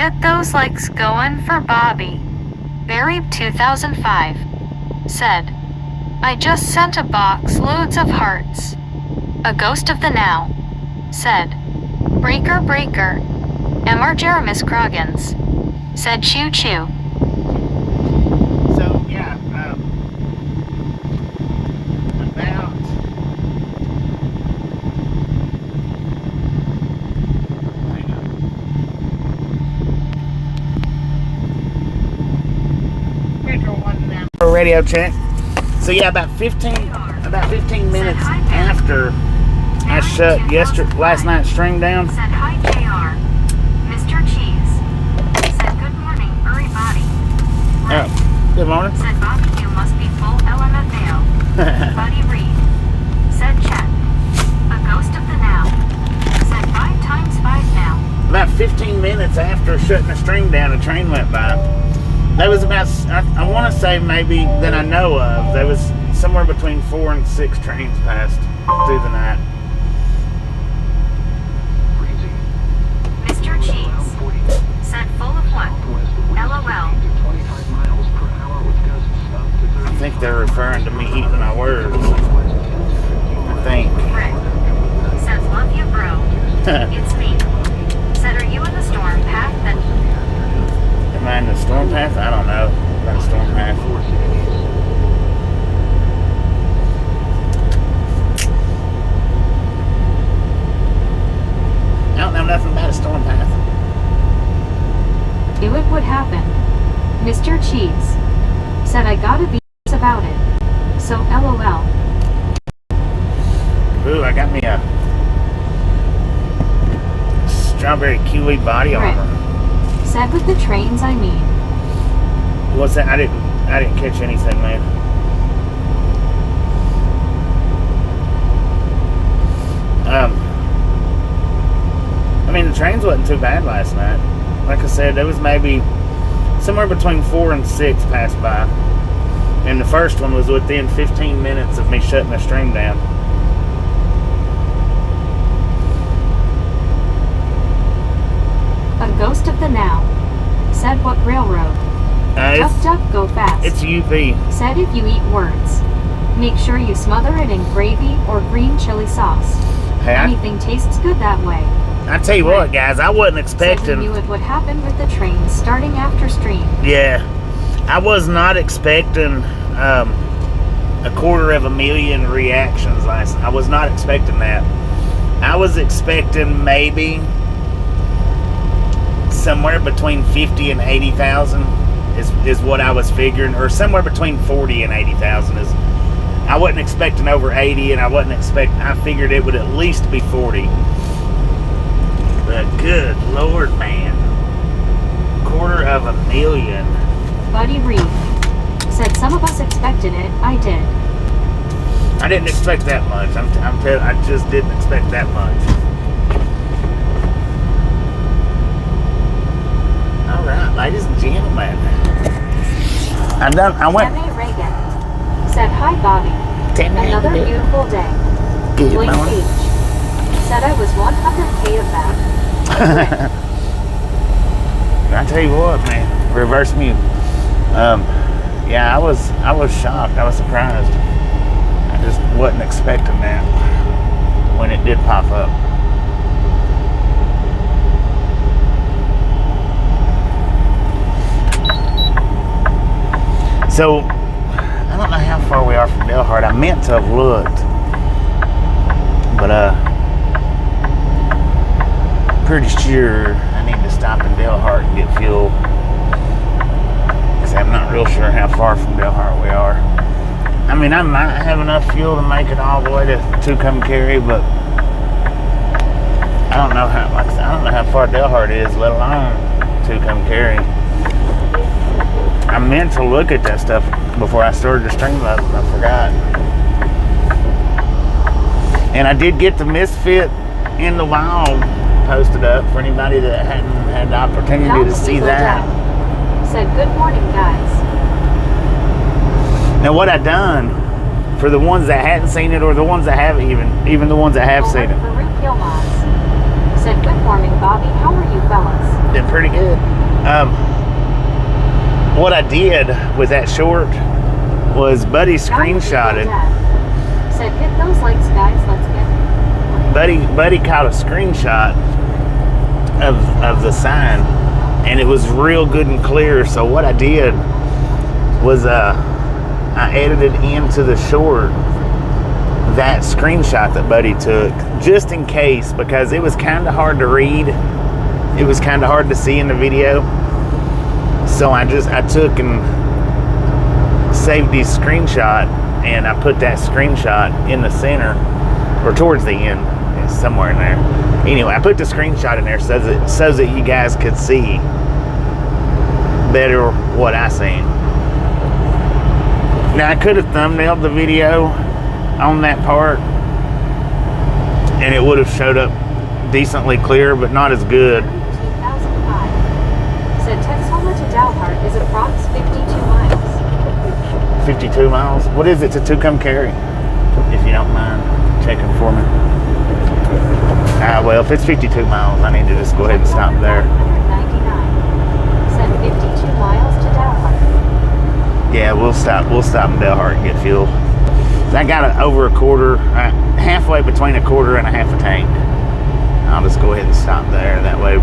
Get those likes going for Bobby. Barry 2005 said, I just sent a box loads of hearts. A Ghost of the Now said, Breaker Breaker. Mr. Jeremis Croggins said, Choo Choo. So, yeah, about radio check. So yeah, about 15 minutes after I shut last night's stream down. Said hi JR. Mr. Cheese said good morning, everybody. Good morning. Said Bobby, you must be full LMFAO. Buddy Reed said check. A Ghost of the Now said 5 times 5 now. About 15 minutes after shutting the stream down, a train went by. That was about, I want to say maybe that I know of, there was somewhere between 4 and 6 trains passed through the night. Mr. Cheese said full of what? LOL. I think they're referring to me eating my words. I think. Rick said love you bro. It's me. Said are you in the storm path then? Am I in the storm path? I don't know about a storm path. I don't know nothing about a storm path. Knew it would happen. Mr. Cheese said I gotta be about it. So LOL. Ooh, I got me a strawberry kiwi body armor. Said with the trains, I mean. What's that? I didn't catch anything, man. I mean, the trains wasn't too bad last night. Like I said, there was maybe somewhere between 4 and 6 passed by. And the first one was within 15 minutes of me shutting the stream down. A Ghost of the Now said what railroad? Duck duck go fast. It's UP. Said if you eat words, make sure you smother it in gravy or green chili sauce. Hey, anything tastes good that way. I tell you what, guys, I wasn't expecting. Said you knew it would happen with the trains starting after stream. Yeah, I was not expecting 250,000 reactions last. I was not expecting that. I was expecting maybe somewhere between 50 and 80,000 is what I was figuring, or somewhere between 40 and 80,000 is. I wasn't expecting over 80, and I figured it would at least be 40. But good Lord, man, 250,000. Buddy Reed said some of us expected it. I did. I didn't expect that much. I just didn't expect that much. All right, ladies and gentlemen, I went. Tammy Reagan said hi, Bobby. Another beautiful day. Good Blake morning. H said I was 100K of that. I tell you what, man, reverse mute. Yeah, I was shocked. I was surprised. I just wasn't expecting that when it did pop up. So, I don't know how far we are from Delhart. I meant to have looked, but pretty sure I need to stop in Delhart and get fuel, because I'm not real sure how far from Delhart we are. I mean, I might have enough fuel to make it all the way to Tucumcari, but I don't know how far Delhart is, let alone Tucumcari. I meant to look at that stuff before I started the stream up. I forgot. And I did get the Misfit in the Wild posted up for anybody that hadn't had the opportunity to see that. Said good morning, guys. Now what I done for the ones that hadn't seen it, or the ones that haven't even the ones that have seen it. Said good morning, Bobby. How are you fellas? Been pretty good. What I did with that short was Buddy screenshotted. Said hit those likes, guys. Let's get. Buddy caught a screenshot of the sign, and it was real good and clear. So what I did was I edited into the short that screenshot that Buddy took, just in case, because it was kind of hard to read. It was kind of hard to see in the video. So I took and saved his screenshot, and I put that screenshot in the center, or towards the end, somewhere in there. Anyway, I put the screenshot in there so that you guys could see better what I seen. Now I could have thumbnailed the video on that part, and it would have showed up decently clear, but not as good. 2005 said Texhoma to Dalhart is approx 52 miles. 52 miles? What is it to Tucumcari? If you don't mind checking for me. Well, if it's 52 miles, I need to just go ahead and stop there. 99 said 52 miles to Dalhart. Yeah, we'll stop in Dalhart and get fuel. I got over a quarter, halfway between a quarter and a half a tank. I'll just go ahead and stop there. That way.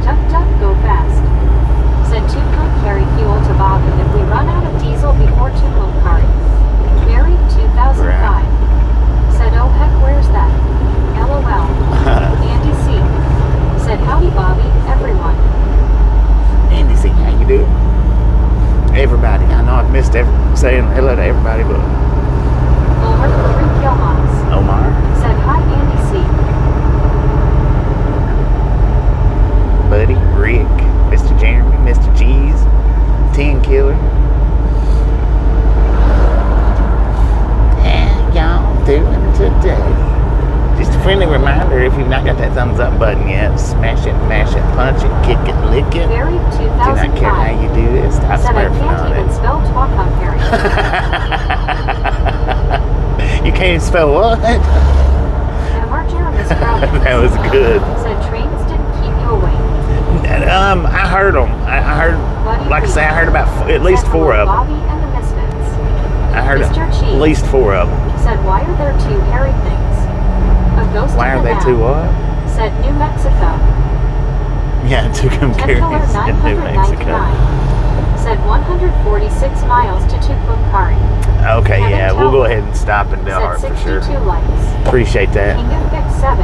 Duck, go fast. Said Tucumcari fuel to Bobby if we run out of diesel before Tucumcari. Gary 2005 said, oh heck, where's that? LOL. Andy C said, howdy Bobby, everyone. Andy C, how you doing? Everybody. I know I've missed saying hello to everybody, but Over 3 kilos. Omar said, hi Andy C. Buddy, Rick, Mr. Jeremy, Mr. Cheese, 10 Killer. How y'all doing today? Just a friendly reminder, if you've not got that thumbs up button yet, smash it, mash it, punch it, kick it, lick it. Very 2005. Do not care how you do this. I said swear I can't even spell Tucumcari. You can't spell what? And Mark Jeremy's problem. That was good. Said trains didn't keep you awake. I heard them. I heard, like I say, I heard about at least 4 of them. Bobby and the Misfits. I heard Mr. at Cheese least 4 of them. said, why are there 2 hairy things? A ghost Why of are the they now. 2 what? Said New Mexico. Yeah, Tucumcari is in New Mexico. 999 said 146 miles to Tucumcari. Okay, Kevin yeah, we'll go Talbot ahead and stop in Dalhart said for sure. 62 likes. Appreciate that. King of Vic 7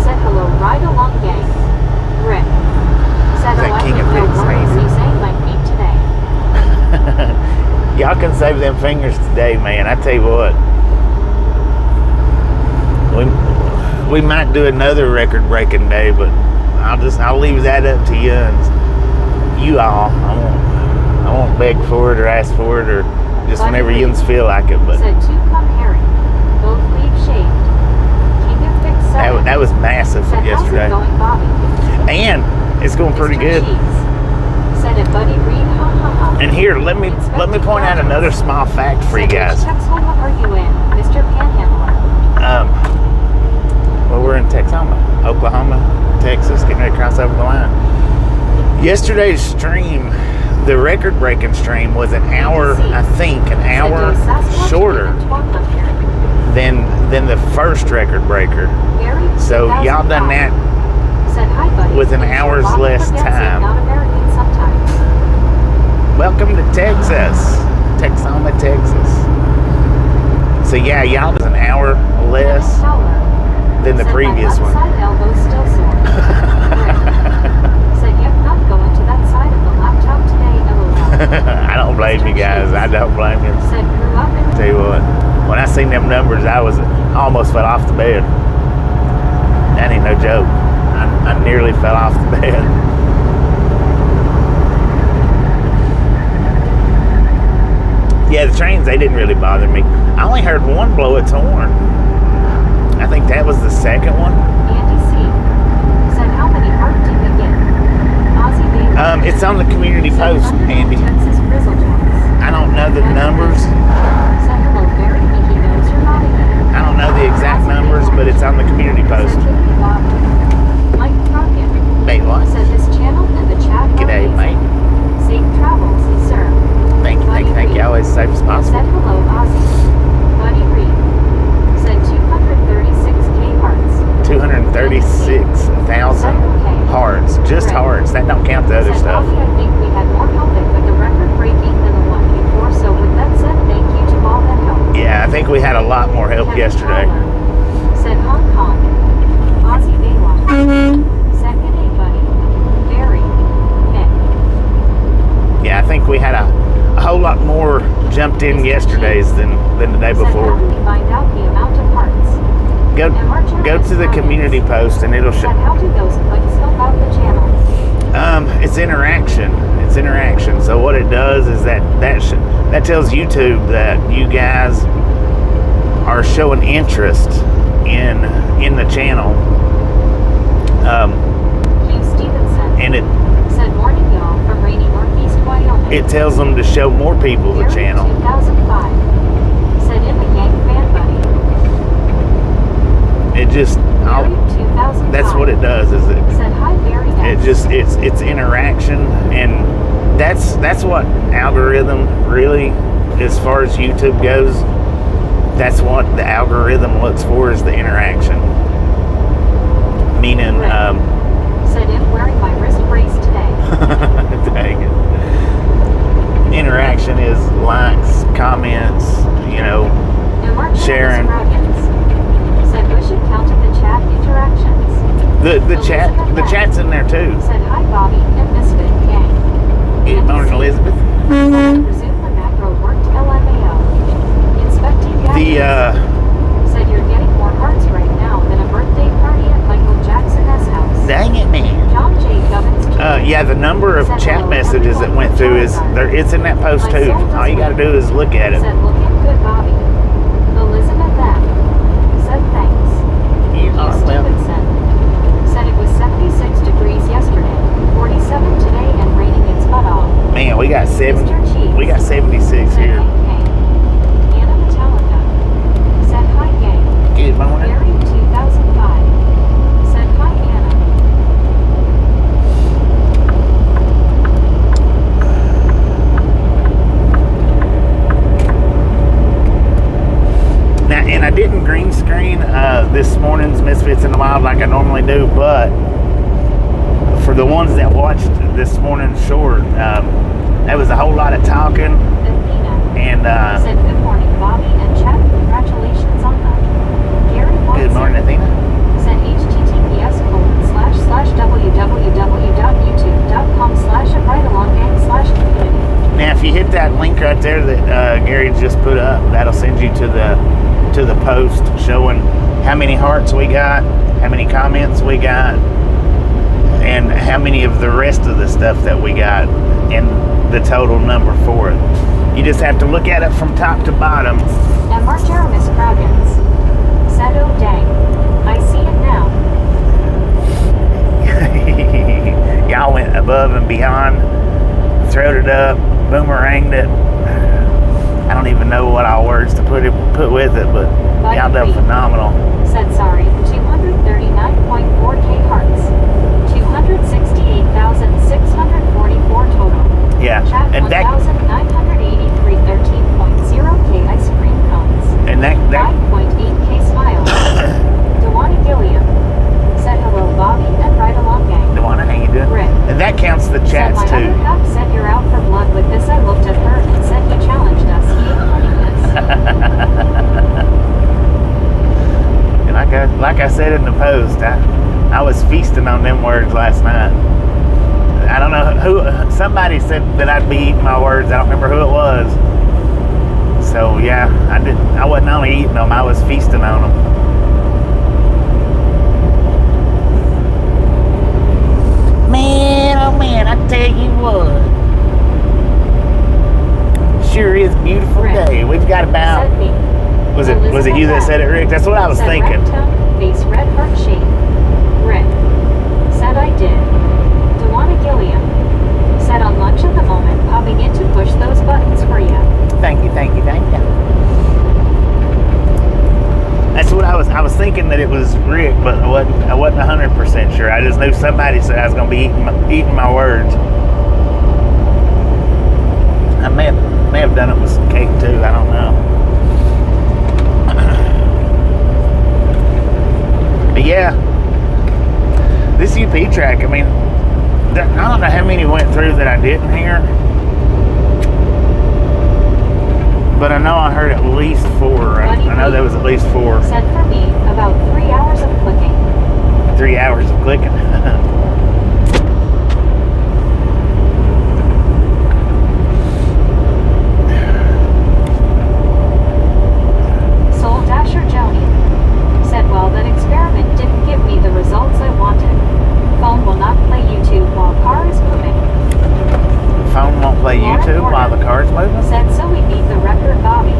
said hello, ride along gang. Rick said, Is that oh, I King think of no Vic worries, saying? he's saying my feet today. Y'all can save them fingers today, man. I tell you what. We might do another record-breaking day, but I'll leave that up to you and you all. I won't beg for it or ask for it or just whenever you feel like it. But said Tucumcari, both leave shaved. King of Vic 7 that was massive said, yesterday. how's it going, Bobby? And it's going pretty Mr. good. Cheese said it, Buddy Reed, ha ha ha. And here, let me point out another small fact for you guys. Which Texhoma are you in, Mr. Panhandler? Well, we're in Texhoma, Oklahoma, Texas, getting ready to cross over the line. Yesterday's stream, the record-breaking stream, was an hour, I think, an hour shorter than the first record breaker. So y'all done that with an hour's less time. Welcome to Texas, Texhoma, Texas. So yeah, y'all did an hour less than the previous one. I don't blame you guys. I don't blame you. Tell you what, when I seen them numbers, I almost fell off the bed. That ain't no joke. I nearly fell off the bed. Yeah, the trains, they didn't really bother me. I only heard one blow its horn. I think that was the second one. Andy C said, how many heart do you get? Ozzy Bailey. It's on the community post, Andy. Texas Grizzle Joints. I don't know the numbers. Said hello, Barry. He knows you're not again. I don't know the exact numbers, but it's on the community post. Said Bailey Bob. Mike Crockett. Bailey What? Said this channel and the chat. G'day, mate. Safe travels, sir. Thank you. Always safe as possible. Said hello, Ozzy. Buddy Reed. Said 236K hearts. 236,000 hearts. Just hearts. That don't count the other Said stuff. Bobby, I think we had more helping, but the record breaking than the one before. So with that said, thank you to all that helped. Yeah, I think we had a lot more help Kevin yesterday. Fowler. Said Hong Kong. Ozzy Baylock. Said good day, buddy. Very. Mick. Yeah, I think we had a whole lot more jumped in yesterday's than the day Said before. how do we find out the amount of hearts? Go to the community post and it'll show. Said how do those clicks help out the channel? It's interaction. It's interaction. So what it does is that tells YouTube that you guys are showing interest in the channel. Hugh Stevenson. And it Said morning y'all from rainy Northeast Wyoming. it tells them to show more people the Barry channel. 2005. Said in the Yank fan buddy. It just Barry 2005. that's what it does. Is it? Said hi Barry. It just it's interaction, and that's what algorithm really, as far as YouTube goes, that's what the algorithm looks for, is the interaction. Meaning, Said in wearing my wrist brace today. dang it. Interaction is likes, comments, And Mark sharing. Said we should count the chat interactions. The chat's in there too. Said hi Bobby and Misfit Gang. Good morning, Elizabeth. Resume the macro worked LMAO. Inspecting gadgets. Said you're getting more hearts right now than a birthday party at Michael Jackson's house. Dang it, man. John J. Gubbins. Yeah, the number of chat messages that went through is there. It's in that post too. All you got to do is look at it. Said looking good, Bobby. Elizabeth M. Said thanks. You Hugh are welcome. Stevenson. Said it was 76 degrees yesterday, 47 today, and raining its butt off. Man, we got Mr. Cheese. We got 76 Said here. hey, hey. Anna Metallica. Said hi, gang. Good morning. Barry 2005. Said hi, Anna. Now, and I didn't green screen this morning's Misfits in the Wild like I normally do, but for the ones that watched this morning's short, there was a whole lot of talking, Athena. and Said good morning, Bobby, and chat. Congratulations on the Gary Watson. good morning, Athena. Said https://www.youtube.com/ride-along-gang/community. Now, if you hit that link right there that Gary just put up, that'll send you to the post showing how many hearts we got, how many comments we got, and how many of the rest of the stuff that we got, and the total number for it. You just have to look at it from top to bottom. And Mark Jeremis Crowdens. Said oh dang, I see it now. Y'all went above and beyond, throwed it up, boomeranged it. I don't even know what all words to put with it, but y'all done phenomenal. Said sorry, 239.4K hearts. 268,644 total. Yeah, Chat and that 1,983 13.0K ice cream cones. and that 5.8K smiles. Dewana Gilliam. Said hello Bobby and ride along gang. Dewana, how you doing? Rick. And that counts the chats said my too. other half said you're out for blood with this. I looked at her and said he challenged us. He ain't winning this. And like I said in the post, I was feasting on them words last night. I don't know who. Somebody said that I'd be eating my words. I don't remember who it was. So yeah, I wasn't only eating them. I was feasting on them. Man, oh man, I tell you what. Sure is a beautiful day. We've got about. Said me. Was it you that said it, Rick? That's what I was said thinking. Red tongue, face red heart shape. Rick. Said I did. Dewana Gilliam. Said on lunch at the moment, popping in to push those buttons for you. Thank you. That's what I was thinking. thinking that it was Rick, but I wasn't 100% sure. I just knew somebody said I was going to be eating my words. I may have done it with some cake too. I don't know. But yeah, this UP track. I mean, I don't know how many went through that I didn't hear. But I know I heard at least 4. I know there was at least 4. Said for me, about 3 hours of clicking. 3 hours of clicking. Soul Dasher Joni said, well, that experiment didn't give me the results I wanted. Phone will not play YouTube while car is moving. Phone won't play YouTube while the car's moving? Said so we beat the record, Bobby.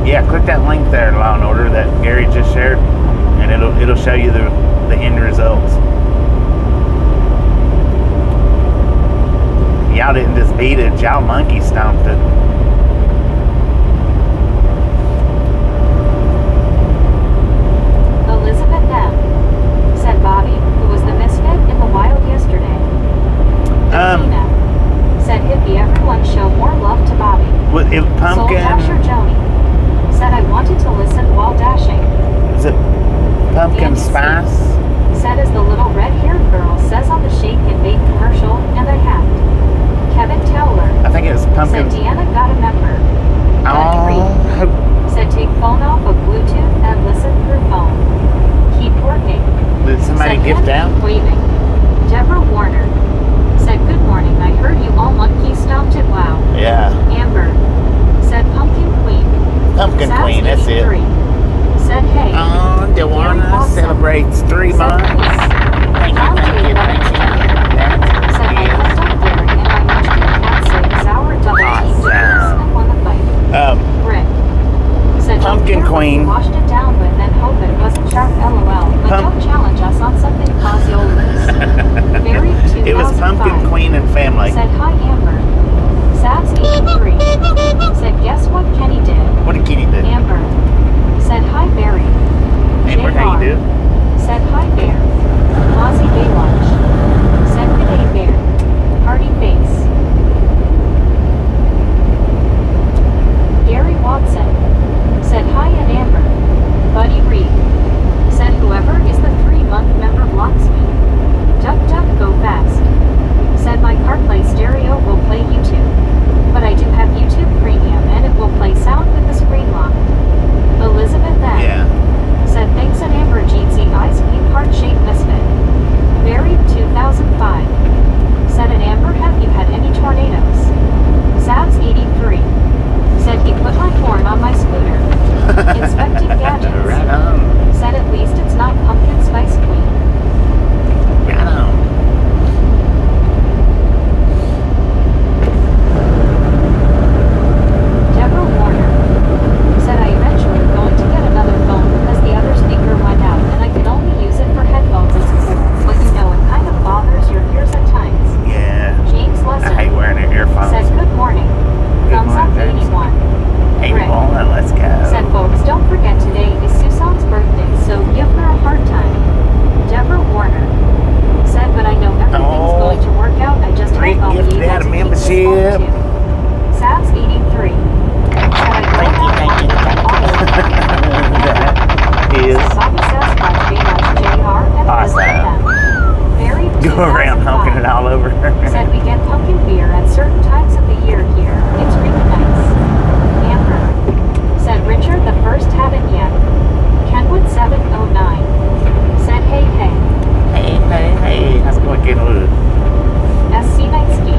Yeah, click that link there, Law and Order, that Gary just shared, and it'll show you the end results. Y'all didn't just beat it, y'all monkey stomped it. Elizabeth M. said Bobby, who was the misfit in the wild yesterday. Athena said hippie, everyone show more love to Bobby. If Pumpkin... Soul Dasher Joni said I wanted to listen while dashing. Is it Pumpkin Spice? Said as the little red-haired girl says on the Shake and Bake commercial, and I had. Kevin Towler I think it was Pumpkin... said Deanna got a member. Said take phone off of Bluetooth and listen through phone. Keep working. Did somebody said gift out? Waving. Deborah Warner said good morning, I heard you all monkey stomped it, wow. Yeah. Amber said Pumpkin Queen. Pumpkin Saps Queen, that's it. 83 said hey. Dewana celebrates 3 months. Thank you. Said I pressed up there and I watched the cat say sour double tea divorce and won the fight. Rick said Pumpkin don't care Queen. what you washed it down with and hope it wasn't sharp LOL, but don't challenge us on something Causiolas. Buried 2005 It was Pumpkin Queen and family. said hi Amber. Saps 83 said guess what Kenny did? What did Kitty do? Amber said hi Barry. Amber, how you do? Said hi Bear. Mozzie Baywatch said good day Bear. Party face. Gary Watson said hi and Amber. Buddy Reed said whoever is the 3-month member blocks me. Duck duck go fast. Said my CarPlay stereo will play YouTube. But I do have YouTube Premium and it will play sound with the screen lock. Elizabeth M. Yeah. said thanks and Amber Jeetsy Ice Cream Heart-Shaped Misfit. Buried 2005 said an Amber, have you had any tornadoes? Sabs 83 said he put my horn on my scooter. Inspecting gadgets Right on. said at least it's not Pumpkin Spice Queen. Right on. Deborah Warner said I eventually going to get another phone because the other speaker went out and I could only use it for headphones. It's cool, but you know it kind of bothers your ears at times. Yeah. James Lesser I hate wearing earphones. said good morning. Good Thumbs up morning, James. 81. 81, let's go. Said folks, don't forget today is Susan's birthday, so give her a hard time. Deborah Warner said, but I know everything's going to work out. I just Rick hope I'll be gifted able out to a keep this phone membership. too. Sabs 83 said I Thank you. That is said Bobby Sasquatch, Baywatch, JR, and awesome. Very Go around honking it all over. said we get pumpkin beer at certain times of the year here. It's really nice. Amber said Richard the first haven't yet. Kenwood 709 said hey. Hey, how's it going, Kenwood? SC Knightsky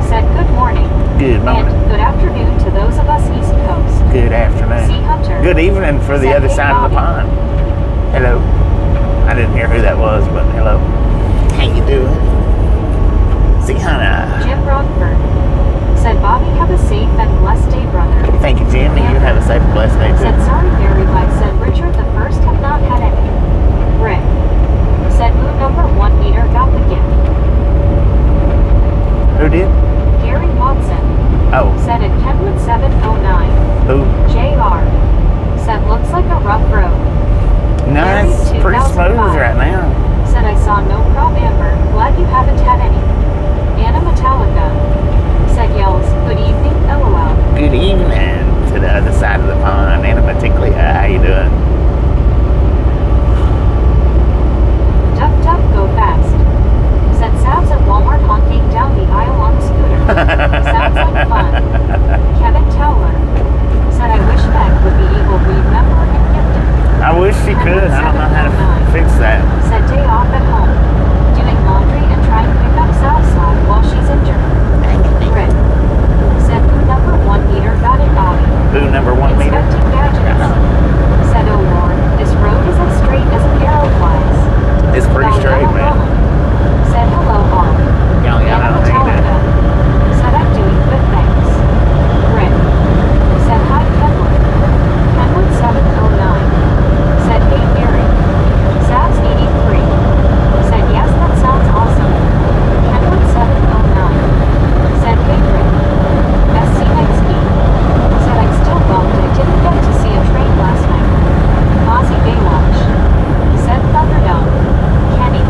said good morning. Good morning. And good afternoon to those of us East Coast. Good afternoon. Sea Hunter. Good evening for the said, other hey, side of the Bobby. pond. Hello. I didn't hear who that was, but hello. How you doing? See, Hannah. Jim Rockford said Bobby have a safe and blessed day, brother. Thank you, Jimmy. You have a safe and blessed day, Said too. sorry Barry White said Richard the first have not had any. Rick said moon number 1 meter got the gift. Who did? Gary Watson Oh, said at Kenwood 709. who? JR said looks like a rough road. smooth 5. right now. Said I saw no prob Amber. Glad you haven't had any. Anna Metallica. Said yells. Good evening, LOL. Good evening to the other side of the pond. Anna Metallica, how you doing? Duck, duck, go fast. Said Savs at Walmart honking down the aisle on the scooter. Sounds like fun. Kevin Towler. Said I wish Meg would be able to remember and gift it. I wish she could. I don't know how to fix that. Said day off at home. Doing laundry and trying to pick up Southside while she's injured. Rick. Said who number 1 meter got it, Bobby. Who number 1 meter? Inspecting gadgets. Said oh Lord, this road is as straight as an arrow flies. It's pretty straight, man. Said hello, all. Y'all got Anna out of Metallica. Said I'm doing good, thanks. Rick. Said hi, Kenwood. Kenwood 709. Said hey, Mary. Savs 83. Said yes, that sounds awesome. Kenwood 709. Said hey, Rick. SC Nightsky. Said I'm still bummed I didn't get to see a train last night. Ozzy Baywatch. Said Thunderdome. Kenny.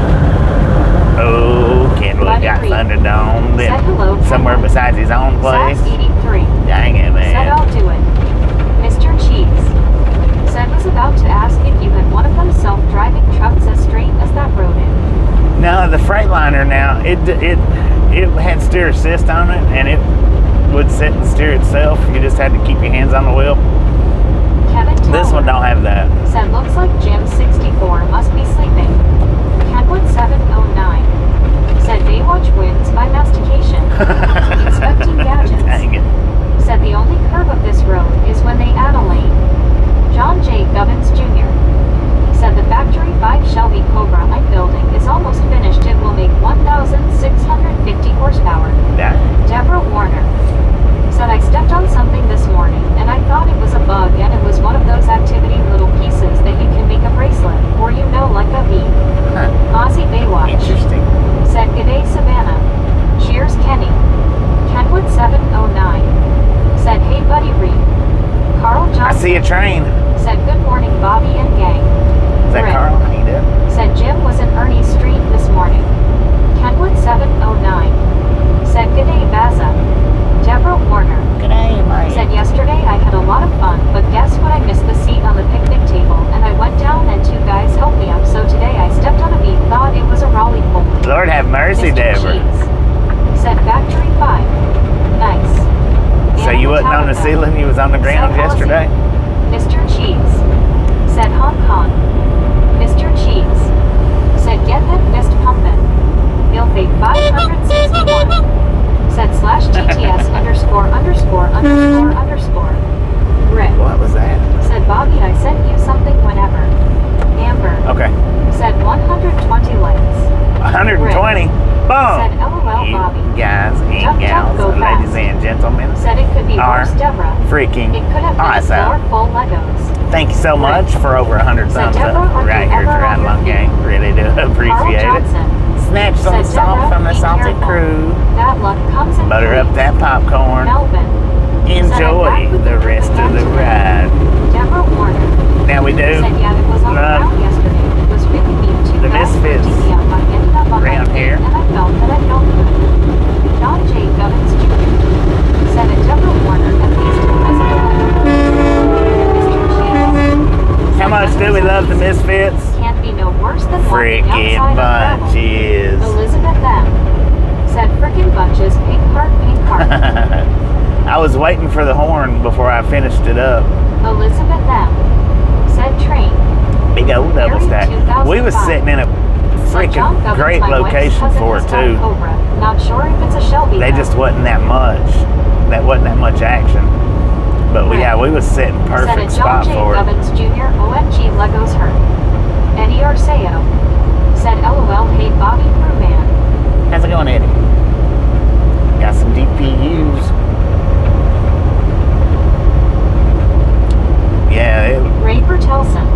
Oh, Kenwood got Thunderdome. Said hello, Somewhere Kenwood. besides his own place. Savs 83. Dang it, man. Said I'll do it. Mr. Cheese. Said was about to ask if you had one of those self-driving trucks as straight as that road is. No, the Freightliner now, it had steer assist on it, and it would sit and steer itself. You just had to keep your hands on the wheel. Kevin Tower. This one don't have that. Said looks like Jim 64 must be sleeping. Kenwood 709. Said Baywatch wins by mastication. Inspecting gadgets. Dang it. Said the only curve of this road is when they add a lane. John J. Gubbins Jr. Said the Factory 5 Shelby Cobra I'm building is almost finished. It will make 1,650 horsepower. Yeah. Deborah Warner. Said I stepped on something this morning and I thought it was a bug and it was one of those activity little pieces that you can make a bracelet or you know like a V. Huh. Ozzy Baywatch. Interesting. Said g'day Savannah. Cheers Kenny. Kenwood 709. Said hey buddy Reed. Carl Johnson. I see a train. Said good morning Bobby and gang. Is that Rick. Carl? How you doing? Said Jim was in Ernie's street this morning. Kenwood 709. Said g'day Baza. Deborah Warner. G'day, mate. Said yesterday I had a lot of fun, but guess what? I missed the seat on the picnic table and I went down and 2 guys helped me up, so today I stepped on a beat, thought it was a Raleigh pole. Lord have mercy, Mr. Deborah. Cheese. Said Factory 5. Nice. So Anna you wasn't on the Metallica. ceiling, you was on the ground Said yesterday? Mr. Cheese. Said Hong Kong. Mr. Cheese. Said get that fist pumpin'. You'll fake 561. Said slash TTS underscore underscore underscore underscore. Rick. What was that? Said Bobby I sent you something whenever. Amber. Okay. Said 120 likes. 120. Boom. Said LOL You Bobby. guys and Duck, duck, gals, go ladies fast. and gentlemen, Said it could be Are worse Deborah. freaking It could have been awesome. 4 full Legos. Thank you so much for over 100 Said thumbs Deborah, up are right you here ever to on Ride your Along feet? Gang. Really do Carl appreciate it. Johnson. Snatch some Said salt Deborah, from the be salted careful. crew. That luck comes in Butter up threes. that popcorn. Melvin. Enjoy the rest of the ride. Deborah Warner. Now we do Said yeah, it was on the love ground yesterday. It was really neat to the Misfits I ended up on around my feet here. and I felt that I felt good. John J. Gubbins Jr. Said it Deborah Warner at least it was Mr. Cheese. How much do we love the Misfits? Can't be no worse than walking Frickin' outside of gravel. bunches. Elizabeth M. Said frickin' bunches, pink heart, pink heart. I was waiting for the horn before I finished it up. Elizabeth M. Said train. Big old double Buried stack. We was 2005. sitting in a Said John freaking Gubbins, great my wife's location cousin for has it got too. Cobra. Not sure if it's a Shelby. They though. just wasn't that much. That wasn't that much action. But Right. yeah, we was sitting Said perfect it John spot J. for it. Gubbins Jr. OMG Legos hurt. Eddie Arceo. Said LOL hey Bobby Crewman. How's it going, Eddie? Got some DPUs. Yeah, Ray Bertelson.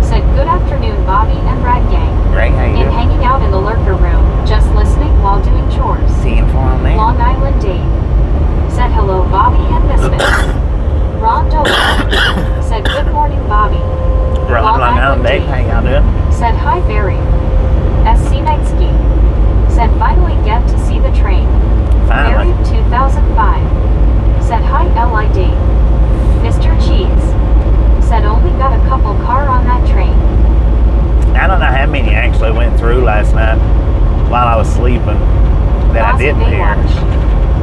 Said good afternoon Bobby and Rag Gang. Ray, how you In doing? hanging out in the lurker room, just listening while doing chores. Seeing for on there. Long Island Dave. Said hello Bobby and Misfits. Ron Dolan. Said good morning Bobby. Long Island Dave, how y'all doing? Said hi Aussie didn't hear. Baywatch.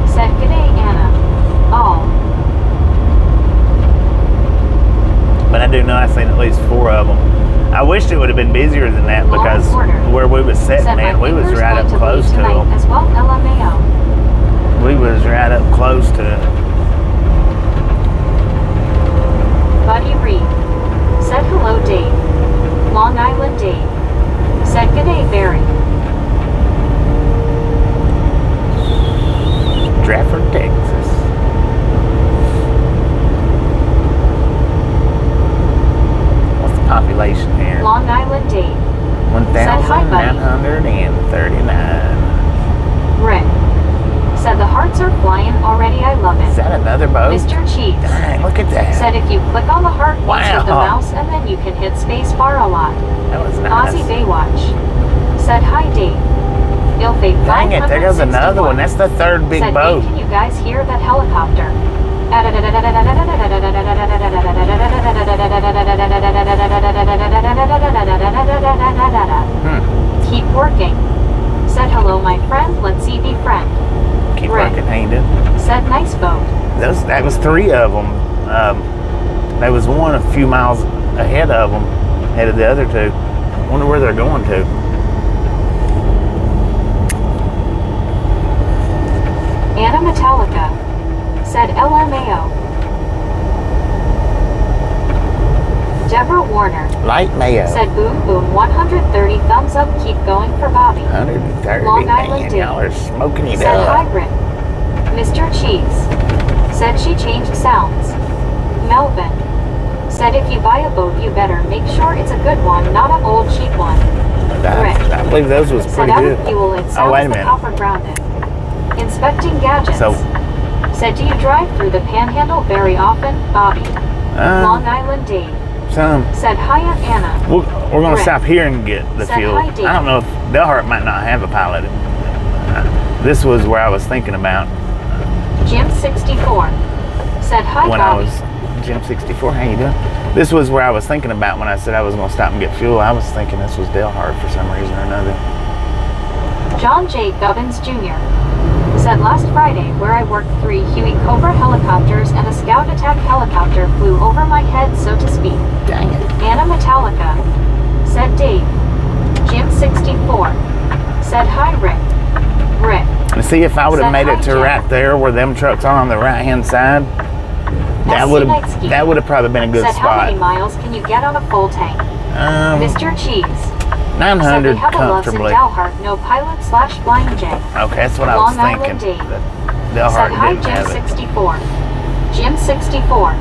Said, "G'day, Anna. All." But I do know I've seen at least 4 of them. I wished it would have been busier than that because where we was sitting Said, at, "My we was finger's right going up to close bleed to tonight them. as well, LMAO. We was right up close to it. Buddy Reed. Said, "Hello, Dave." Long Island Dave. Said, "G'day, Barry." Stratford, Texas. What's the population here? Long Island Dave. 1,939. Rick. Said, "The hearts are flying already, I love Is it." that another boat? Mr. Cheese. Dang, look at that. Said, "If you click on the heart piece with the Wow. mouse and then you can hit space bar a lot." That was nice. Aussie Baywatch. Said, "Hi, Dave." Ilfate Dang it, there goes another one. 561. That's the third big Said, boat. "Hey, can you guys hear that helicopter?" Keep working. Said, "Hello, my friend. Let's see the friend." Keep Rick. working, ain't it? Said, "Nice boat." That was 3 of them. There was one a few miles ahead of them, ahead of the other 2. Wonder where they're going to. Anna Metallica. Said, "LMAO." Deborah Warner. Light mayo. Said, "Boom, boom, 130 thumbs up, keep going for Bobby." 130. Long Island Man, Dave. y'all are smoking it Said, "Hi, up. Rick." Mr. Cheese. Said, "She changed sounds." Melvin. Said, "If you buy a boat, you better make sure it's a good one, not an old cheap one." Rick. I believe those was Said, pretty "Out good. of fuel, it Oh, sounds wait a the minute. copper grounded." Inspecting gadgets. So- Said, "Do you drive through the Panhandle very often, Bobby?" Long Island Dave. Some. Said, "Hiya, Anna." We're going to Rick. stop here and get the Said, fuel. "Hi, Dave." I don't know if Delhart might not have a pilot. This was where I was thinking about Jim 64. Said, "Hi, when I Bobby." was Jim 64. How you doing? This was where I was thinking about when I said I was going to stop and get fuel. I was thinking this was Delhart for some reason or another. John J. Gubbins Jr. Said, "Last Friday, where I worked, 3 Huey Cobra helicopters and a Scout attack helicopter flew over my head, so to speak." Dang it. Anna Metallica. Said, "Dave." Jim 64. Said, "Hi, Rick." Rick. And see, if I would have Said, made "Hi, it to Jack." right there where them trucks are on the right hand side, that SC would Knightsky. have probably been a good Said, "How spot. many miles can you get on a full tank?" Mr. Cheese. Said, "We 900 have a loves in comfortably. Dalhart, no pilot/Flying J." Okay, that's what I was Long Island thinking. Dave. That Said, Delhart "Hi, didn't Jim have it. 64. Jim 64.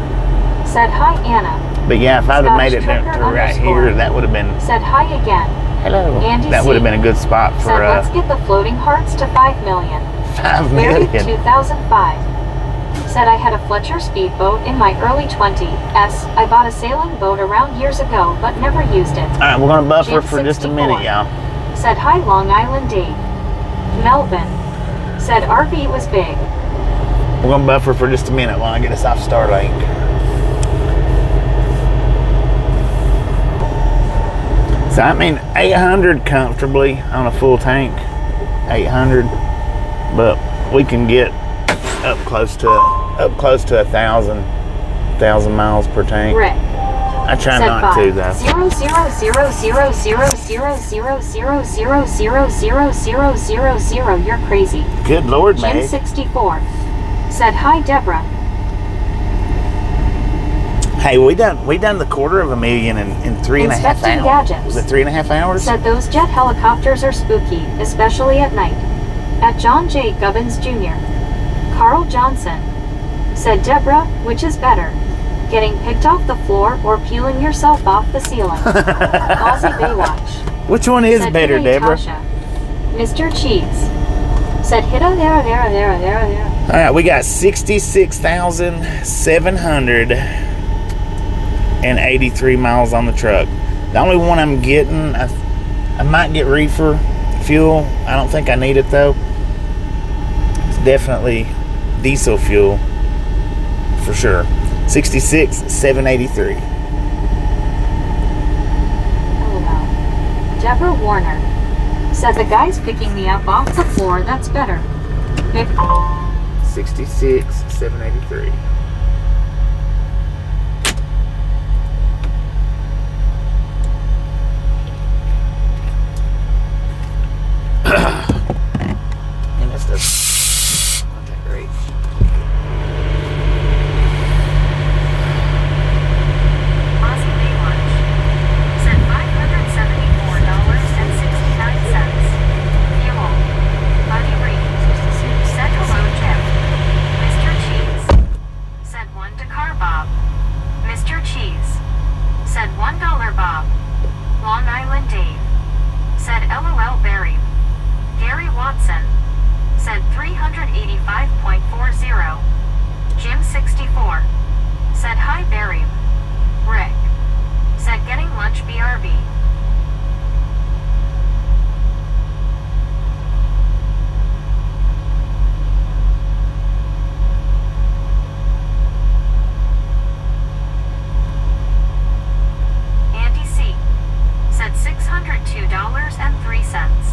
Said, "Hi, Anna." But yeah, if I'd have made it Scottish to Trucker right _. here, that would have been Said, "Hi again." hello. Andy That C. would have been a good spot Said, for "Let's get the floating hearts to 5 million." 5 Barry million. 2005. Said, "I had a Fletcher speedboat in my early 20s. I bought a sailing boat around years ago, but never used it." All right, we're gonna buffer Jim for just a 64. minute, y'all. Said, "Hi, Long Island Dave." Melvin. Said, "RV was big." We're gonna buffer for just a minute while I get us off Starlink. So I mean, 800 comfortably on a full tank, 800, but we can get up close to 1,000 miles per tank. Rick. I try Said, not to though. 00000000000000000. You're crazy. Good Lord, Jim Meg. 64. Said, "Hi, Deborah." Hey, we done the $250,000 in 3.5 Inspecting hours. gadgets. Was it 3.5 hours? Said, "Those jet helicopters are spooky, especially at night." At John J. Gubbins Jr. Carl Johnson. Said, "Deborah, which is better? Getting picked off the floor or peeling yourself off the ceiling?" Aussie Baywatch. Which one is Said, better, "G'day, Deborah? Tasha." Mr. Cheese. Said, "Hitta there. All right, we got 66,783 miles on the truck. The only one I'm getting, I might get reefer fuel. I don't think I need it though. It's definitely diesel fuel for sure. 66,783. LOL. Deborah Warner. Said, "The guy's picking me up off the floor, that's better." $66,783. And that stuff's not that great. Aussie Bay Lunch said $574.69. Fuel. Buddy Reed said hello Jim. Mr. Cheese said $1 Bob. Mr. Cheese said $1 Bob. Long Island Dave said LOL Barry. Gary Watson said 385.40. Jim 64 said hi Barry. Rick said getting lunch BRB. Andy C said $602.03.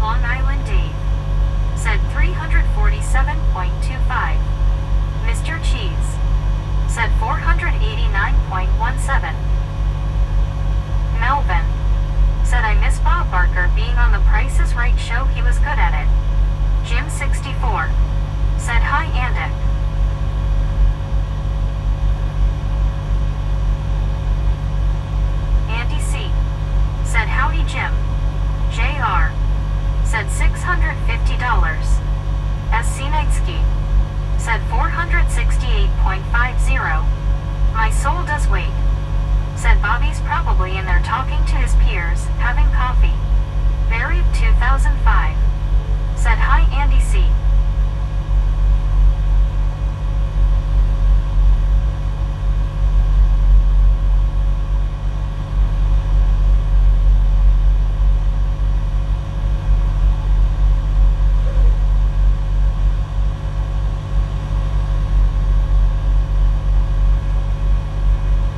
Long Island Dave said 347.25. Mr. Cheese said 489.17. Melvin said I miss Bob Barker being on the Price is Right show, he was good at it. Jim 64 said hi Andic. Andy C said howdy Jim. JR said $650. SC Nightsky said 468.50. My soul does wait. Said Bobby's probably in there talking to his peers, having coffee. Varied 2005 said hi Andy C.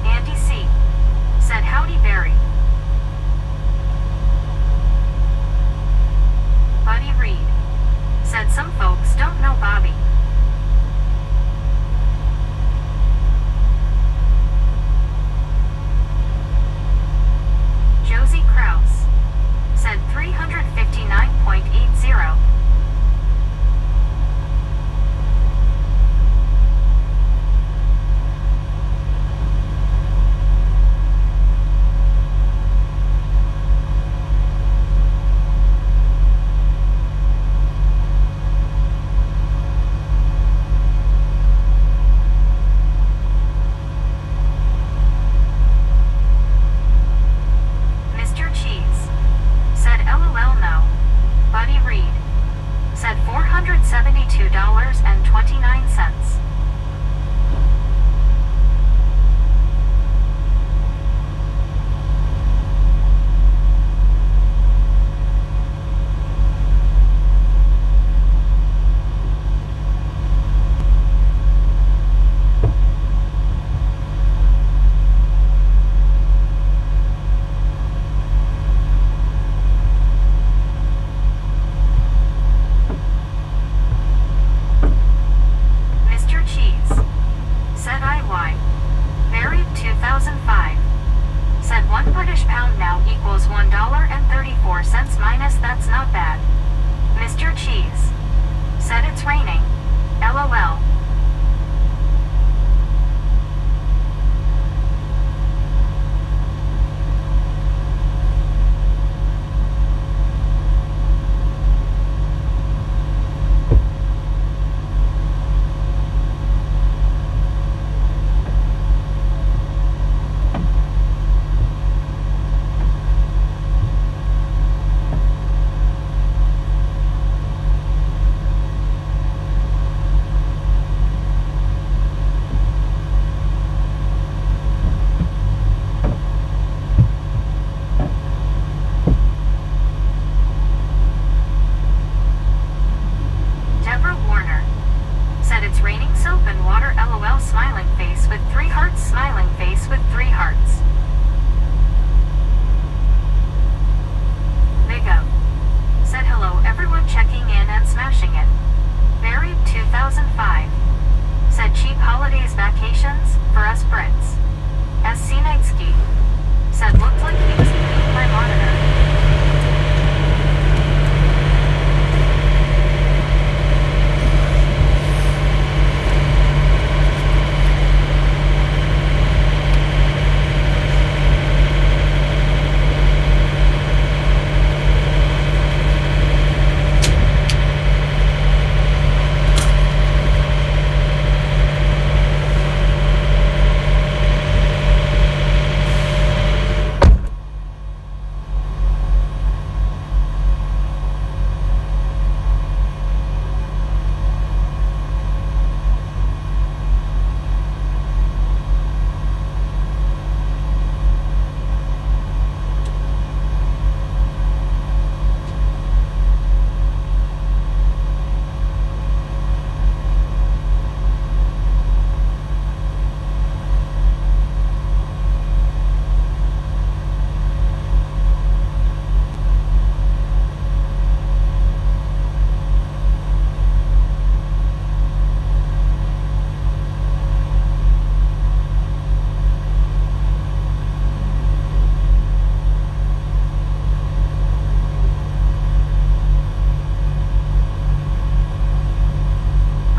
Andy C said howdy Barry. Buddy Reed said some folks don't know Bobby. Josie Kraus said 359.80. Mr. Cheese said LOL no. Buddy Reed said $472.29. Mr. Cheese said IY. Varied 2005 said 1 British pound now equals $1.34 minus that's not bad. Mr. Cheese said it's raining. LOL. Deborah Warner said it's raining soap and water LOL smiling face with 3 hearts smiling face with 3 hearts. Big O said hello everyone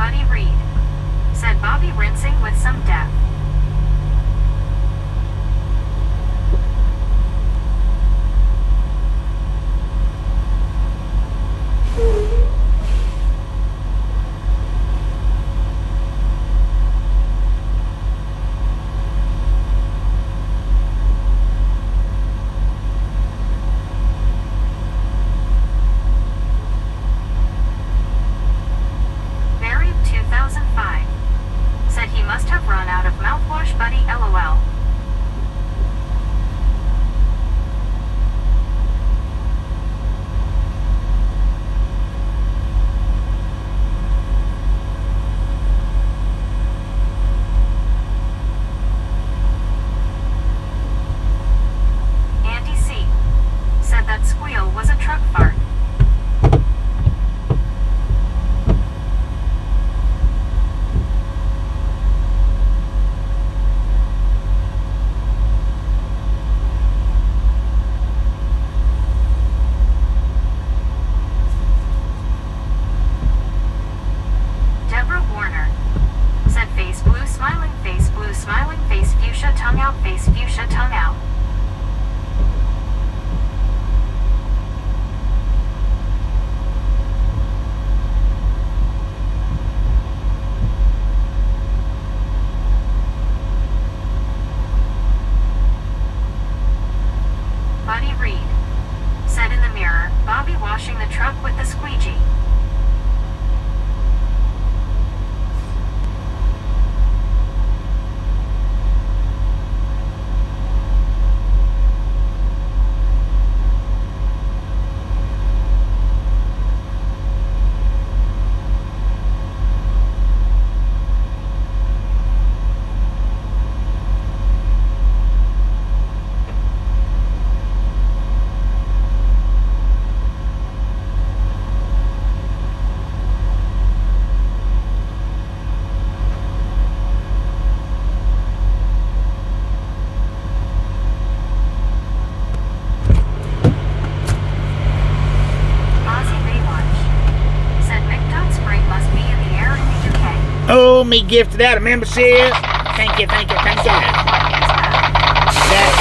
Buddy Reed said Bobby rinsing with some depth. Barry 2005 said he must have run out of mouthwash. Buddy LOL. Andy C said that squeal was a truck fart. Deborah Warner said face blue smiling face fuchsia tongue out face fuchsia tongue out. Buddy Reed said in the mirror, Bobby washing the truck with the squeegee. Ozzy Baywatch said McDonald's spring must be in the air in the UK. Oh, me gifted out a membership. Thank you, thank you, thank you. That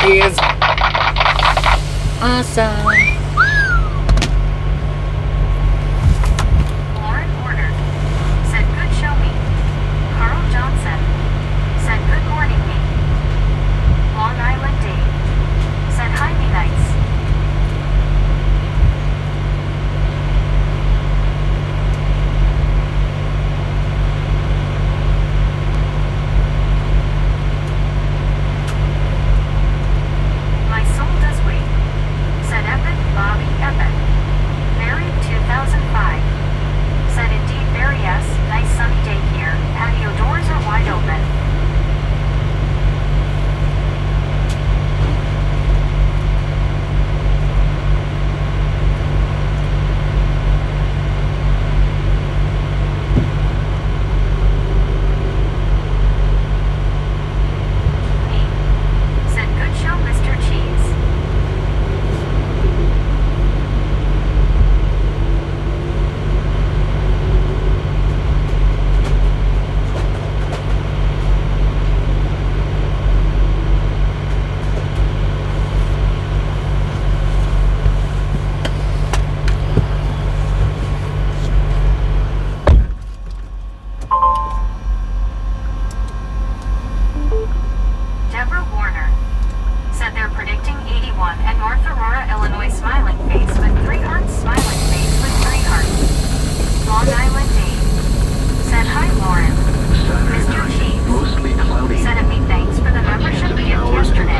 is awesome. Lauren Porter said good show me. Carl Johnson said good morning me. Long Island Dave said hi me nice. My soul does wait said Epic Bobby Epic. Barry 2005 said indeed Barry S. Nice sunny day here. Patio doors are wide open. Me said good show Mr. Cheese. Deborah Warner said they're predicting 81 at North Aurora, Illinois. Smiling face with 3 hearts. Smiling face with 3 hearts. Long Island Dave said hi Lauren. Mr. Cheese Mostly cloudy. said me thanks for the membership gift yesterday.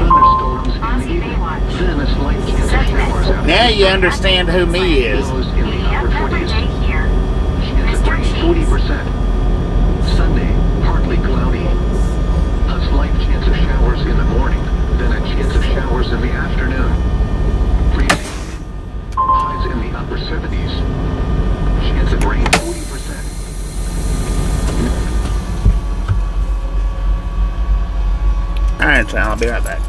Ozzy Baywatch Then a slight chance of said showers Mick. after Now you understand who me is. lows in the PDF upper every 40s. day here. Chance of Mr. rain Cheese 40%. Sunday, partly cloudy. A slight chance of showers in the morning, then a chance of showers in the afternoon. Freezing. Highs in the upper 70s. Chance of rain 40%. Alright, so I'll be right back.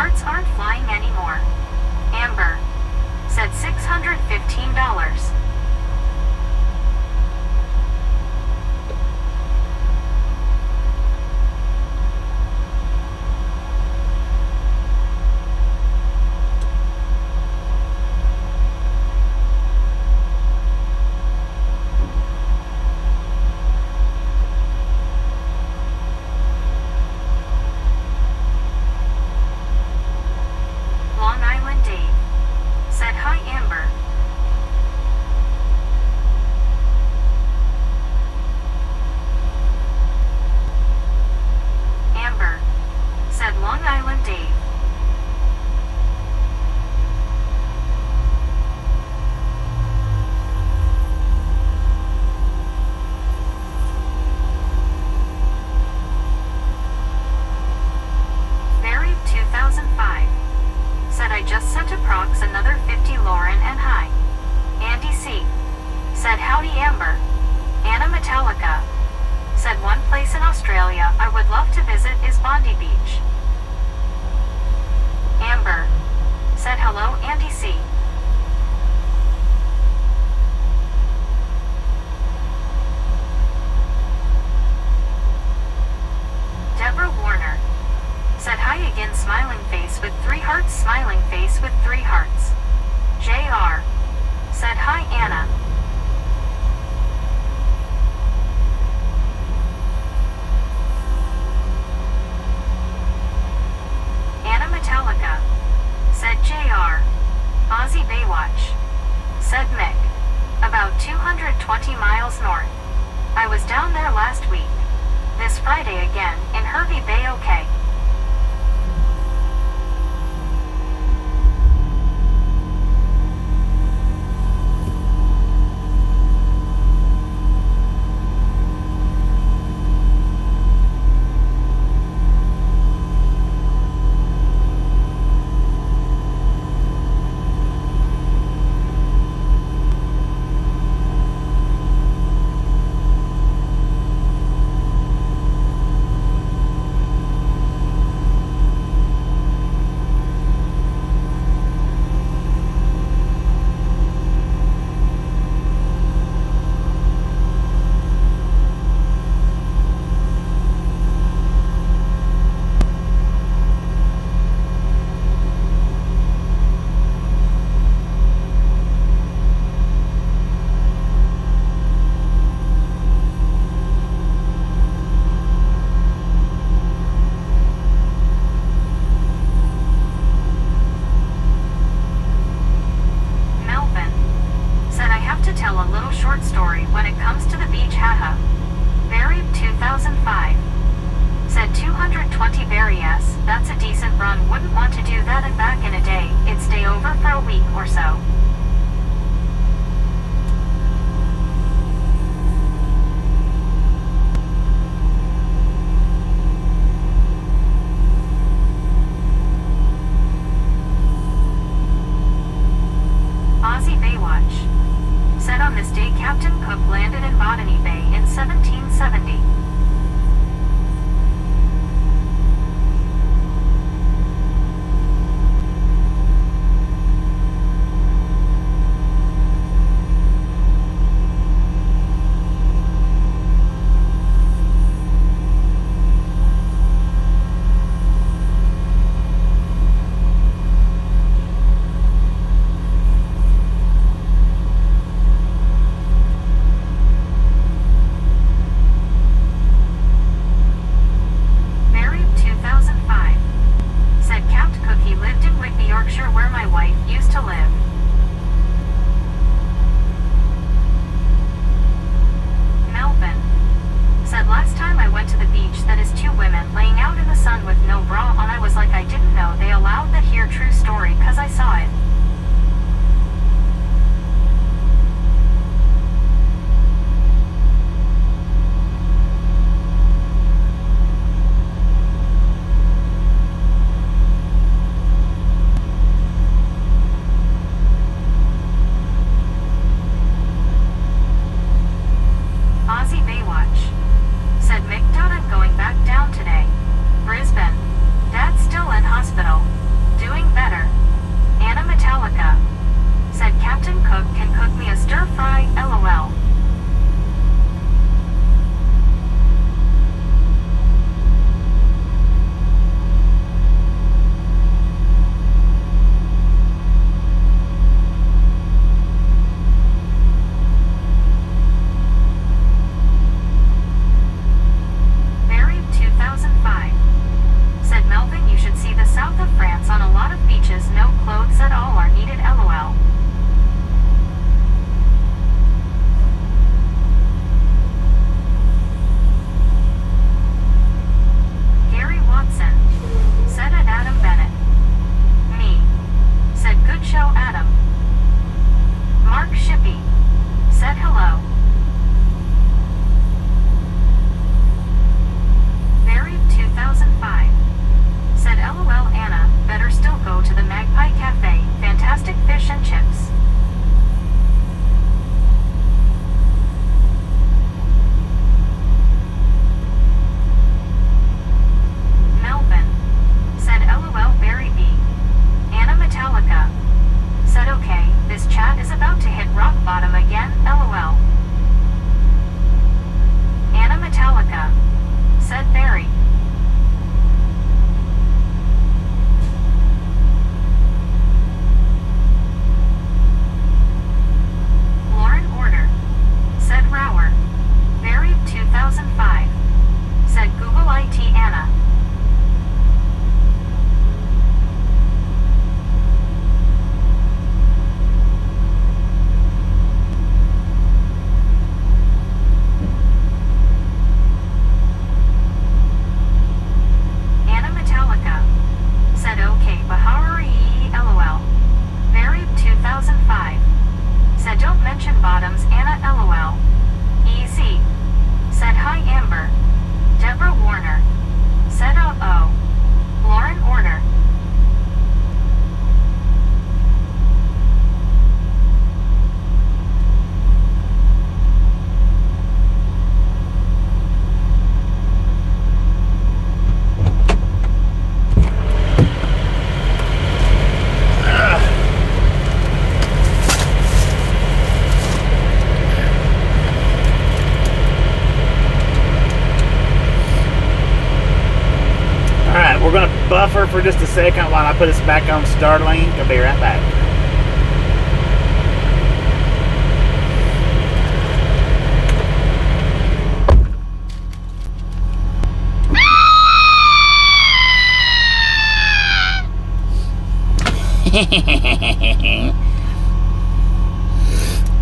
hearts aren't flying anymore. Amber said $615. Long Island Dave said hi Amber. Amber said Long Island Dave. Very 2005 said I just sent a prox another 50 Lauren and hi. Andy C said howdy Amber. Anna Metallica said one place in Australia I would love to visit is Bondi Beach. Amber said hello Andy C. Deborah Warner said hi again smiling face with 3 hearts smiling face with 3 hearts. JR said hi Anna. Anna Metallica said JR. Aussie Baywatch said Mick. About 220 miles north. I was down there last week. This Friday again in Hervey Bay. Okay. Tell a little short story when it comes to the beach. Haha. Barry 2005 said 220 Barry S. That's a decent run. Wouldn't want to do that and back in a day. It'd stay over for a week or so. Aussie Baywatch said on this day Captain Cook landed in Botany Bay in 1770. buffer for just a second while I put us back on Starlink. I'll be right back.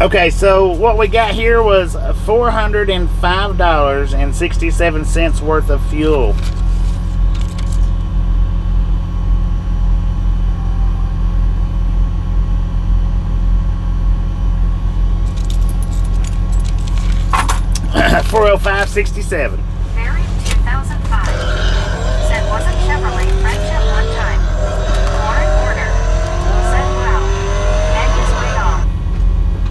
Okay, so what we got here was $405.67 worth of fuel. $405.67. Very 2005. Said wasn't Chevrolet French at one time. Lauren Order. Said wow. And his way off.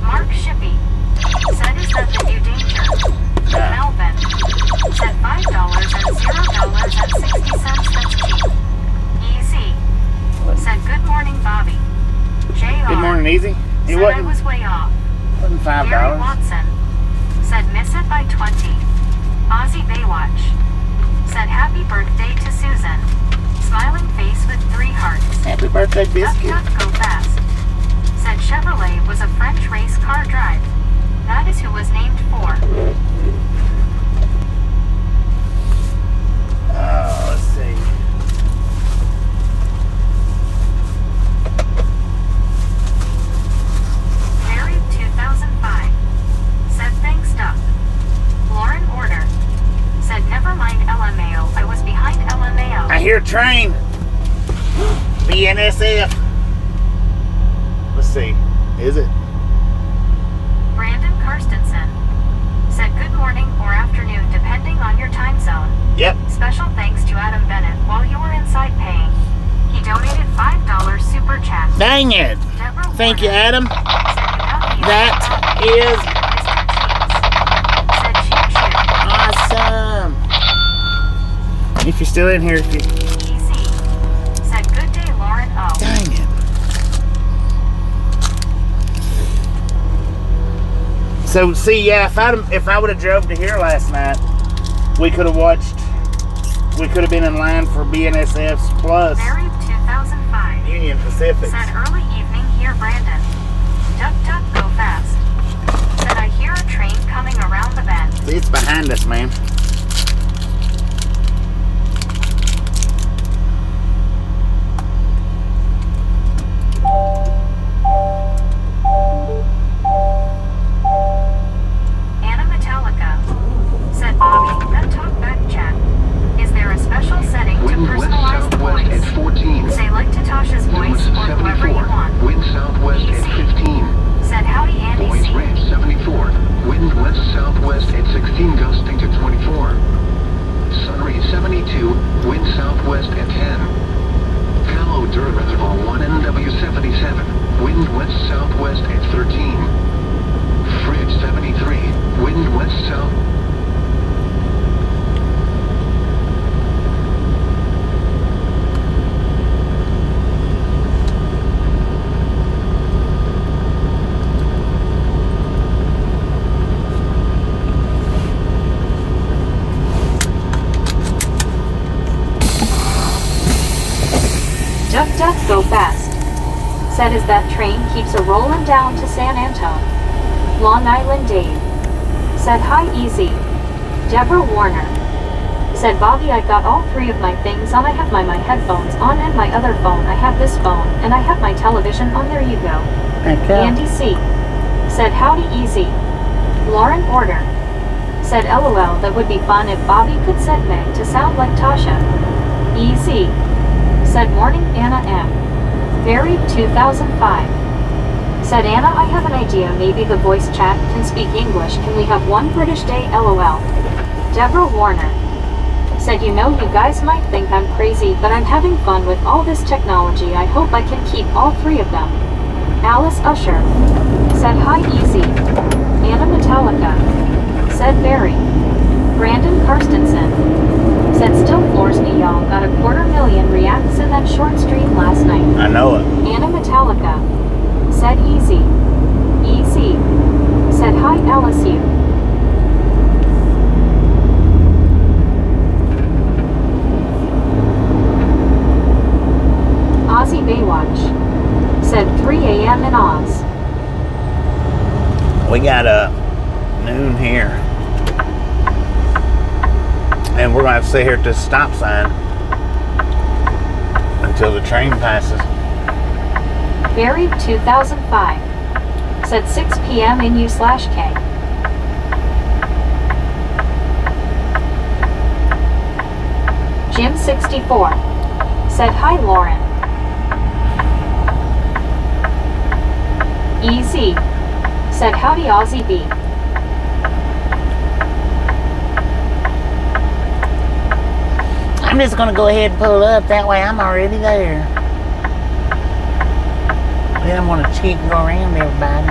Mark Shippey. Said is that the new danger? Melvin. Said $5 and $0.60. That's cheap. Easy. Said good morning, Bobby. JR. Good morning, Easy. It Said I was way off. wasn't Gary $5. Watson. Said miss it by 20. Ozzy Baywatch. Said happy birthday to Susan. Smiling face with 3 hearts. Happy birthday, Duck, biscuit. duck, go fast. Said Chevrolet was a French race car drive. That is who was named for. Let's see. Very 2005. Said thanks, Duck. Lauren Order. Said never mind LMAO. I was behind LMAO. I hear train. BNSF. Let's see. Is it? Brandon Karstensen. Said good morning or afternoon depending on your time zone. Yep. Special thanks to Adam Bennett while you were inside paying. He donated $5 super chat. Dang it. Deborah Thank you, Warner Adam. said you got me That right is Mr. Cheese. Said choo choo. awesome. If you're still in here, if you... PC. Said good day, Lauren O. Dang it. So, see, yeah, if I would have drove to here last night, we could have been in line for BNSF's Plus Very 2005. Union Pacific. Said early evening here, Brandon. Duck, duck, go fast. Said I hear a train coming around the bend. See, it's behind us, man. Anna Metallica. Said Bobby, that talkback chat. Is there a special setting to Wind west personalize the southwest voice? at 14. Say like to Tasha's voice Winds or whoever you 74. want. Wind southwest at 15. Said howdy Andy Boys C. Ranch 74. Wind west southwest at 16 gusting to 24. Sunray 72. Wind southwest at 10. Palo Duro Reservoir 1 NW 77. Wind west southwest at 13. Fridge 73. Wind west south. Duck, duck, go fast. Said as that train keeps a rollin' down to San Antone. Long Island Dave. Said hi easy. Deborah Warner. Said Bobby, I got all 3 of my things on. I have my headphones on and my other phone. I have this phone and I have my television on. There you go. Okay. Andy C. Said howdy easy. Lauren Order. Said LOL, that would be fun if Bobby could set Meg to sound like Tasha. Easy. Said morning Anna M. Very 2005. Said Anna, I have an idea. Maybe the voice chat can speak English. Can we have one British day? LOL. Deborah Warner. Said you know you guys might think I'm crazy, but I'm having fun with all this technology. I hope I can keep all 3 of them. Alice Usher. Said hi easy. Anna Metallica. Said Barry. Brandon Karstensen. Said still floors me, y'all. Got a 250,000 reacts in that short stream last night. I know it. Anna Metallica. Said easy. Easy. Said hi LSU. Aussie Baywatch. Said 3 a.m. in Oz. We got noon here. And we're going to have to sit here at this stop sign until the train passes. Buried 2005. Said 6 p.m. in U/K. Jim 64. Said hi Lauren. Easy. Said howdy Aussie B. I'm just going to go ahead and pull up. That way I'm already there. Then I'm going to cheat and go around everybody.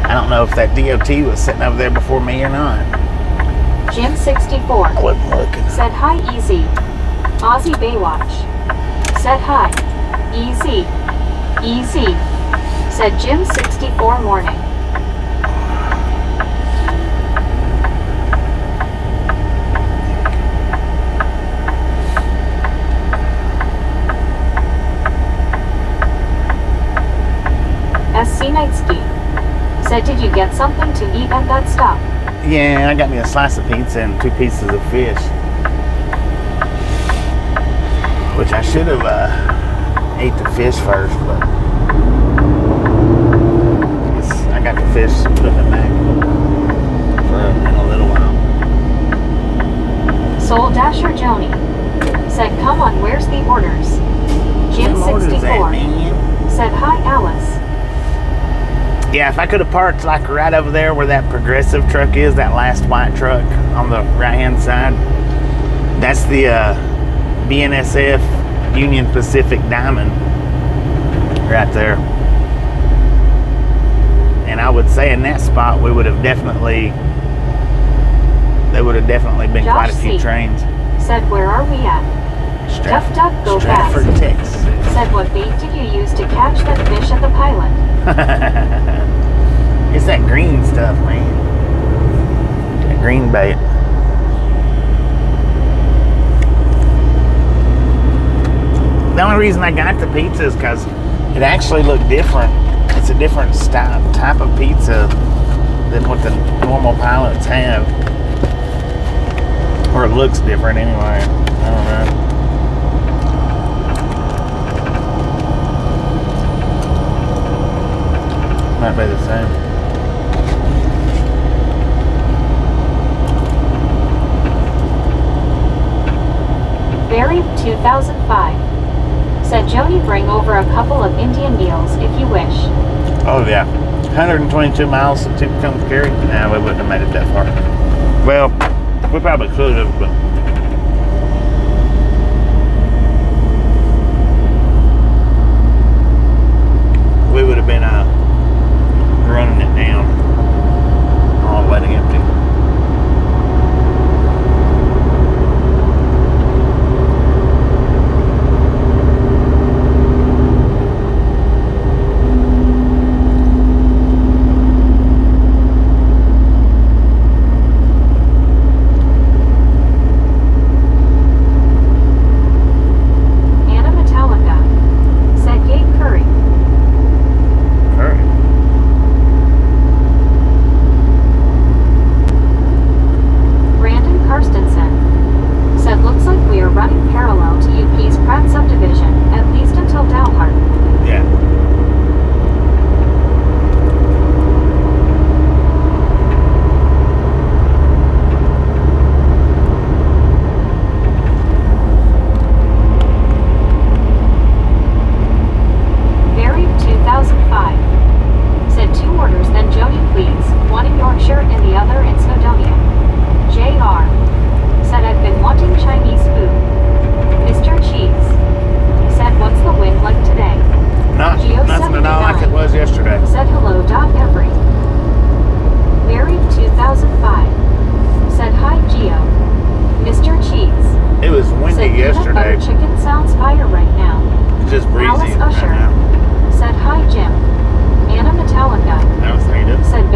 I don't know if that DOT was sitting over there before me or not. Jim 64. I wasn't looking. Said hi Easy. Aussie Baywatch. Said hi. Easy. Easy. Said Jim 64 morning. SC Nightski. Said did you get something to eat at that stop? Yeah, I got me a slice of pizza and 2 pieces of fish. Which I should have ate the fish first, but I got the fish putting it back in a little while. Soul Dasher Joni. Said come on, where's the orders? Jim 64. Said hi Alice. Yeah, if I could have parked like right over there where that Progressive truck is, that last white truck on the right hand side, that's the BNSF Union Pacific Diamond right there. And I would say in that spot there would have definitely been Josh quite a few C. trains. Said where are we at? Tough Duck Go Stratford, Fast. Texas. Said what bait did you use to catch that fish at the pilot? It's that green stuff, man. That green bait. The only reason I got the pizza is because it actually looked different. It's a different type of pizza than what the normal pilots have. Or it looks different anyway. I don't know. Might be the same. Buried 2005. Said Joni bring over a couple of Indian meals if you wish. Oh yeah. 122 miles to Tucumcari. Nah, we wouldn't have made it that far. Well, we probably could have, but we would have been running it down all the way to empty. Anna Metallica. Said yay curry. Curry. Brandon Karstensen. Said looks like we are running parallel to UP's Pratt subdivision, at least until Dalhart. Yeah. Buried 2005. Said 2 orders then Joni please, one in Yorkshire and the other in Snowdonia. JR. Said I've been wanting Chinese food. Mr. Cheese. Said what's the wind like today? Nothing at all like it was yesterday. Said hello Every. Buried 2005. Said hi Geo. Mr. Cheese. It was windy Said peanut yesterday. butter chicken sounds fire right now. It's just breezy Alice right Usher. now. Said hi Jim. Anna Metallica. That was native. Said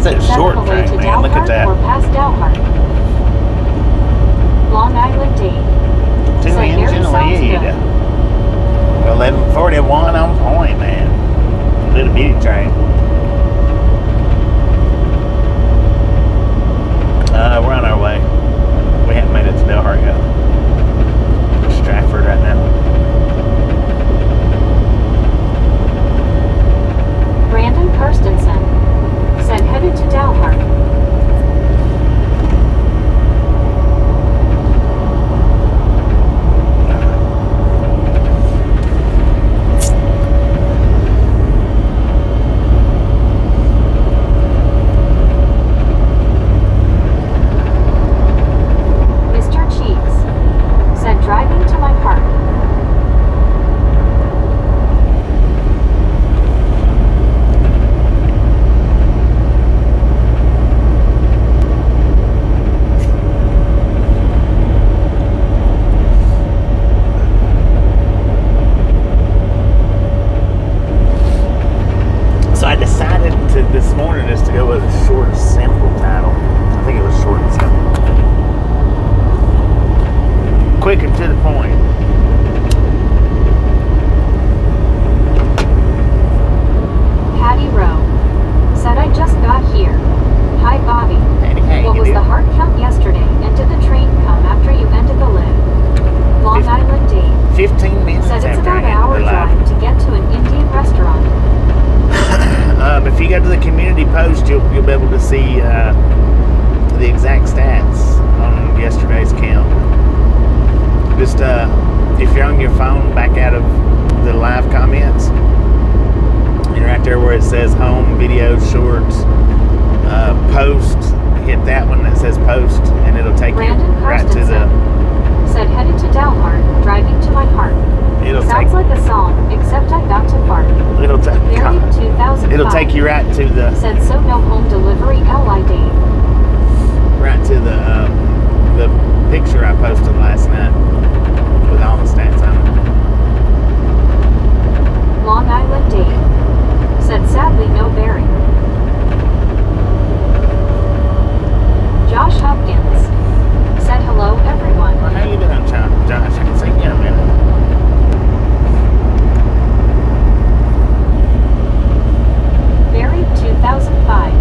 That's a 7 short away train, to man. Look at Dalhart that. or past Dalhart. Long Island Dave. Two Said Harry engine sounds lead. good. 1141 on point, man. Little bitty train. We're on our way. We haven't made it to Dalhart yet. Stratford right now. Brandon Kirstensen said headed to Dalhart. Mr. Cheeks said driving to my park. So I decided to this morning just to go with a short, simple title. I think it was short and simple. Quick and to the point. Patty Rowe said I just got here. Hi Bobby. Hey, What you was do. the heart count yesterday and did the train come after you ended the live? Long Fif- Island Dave 15 minutes said it's after about I an hour ended the live. drive to get to an Indian restaurant. If you go to the community post, you'll be able to see the exact stats on yesterday's count. Just if you're on your phone, back out of the live comments, and right there where it says home, videos, shorts, post, hit that one that says post, and it'll take Brandon you right to the. Kirstensen said headed to Dalhart, driving to my park. It'll Sounds like a song, except I got to park. It'll take. Married 2005. It'll take you right to the. Said so no home delivery LID. Right to the picture I posted last night with all the stats on it. Long Island Dave said sadly no bearing. Josh Hopkins said hello everyone. Well, how you doing, Josh? I haven't seen you in a minute. Buried 2005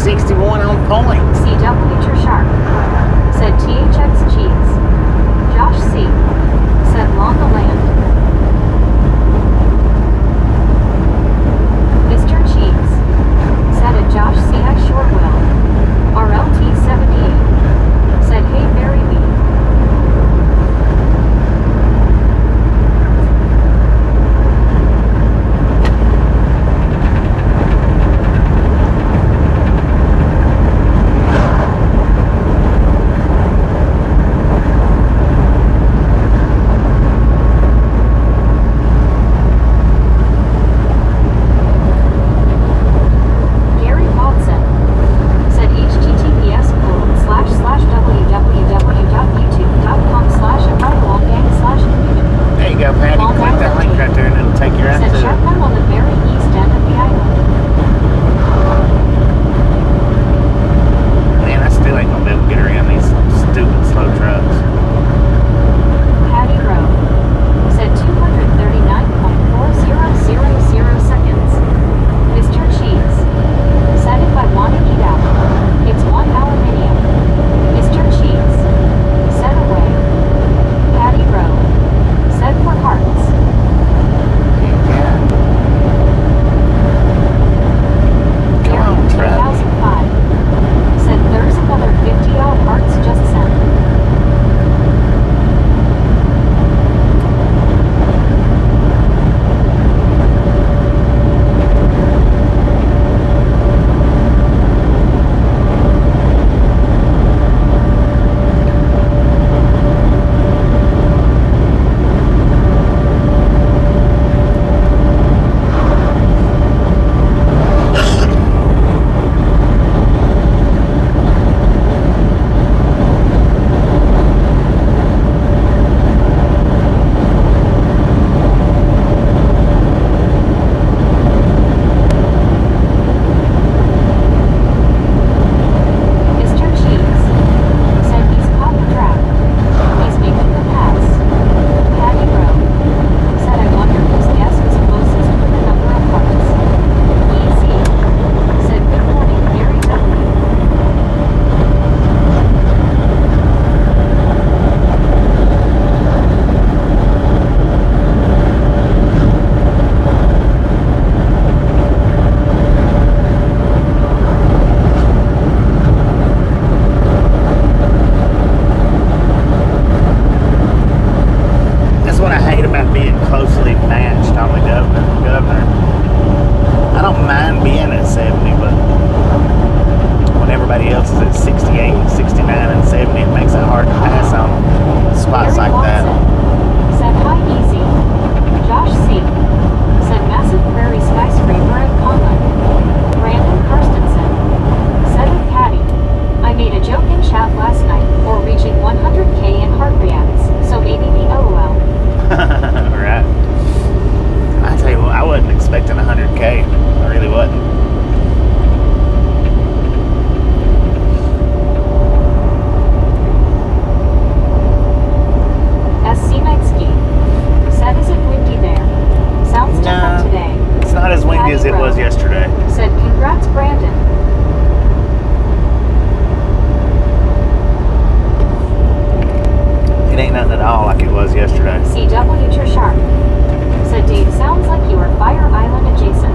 61 on points. CW Sharp said THX Cheese. Josh C said Longa Land. Mr. Cheese said a Josh C at Shortwell. RLT 78 said hey Barry B. CW Sharp said Dave sounds like you are Fire Island adjacent.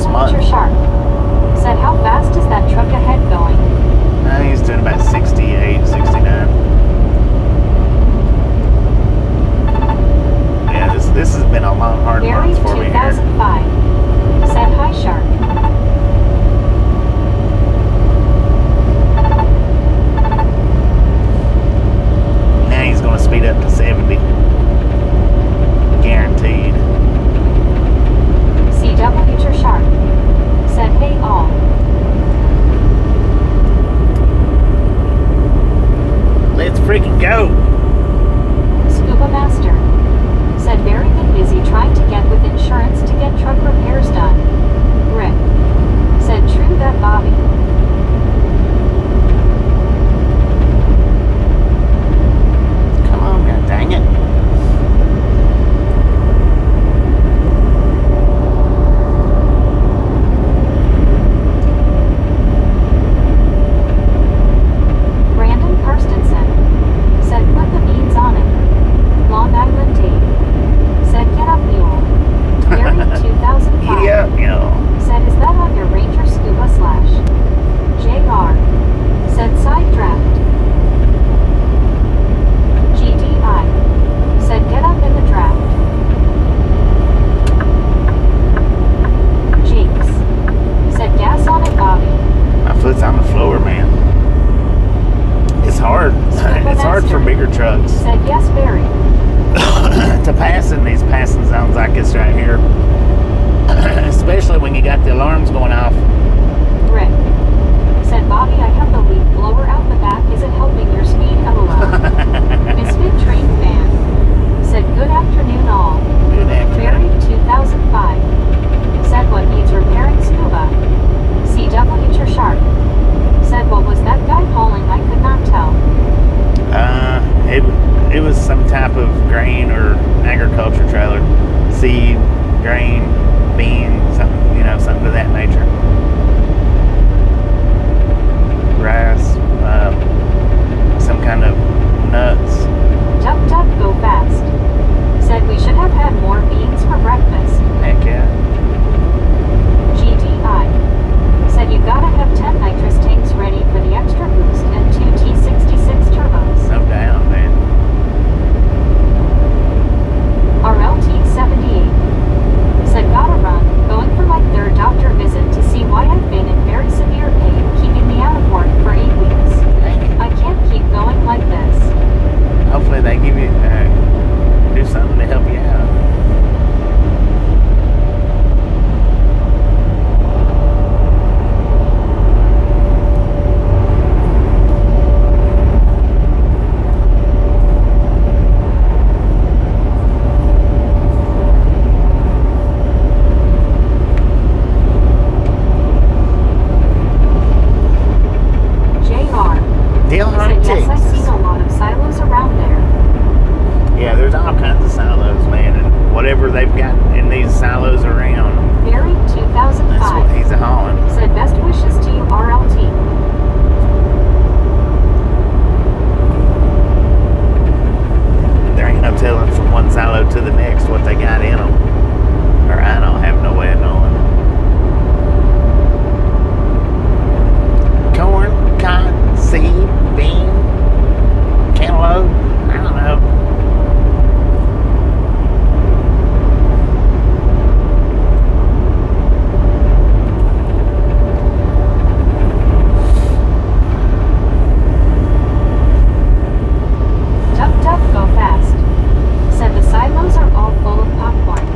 last month. Your shark said, how fast is that truck ahead going? He's doing about 68, 69. Yeah, this has been a long, hard Gary month for me here. 2005 said, hi shark. Now he's going to speed up to 70. Guaranteed. CW your shark said, hey all. Let's freaking go. Scuba Master said, very been busy trying to get with insurance to get truck repairs done. Rick said, true that Bobby. Come on, god dang it. Brandon Karstensen said, put the beans on it. Long Island Dave said, get up mule. Gary 2005 Yeah, said, is that on your Ranger Scuba Slash? JR said, side draft. GDI said, get up in the draft. Jakes said, gas on it, Bobby. My foot's on the floor, man. It's hard. It's hard for bigger trucks Said, yes, Barry. to pass in these passing zones like this right here. Especially when you got the alarms going off. Rick said, Bobby, I have the leaf blower out the back. Is it helping your speed? LOL. Misfit Train Fan said, good afternoon all. Good afternoon. Barry 2005 said, what needs repairing scuba? CW your shark said, what was that guy hauling? I could not tell. It was some type of grain or agriculture trailer. Seed, grain, bean, something of that nature. Rice, some kind of nuts. Duck, go fast said, we should have had more beans for breakfast. Heck yeah. GDI said, you gotta have 10 nitrous tanks ready for the extra boost and 2 T66 turbos. No doubt, man. RLT78 said, gotta run, going for my third doctor visit to see why I've been in very severe pain, keeping me out of work for 8 weeks. I can't keep going like this. Hopefully they give you, do something to help you out. Yes, I've seen a lot of silos around there. Yeah, there's all kinds of silos, man, and whatever they've got in these silos around, Barry 2005 that's what he's hauling. said, best wishes to you, RLT. There ain't no telling from one silo to the next what they got in them, or I don't have no way of knowing. Corn, cotton, seed, bean, cantaloupe, I don't know. Duck, go fast said, the silos are all full of popcorn.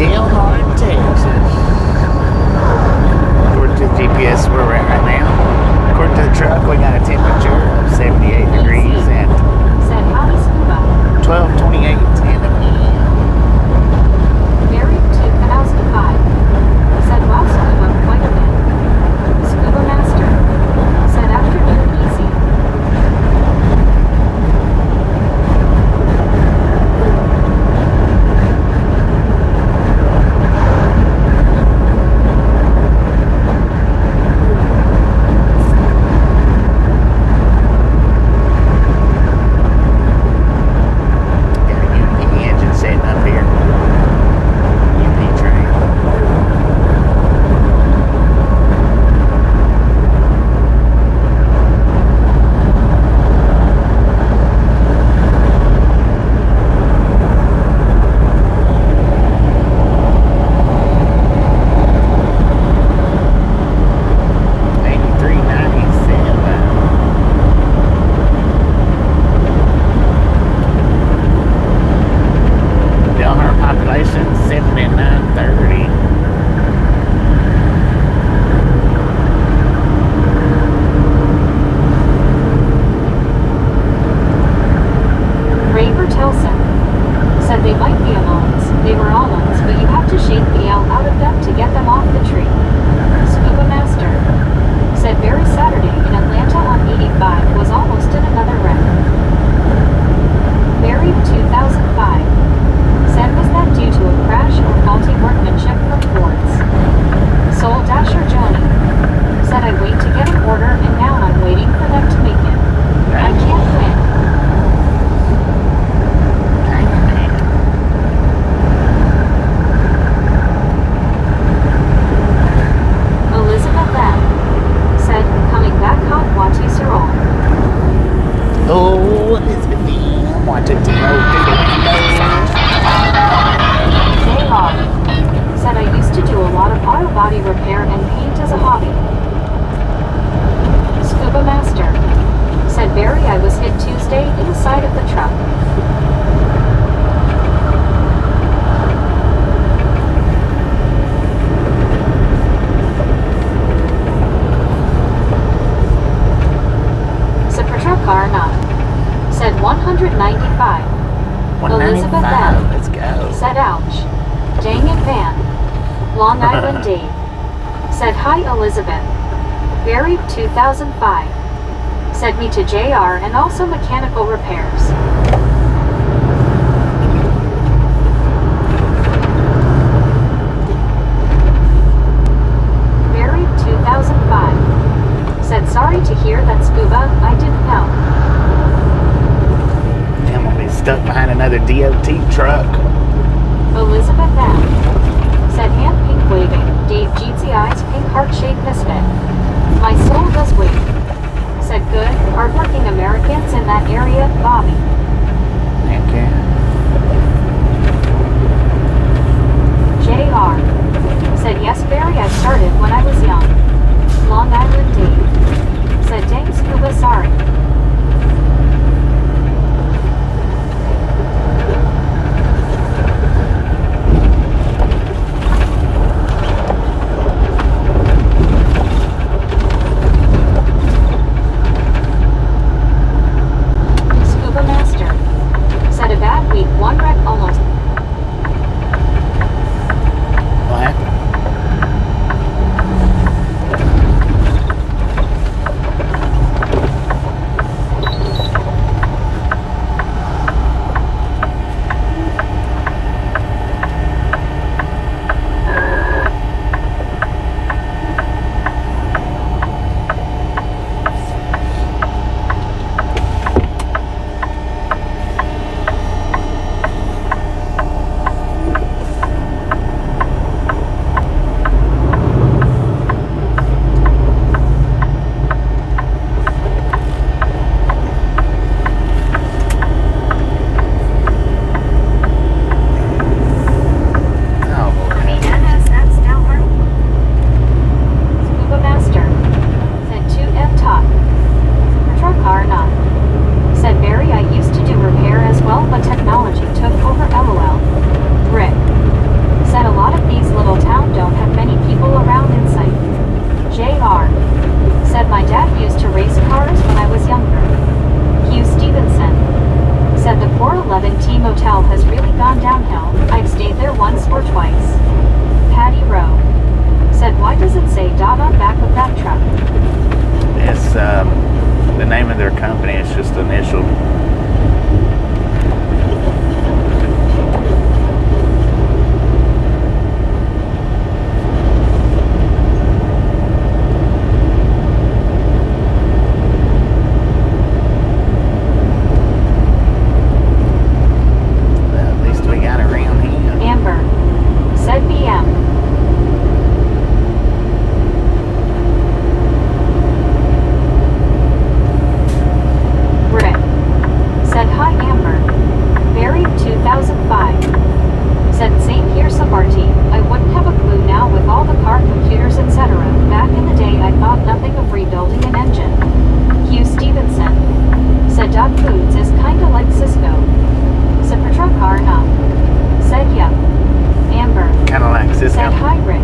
Delmar, Texas. According to the GPS, where we're at right now. According to the truck, we got a temperature of 78 degrees at Said howdy scuba. 12:28 in the PM. Mary 2005. Said wow scuba quite a bit. Scuba master. Said afternoon easy. Long Island Dave. Said hi Elizabeth. Buried 2005. Sent me to JR and also mechanical repairs. Buried 2005. Said sorry to hear that scuba, I didn't know. Damn, I'll be stuck behind another DOT truck. Elizabeth M. Said hand pink waving, Dave Jeetsy eyes pink heart-shaped misfit. My soul does wait. Said good, hardworking Americans in that area, Bobby. Okay. JR. Said yes Barry, I started when I was young. Long Island Dave. Said dang scuba sorry. nice. Patty Rowe said, why does it say dot on back of that truck? It's the name of their company. It's just initial. At least we got around here. Amber said BM. Rick said hi Amber. Buried 2005. Said same here Sabarty. I wouldn't have a clue now with all the car computers etc. Back in the day I thought nothing of rebuilding an engine. Hugh Stevenson said Dot Foods is kinda like Cisco. Said Petrokar not. Said yup. Amber Kind of like said Cisco. hi Rick.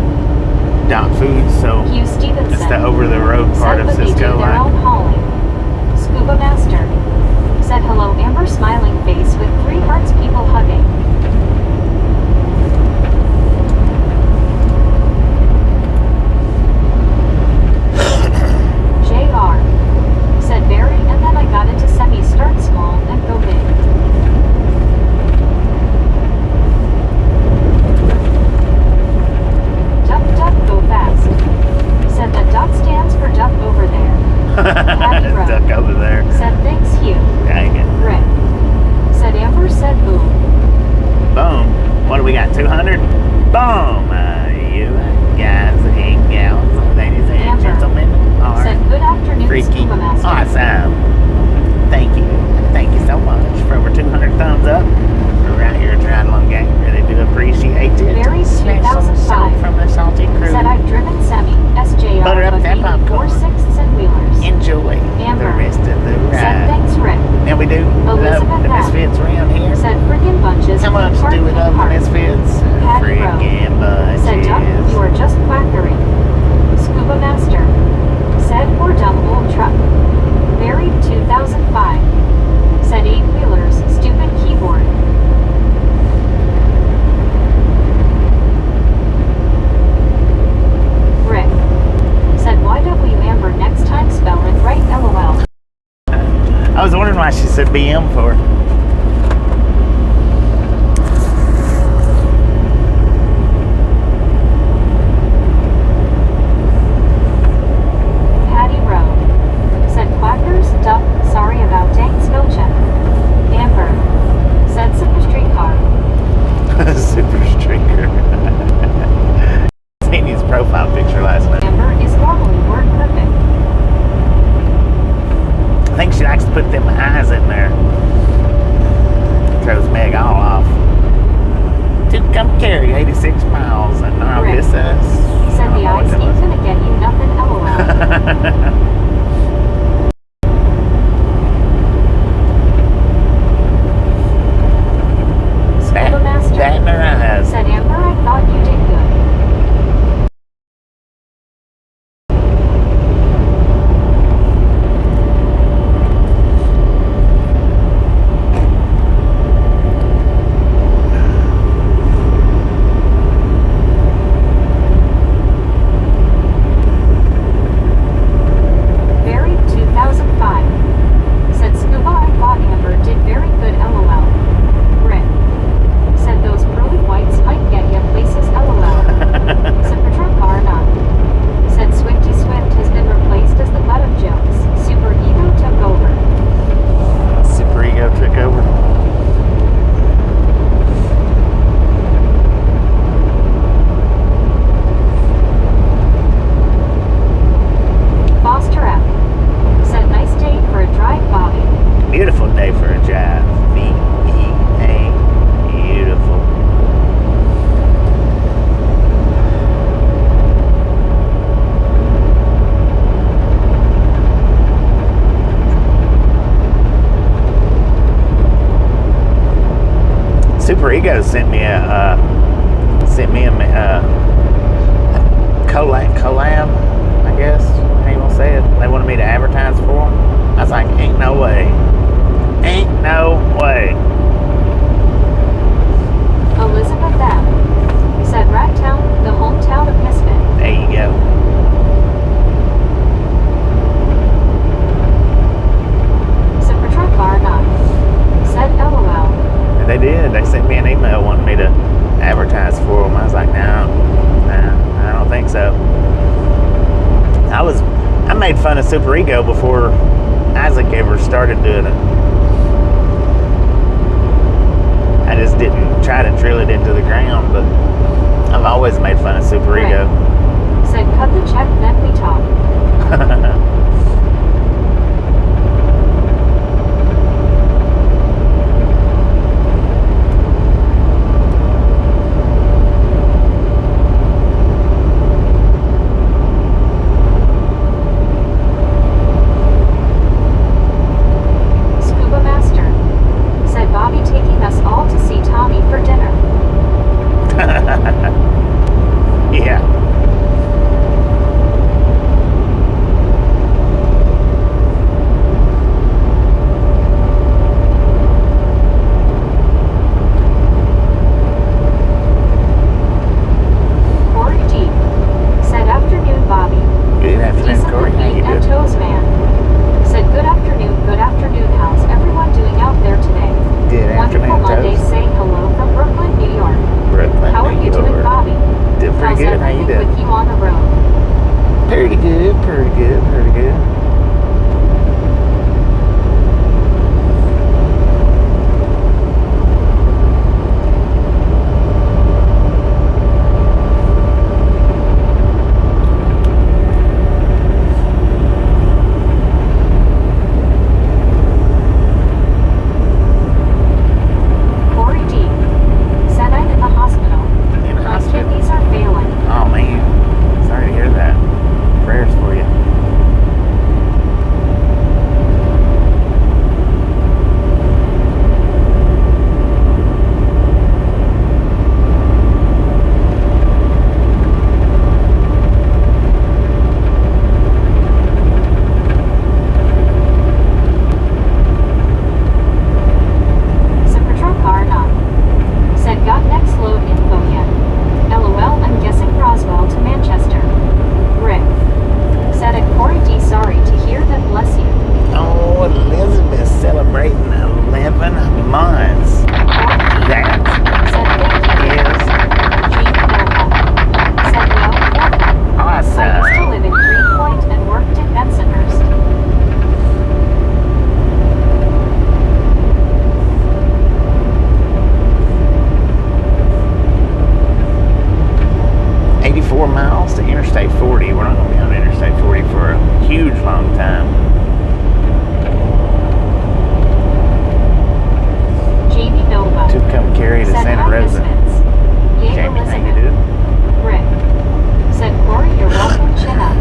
Dot Foods, so Hugh Stevenson it's the over-the-road part said of but they do Cisco their line. own hauling. Scuba Master said hello Amber smiling face with 3 hearts people hugging. JR said Barry and then I got into semi start small and go big. Duck duck go fast. Said that dot stands for duck over there. Patty Rowe Duck over there. said thanks Hugh. Dang it. Rick said Amber said boom. Boom. What do we got? 200? Boom. You guys and gals, ladies and Amber gentlemen, are Said good afternoon freaking Scuba Master. awesome. Thank you. Thank you so much for over 200 thumbs up. We're out here at Triathlon Gang. Really do appreciate it. Buried Special 2005. salt from the salty crew. Said I've driven semi SJR Butter up but that maybe popcorn. 4/6 and wheelers. Enjoy Amber the rest of the Said ride. thanks Rick. Now we do love Elizabeth the Knapp Misfits around here. Said friggin' bunches. How much Heart do we and love the heart. Misfits? Patty Rowe Friggin' bunches. Said Duck, you are just quackery. Scuba Master said or dumbable truck. Buried 2005. Said 8 wheelers, stupid keyboard. Rick said why don't we Amber next time spell it right LOL. I was wondering why she said BM for. Patty Rowe said quackers, duck, sorry about dang spell check. Amber said super streetcar. Super streaker. Seen his profile picture last night. Amber is normally word perfect. I think she likes to put them eyes in there. Throws Meg all off. Tucumcari, 86 miles. And Rick Narcissus. said the ice ain't gonna get you nothing LOL. Scuba Master That in her eyes. said Amber I thought you did good. Buried 2005. Said Scuba I thought Amber did very good LOL. Rick said those pearly whites might get ya places LOL. Said Petrokar not. Said Swifty Swift has been replaced as the butt of jokes. Super Ego took over. Super ego took over. Foster F said nice day for a drive Bobby. Beautiful day for a drive. B-E-A. Beautiful. Super Ego sent me a collab, I guess. How you gonna say it? They wanted me to advertise for them. I was like, ain't no way. Ain't no way. Elizabeth M said made fun of Super Ego before Isaac ever started doing it. I just didn't try to drill it into the ground, but I've always made fun of Super Ego. Said cut the check, then we talk. Scuba Master said Bobby taking us all to see Tommy for dinner. Yeah. Corey G said afternoon, Bobby. Good afternoon, Decent Corey. How you meat and doing? toes, man. Said good afternoon, how's everyone doing out there today? Good Wonderful afternoon, Monday, Toes. saying hello from Brooklyn, New York. Brooklyn, How are New you doing, York. Bobby? Doing pretty How's good. How you everything doing? with you on the road? Pretty good, pretty good, pretty good. Corey D said I'm in the hospital. In the My hospital. kidneys are failing. Oh man, sorry to hear that. Prayers for you. Said patrol car not. Said got next load info yet. LOL, I'm guessing Roswell to Manchester. Rick said at Corey D sorry to hear that, bless you. Oh, Elizabeth celebrating 11 months. That Said thank you. is Jean Nova said well, I used to awesome. live in Greenpoint and worked in Bensonhurst. 84 miles to Interstate 40. We're not going to be on Interstate 40 for a huge long time. Jamie Nova Tucumcari to said Santa hi, Rosa. Misfits. Yay, Jamie, how you Elizabeth. doing? Rick said Corey, you're welcome, chin up.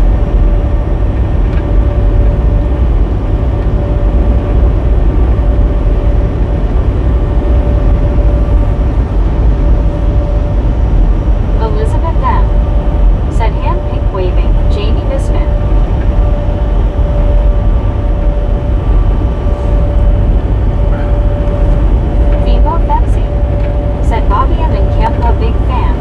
Elizabeth M said hand pink waving, Jamie Misfit. Vivo Pepsi said Bobby, I'm in Camp, a big fan.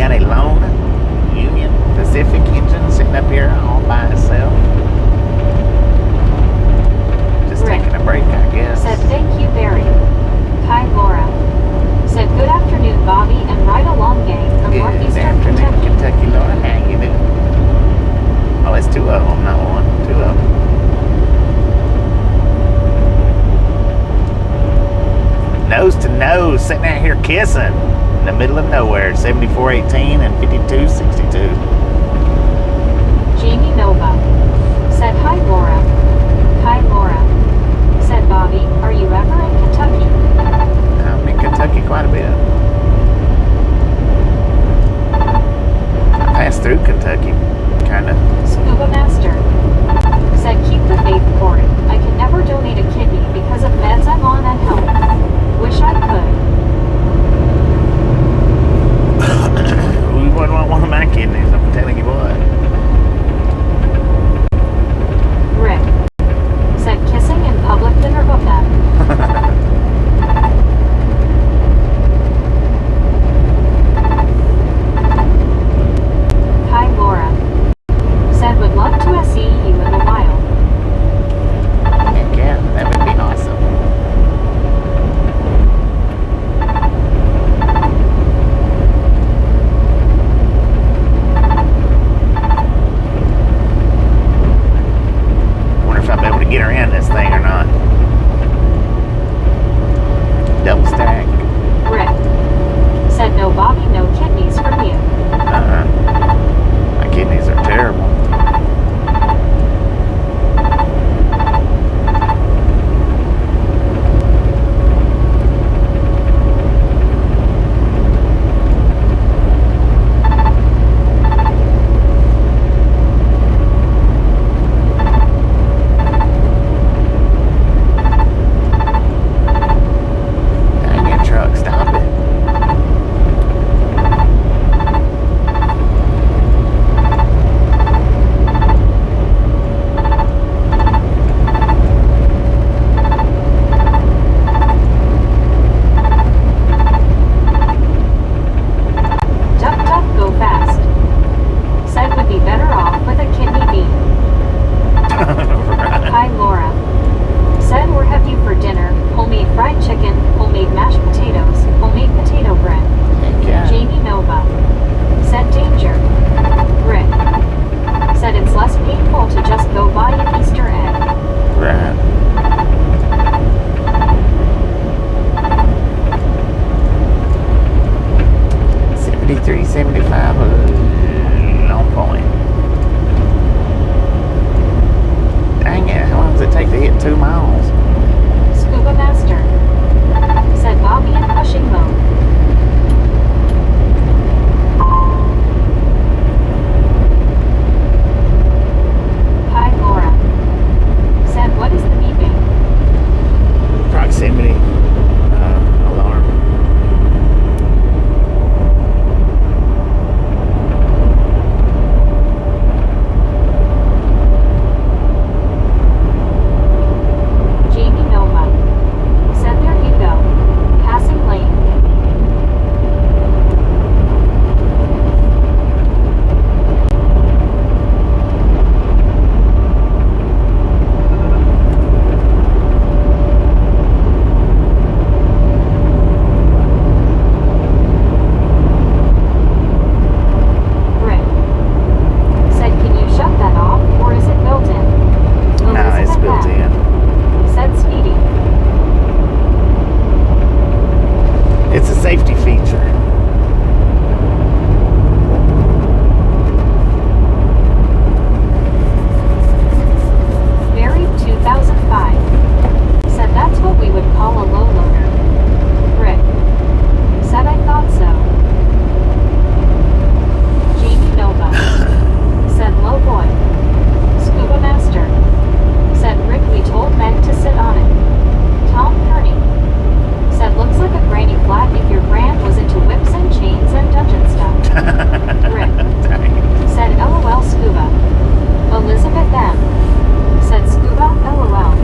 got a lone Union Pacific engine sitting up here all by itself. Just Rick taking a break, I guess. said thank you, Barry. Hi, Laura. Said good afternoon, Bobby, and right along, gang, from Good northeastern afternoon, Kentucky. Kentucky, Laura. How you doing? Oh, it's two of them, not one. Two of them. Nose to nose, sitting out here kissing in the middle of nowhere. 7418 and 5262. Jamie Nova said hi, Laura. Hi, Laura. Said Bobby, are you ever in Kentucky? I'm in Kentucky quite a bit. I passed through Kentucky, kind of. Scuba Master said keep the faith for it. I can never donate a kidney because of meds I'm on at home. Wish I could. We wouldn't want one of my kidneys, I'm telling you what. Rick said kissing in public dinner buffet. Hi, Laura. Said would love to see you in the wild. Heck yeah, that would be awesome. Wonder if I'll be able to get around this thing or not. Double stack. Rick said no, Bobby, no kidneys for you. My kidneys are terrible. Dang it, truck, stop it. Duck, duck, go fast. Said would be better off with a kidney bean. Hi, Laura. Said we're have you for dinner. Homemade fried chicken, homemade mashed potatoes, homemade potato bread. Heck yeah. Jamie Nova said danger. Rick said it's less painful to just go buy an Easter egg. Right. $73, $75 on point. Dang it, how long does it take to hit 2 miles? Scuba Master said Bobby in pushing mode. Hi, Laura. Said what is the beeping? Proximity alarm. Jamie Nova said there you go. Passing lane. Rick said can you shut that off or is it built in? No, it's Elizabeth built M. in. said Speedy. It's a safety feature. Barry 2005 said that's what we would call a low loader. Rick said I thought so. Jamie Nova said low boy. Scuba Master said Rick we told Meg to sit on it. Tom Kearney said looks like a granny flat if your brand was into whips and chains and dungeon stuff. Rick said LOL Scuba. Elizabeth M said Scuba LOL.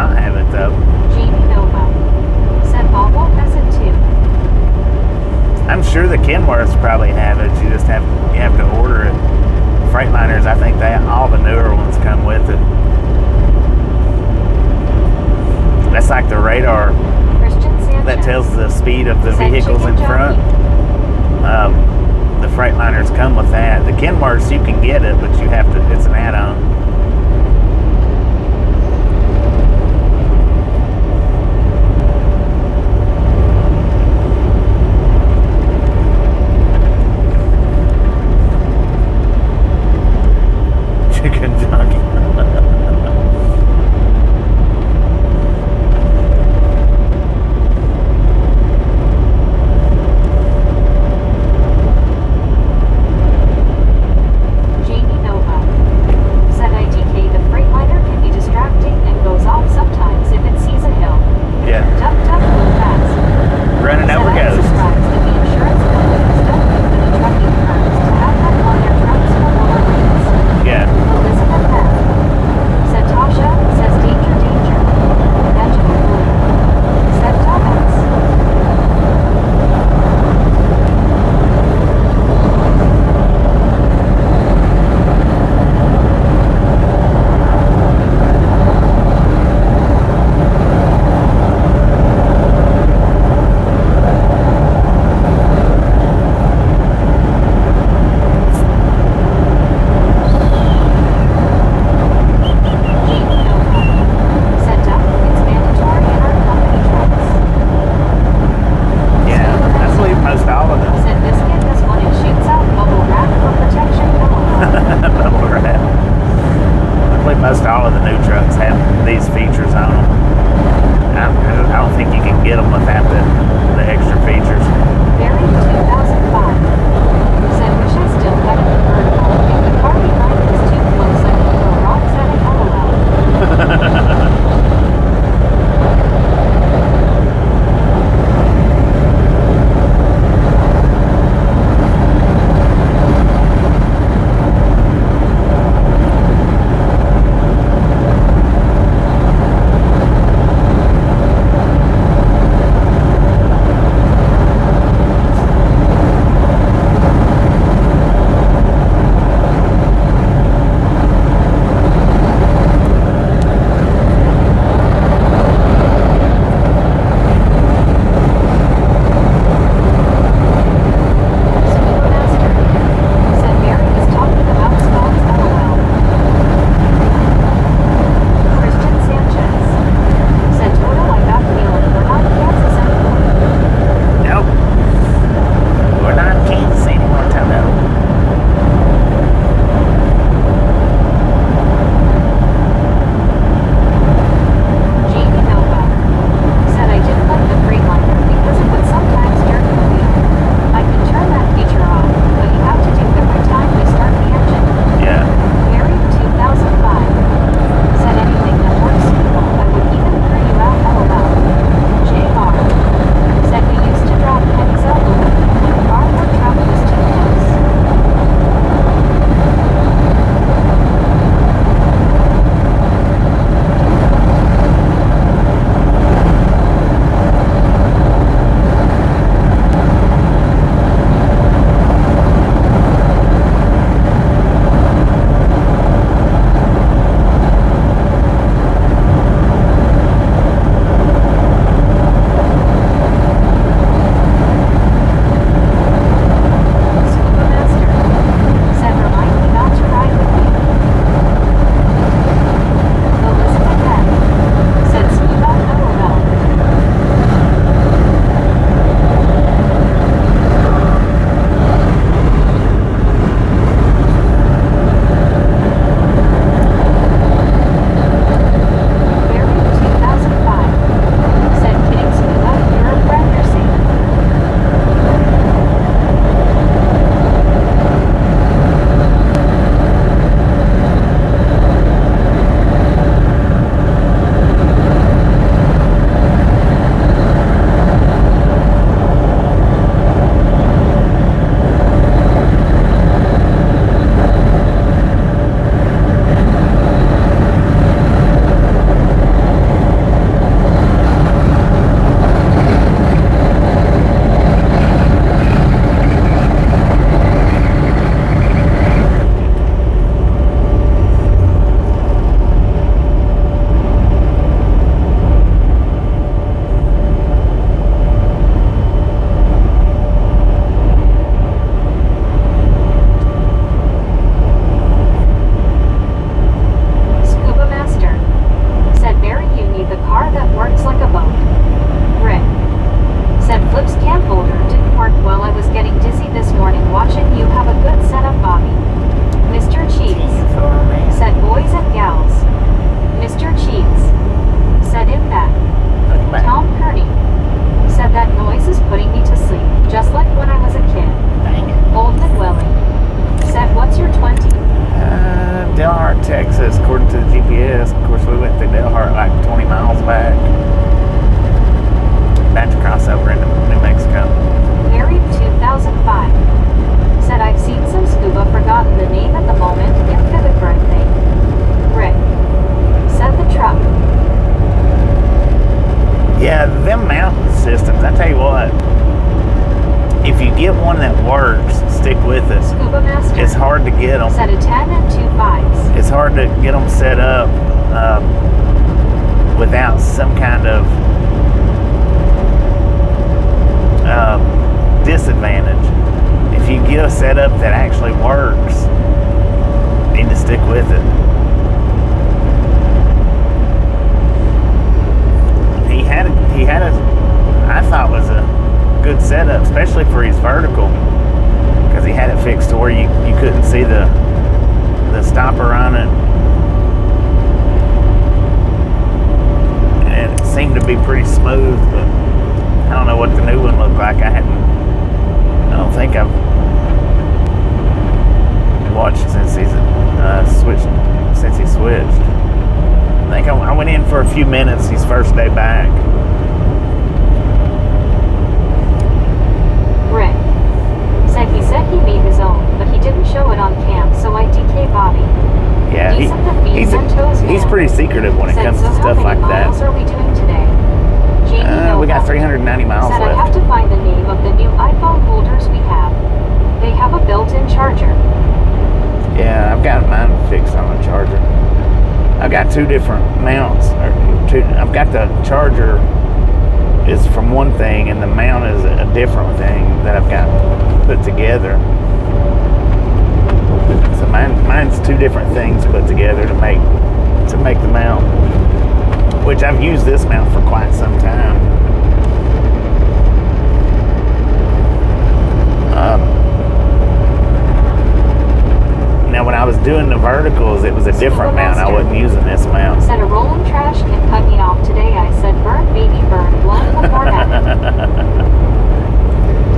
not have it though. Jamie Nova said Volvo has it too. I'm sure the Kenworths probably have it. You have to order it. Freightliners, I think all the newer ones come with it. That's like the radar Christian Sanchez that tells the speed of the said vehicles in chicken front. jockey. The Freightliners come with that. The Kenworths, you can get it, but you have to. It's an add-on. Chicken jockey. Jamie Nova said I Yeah, them mountain systems, I tell you what, if you get one that works, stick with it. Scuba Master. It's hard to get them. Set a 10 and 2 5s. It's hard to get them set up without some kind of disadvantage. If you get a setup that actually works, you need to stick with it. He had a I thought was a good setup, especially for his vertical, because he had it fixed to where you couldn't see the stopper on it, and it seemed to be pretty smooth. But I don't know what the new one looked like. I don't think I've watched since he's switched. I think I went in for a few minutes his first day back. Rick said he made his own, but he didn't show it on cam, so I DK Bobby. Yeah, he's pretty secretive when it comes to stuff like that. How many miles are we doing today? We got 390 miles left. left. I have to find the name of the new iPhone holders we have. They have a built-in charger. Yeah, I've got mine fixed on a charger. I've got two different mounts. I've got the charger is from one thing, and the mount is a different thing that I've got put together. So mine's two different things put together to make the mount, which I've used this mount for quite some time. Now, when I was doing the verticals, it was a different mount. I wasn't using this mount. Said a rolling trash can cut me off today. I said, burn, baby, burn, blood before heaven.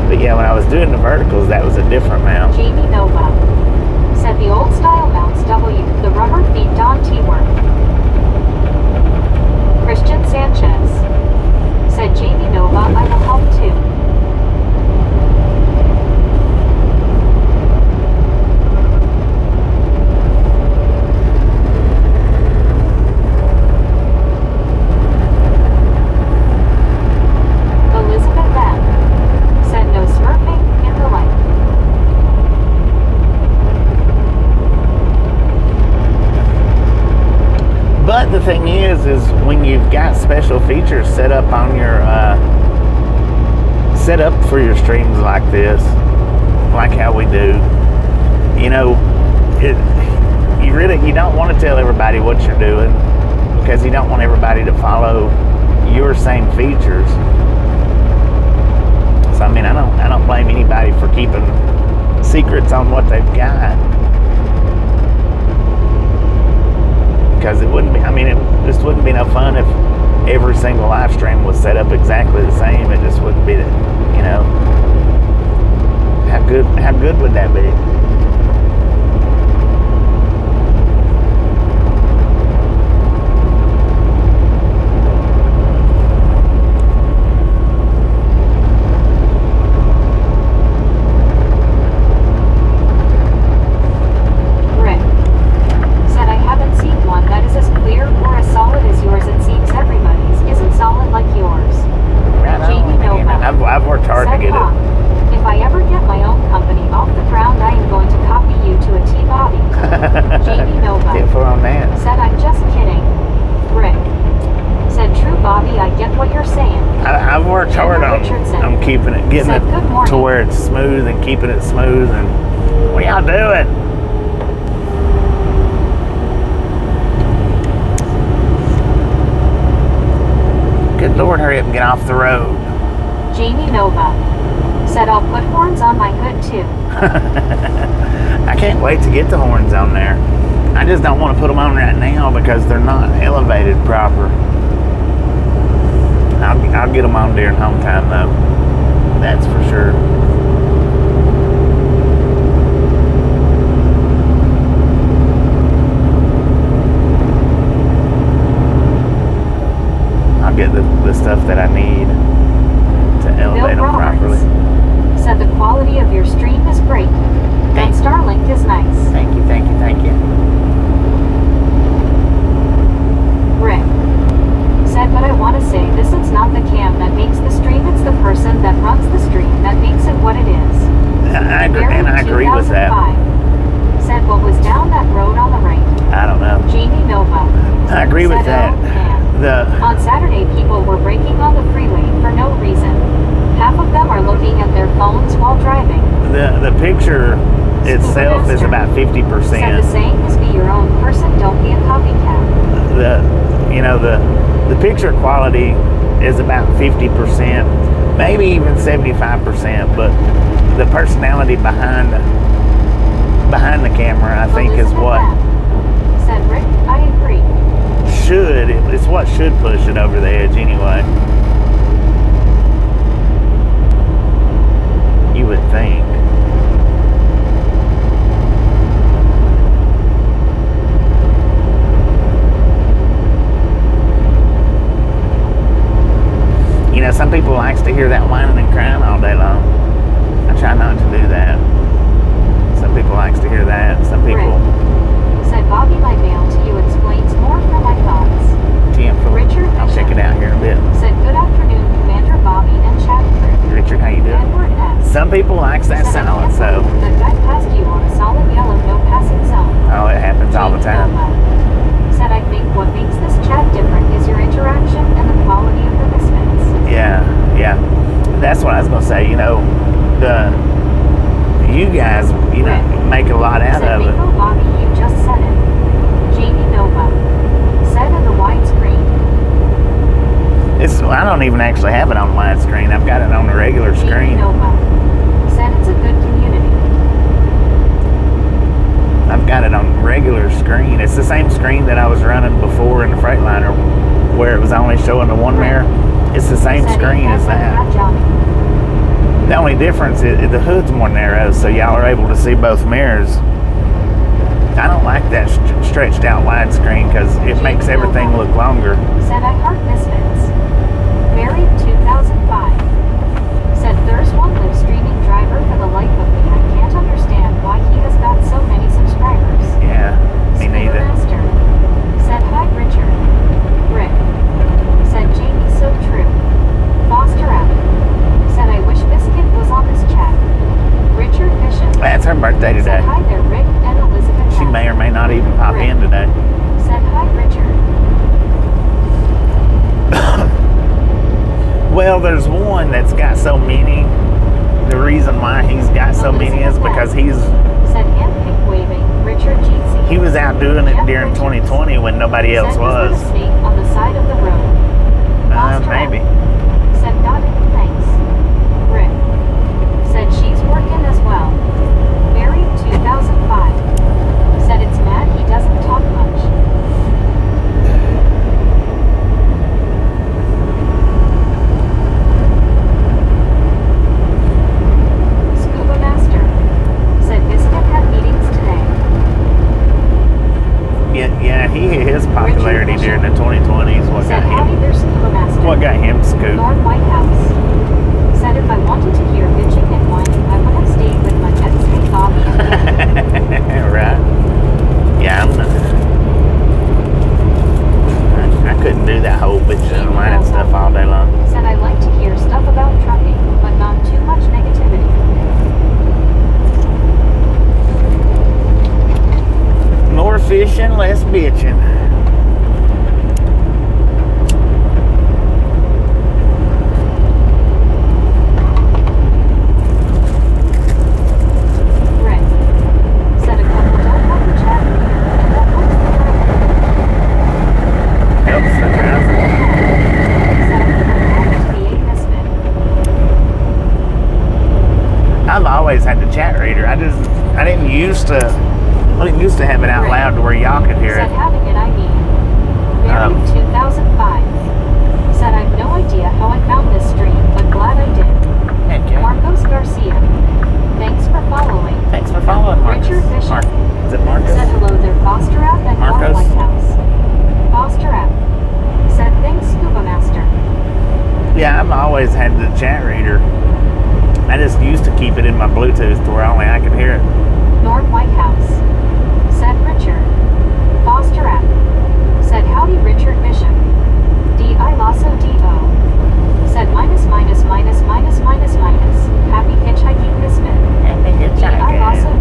But yeah, when I was doing the verticals, that was a different mount. Jamie Nova said the old style mounts W, the rubber feet Don T-work. Christian Sanchez said Jamie Nova, I will help too. But the thing is when you've got special features set up on your set up for your streams like this, like how we do, you don't want to tell everybody what you're doing, because you don't want everybody to follow your same features. So I mean, I don't blame anybody for keeping secrets on what they've got. Because it just wouldn't be no fun if every single live stream was set up exactly the same. It just wouldn't be how good would that be? I've worked hard to get it. If I ever get my own company off the ground, I am going to copy you to a T-Bobby. Jamie Nova Careful on that. said, I'm just kidding. Rick said, true Bobby, I get what you're saying. I've worked hard on keeping it, getting it to where it's smooth and keeping it smooth. And what y'all doing? Good Lord, hurry up and get off the road. Jamie Nova said, I'll put horns on my hood too. I can't wait to get the horns on there. I just don't want to put them on right now because they're not elevated proper. I'll get them on during home time though. That's for sure. I'll get the stuff that I need to elevate them properly. Said the quality of your stream is great. And Starlink is nice. Thank you, thank you, thank you. Rick said, but I want to say this is not the agree with that. 2005. Said what was down that road on the right. I don't know. Jamie Nova. I agree with Said, that. "Oh, man." The On Saturday, people were braking on the freeway for no reason. Half of them are looking at their phones while driving. the picture itself is about Said the 50%. saying is be your own person, don't be a copycat. The picture quality is about 50%, maybe even 75%, but the personality behind the camera, I think, is Elizabeth what M. Said Rick, I agree. it's what should push it over the edge anyway. You would think. You know, some people likes to hear that whining and crying all day long. I try not to do that. Some people likes to hear that. Some people. Said Bobby, my mail to you explains more from my thoughts. Richard I'll check it out here in a bit. Said good afternoon, Commander Bobby and chat crew. Richard, how you doing? Edward S. Some people likes that Said, silence, so the guy passed you on a solid yellow, no passing zone. oh, it happens all the Jamie time. Nova. Said I think what makes this chat different is your interaction and the quality of the misfits. Yeah. That's what I was gonna say. You know, you guys, make a lot out Said of it. Bingo Bobby, you just said it. Jamie Nova. Said in the widescreen. I don't even actually have it on widescreen. I've got it on the regular Jamie screen. Nova. Said it's a good community. I've got it on regular screen. It's the same screen that I was running before in the Freightliner, where it was only showing the one mirror. It's the same Said screen as that. The only difference is the hood's more narrow, so y'all are able to see both mirrors. I don't like that stretched out widescreen because it makes everything look longer. Said I heart misfits. Married 2005. Said there's one live streaming driver for the life of me. I can't understand why he has got so many subscribers. Yeah, me neither. Master. Said hi Richard. Rick. Said Jamie, so true. Foster app. Said I wish Biscuit was on this chat. Richard Bishop. That's her birthday today. Said hi there Rick and Elizabeth. She may or may not even pop in today. Said hi Richard. Well, there's one that's got so many. The reason why he's got so many is because Said hand pick waving, Richard Jeezy. he was out doing it during 2020 when nobody else Said was. was there a snake on the side of the road? Maybe. Said got it, thanks. Rick. Said she's working as well. Married 2005. Said it's mad he doesn't talk much. Scuba Master. Said Biscuit had meetings today. Yeah, he hit his popularity during the 2020s. Said howdy there Scuba Master. What got him scooped? North White House. Said if I wanted to hear bitching and whining, I would have stayed with my ex-mate Bobby and Right. Yeah, I couldn't do that whole bitching and whining stuff all day long. Said I like to hear stuff about trucking, but not too much negativity. More fishing, less bitching. Rick. Said a couple don't have to chat here, and that helps the driver. Helps the driver. Said I be a misfit. I've always had the chat reader. I didn't used to have it out loud to where y'all could hear Said it. having it, I mean. Married 2005. Said I've no idea how I found this stream, but glad I did. Heck yeah. Marcos Garcia. Thanks for following. Thanks for following, Marcus. Richard Bishop. Is it Marcus? Said hello there, Foster app and North Marcos? White House. Foster app. Said thanks, Scuba Master. Yeah, I've always had the chat reader. I just used to keep it in my Bluetooth to where only I could hear it. North White House. Said Richard. Foster app. Said howdy Richard Bishop. D.I. Lasso D.O. Said minus. Happy hitchhiking misfit. Happy D.I. Lasso hitchhiking.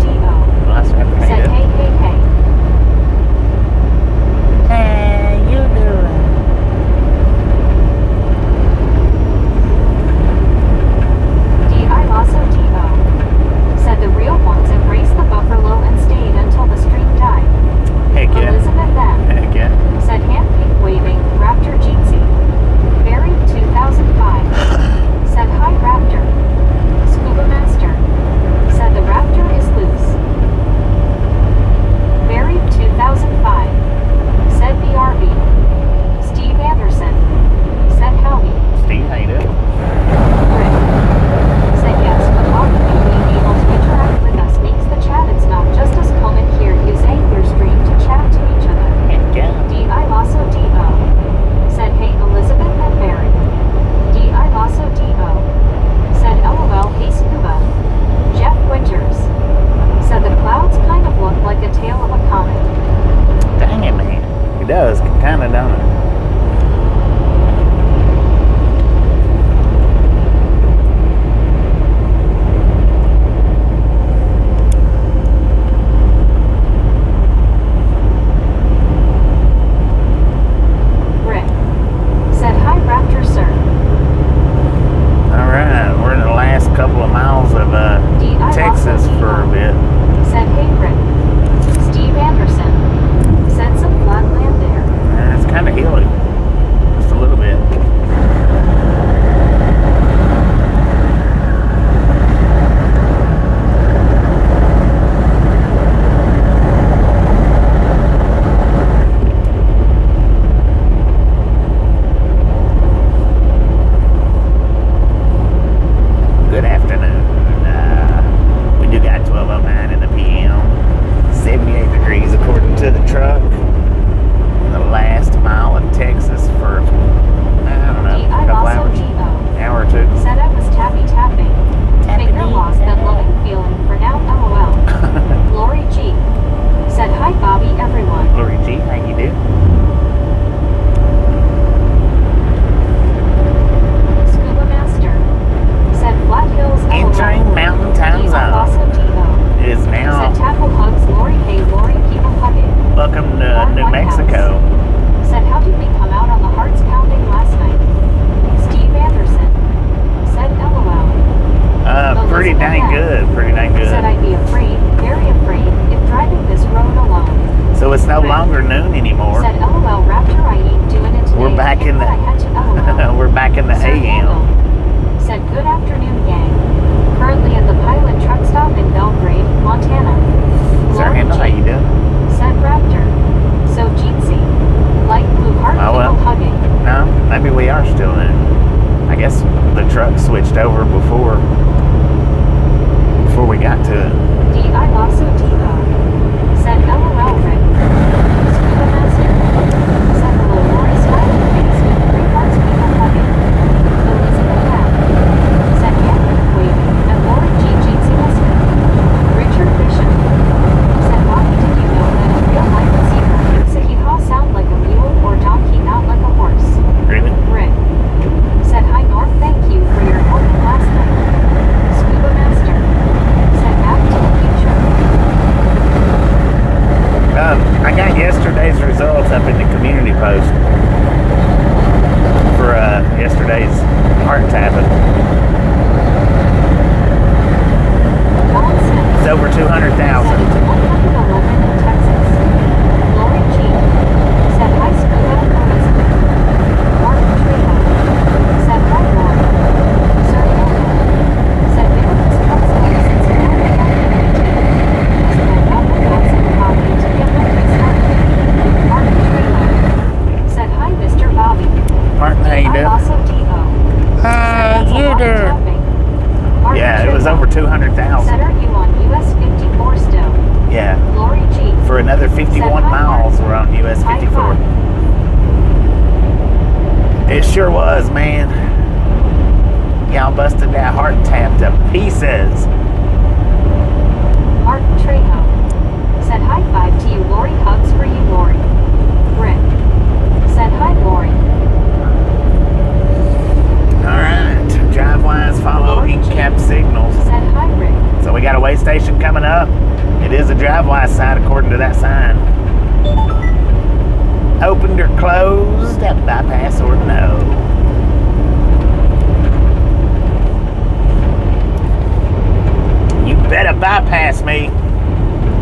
guess the truck switched over before we got to it. D.I. Lasso Depot. Said LOL Rick. Scuba Master. Said hello Lori smiling face with 3 hearts people hugging. Elizabeth Lamb. Said hand waving and Lori G. Jinxie Listener. Richard Bishop. Said Bobby, did you know that in real life a zebra makes a hee-haw sound like a mule or donkey, not like a horse? Really? Rick. Said hi Norm, thank you for your help last night. Scuba Master. Said back to the future. I got yesterday's results up in the community post for yesterday's heart tapping. Colin said. It's over 200,000. Said it's 111 in Texas. Lori G. Said hi Scuba Elizabeth. Martin Trejo. Said hi Lori. Sir Andrew. Said Nicholas Trump's license in Said Apple Maps and Bobby to get my started. Martin Trejo. Said hi Mr. Bobby. Martin, how you I doing? also T.O. How you doing? Yeah, it was over 200,000. Said are you on US 54 still? Yeah. Lori G. For another 51 miles, we're on US 54. It sure was, man. Y'all busted that heart tap to pieces. Martin Trejo. Said high five to you, Lori. Hugs for you, Lori. Rick. Said hi, Lori. Alright. Drive-wise, follow in-cab signals. Said hi, Rick. So we got a way station coming up. It is a drive-wise side according to that sign. Opened or closed at bypass or no. You better bypass me.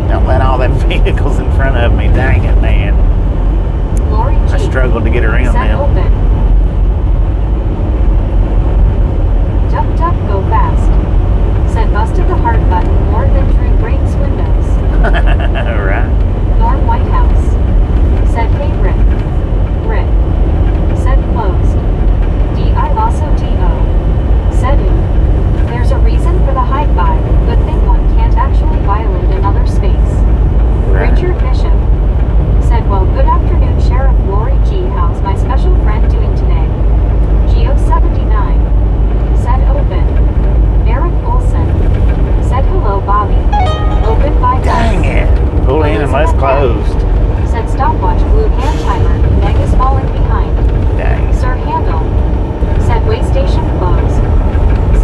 Don't let all them vehicles in front of me. Dang it, man. Lori G. I struggled to get around Said them. open. Duck, duck, go fast. Said busted the hard button more than Drew breaks windows. Right. Norm Whitehouse. Said hey, Rick. Rick. Said closed. D.I. Lasso D.O. Said ooh. There's a reason for the high five. Good thing one can't actually violate another space. Right. Richard Bishop. Said well, good afternoon, Sheriff Lori G. How's my special friend doing today? Geo 79. Said open. Eric Olson. Said hello, Bobby. Open by Dang it. Pull in unless closed. Said stopwatch blue hand timer. Meg is falling behind. Dang. Sir Handel. Said way station closed.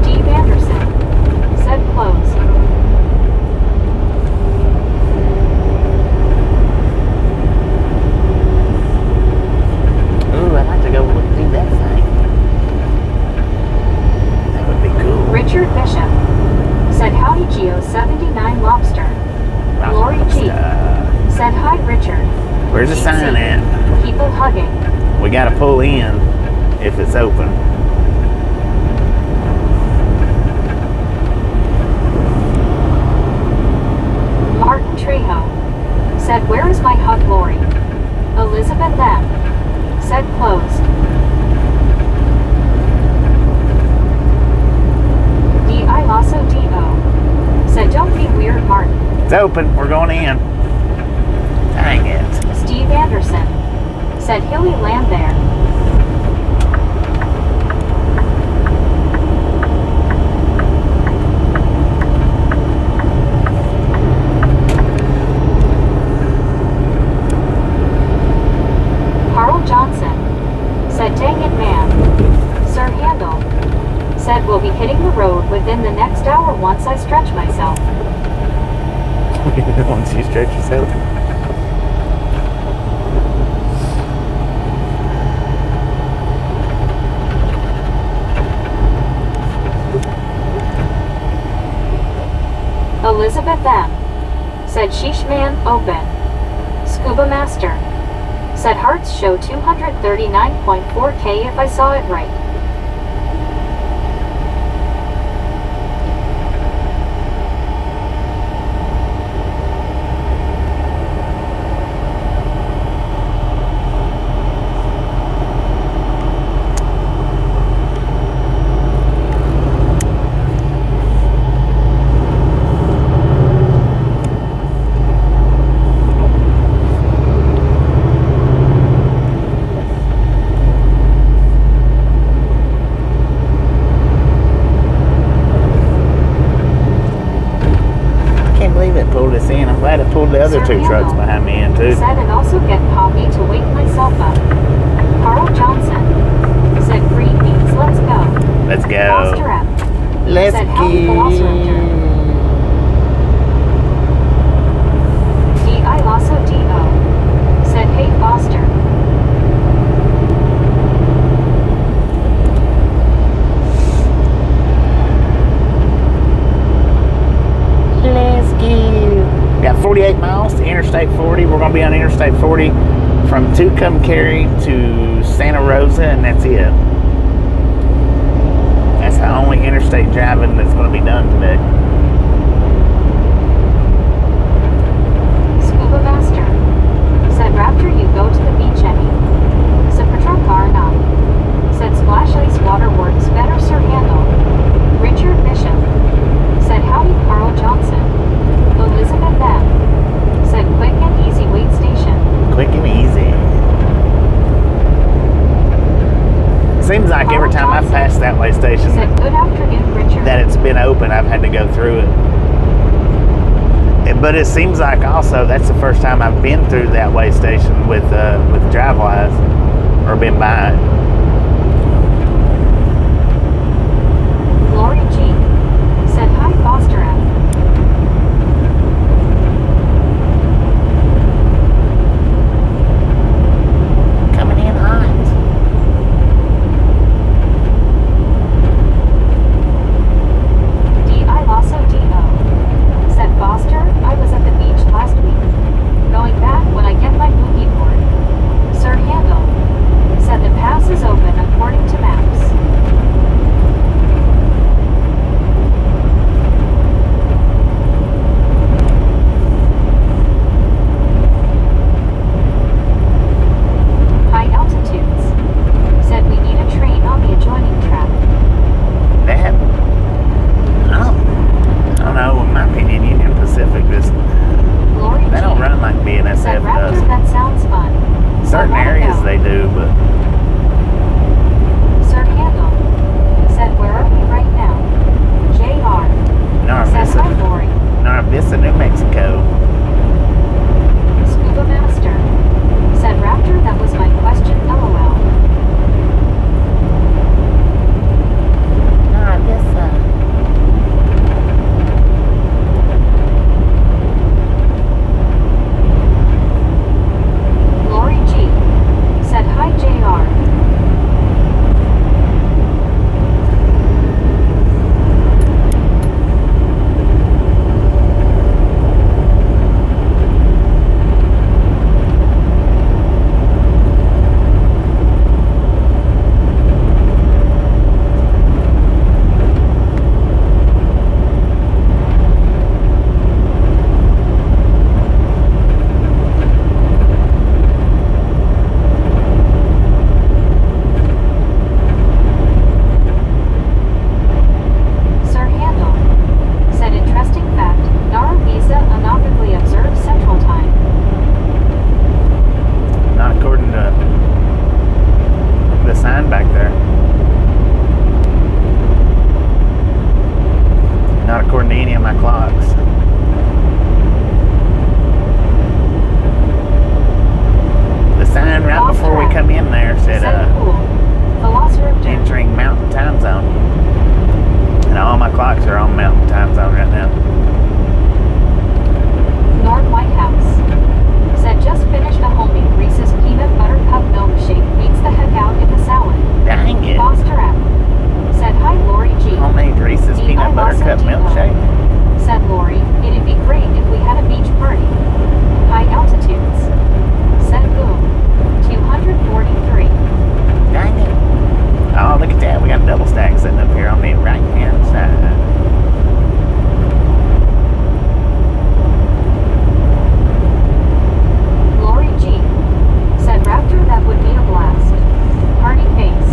Steve Anderson. Said closed. Ooh, I'd like to go do that thing. That would be cool. Richard Bishop. Said howdy Geo 79 Lobster. Lori G. Said hi Richard. Where's the sign at? People hugging. We gotta pull in if it's open. Martin Trejo. Said where is my hug, Lori? Elizabeth M. Said closed. D.I. Lasso D.O. Said don't be weird, Martin. It's open. We're going in. Dang it. Steve Anderson. Said Hilly land there. Carl Johnson. Said dang it, man. Sir Handel. Said we'll be hitting the road within the next hour once I stretch myself. Once you stretch yourself. Elizabeth M. Said sheesh man, open. Scuba Master. Said hearts show 239.4K if I saw it right. the other two trucks behind me in too. Said and also get coffee to wake myself up. Carl Johnson said green means let's go. Let's Foster go. M Let's said howdy Velociraptor. D.I. Lasso D.O. said hey Foster. Let's go. Got 48 miles to Interstate 40. We're going to be on Interstate 40 from Tucumcari to Santa Rosa, and that's it. That's the only interstate driving that's going to be done today. Scuba Master said Raptor you go to the beach any. Said Patrol not. Said Splash Ice Waterworks better Sir Handle. Richard Bishop said howdy Carl Johnson. Elizabeth M said quick and easy wait station. Quick and easy. Seems like every time I've passed that way station Said good afternoon Richard. that it's been open, I've had to go through it. But it seems like also that's the first time I've been through that way station with DriveWise or been by it. Lori G said hi Foster M. Coming in hot. D.I. Lasso D.O. said Foster, I was at the beach last week. Going back when I get my boogie board. Sir Handle said the pass is open according to maps. High altitudes said we need a train on the adjoining track. That, I don't know, in my opinion, Union Pacific just, Lori they don't G run like said BNSF Raptor, does. that sounds fun. Certain I wanna areas go. they do, but Sir Handle said where are we right now? J.R. said hi Lori. Nara Vista, New Mexico. Scuba Master said Raptor, that was my question, LOL. Nara Vista. Lori G said hi JR. Sir Handle said interesting fact, Nara Visa anomalically observed Central Time. Not according to the sign back there. Not according to any of my clocks. The sign right before we come in there said, Said cool. Velociraptor. entering Mountain Time Zone. And all my clocks are on Mountain Time Zone right now. North White House said just finished a homemade Reese's peanut butter cup milkshake. Beats the heck out in the salad. Dang it. Foster app said hi Lori G. Homemade Reese's peanut butter cup milkshake. Said Lori, it'd be great if we had a beach party. High altitudes. Said boom. 243. Dang it. Oh, look at that. We got a double stack sitting up here on the right hand side. Lori G said Raptor, that would be a blast. Party face.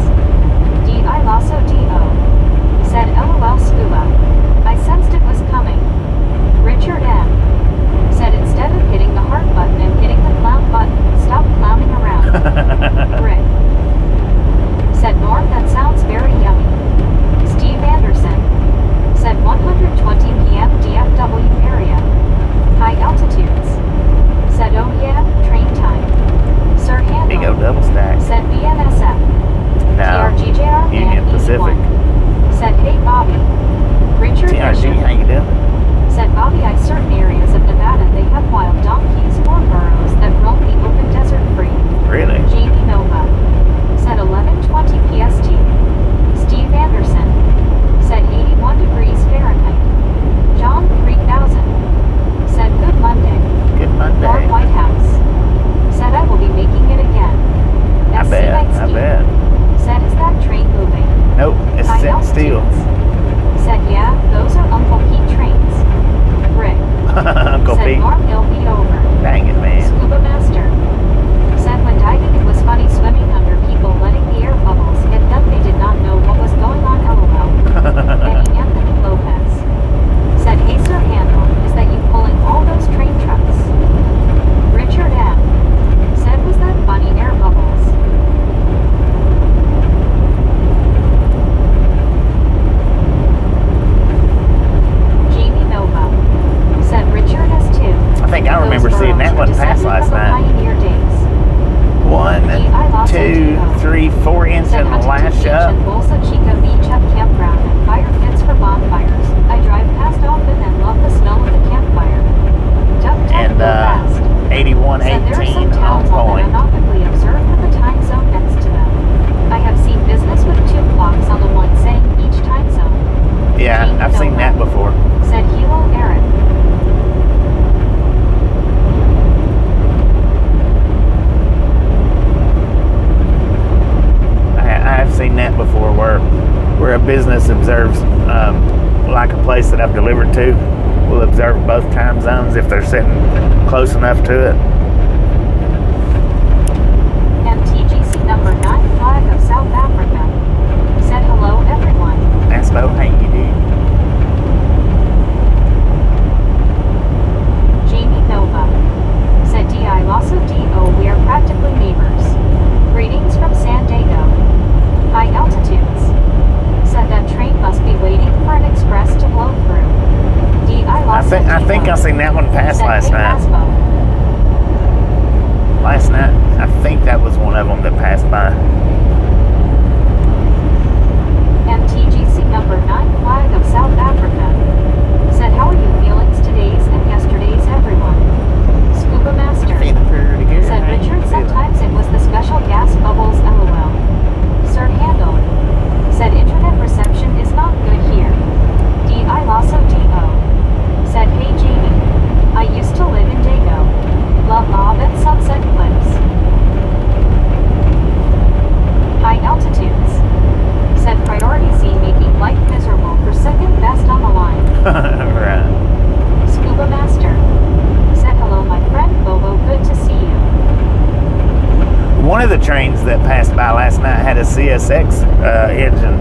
D.I. Lasso D.O. said LOL Scuba. I sensed it was coming. Richard M said instead of hitting the heart button and hitting the clown button, stop clowning around. Rick said Norm, that sounds very yummy. Steve Anderson Nope, it's High set still. altitudes. Said, yeah, those are Uncle Pete trains. Rick. Uncle Said, Pete. Norm, it'll be over. Dang it, man. Scuba Master. Said, when diving it was funny swimming under people letting the air bubbles hit them. They did not know what was going on, LOL. Eddie Anthony Lopez. Said, hey sir, handle, is that you pulling all those train trucks? Richard M. Said, was that funny air bubbles? Jamie Nova. Said, Richard S2. I think I remember seeing that one pass last night. Pioneer days. 1, 2, 3, 4 inch Said in the Huntington last Beach shot. and Bolsa Chica Beach have campground and fire pits for bonfires. I drive past often and love the smell of the campfire. Duck duck And go fast. 8118 Said there are some on towns on point. that anomaly observed with the time zone next to them. I have seen business with 2 clocks on the one saying each time zone. Yeah, Jamie I've seen Nova. that before. Said Hilo Eric. I've seen that before where a business observes, like a place that I've delivered to, will observe both time zones if they're sitting close enough to it. MTGC number 9 flag of South Africa. Said hello everyone. That's about how you do. Jamie Nova. Said D.I. Lasso D.O. We are practically neighbors. Greetings from San Diego. High altitudes. Said that train must be waiting for an express to blow through. D.I. Lasso I think I seen that one pass said, last hey, night. Lasbo. Last night, I think that was one of them that passed by. MTGC number 9 flag of South Africa. Said how are you feelings today's and yesterday's everyone? Scuba Master. Feeling pretty good. Said How you Richard, feeling? sometimes it was the special gas bubbles, LOL. Sir Handle. Said internet reception is not good here. D.I. Lasso D.O. Said hey Jamie. I used to live in Dago. Love Mob and Sunset Cliffs. High altitudes. Said priority C making life miserable for second best on the line. Right. Scuba Master. Said hello my friend Bobo, good to see you. One of the trains that passed by last night had a CSX engine.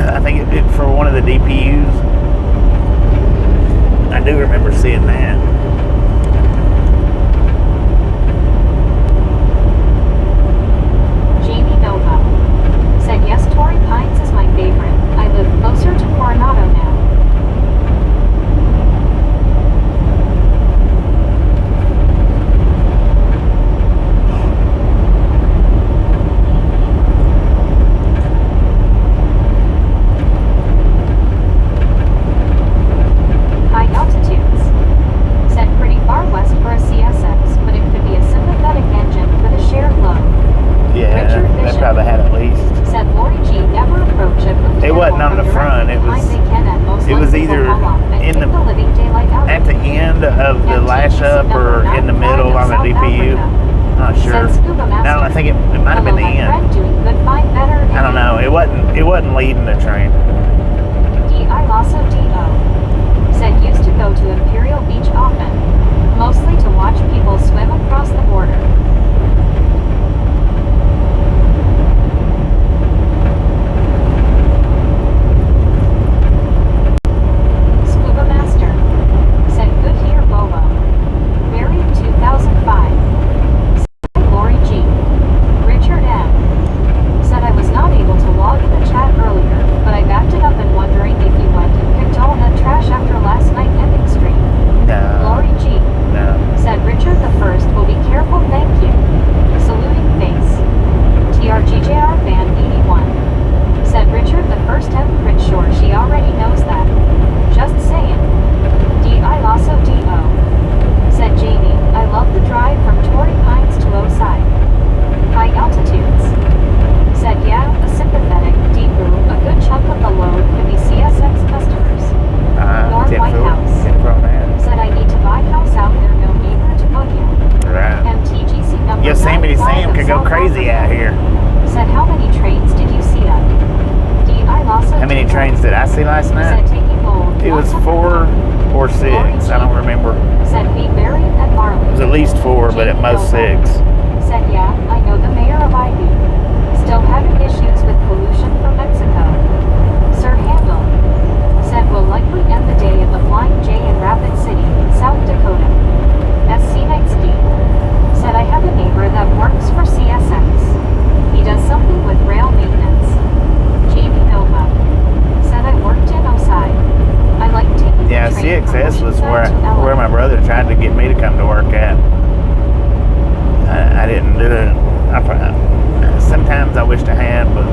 I think it did for one of the DPUs. I do remember seeing that. Jamie Nova. Said yes, Torrey Pines is my favorite. I live closer to Coronado now. High altitudes. Said pretty far west for a CSX, but it could be a sympathetic engine with a shared load. Yeah, Richard they Bishop. probably had at least. Said Lori G never approach a moved It wasn't on airport the front, it directly was- behind they can at most it was let people either come up and in kick the- living daylight out At of the you. end of the lash up or in the middle on the DPU. Not sure. Said Scuba Master. No, I think it might have been the Hello, my end. friend, doing good, fine, better. I don't know. It wasn't leading the train. D.I. Lasso D.O. Said used to go to Imperial Beach often. Mostly to watch people swim across the border. Scuba Master. Said good here, Bobo. Buried 2005. Said Lori G. Richard M. Said I was not able to log in the chat earlier, but I backed it up and wondering if you went and picked all that trash after last night ending stream. No. Lori G. No. Said Richard the First will be careful, thank you. see last Said night? taking hold. It was 4 or 6. I don't remember. Said we buried at Marley. It was at least 4, but at most 6. Said yeah, I know the mayor of Ivy. Still having issues with pollution from Mexico. Sir Handel. Said we'll likely end the day at the Flying J in Rapid City, South Dakota. SC Knightsky. Said I have a neighbor that works for CSX. He does something with rail maintenance. JB Nova. Said I worked in Oside. I like taking Yeah, the train from CXS was Oceanside to where LA. my brother tried to get me to come to work at. I didn't do it. Sometimes I wished I had, but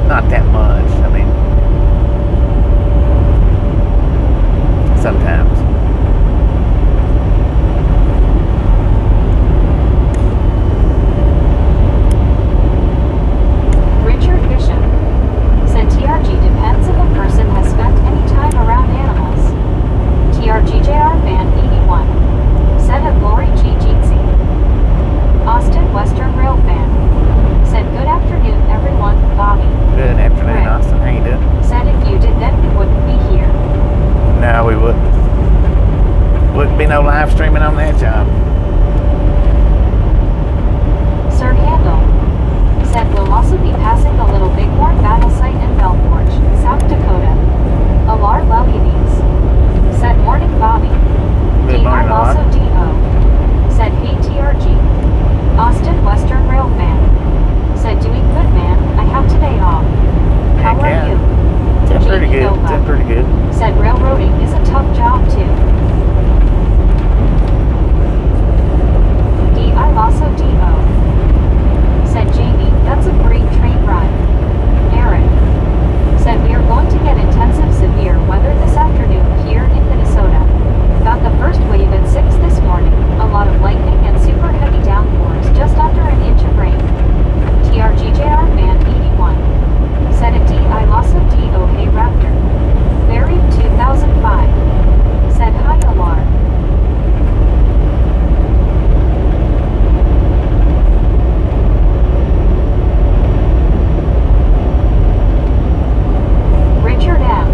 not that much. I mean, sometimes. Richard Bishop. Said TRG depends if a person has spent any time around animals. TRGJR Band 81. Said at Lori G. Jeetsy. Austin Western Rail Fan. Said good afternoon everyone, Bobby. Good afternoon, Right. Austin. How you doing? Said if you did then we wouldn't be here. No, we wouldn't. Wouldn't be no live streaming on that job. Sir Handel. Said we'll also be passing the Little Bighorn battle site in Belforge, South Dakota. Alar Lalides. Said morning Bobby. Good morning, D.I. also Alar. D.O. Said hey TRG. Austin Western Rail Fan. Said doing good man, I have today off. How Heck are yeah. you? Did pretty JB good. Nova. Did pretty good. Said railroading is a tough job too. D.I. also D.O. Said Jamie, that's a great train ride. Eric. Said we are going to get intensive severe weather this afternoon here in Minnesota. Got the first wave at 6 this morning, a lot of lightning and super heavy downpours, just under an inch of rain. TRGJR Band 81. Said a D.I. also D.O. Hey Raptor. Buried 2005. Said hi Alar. Richard M.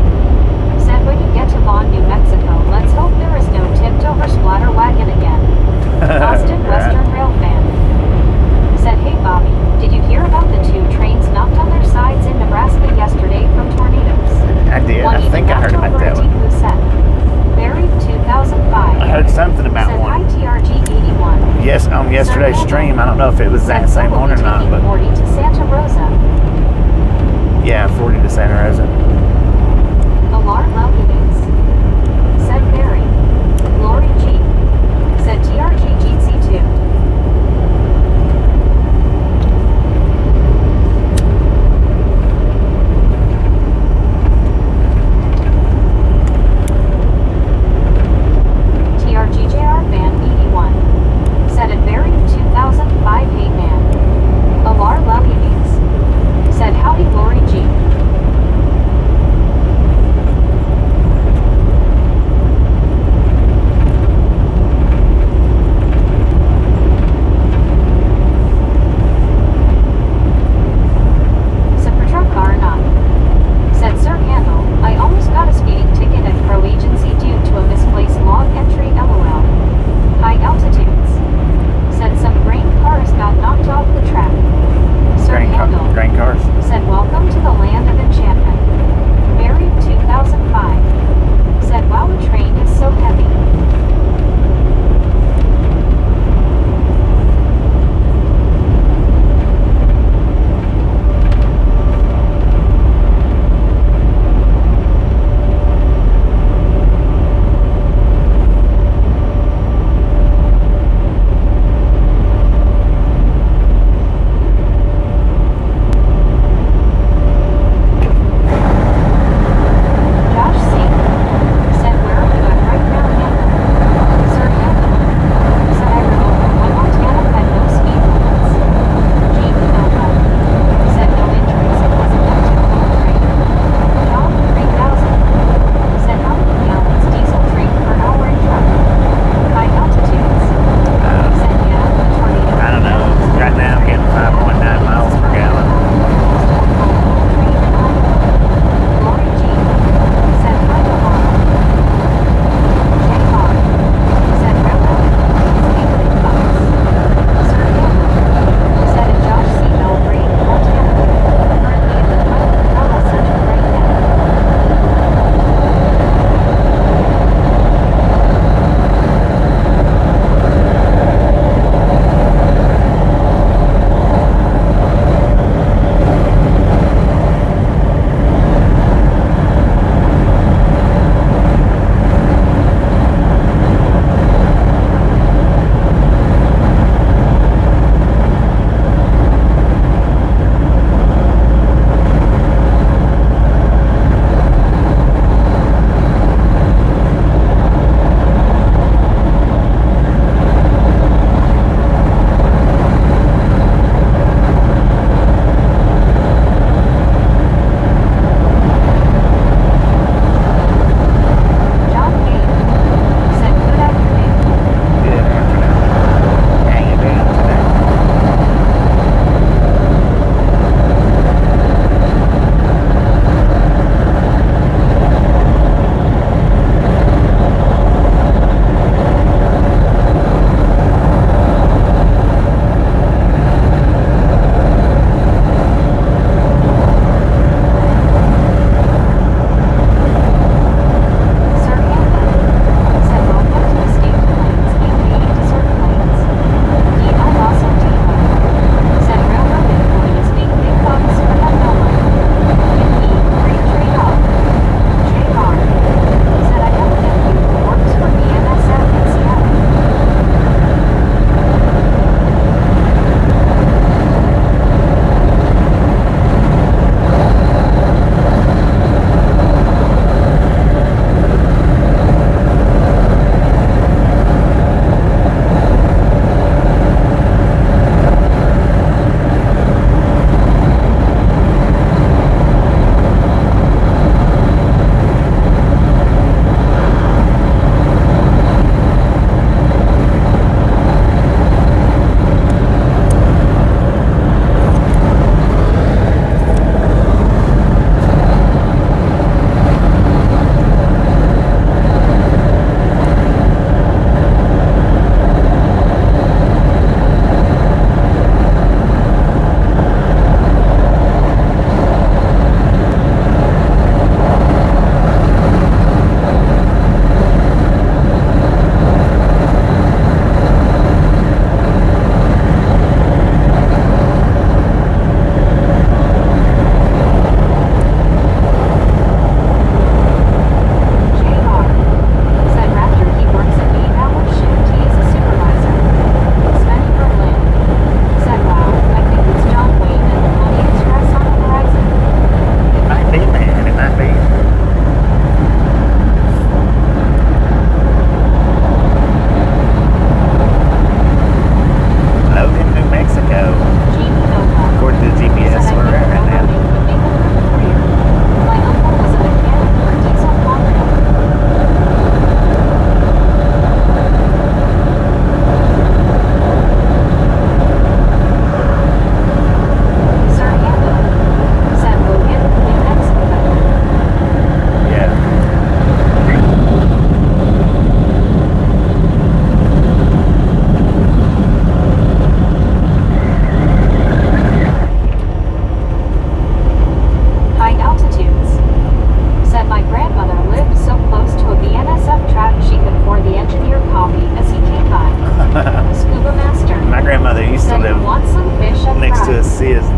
Said when you get to Vaughn, New Mexico, let's hope there is no tipped over splatter wagon again. Austin Western Rail Fan. Said hey Bobby, did you hear about the 2 trains knocked on their sides in Nebraska yesterday from tornadoes? I did. One I even think I heard knocked about over that a one. deep set. Buried 2005. I heard something about Said hi one. TRG 81. Yes, on yesterday's stream. I don't know if it was that same one or not, but 40 to Santa Rosa. yeah, 40 to Santa Rosa. Alar Lalides. Said Barry. Lori G. Said TRG GC2. TRGJR Band 81. Said it buried 2005 Hey Man. Alar Lalides. Said howdy Lori G.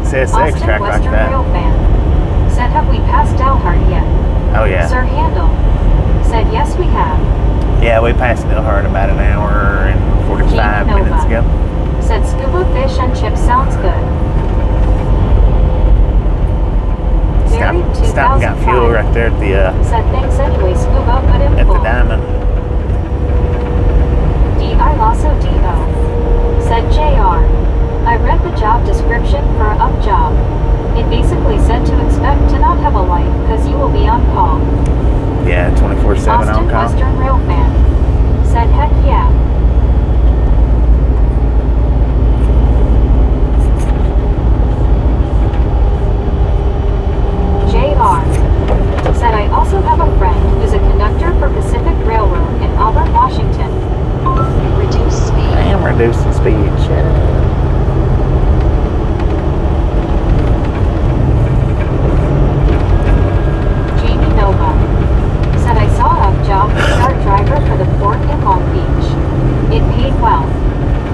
XSX Austin track like Western that. Rail fan said, have we passed Dalhart yet? Oh yeah. Sir Handel said, yes, we have. Yeah, we passed Dalhart about an hour and 45 Jamie minutes Nova ago. said, scuba fish and chips sounds good. Buried Stop and got fuel 2005 right there at the said, thanks anyway, scuba, but in at full. the diamond. D.I. Lasso D.O. said, JR. I read the job description for a up job. It basically said to expect to not have a life because you will be on call. Yeah, 24/7 Austin on call. Western Rail fan said, heck yeah. JR said, I also have a friend who's a conductor for Pacific Railroad in Auburn, Washington. Reduce speed. I am reducing speed. Shut up. Jamie Nova said, I saw a job PR driver for the port in Long Beach. It paid well.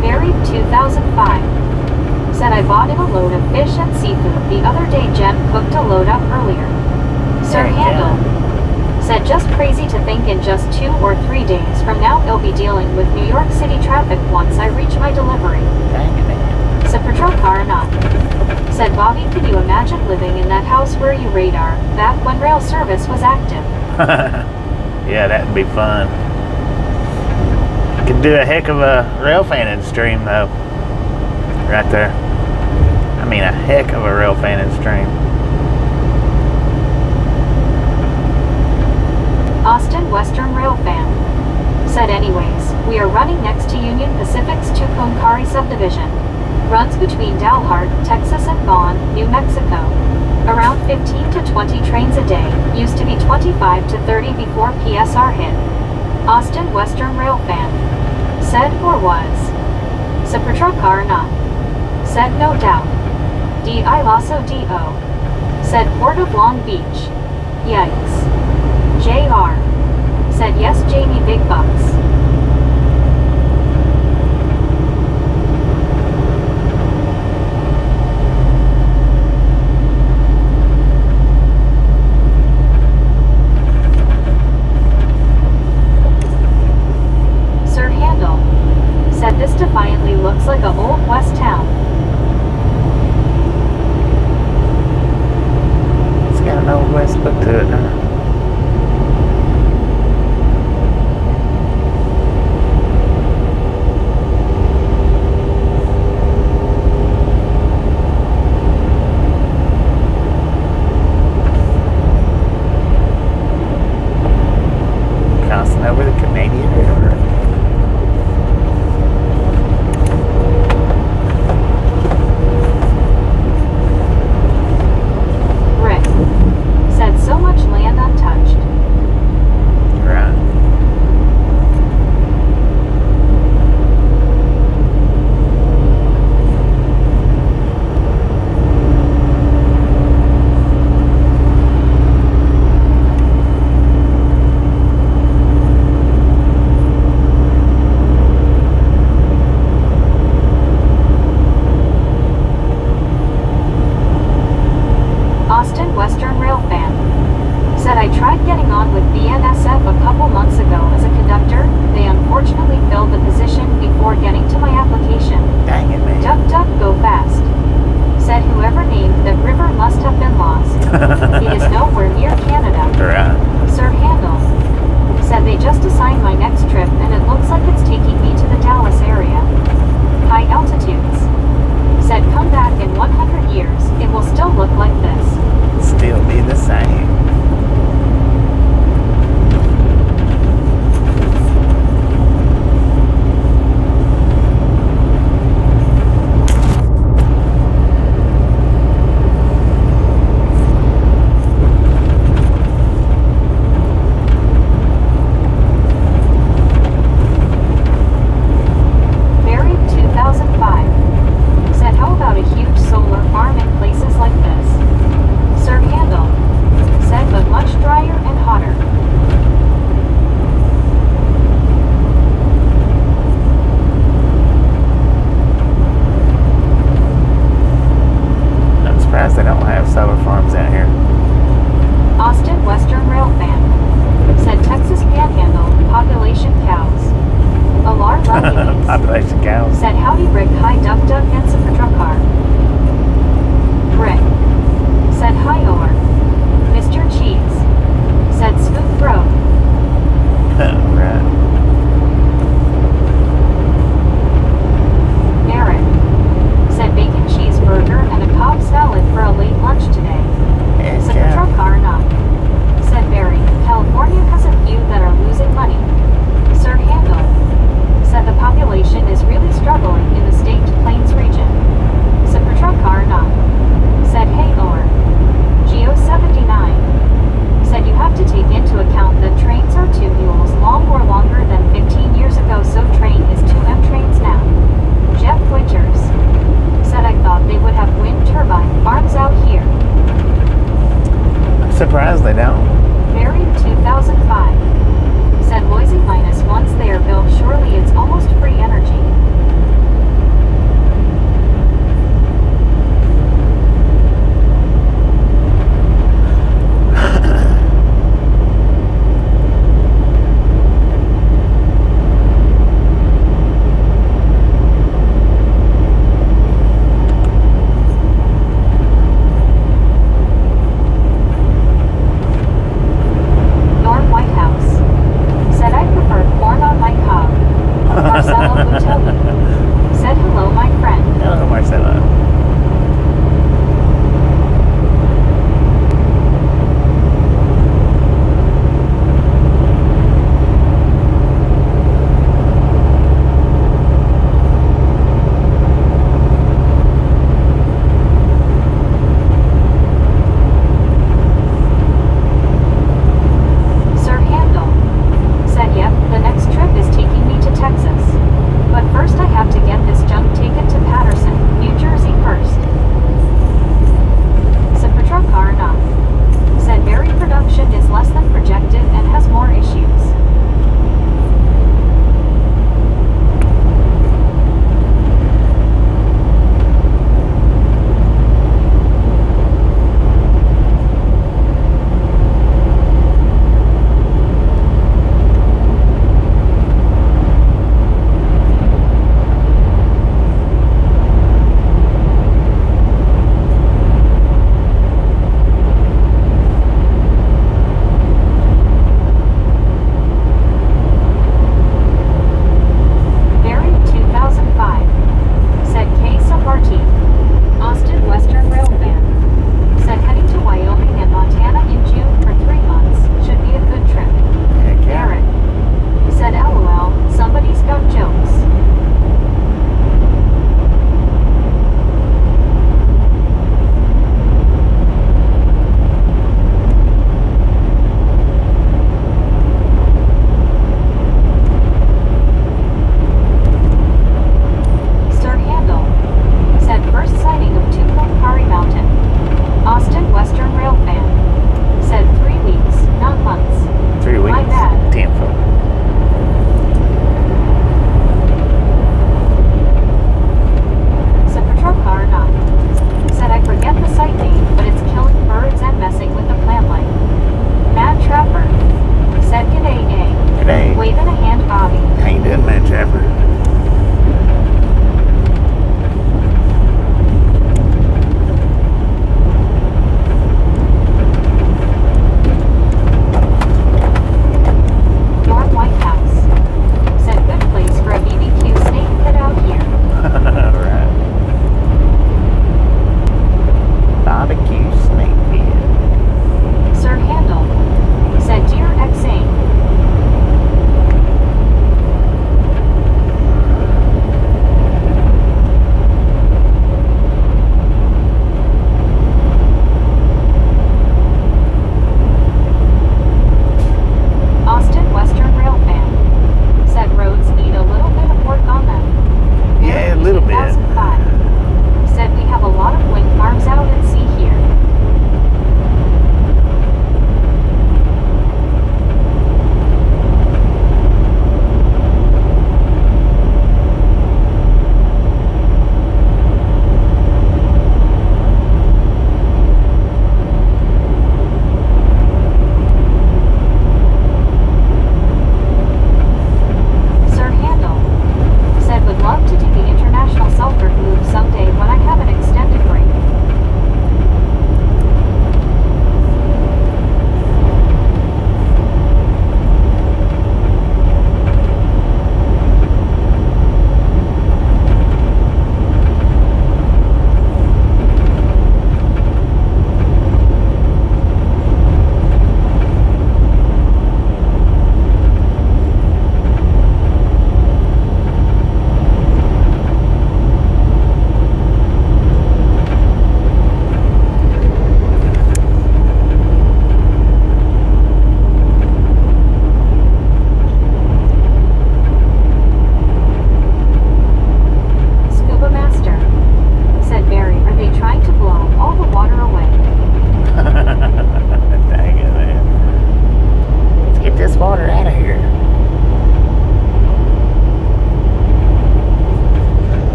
Buried 2005 said, I bought in a load of fish and seafood the other day. Jen cooked a load up earlier. Sir Dang, Handel said, just crazy to think in just 2 or 3 days from now I'll be dealing with New York City traffic once I reach my delivery. Dang it. So Petrolcar not. Said, Bobby, could you imagine living in that house where you radar back when rail service was active? Yeah, that'd be fun. Could do a heck of a rail fanning stream though. Right there. I mean a heck of a rail fanning stream. Austin Western Rail fan said, anyways, we are running next to Union Pacific's Tucumcari subdivision. Runs between Dalhart, Texas and Vaughn, New Mexico. Around 15 to 20 trains a day. Used to be 25 to 30 before PSR hit. Austin Western Rail fan said, or was. So Petrolcar not. Said, no doubt. D.I. Lasso D.O. said, Port of Long Beach. Yikes. J.R. said, yes, Jamie Big Bucks. Sir Handel said, this defiantly looks like a old west town. It's got an old west look to it, huh?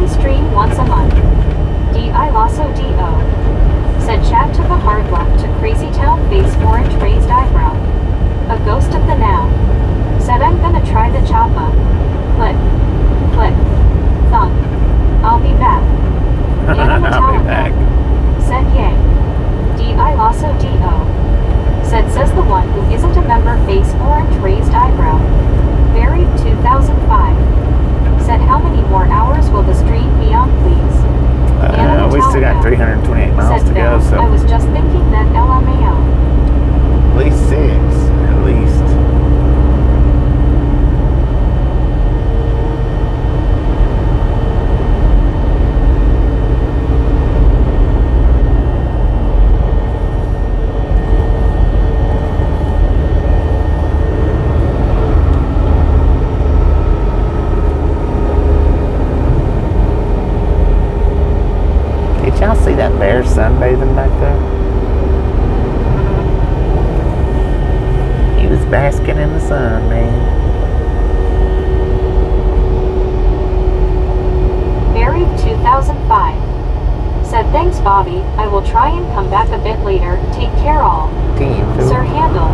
only stream once a month. D.I. Lasso D.O. Said Chad took a hard look to Crazy Town face orange raised eyebrow. A ghost of the now. Said I'm gonna try the choppa. Click. Click. Thunk. I'll be back. I'll be back. Said yay. D.I. Lasso D.O. Says the one who isn't a member face orange raised eyebrow. Buried 2005. Said how many more hours will the stream be on please? We still got 328 miles to go, so I was just thinking that LMAO. at least 6, at least. Y'all see that bear sunbathing back there? He was basking in the sun, man. Buried 2005. Said thanks Bobby, I will try and come back a bit later, take care all. Team food. Sir Handel.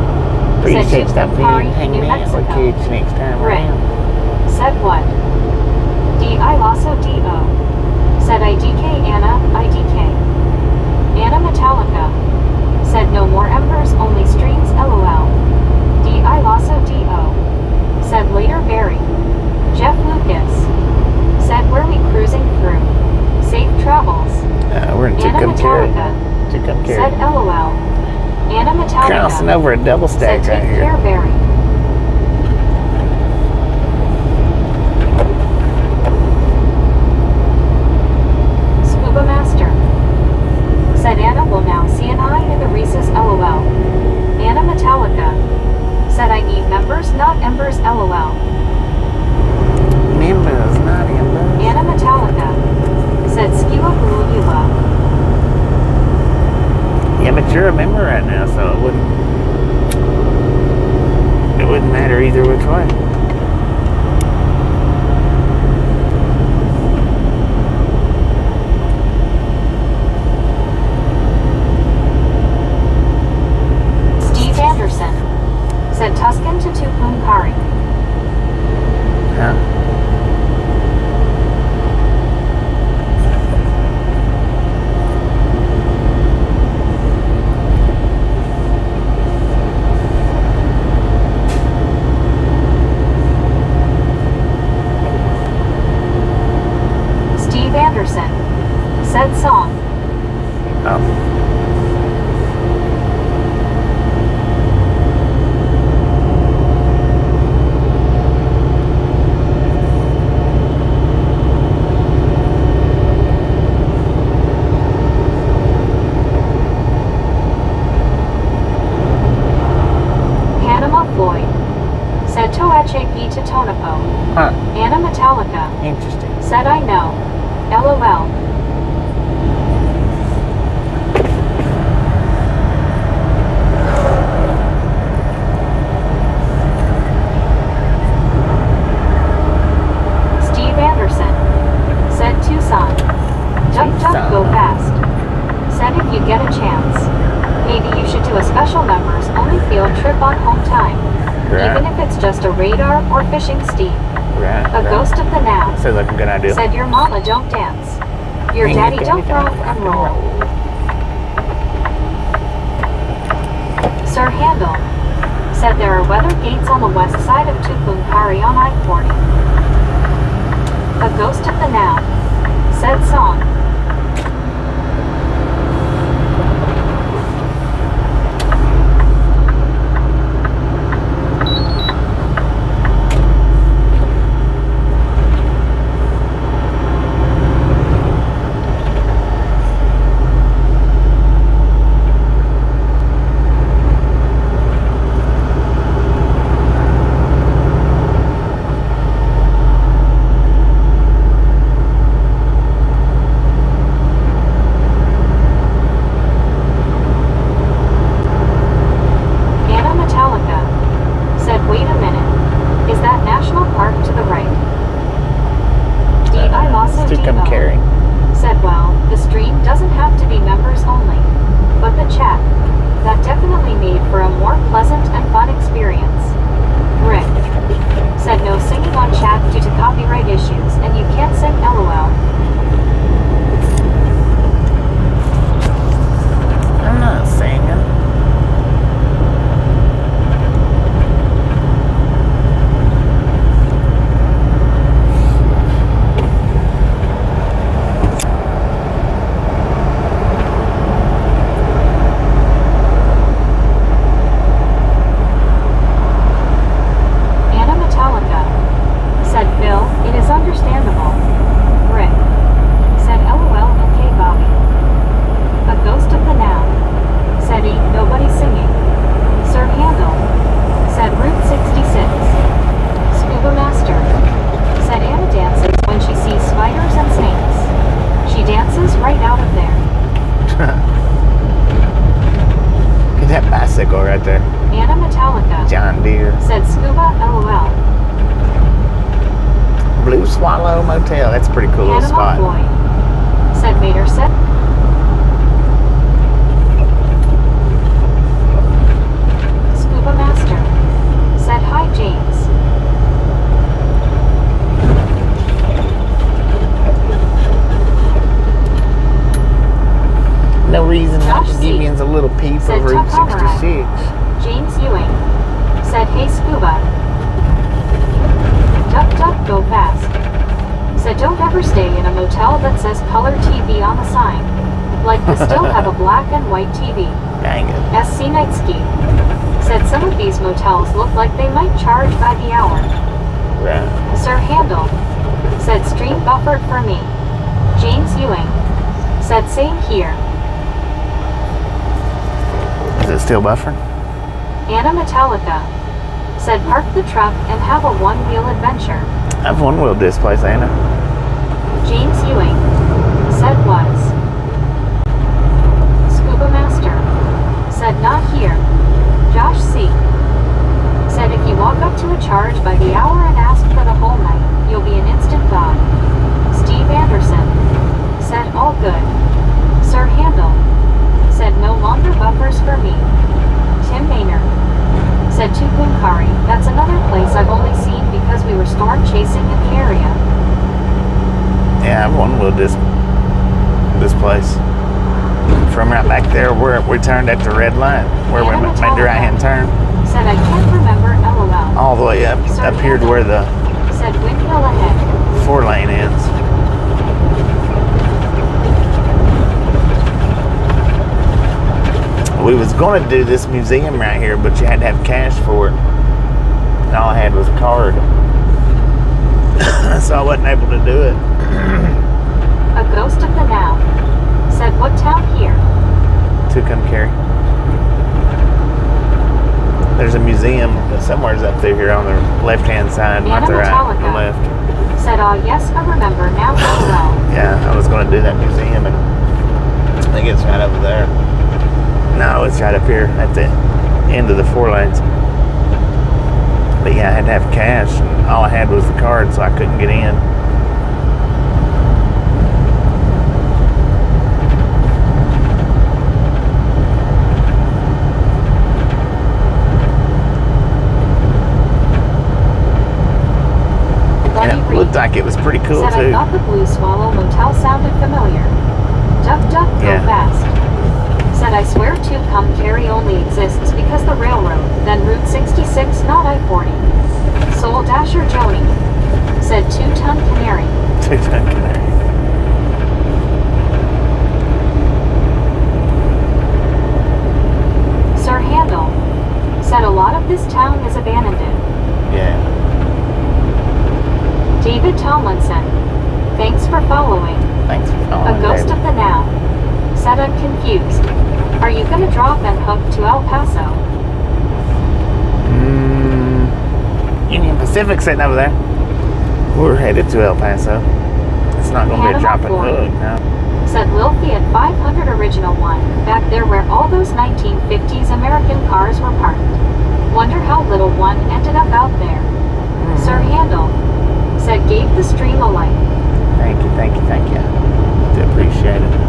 Appreciate Said stop Tucumcari, hanging New out with Mexico. kids next time Rick. around. Said what? D.I. Lasso D.O. Said IDK Anna, IDK. Anna Metallica. Said no more embers, only streams LOL. D.I. Lasso D.O. Said later Barry. Jeff Lucas. Said were we cruising through? Safe travels. We're in Anna Tucumcari. Metallica. Said LOL. Anna Metallica. Crossing over a double stack said right take here. care Barry. Scuba Master. Said Anna will now see an eye in the Reese's LOL. Anna Metallica. Said I need members, not embers LOL. Members, not embers. Anna Metallica. Said Skila Gula. Yeah, but you're a member right now, so it wouldn't matter either which way. Steve Anderson. Said Tuscan to Tucumcari. Huh? Steve Anderson. Said song. Oh. Panama Floyd. Said Toache P to Tonapo. Huh. Anna Metallica. Interesting. Said I know. LOL. Steve Anderson. Said Tucson. Jump, jump, go fast. Said if you get a chance. Maybe you should do a special members only field trip on home time. Right. Even if it's just a radar or fishing Steve. Right. A ghost of the now. Sounds like a good idea. Said your mama don't dance. Your And daddy your don't rock and roll. Sir Handel. Said there are weather gates on the west side of Tucumcari on I-40. A ghost of the now. Said song. Swallow Motel. That's a pretty cool little Panama spot. Boy. Said Mater said. Scuba Master. Said hi James. No reason not Josh to give C. you a little peep Said over Route Tucumcari. 66. James Ewing. Said hey Scuba. Duck duck go fast. Said don't ever stay in a motel that says color TV on the sign. Like we still have a black and white TV. Dang it. SC Nightski. Said some of these motels look like they might charge by the hour. Right. Sir Handel. Said stream buffered for me. James Ewing. Said same here. Is it still buffering? Anna Metallica. Said park the truck and have a one-wheel adventure. I've one-wheel displays, Anna. James Ewing. Said was. Scuba Master. Said not here. Josh C. Said if you walk up to a charge by the hour and ask for the whole night, you'll be an instant god. Steve Anderson. Said all good. Sir Handel. Said no longer buffers for me. Tim Maynard. Said Tucumcari. That's another place I've only seen because we were storm chasing in the area. Yeah, I've one-wheel this place. From right back there where we turned at the red light, where we made the right-hand turn. Said I can't remember LOL. All the way up here to where the Said windmill ahead. 4-lane ends. We was going to do this museum right here, but you had to have cash for it. And all I had was a card. So I wasn't able to do it. A ghost of the now. Said what town here? Tucumcari. There's a museum somewhere's up through here on the left-hand side, not the right, the left. Said yes, I remember now well. Yeah, I was going to do that museum, and I think it's right over there. No, it's right up here at the end of the 4 lanes. But yeah, I had to have cash, and all I had was the card, so I couldn't get in. And it looked like it was pretty cool, said too. I thought the Blue Swallow Motel sounded familiar. Duck, duck, go fast. Said I swear Tucumcari only exists because the railroad, then Route 66, not I-40. Soul Dasher Joni. Said 2-ton canary. 2-ton canary. Sir Handel. Said a lot of this town is abandoned. Yeah. David Tomlinson. Thanks for following. Thanks for following, A ghost David. of the now. Said I'm confused. Are you gonna drop and hook to El Paso? Union Pacific sitting over there. We're headed to El Paso. It's not going to be a drop and hook, no. Said Wilfie at 500 Original 1, back there where all those 1950s American cars were parked. Wonder how little one ended up out there. Sir Handel. Said gave the stream a like. Thank you, thank you, thank you. Do appreciate it.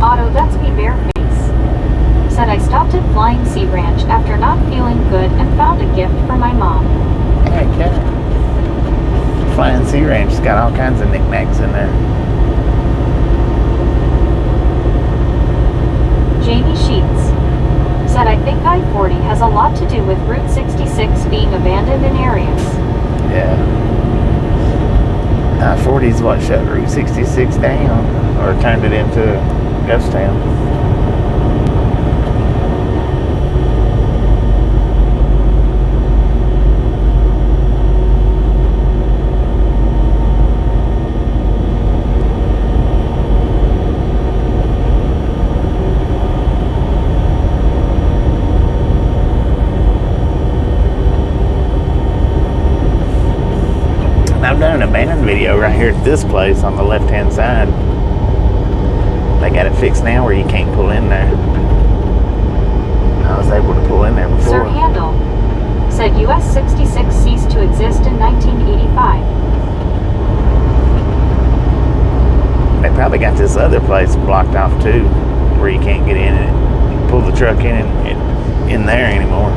Otto, that's me bareface. Said I stopped at Flying Sea Ranch after not feeling good and found a gift for my mom. Hey, cat. Flying Sea Ranch's got all kinds of knickknacks in there. Jamie Sheets. Said I think I-40 has a lot to do with Route 66 being abandoned in areas. Yeah. I-40's what shut Route 66 down, or turned it into a ghost town. I've done an abandoned video right here at this place on the left-hand side. They got it fixed now where you can't pull in there. I was able to pull in there before. Sir Handel said US 66 ceased to exist in 1985. They probably got this other place blocked off too, where you can't get in and pull the truck in there anymore.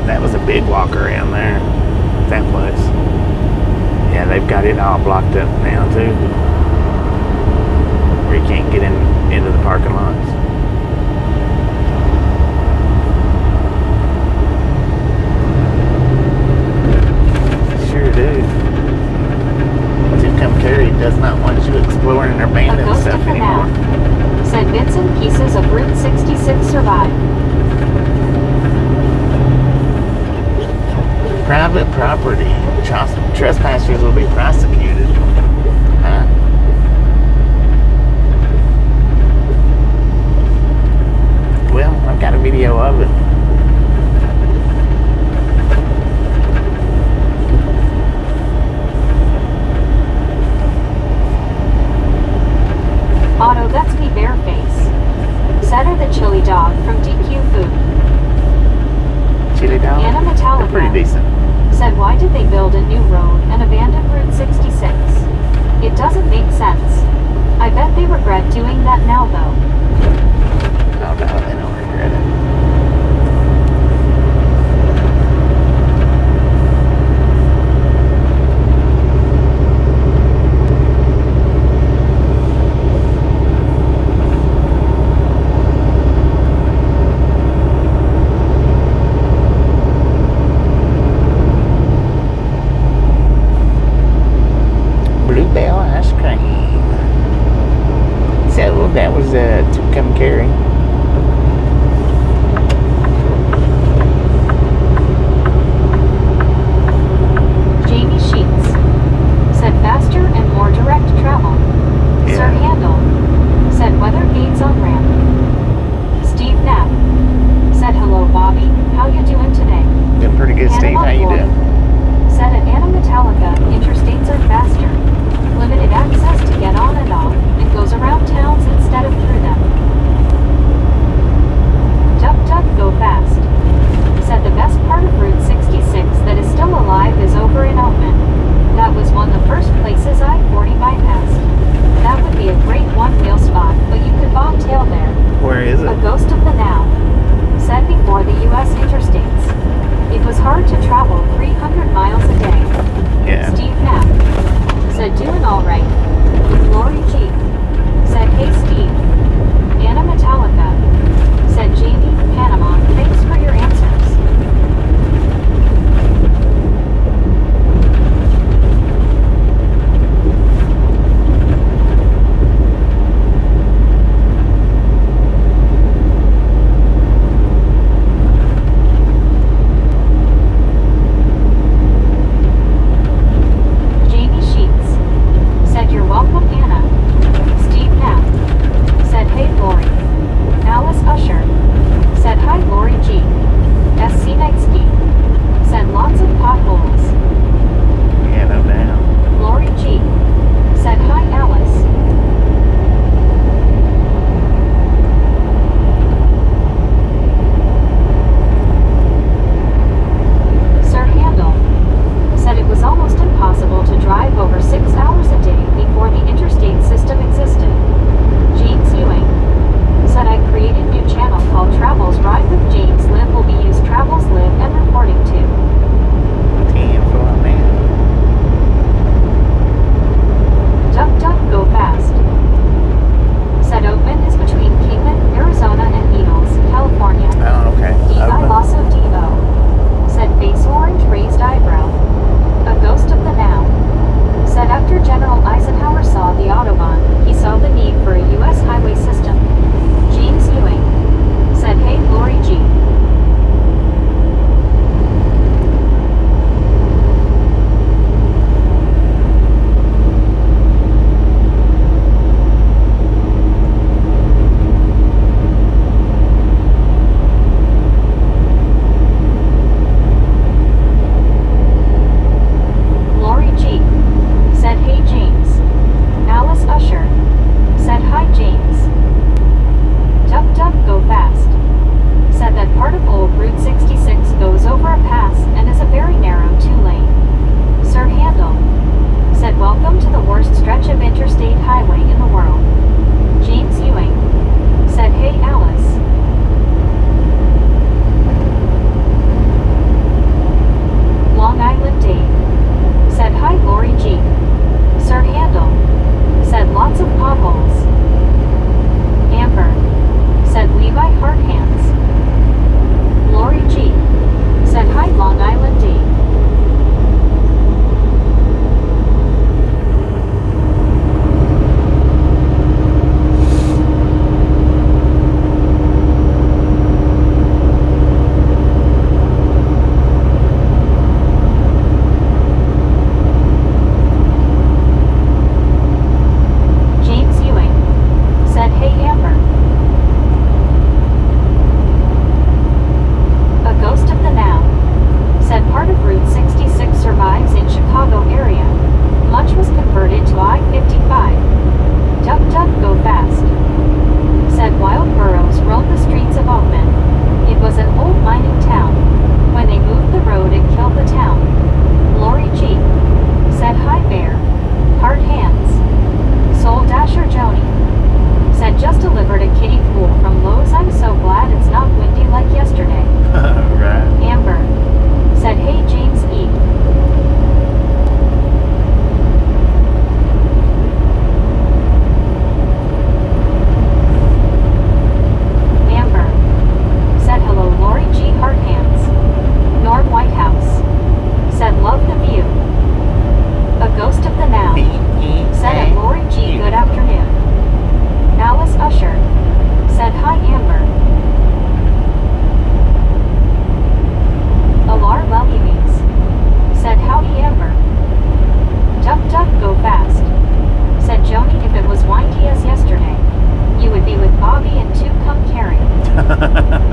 That was a big walk around there, that place. Yeah, they've got it all blocked up now too, where you can't get into the parking lots. Sure do. Tucumcari does not want you exploring or abandoned stuff anymore. Said bits and pieces of Route 66 survive. Private property. Trespassers will be prosecuted. Huh? Well, I've got a video of it. Otto, that's me bareface. Said her the chili dog from DQ Food. Chili dog? Anna Metallica. They're pretty decent. Said why did they build a new road and abandon Route 66? It doesn't make sense. I bet they regret doing that now though. Oh no, they don't regret it. Bluebell ice cream. So that was Tucumcari.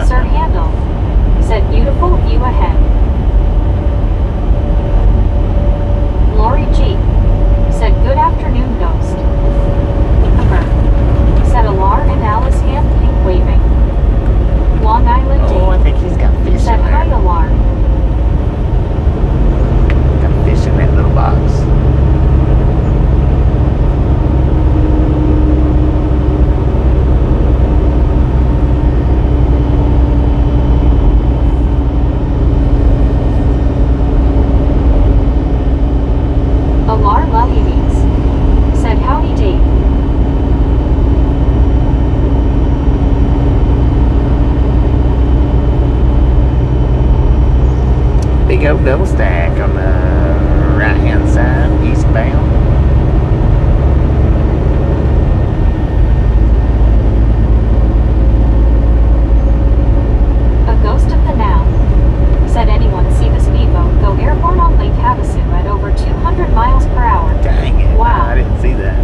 Sir Handel said beautiful view ahead. Lori G said good afternoon ghost. Amber said Alar and Alice hand pink waving. Long Island D Oh, I think he's got fish said in hi there. Alar. Got fish in that little box. Alar Lahides said howdy Dave. Big old double stack on the right hand side, eastbound. A ghost of the now said anyone see the speedboat go airborne on Lake Havasu at over 200 miles per hour. Dang it. Wow. I didn't see that.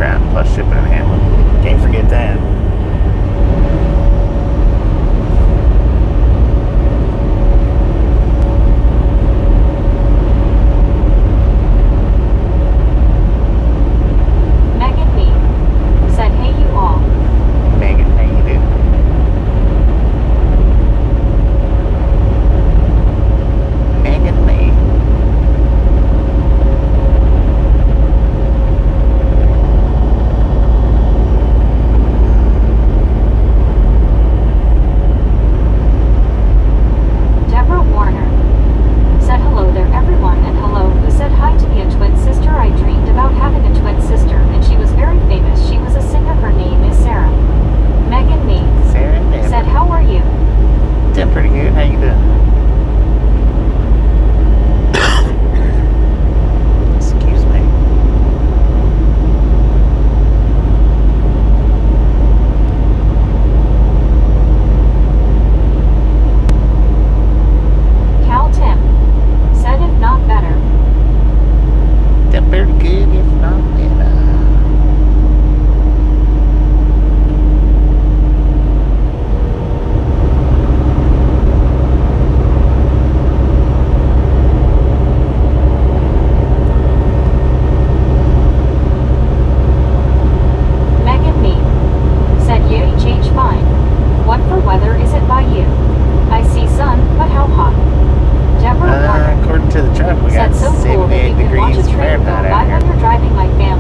Right, plus shipping and handling. Can't forget that. Megan Me said, hey you all. Megan, how you doing? Megan me. Deborah Warner said hello there everyone and hello who said hi to me a twin sister. I dreamed about having a twin sister and she was very famous. She was a singer. Her name is Sarah. Megan Me Sarah and Deborah. said, how are you? Doing pretty good. How you doing? Excuse me. Cal Tim said, if not better. Doing pretty good, if not better. Megan Me said, yeah, you change fine. What for weather is it by you? I see sun, but how hot? Deborah Warner According to the truck, we got said, so cool that 78 you can watch a degrees train go Fahrenheit by out when here. you're driving. My family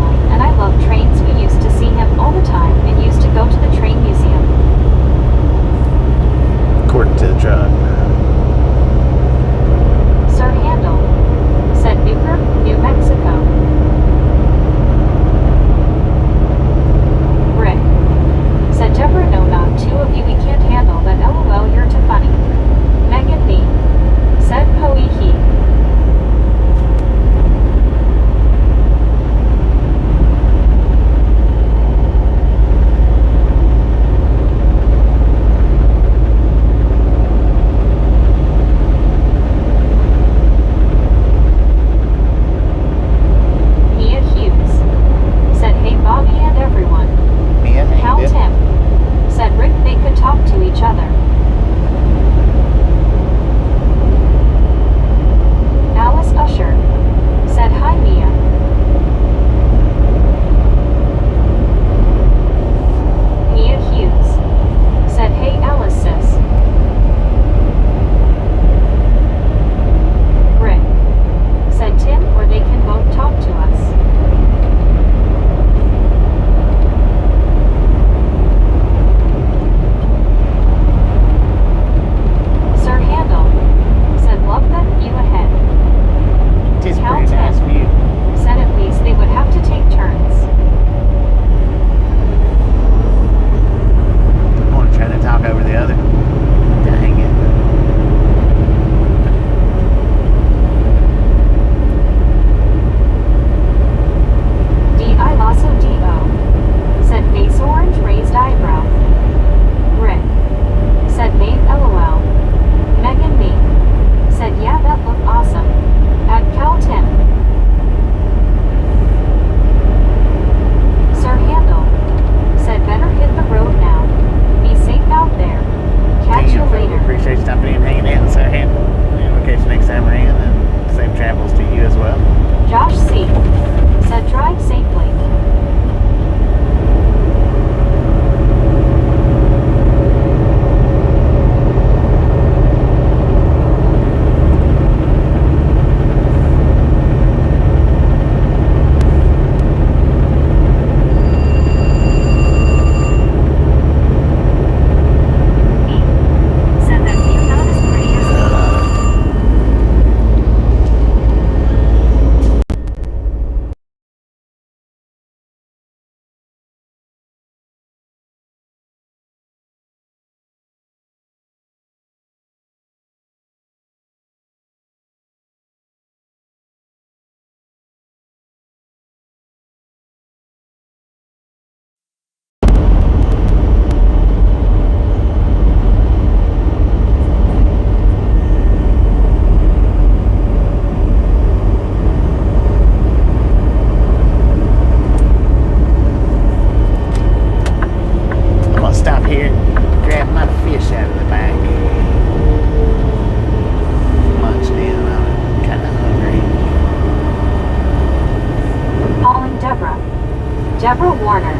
Deborah Warner.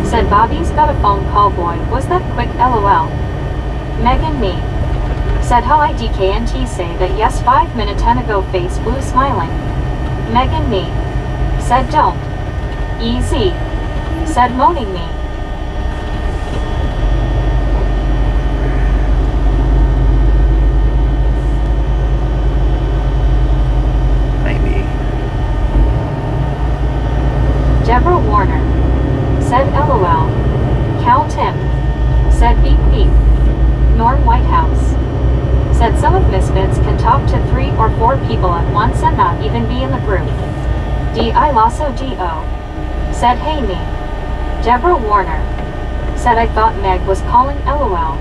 Said Bobby's got a phone call, boy, was that quick, lol. Megan me. Said how I DKNT say that yes 5 minute 10 ago, face blue smiling. Megan me. Said don't. Easy. Said moaning me. Maybe. Deborah Warner. Said lol. Cal Tim. Said beep beep. Norm Whitehouse. Said some of misfits can talk to 3 or 4 people at once and not even be in the group. D.I. Lasso D.O. Said hey me. Deborah Warner. Said I thought Meg was calling lol.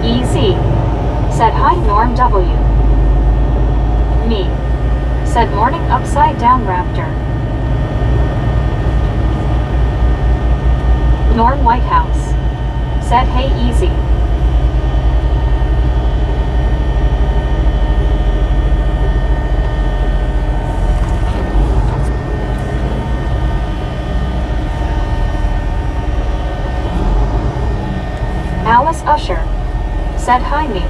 Easy. Said hi Norm W. Me. Said morning upside down raptor. Norm Whitehouse. Said hey easy. Alice Usher. Said hi me.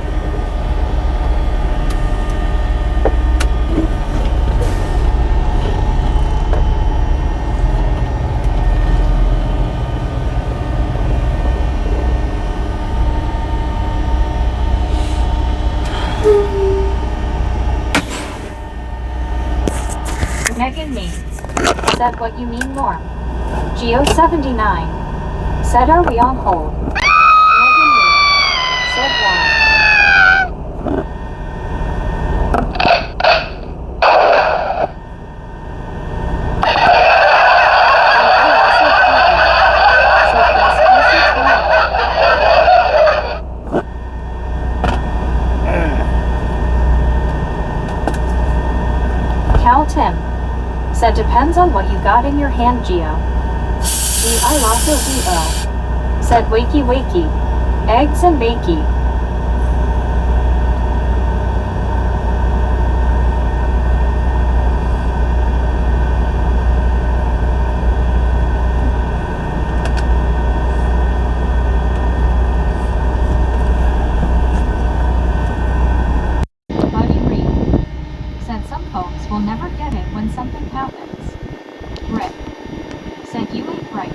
Megan me. Said what you mean Norm. Geo79. Said are we on hold? Megan me. Said why. Cal Tim. Said depends on what you got in your hand, Geo. I also D.O. Said wakey wakey. Eggs and bakey. Buddy Reed. Said some folks will never get it when something happens. Rip. Said you ain't right.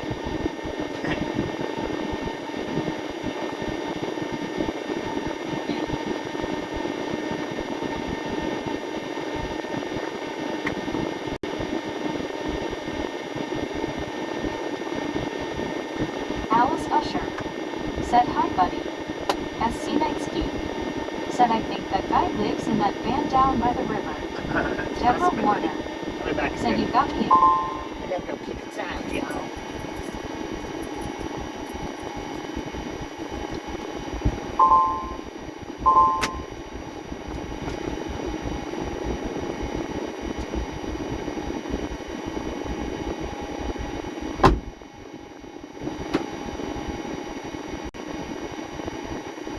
Alice Usher. Said hi buddy. SC Nightsky. Said I think that guy lives in that van down by the river. Deborah Warner. Said you got me. I gotta go kick its ass, y'all.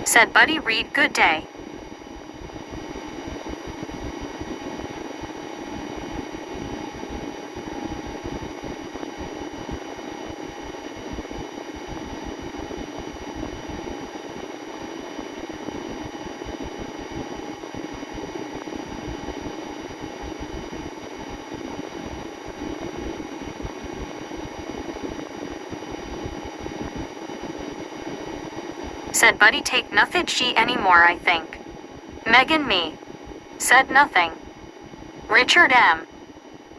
Said Buddy Reed good day. Said Buddy take nothing she anymore I think. Megan me. Said nothing. Richard M.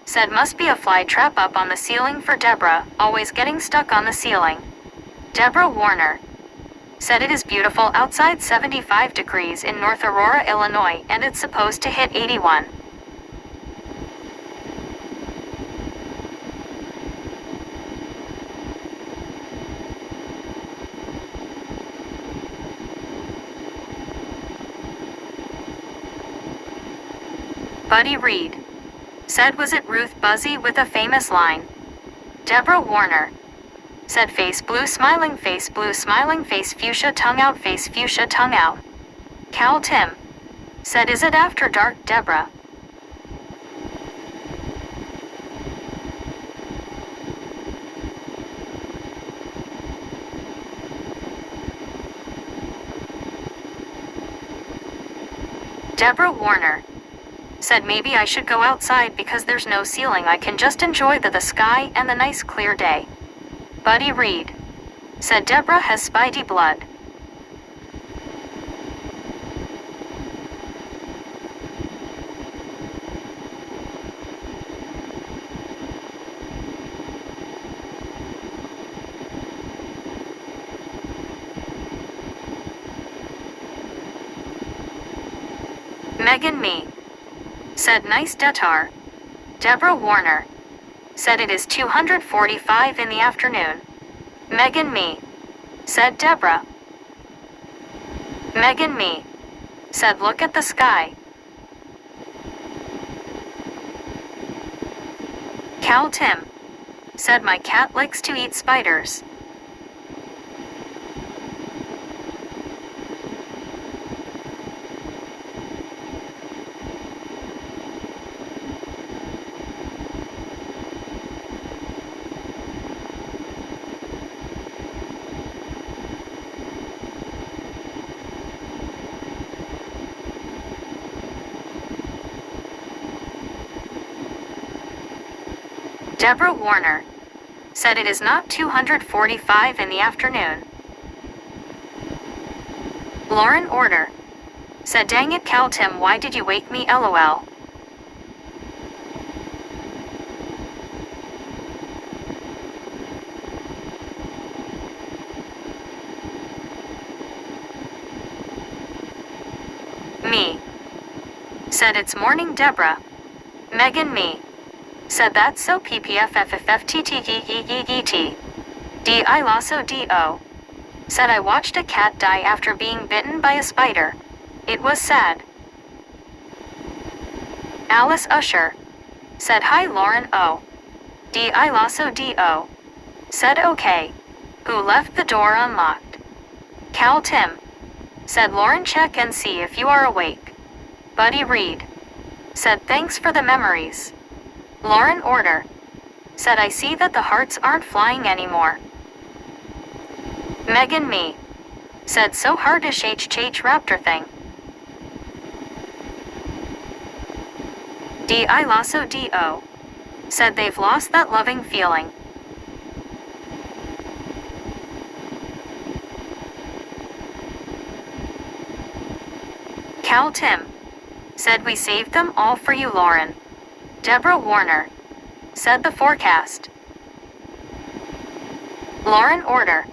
Said must be a fly trap up on the ceiling for Deborah, always getting stuck on the ceiling. Deborah Warner. Said it is beautiful outside 75 degrees in North Aurora, Illinois, and it's supposed to hit 81. Buddy Reed. Said was it Ruth Buzzy with a famous line. Deborah Warner. said face blue smiling face fuchsia tongue out face fuchsia tongue out. Cal Tim, said is it after dark Deborah? Deborah Warner, said maybe I should go outside because there's no ceiling, I can just enjoy the sky and the nice clear day. Buddy Reed, said Deborah has spidey blood. Megan me, said nice detar. Deborah Warner, said it is 2:45 in the afternoon. Megan me, said Deborah. Megan me, said look at the sky. Cal Tim, said my cat likes to eat spiders. Deborah Warner, said it is not 2:45 in the afternoon. Lauren Order, said dang it Cal Tim why did you wake me lol. Me, said it's morning Deborah. Megan me, said that's so ppfffftttt. D.I. Lasso D.O. said I watched a cat die after being bitten by a spider. It was sad. Alice Usher, said hi Lauren O. D.I. Lasso D.O. said okay. Who left the door unlocked? Cal Tim, said Lauren check and see if you are awake. Buddy Reed, said thanks for the memories. Lauren Order, said I see that the hearts aren't flying anymore. Megan me, said so hardish HH raptor thing. D.I. Lasso D.O. said they've lost that loving feeling. Cal Tim, said we saved them all for you Lauren. Deborah Warner, said the forecast. Lauren Order,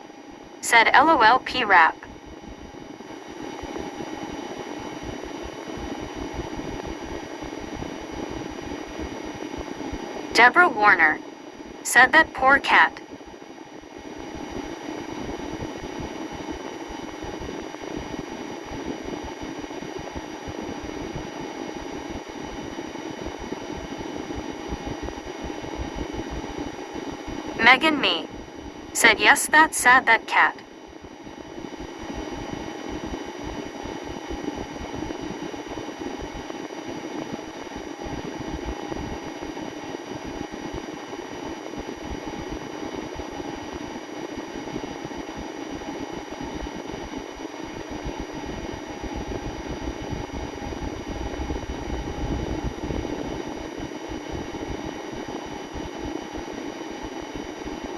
said LOLP rap. Deborah Warner, said that poor cat. Megan me, said yes that's sad that cat.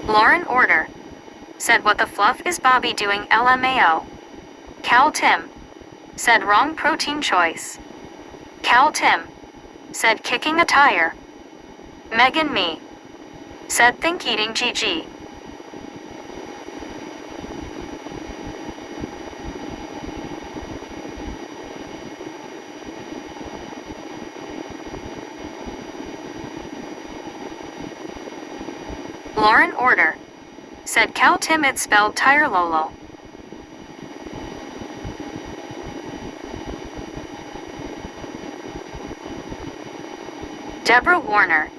Lauren Order, said what the fluff is Bobby doing LMAO. Cal Tim, said wrong protein choice. Cal Tim, said kicking a tire. Megan me, said think eating GG. Lauren Order, said Cal Tim it spelled tire lolo. Deborah Warner,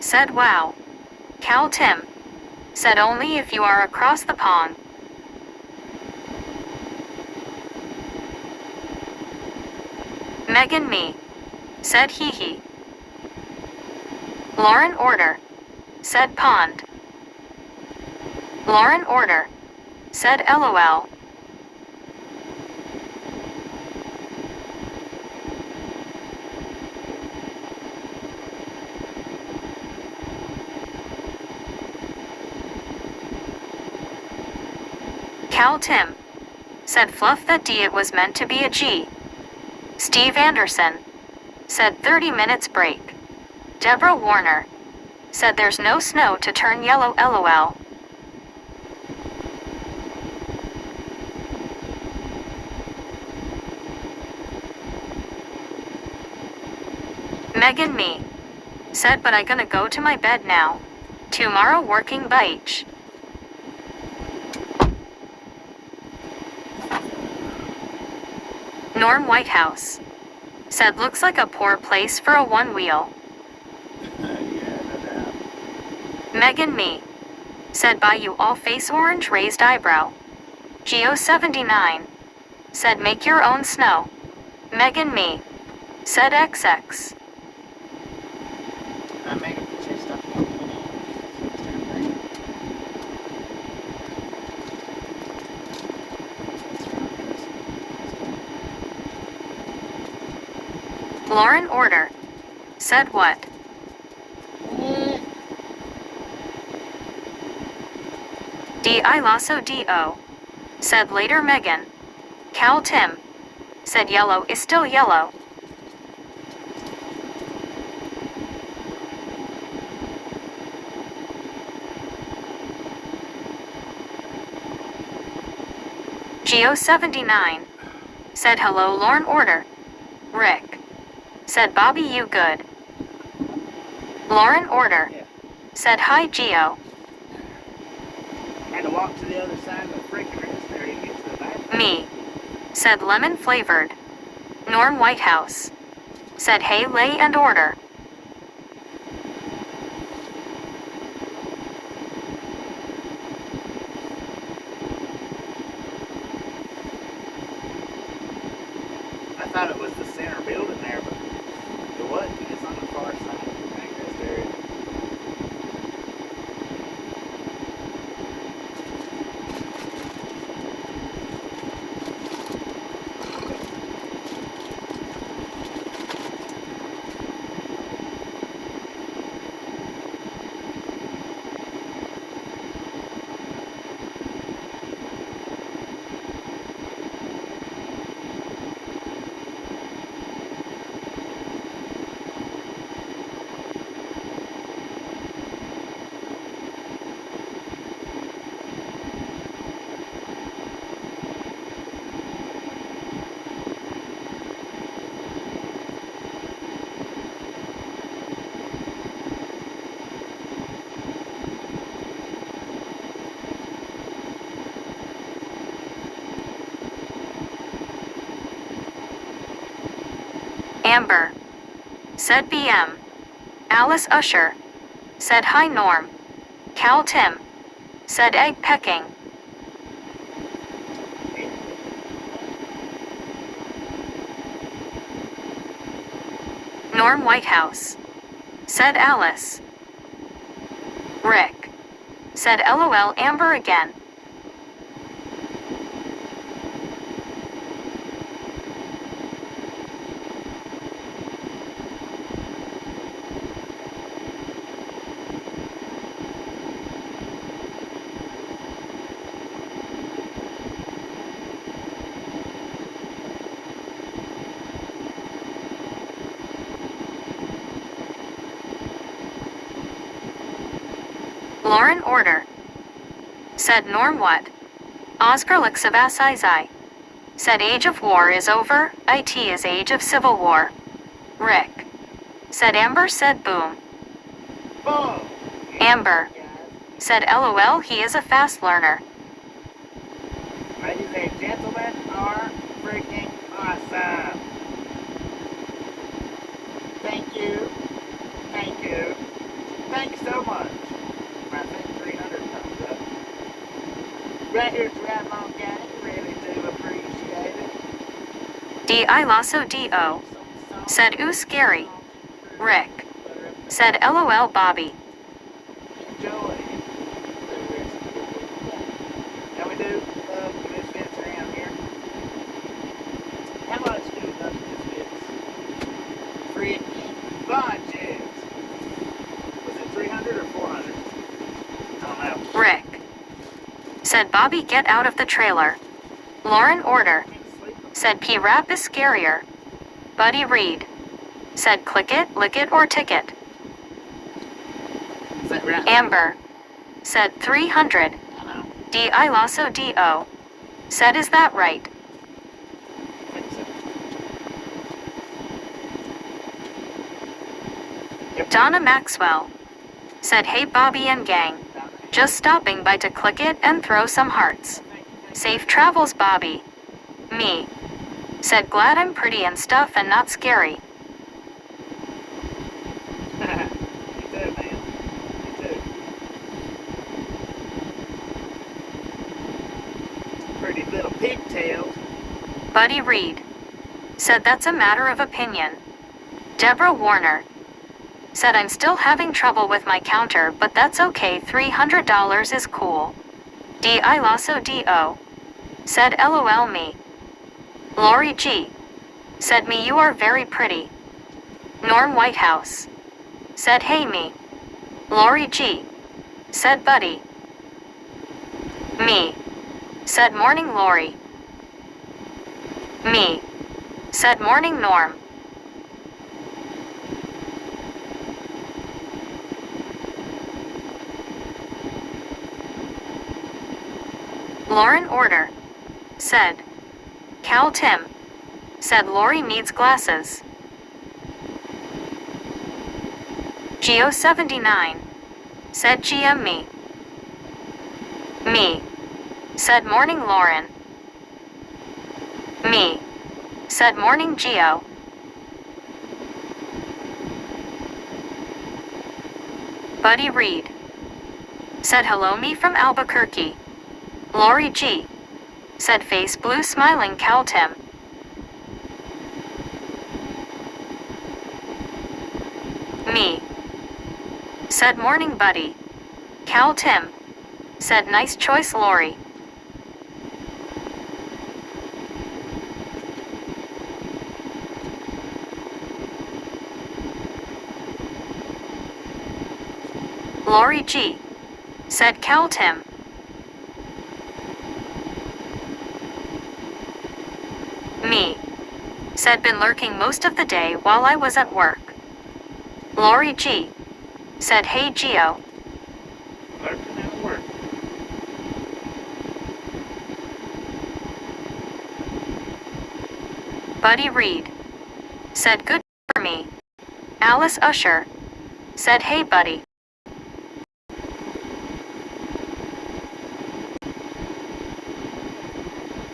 said wow. Cal Tim, said only if you are across the pond. Megan me, said hee hee. Lauren order, said pond. Lauren order, said LOL. Cal Tim, said Fluff that D it was meant to be a G. Steve Anderson, said 30 minutes break. Deborah Warner, said there's no snow to turn yellow LOL. Megan me, said but I gonna go to my bed now. Tomorrow working beach. Norm Whitehouse, said looks like a poor place for a one-wheel. Megan me, said buy you all face orange raised eyebrow. Geo79, said make your own snow. Megan me, said XX. I'm making picture stuff. Lauren order, said what? D.I. Lasso D.O. said later Megan. Cal Tim, said yellow is still yellow. Geo79, said hello Lauren order. Rick, said Bobby you good. Lauren order, said hi Geo. Had to walk to the other side of the freaking register to get to the bathroom. Me, said lemon flavored. Norm Whitehouse, said hey lay and order. I thought it was the center building there, but it wasn't. It's on the far side of the register area. Amber, said BM. Alice Usher, said hi Norm. Cal Tim, said egg pecking. Norm Whitehouse, said Alice. Rick, said LOL Amber again. Lauren order, said Norm what? Oscar looks of I, said age of war is over, it is age of civil war. Rick, said Amber said boom. Boom! Amber, said LOL he is a fast learner. Ladies and gentlemen are freaking awesome. Thank you. Thank you. Thanks so much. I think 300 times. D.I. Lasso D.O. said ooh scary. Rick said LOL Bobby. Joey. How we do misfits around here? How much do those misfits? Fridge bunches. Was it 300 or 400? I don't know. Rick said Bobby get out of the trailer. Lauren Order said P-Rap is scarier. Buddy Reed said click it, lick it, or ticket. Is that right? Amber said 300. I know. D.I. Lasso D.O. said is that right? I think so. Yep. Donna Maxwell said hey Bobby and gang. Just stopping by to click it and throw some hearts. Safe travels Bobby. Me said glad I'm pretty and stuff and not scary. Me too, man. Me too. Pretty little pigtails. Buddy Reed said that's a matter of opinion. Deborah Warner said I'm still having trouble with my counter, but that's okay, $300 is cool. D.I. Lasso D.O. said LOL me. Lori G. said me you are very pretty. Norm Whitehouse said hey me. Lori G. said buddy. Me said morning Lori. Me said morning Norm. Lauren Order said Cal Tim said Lori needs glasses. Geo79 said GM me. Me said morning Lauren. Me said morning Geo. Buddy Reed said hello me from Albuquerque. Lori G. said face blue smiling Cal Tim. Me said morning buddy. Cal Tim said nice choice Lori. Lori G. said Cal Tim. Me said been lurking most of the day while I was at work. Lori G. said hey Geo. Lurking at work. Buddy Reed said good for me. Alice Usher said hey buddy.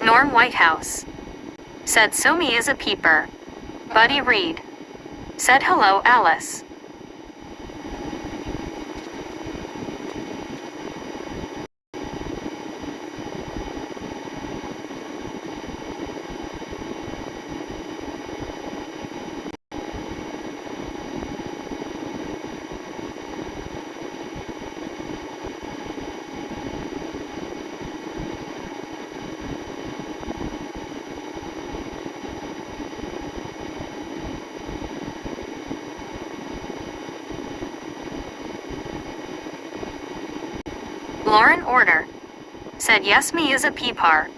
Norm Whitehouse said so me is a peeper. Buddy Reed said hello Alice. Lauren Order said yes me is a peepar.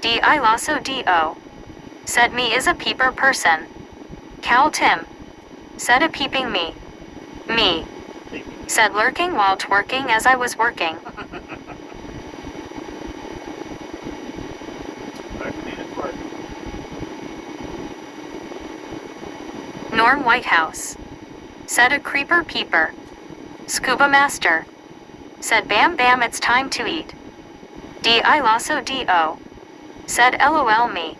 D.I. Lasso D.O. said me is a peeper person. Cal Tim said a peeping me. Me said lurking while twerking as I was working. Lurking at work. Norm Whitehouse said a creeper peeper. Scuba Master said bam bam it's time to eat. D.I. Lasso D.O. said LOL me.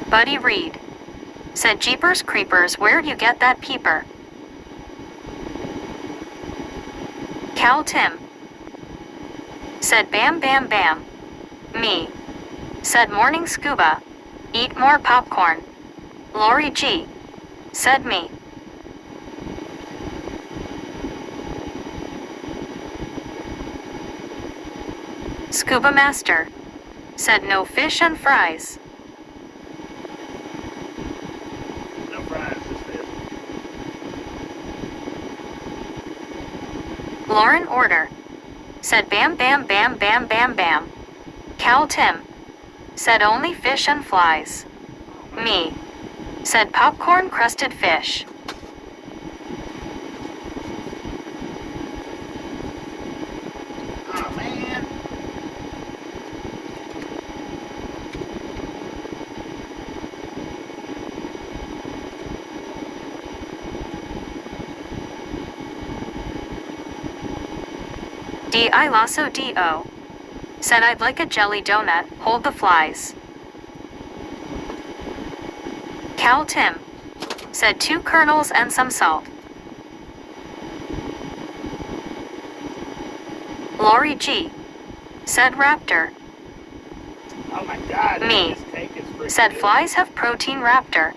Buddy Reed said Jeepers Creepers where'd you get that peeper? Cal Tim Said Bam Bam Bam. Me. Said Morning Scuba. Eat more popcorn. Lori G. Said me. Scuba Master. Said no fish and fries. No fries, just this. Lauren Order. Said Bam Bam Bam Bam Bam Bam. Cal Tim. Said only fish and flies. Me. Said popcorn crusted fish. Oh man. D.I. Lasso D.O. Said I'd like a jelly donut, hold the flies. Cal Tim. Said 2 kernels and some salt. Lori G. Said Raptor. Oh my god. Me. This cake is freaking Said good. flies have protein Raptor.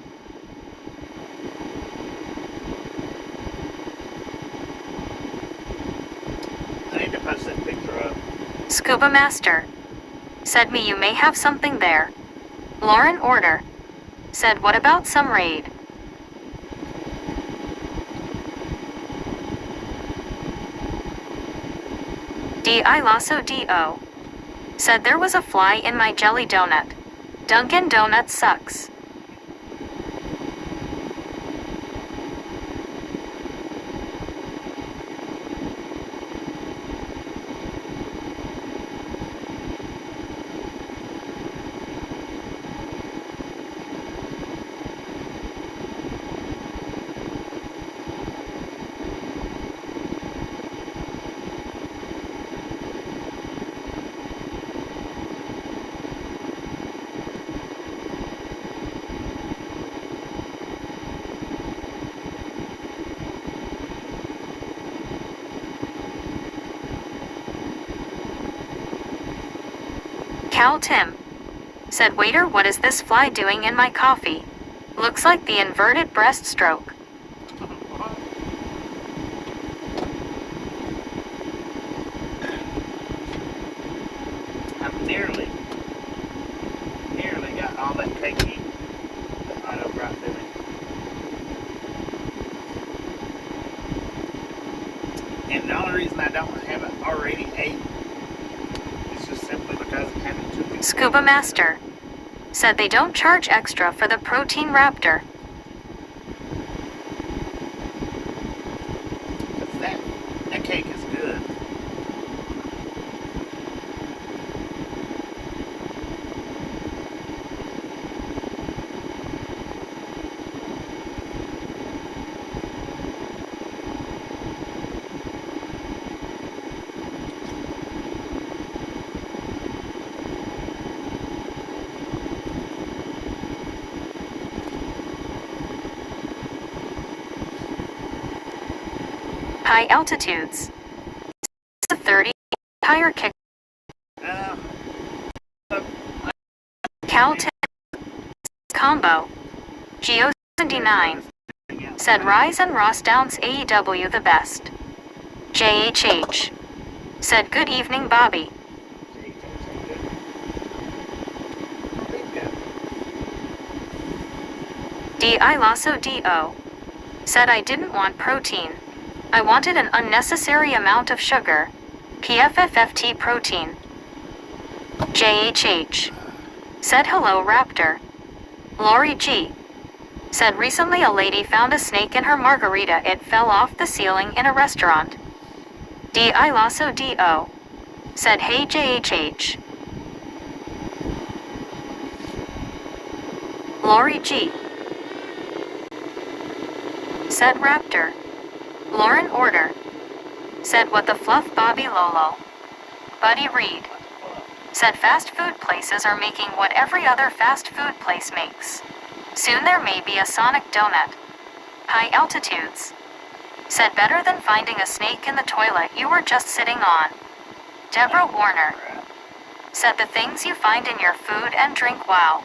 I need to post that picture up. Scuba Master. Said me you may have something there. Lauren Order. Said what about some raid? D.I. Lasso D.O. Said there was a fly in my jelly donut. Dunkin' Donuts sucks. Cal Tim. Said waiter what is this fly doing in my coffee? Looks like the inverted breaststroke. I've nearly got all that cake eaten. I know, right to me. And the only reason I don't have it already ate is just simply because I haven't took it. Scuba Master. Said they don't charge extra for the protein Raptor. That cake is good. High altitudes. 30 tire kick. Cal 10 combo. Geo 79. Said Rise and Ross Downs AEW the best. JHH. Said good evening Bobby. D.I. Lasso D.O. Said I didn't want protein. I wanted an unnecessary amount of sugar. PFFFT protein. JHH. Said hello Raptor. Lori G. Said recently a lady found a snake in her margarita. It fell off the ceiling in a restaurant. D.I. Lasso D.O. Said hey JHH. Lori G. Said Raptor. Lauren Order. Said what the fluff Bobby Lolo. Buddy Reed. Said fast food places are making what every other fast food place makes. Soon there may be a Sonic donut. High altitudes. Said better than finding a snake in the toilet you were just sitting on. Deborah Warner. Said the things you find in your food and drink, wow.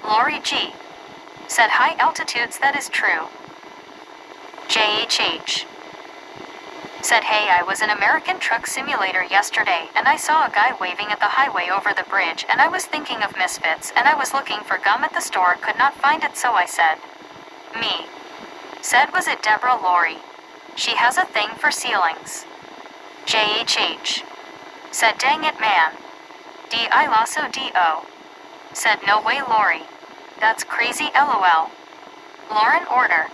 Lori G. Said high altitudes, that is true. JHH. Said hey, I was in American Truck Simulator yesterday and I saw a guy waving at the highway over the bridge and I was thinking of Misfits and I was looking for gum at the store, could not find it, so I said, me. Said was it Deborah? Lori. She has a thing for ceilings. JHH. Said dang it man. D.I. Lasso D.O. Said no way Lori. That's crazy LOL. Lauren Order.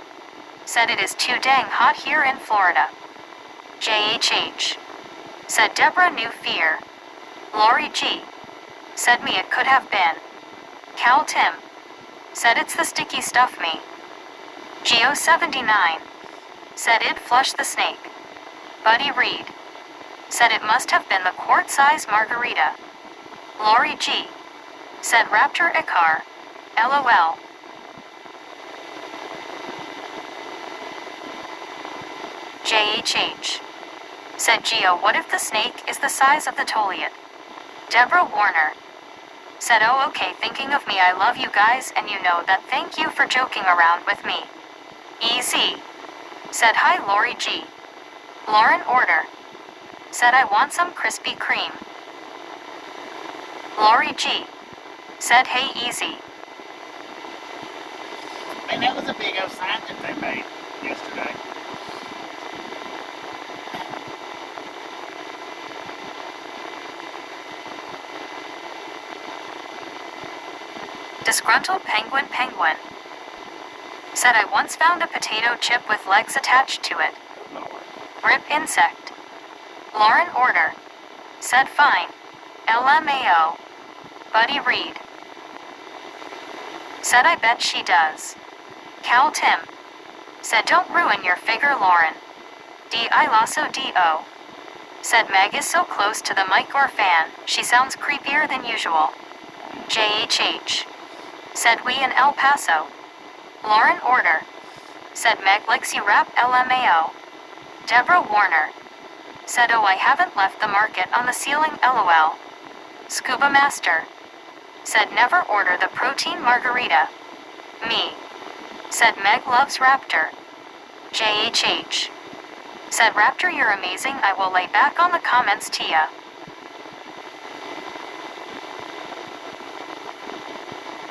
Said it is too dang hot here in Florida. JHH. Said Deborah New Fear. Lori G. Said me it could have been. Cal Tim. Said it's the sticky stuff me. Geo79. Said it flushed the snake. Buddy Reed. Said it must have been the quart-size margarita. Lori G. Said Raptor Icar. LOL. JHH. Said Geo, what if the snake is the size of the Toliet? Deborah Warner. Said oh okay, thinking of me, I love you guys and you know that, thank you for joking around with me. EZ. Said hi Lori G. Lauren Order. Said I want some Krispy Kreme. Lori G. Said hey easy. And that was a big old sign that they made yesterday. Disgruntled Penguin Penguin. Said I once found a potato chip with legs attached to it. Rip insect. Lauren Order. Said fine. LMAO. Buddy Reed. Said I bet she does. Cal Tim. Said don't ruin your figure Lauren. D.I. Lasso D.O. Said Meg is so close to the mic or fan, she sounds creepier than usual. JHH. Said we in El Paso. Lauren Order. Said Meg likes you rap LMAO. Deborah Warner. Said oh I haven't left the market on the ceiling LOL. Scuba Master. Said never order the protein margarita. Me. Said Meg loves Raptor. JHH. Said Raptor you're amazing, I will lay back on the comments Tia.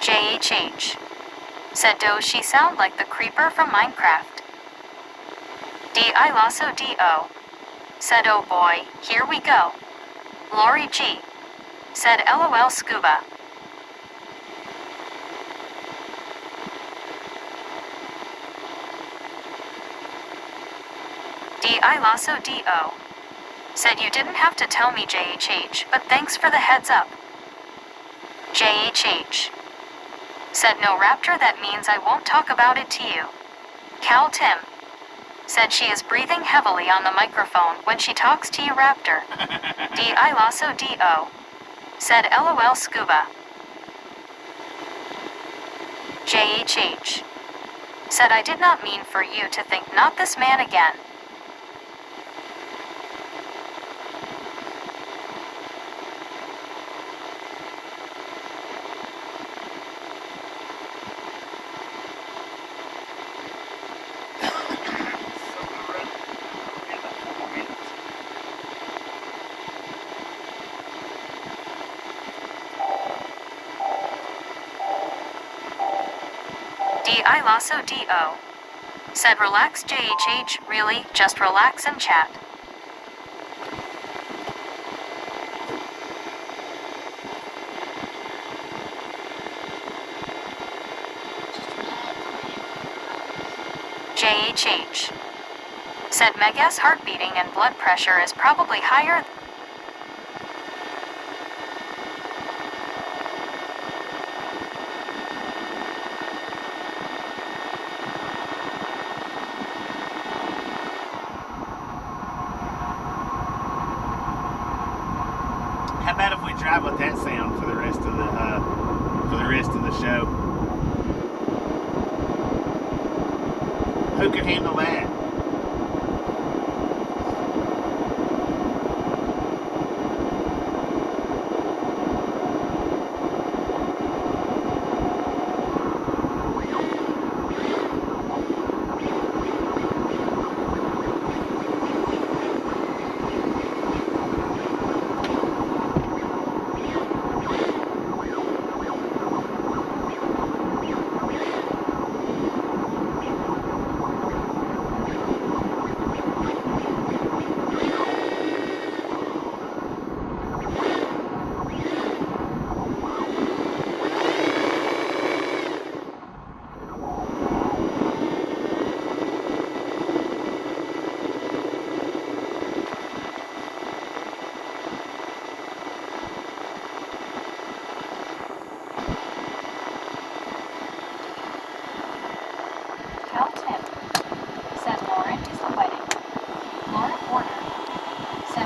JHH. Said does she sound like the creeper from Minecraft? D.I. Lasso D.O. Said oh boy, here we go. Lori G. Said LOL Scuba. D.I. Lasso D.O. Said you didn't have to tell me JHH, but thanks for the heads up. JHH. Said no Raptor, that means I won't talk about it to you. Cal Tim. Said she is breathing heavily on the microphone when she talks to you Raptor. D.I. Lasso D.O. Said LOL Scuba. JHH. Said I did not mean for you to think not this man again. D.I. Lasso D.O. Said relax JHH, really, just relax and chat. JHH. Said Megas heart beating and blood pressure is probably higher. How about if we drive with that sound for the rest of the show? Who could handle that?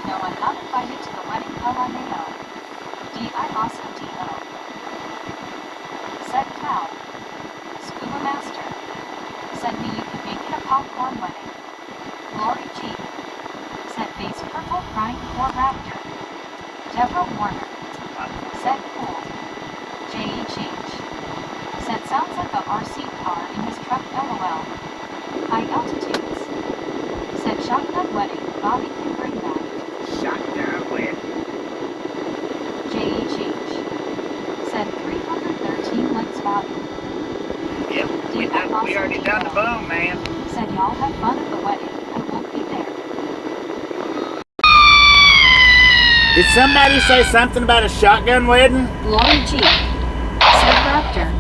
No, I'm not invited to the wedding. LMAO. D.I. Losso D.O. Said Cal. Scuba Master. Said me you can make it a popcorn wedding. Lori G. Said face purple crying for raptor. Deborah Warner. Said cool. J.H.H. Said sounds like a RC car in his truck. LOL. High altitudes. Said shotgun wedding. Bobby can bring that. Shotgun wedding. J.H.H. Said 313 likes Bobby. Yep, we already done the boom, man. Said y'all have fun at the wedding. I won't be there. Did somebody say something about a shotgun wedding? Lori G. Said Raptor.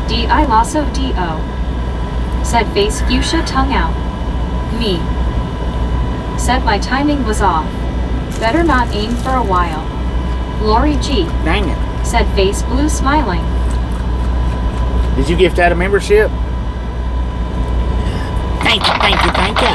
D.I. Lasso D.O. Said face fuchsia tongue out. Me. Said my timing was off. Better not aim for a while. Lori G. Dang it. Said face blue smiling. Did you gift out a membership? Thank you, thank you, thank you.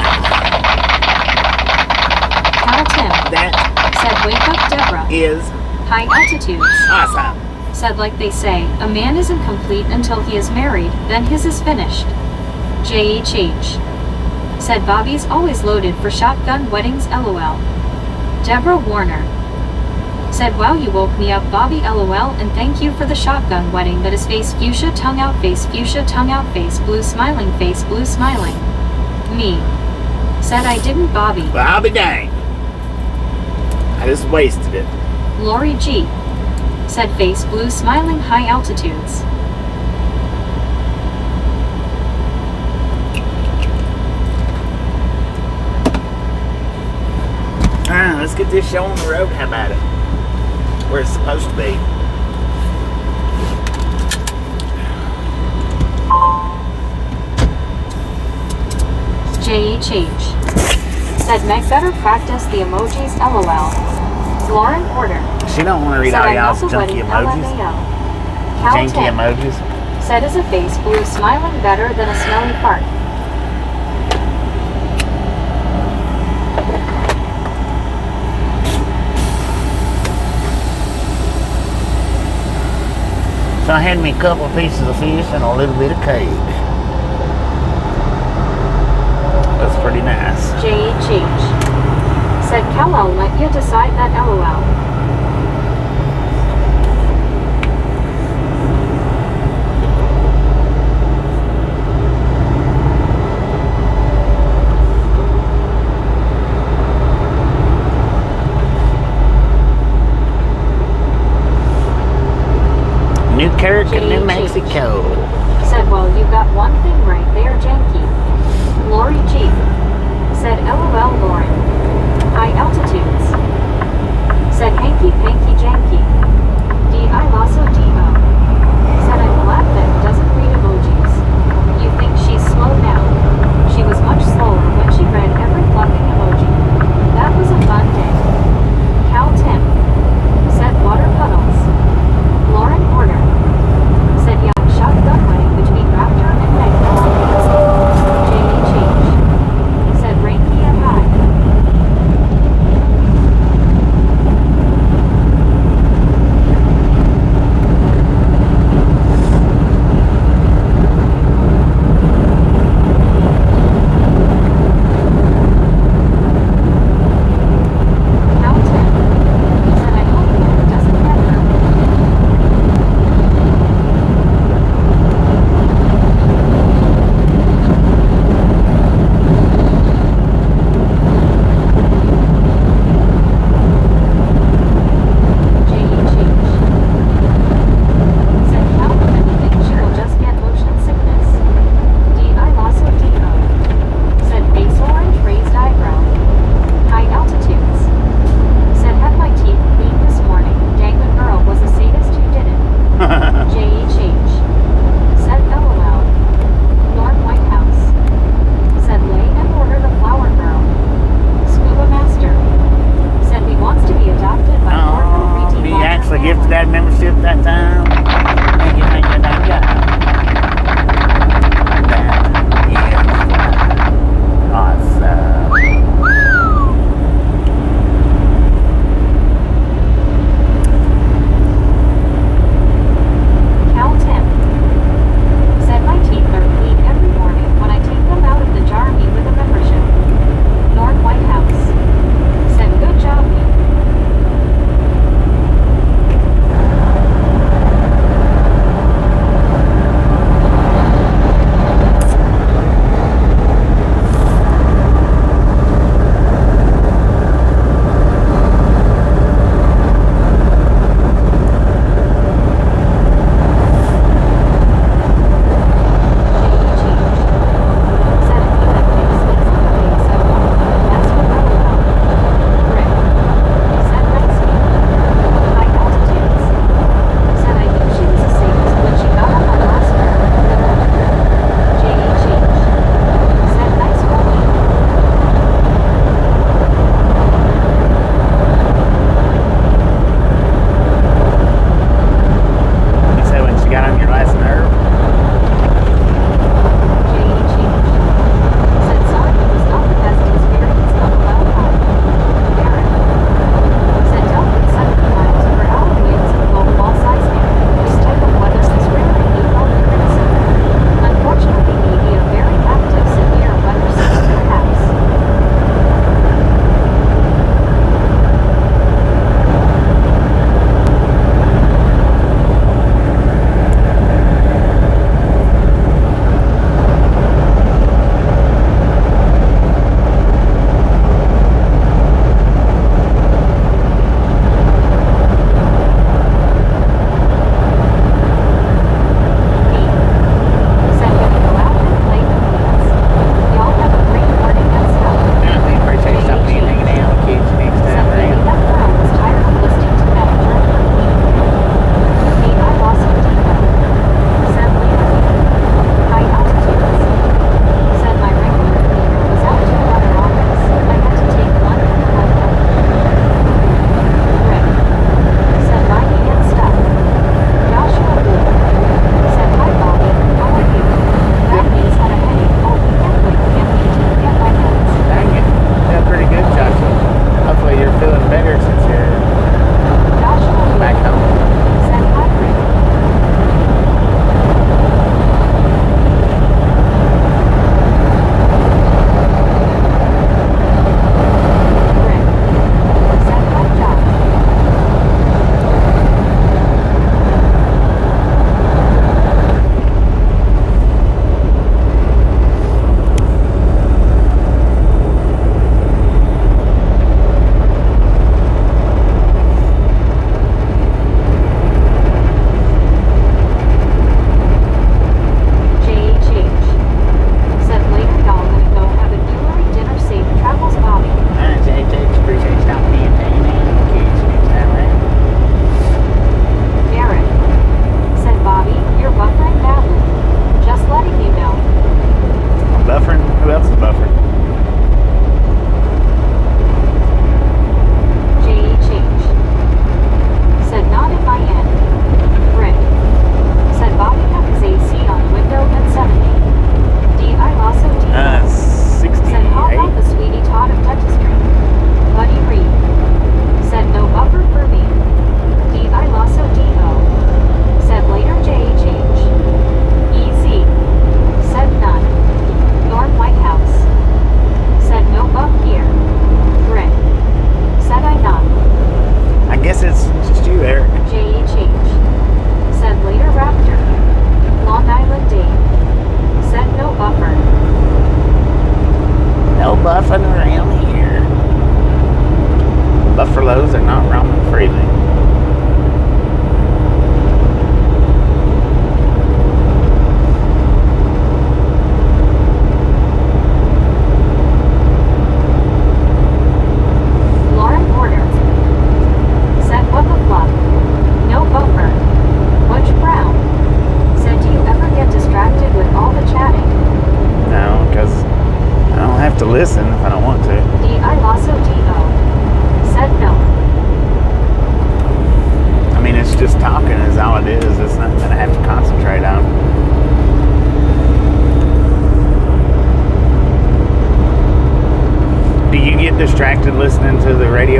Cal Tim. That Said wake up Deborah. is High altitudes. awesome. Said like they say, a man isn't complete until he is married, then his is finished. J.H.H. Said Bobby's always loaded for shotgun weddings. LOL. Deborah Warner. Said wow you woke me up Bobby. LOL and thank you for the shotgun wedding. That is face fuchsia tongue out face fuchsia tongue out face blue smiling Me. Said I didn't Bobby. Well, I'll be danged. I just wasted it. Lori G. Said face blue smiling high altitudes. Let's get this show on the road. How about it? Where it's supposed to be. J.H.H. Said Meg better practice the emojis. LOL. Lauren Porter. She don't want to read Said all I'm y'all's also junky wedding. emojis. LMAO. Cal Janky 10. emojis. Said is a face blue smiling better than a smelly fart. So hand me a couple of pieces of fish and a little bit of cake. That's pretty nice. J.H.H. Said Cal-El let you decide that. LOL. New Carrick, New Mexico. Said, well, you got one thing right there, Janky. Lori G. Said, LOL, Lauren. High altitudes. Said, hanky panky janky. D.I. Lasso D.O. Said, I'm glad that doesn't read emojis. You think she's slow now? She was much slower when she read every fluffing emoji. That was a fun day. Cal Tim. Said, water puddles. Lauren Porter. Said yeah, shotgun wedding between Raptor and Meg. J.H.H. Said Reiki and high.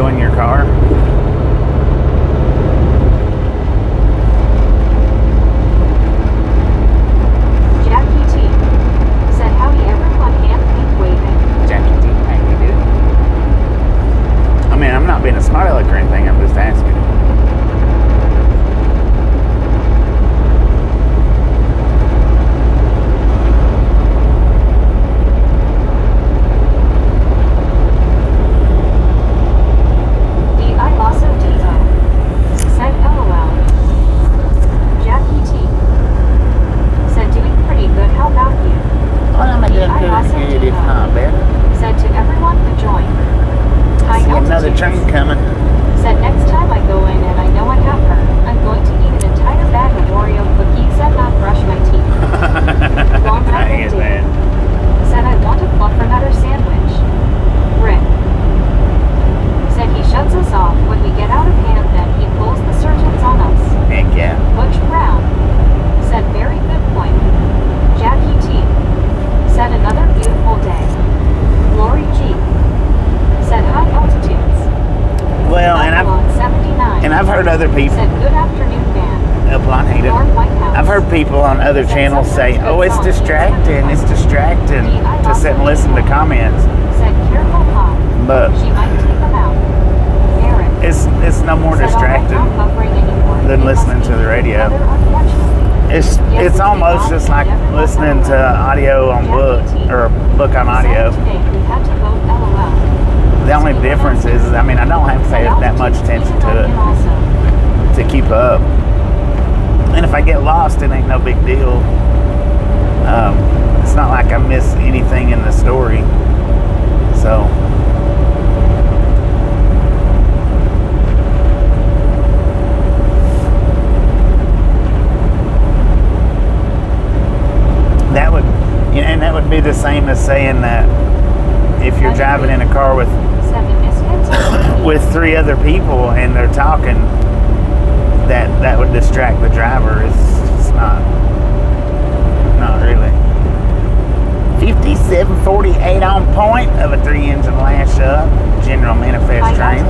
radio in your car? Jackie T said, howdy everyone, hand pink waving. Jackie T, how you doing? I mean, I'm not being a smart aleck or anything, I'm just asking. Another train coming. Said next time I go in and I know I have her, I'm going to eat an entire bag of Oreo cookies and not brush my teeth. Long Dang it, man. Said I want a fluffernutter sandwich. Rick said he shuts us off when we get out of hand, then he pulls the surgeons on us. Heck yeah. Butch Brown said very good point. Jackie T said another beautiful day. Lori G said high altitudes. Well, and I've heard other people. Said good afternoon, man. I've heard people on other channels say, "Oh, it's distracting. It's distracting to sit and listen to comments." Said careful, Mom. But she might take them out. Eric. It's no more distracting than listening to the radio. It's almost just like listening to audio on book or book on audio. The only difference is, I mean, I don't have to pay that much attention to it to keep up. And if I get lost, it ain't no big deal. It's not like I miss anything in the story. So, that would be the same as saying that if you're driving in a car with 3 other people and they're talking, that would distract the driver. It's not really. 5748 on point of a 3-engine lash up General Manifest train.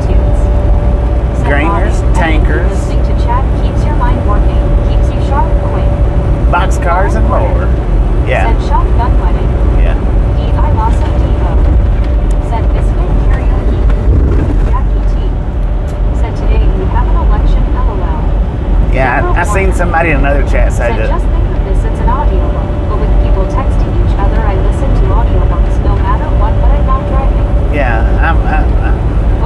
Grainers, tankers, listening to chat keeps your mind working, keeps you sharp, quick. boxcars and more. Yeah. Said shotgun wedding. Yeah. D.I. Lasso Devo. Said biscuit karaoke. Jackie T said today we have an election, LOL. Yeah, I seen somebody in another chat say that. Just think of this, it's an audiobook, but with people texting each other, I listen to audiobooks no matter what, but I'm not driving. Yeah,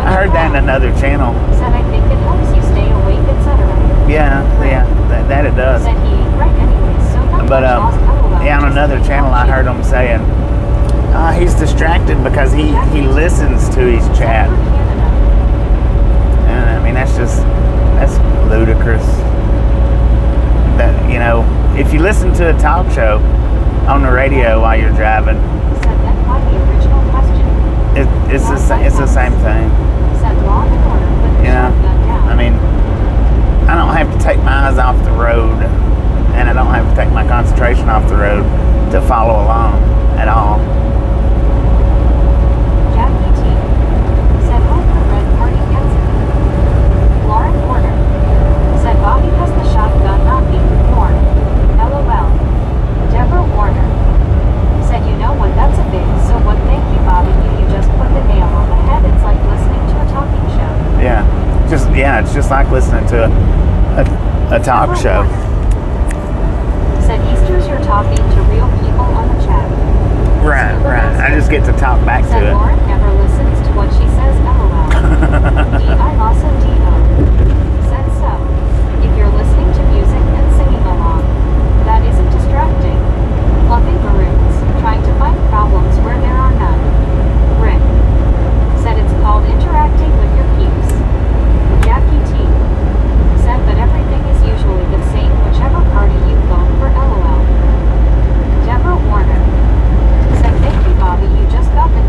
I heard that in another channel. Said I think it helps you stay awake, etc. Yeah, that it does. Said he ain't right anyways, so not But much lost, LOL. yeah, on another channel I heard him saying he's distracted because he listens to his chat. And I mean that's ludicrous. That, you know, if you listen to a talk show on the radio while you're driving, Said that might be original question. it's the same thing. Said law and order, put the You know, shotgun down. I mean, I don't have to take my eyes off the road, and I don't have to take my concentration off the road to follow along at all. Jackie T said hope the red party gets it. Lauren Porter said Bobby has the shotgun, not me. Warren. LOL. Deborah Warner said you know what, that's a big, so what, thank you Bobby, you just put the nail on the head. It's like listening to a talking show. It's just like listening to a talk show. Said Easter's you're talking to real people on the chat. Right. I just get to talk back to Said it. Lauren never listens to what she says, LOL. D.I. Lasso Devo said so. If you're listening to music and singing along, that isn't distracting. Fluffing maroons, trying to find problems where there are none. Rick said it's called interacting with your peeps. Jackie T said but everything is usually the same whichever party you vote for, LOL. Deborah Warner said thank you Bobby, you just got the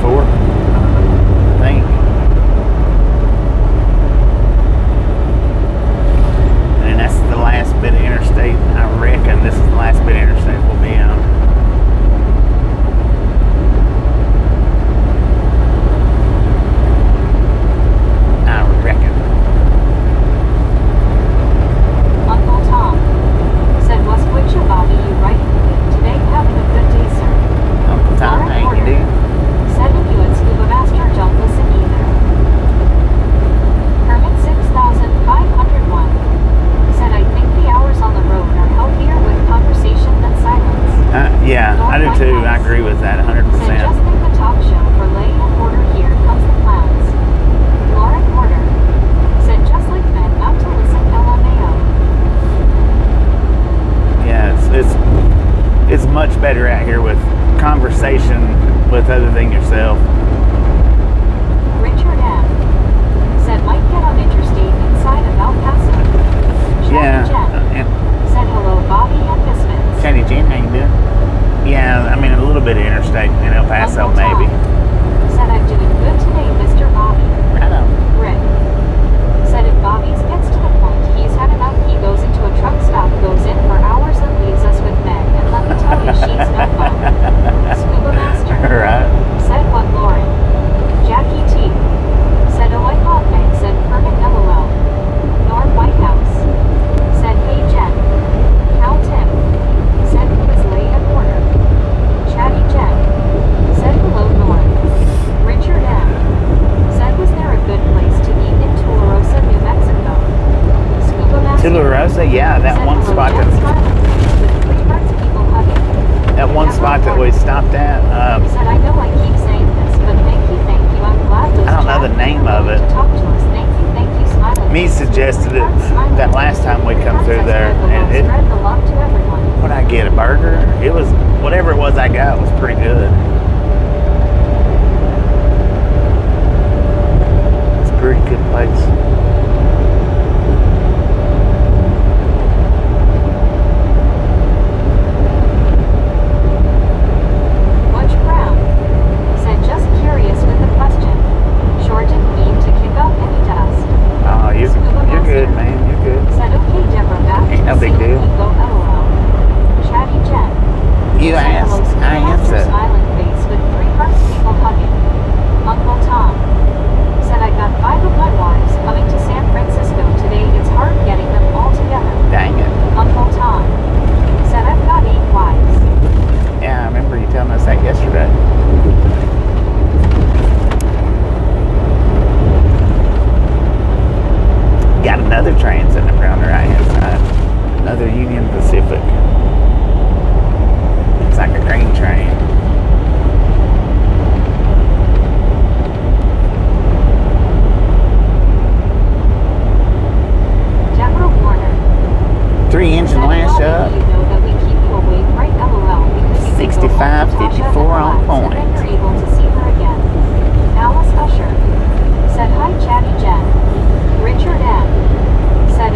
before, I think. And that's the last bit of interstate. I reckon this is the last bit of interstate we'll be on. I reckon. Uncle Tom said, "What's with you, Bobby? You right today? Having a good day, sir." Uncle Tom, how you doing? Said if you and Scuba Master don't listen either. Hermit 6501 said, "I think the hours on the road are healthier with conversation than silence." Yeah, I do too. I agree with that 100%. Said, "Just think the talk show for lay and order. Here comes the clowns." Lauren Porter said, "Just like men not to listen LMAO." Yeah, it's much better out here with conversation with other than yourself. Richard M. said, "Might get on interstate inside of El Paso." Yeah. Jen said, "Hello, Bobby and Misfits." Chatty Jen, how you doing? Yeah, I mean a little bit of interstate in El Paso, Uncle Tom maybe. said, "I'm doing good today, Mr. Bobby." Right on. Rick said, "If Bobby's gets to the point he's had enough, he goes into a truck stop, goes in for hours and leaves us with Meg, and let me tell you, she's no fun." Scuba Master Right. said, "What, Lauren?" Jackie T said, "Oh, I thought Meg said permit LOL." Norm Whitehouse said, "Hey Jen." Cal Tim said, "Who is lay and order?" Chatty Jen said, "Hello, Norm." Richard M said, "Was there a good place to eat in Tularosa, New Mexico?" Scuba Master Tularosa, yeah, that said, one "Hello, spot Jen, smiling face with 3 hearts, people hugging." that one spot that we stopped at. Said, "I know I keep saying this, but thank you, I'm glad those I don't know the chat name people of willing it. to talk to us. Thank you, smiling Me face. suggested it Hearts, smiling that face. last time we come Hearts, through I there, spread the and love, spread the love to everyone." what I get, a burger? It was whatever it was I got was pretty good. It's a pretty good place. Butch Brown said, "Just curious with the question. Sure didn't mean to kick up any dust." Oh, you're good, man. You're good. Said, "Okay, Deborah, back Ain't to no the big single deal. ego LOL." Chatty Jen You said, "Hello, asked, Scuba I Master, answered. smiling face with 3 hearts, people hugging." Uncle Tom said, "I got 5 of my wives coming to San Francisco today. It's hard getting them all together." Dang it. Uncle Tom said, "I've got 8 wives." Yeah, I remember you telling us that yesterday. Got another train sitting up around the right hand side. Another Union Pacific. It's like a grain train. Deborah Warner 3-engine said, lash "Bobby, up. you know that we keep you awake, right? LOL, because you can go home to 65, Tasha 54 and on relax, point. and then you're able to see her again." Alice Usher said, "Hi, Chatty Jen." Richard M said,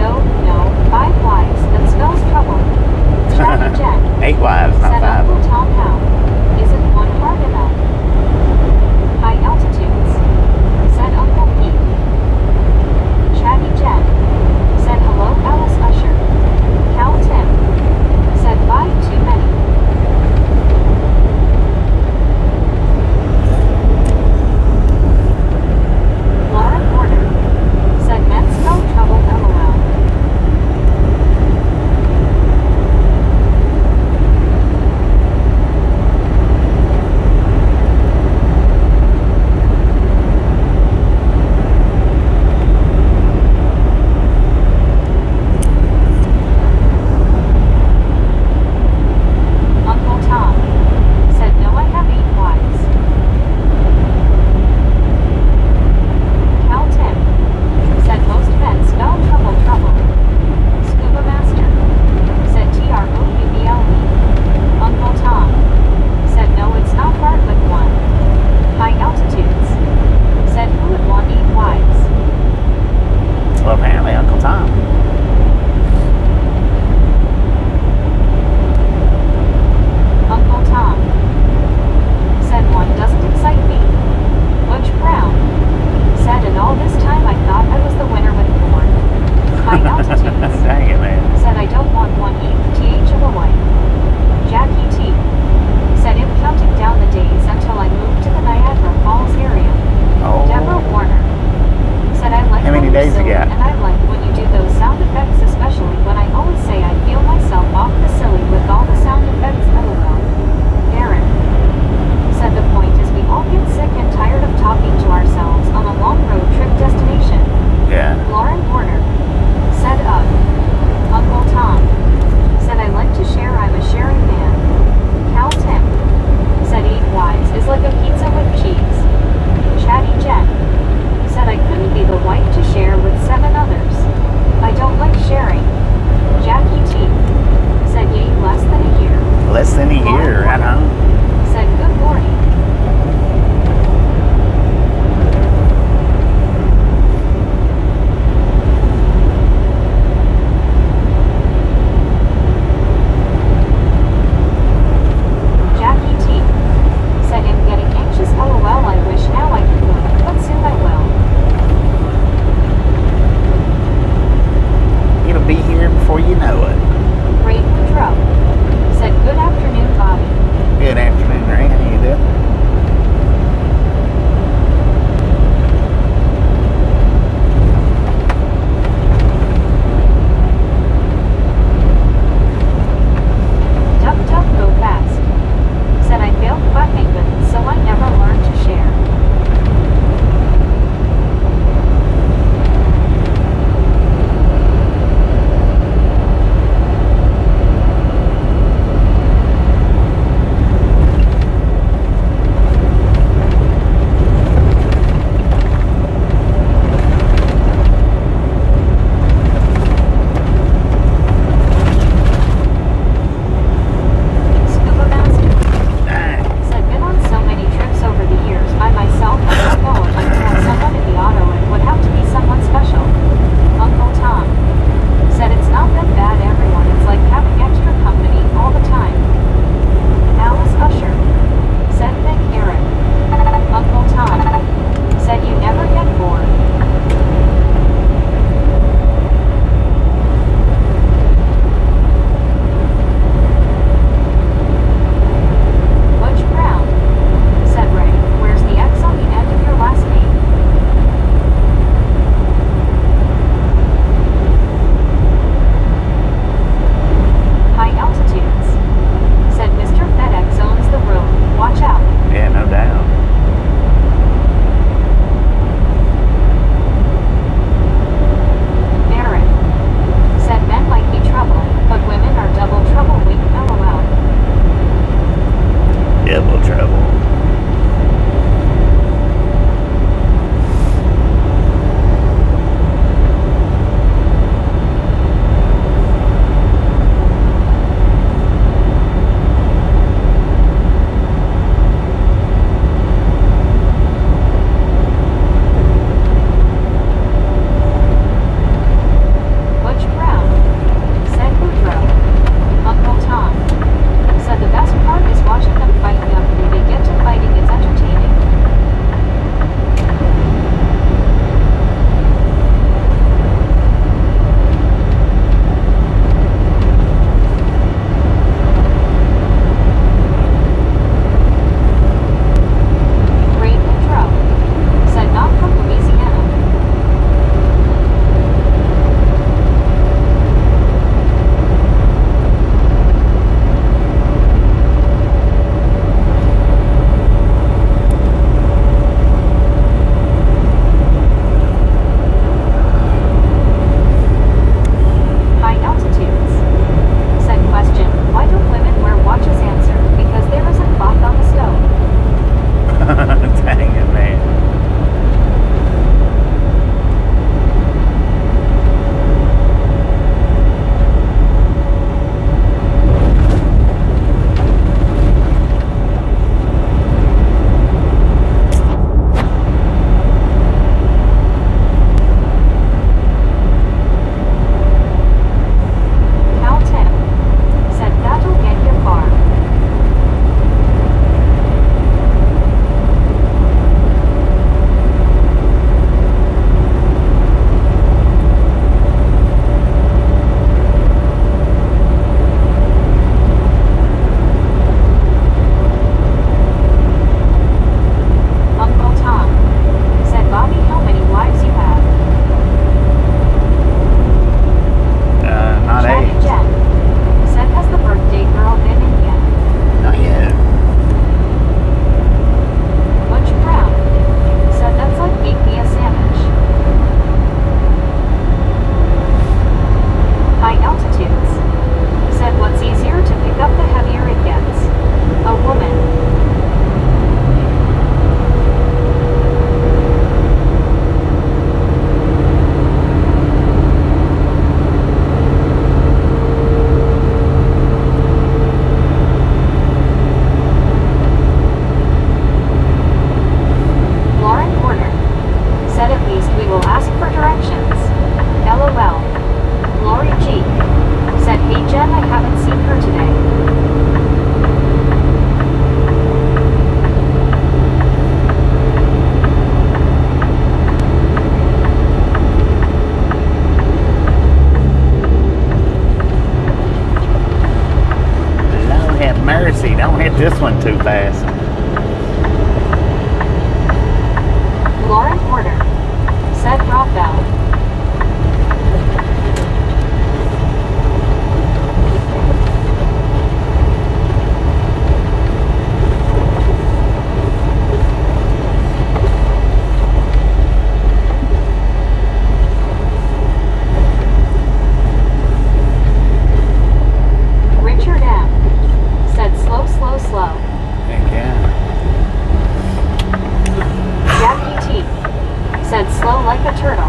slow like a turtle.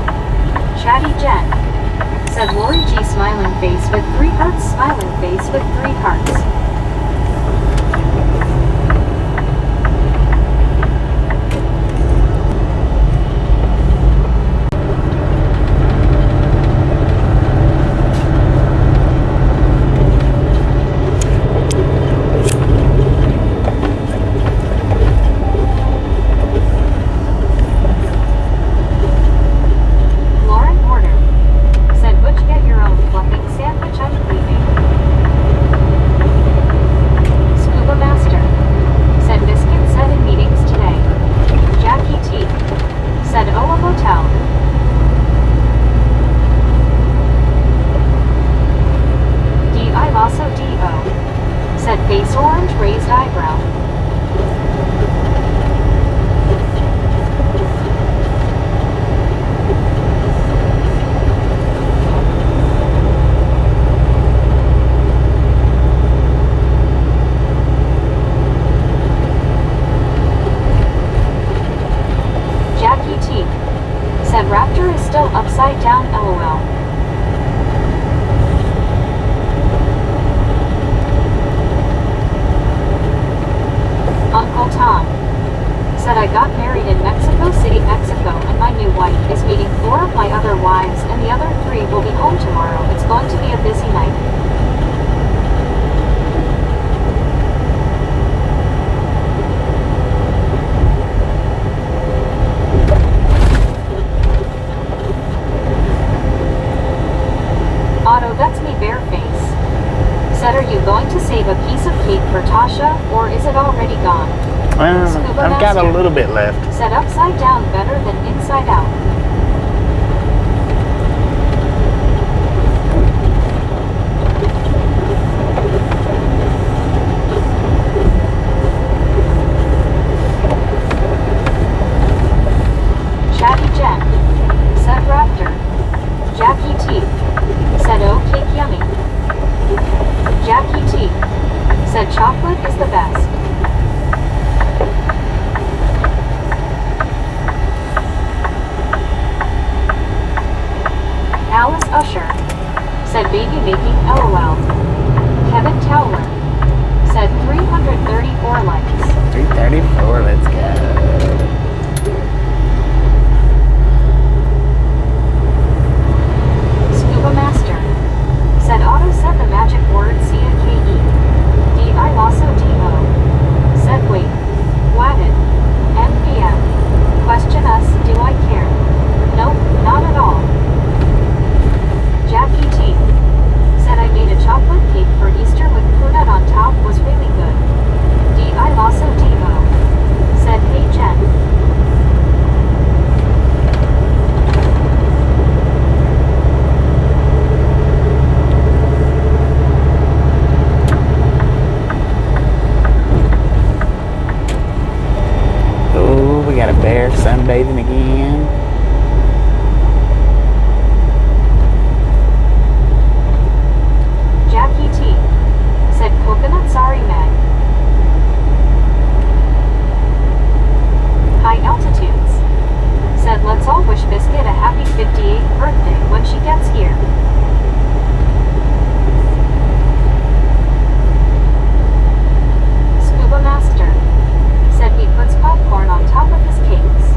Chatty Jen. Said Lori G smiling face with 3 hearts, smiling face with 3 hearts. Upside down, LOL. Uncle Tom. Said I got married in Mexico City, Mexico, and my new wife is meeting 4 of my other wives, and the other 3 will be home tomorrow. It's going to be a busy night. Otto, that's me, Bareface. Said, are you going to save a piece of cake for Tasha, or is it already gone? Well, I've got a little bit left. Said upside down better than inside out. Chatty Jen. Said Raptor. Jackie T. Said oh, cake yummy. Jackie T. Said chocolate is the best. Alice Usher. Said baby making LOL. Kevin Towler. Said 334 likes. 334, let's go. Master. Said Otto said the magic word C-A-K-E. D-I also D-O. Said wait. Wadded. NPM. Question us, do I care? Nope, not at all. Jackie T. Said I made a chocolate cake for Easter with peanut on top, was really good. D-I also D-O. Said hey Jen. We got a bear sunbathing again. Jackie T. Said coconut sorry Meg. High altitudes. Said let's all wish Biscuit a happy 58th birthday when she gets here. Scuba Master. Said he puts popcorn on top of his cakes.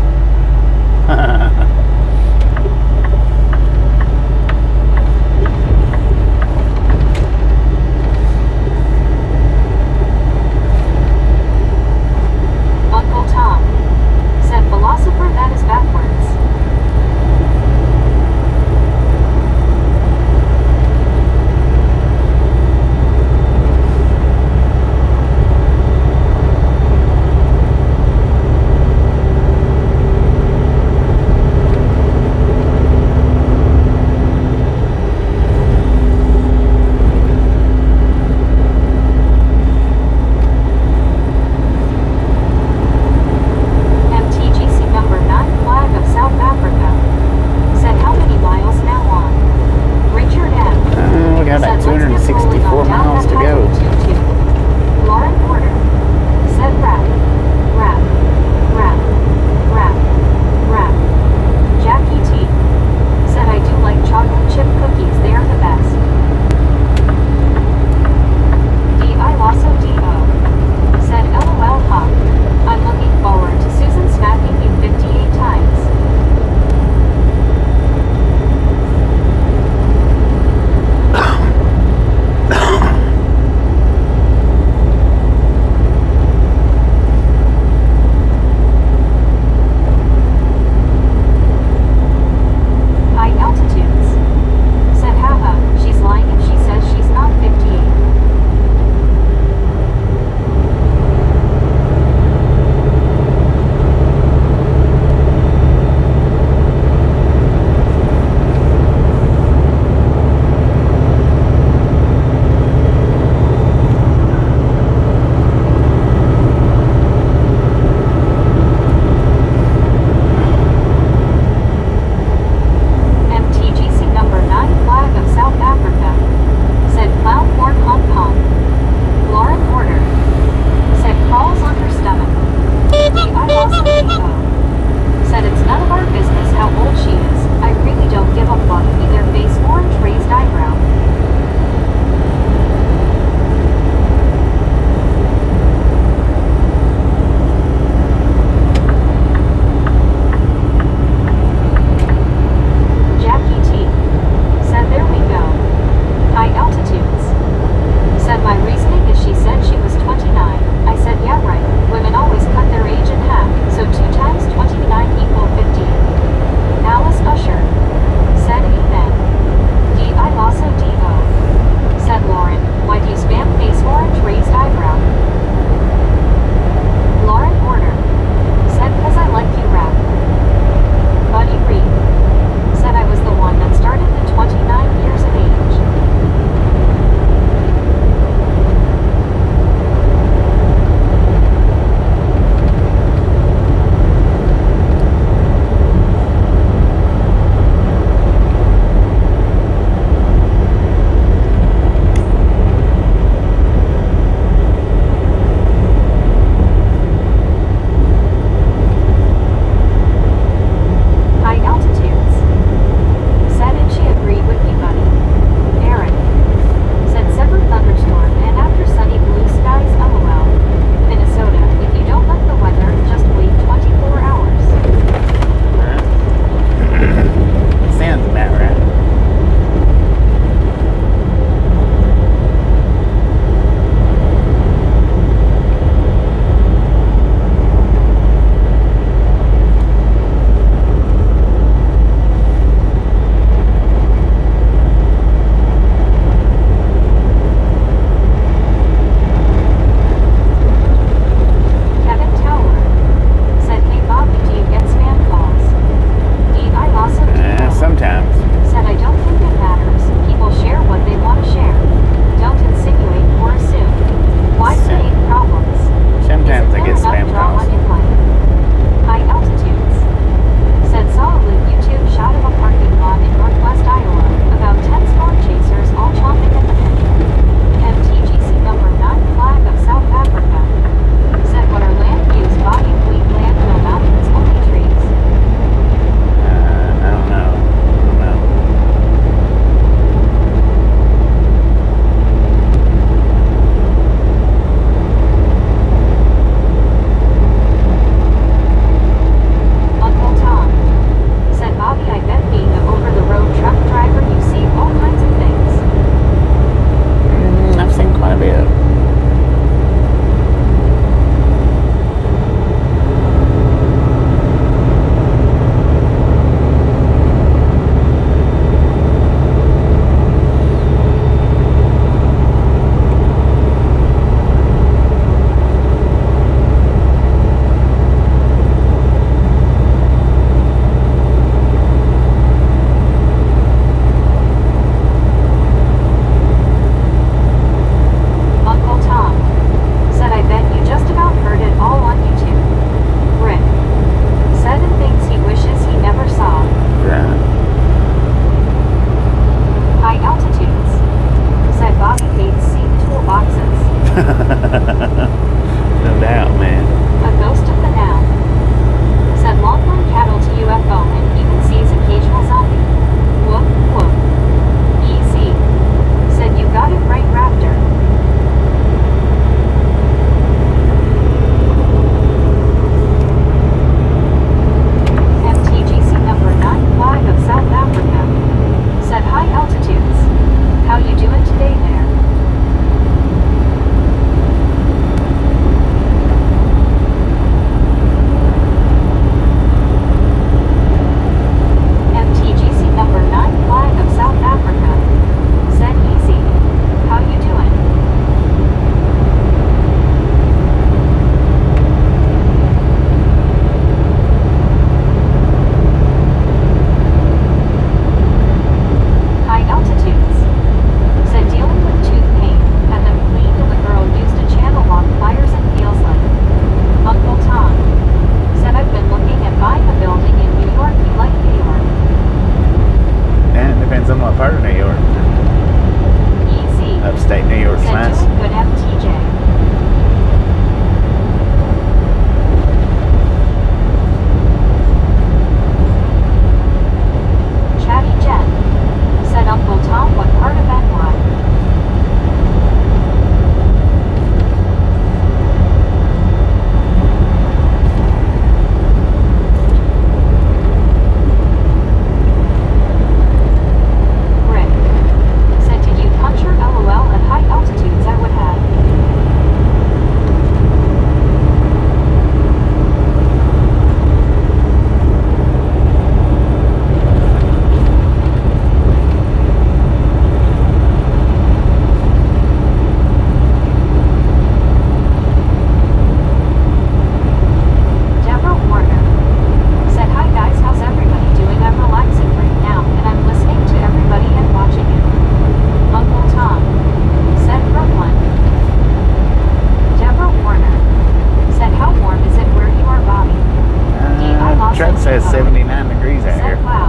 says 79 degrees out Said here. wow.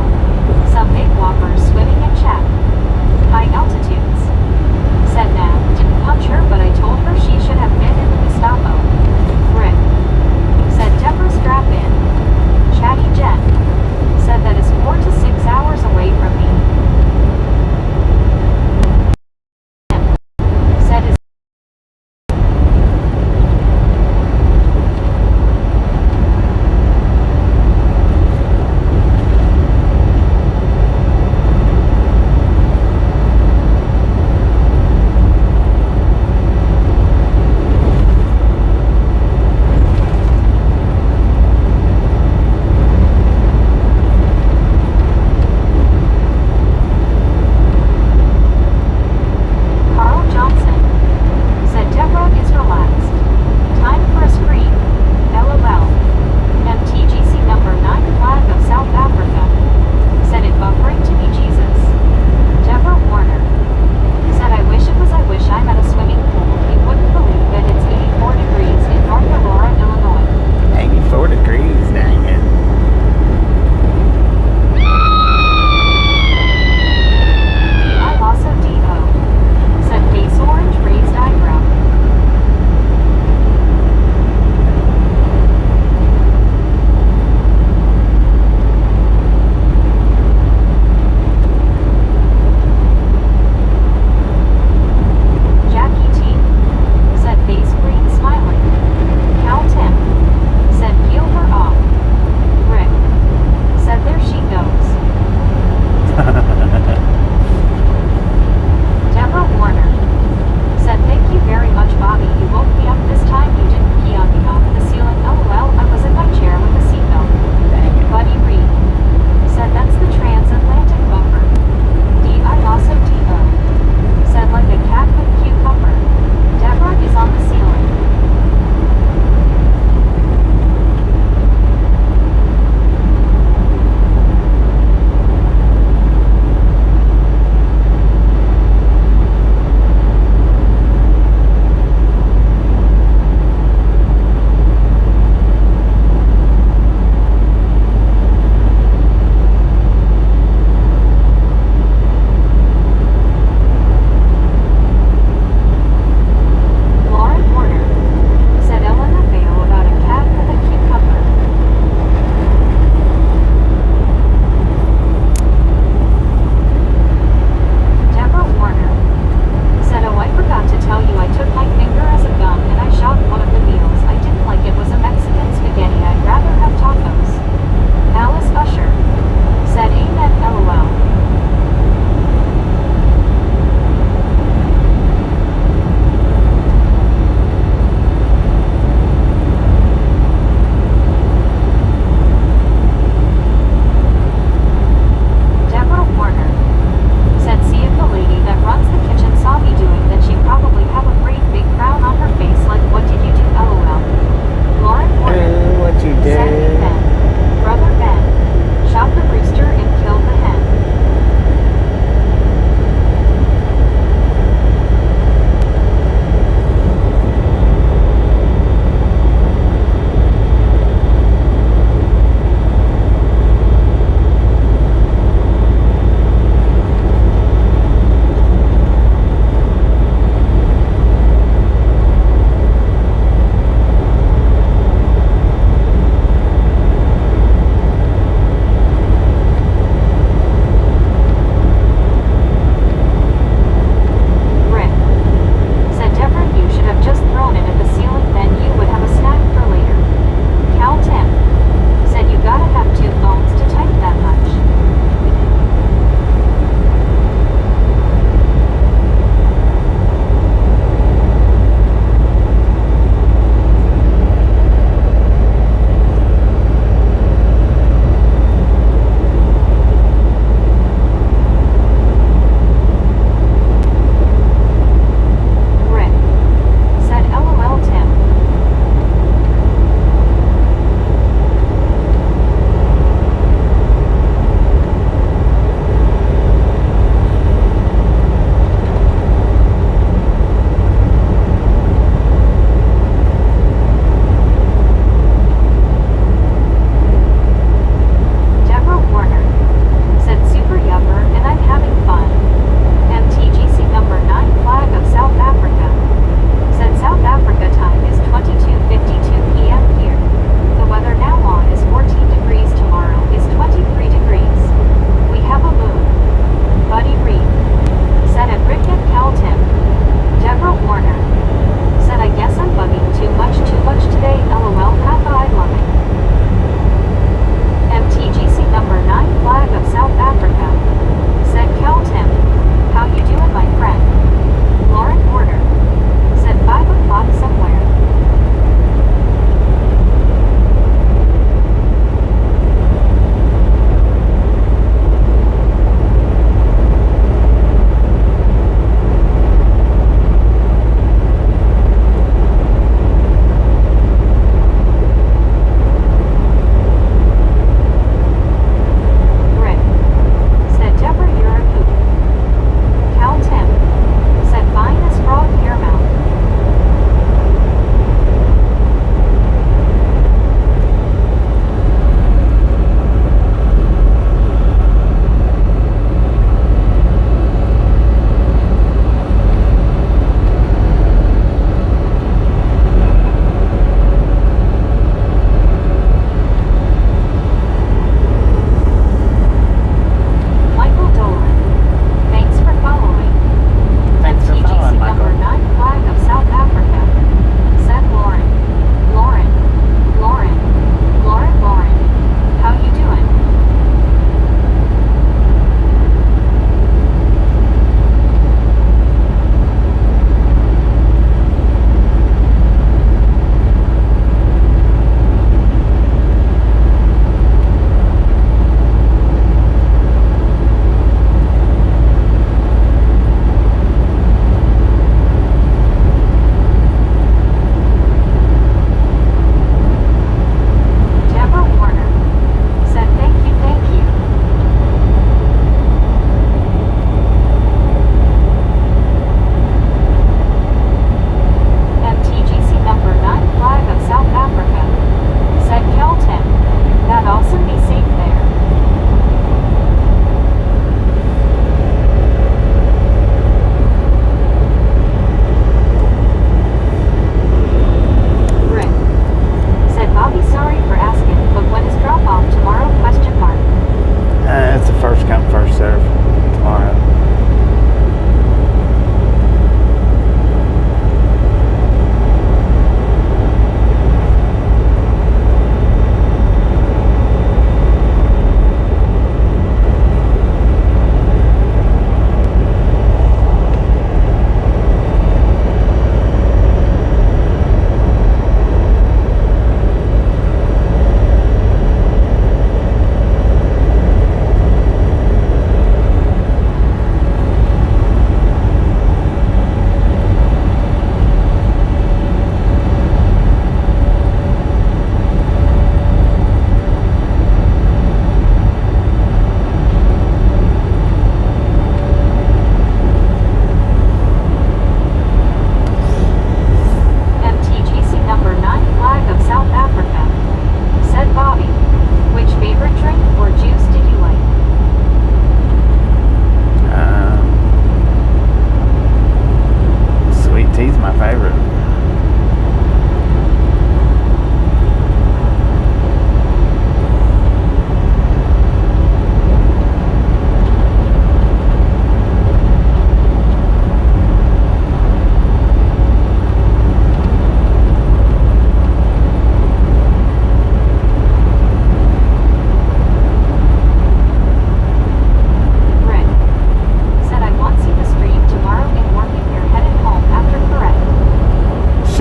Some big whoppers swimming in chat. High altitudes. Said nah, didn't punch her, but I told her she should have been in the Gestapo. Rick. Said temper strap in. Chatty Jen. Said that is 4 to 6 hours away from me. Said is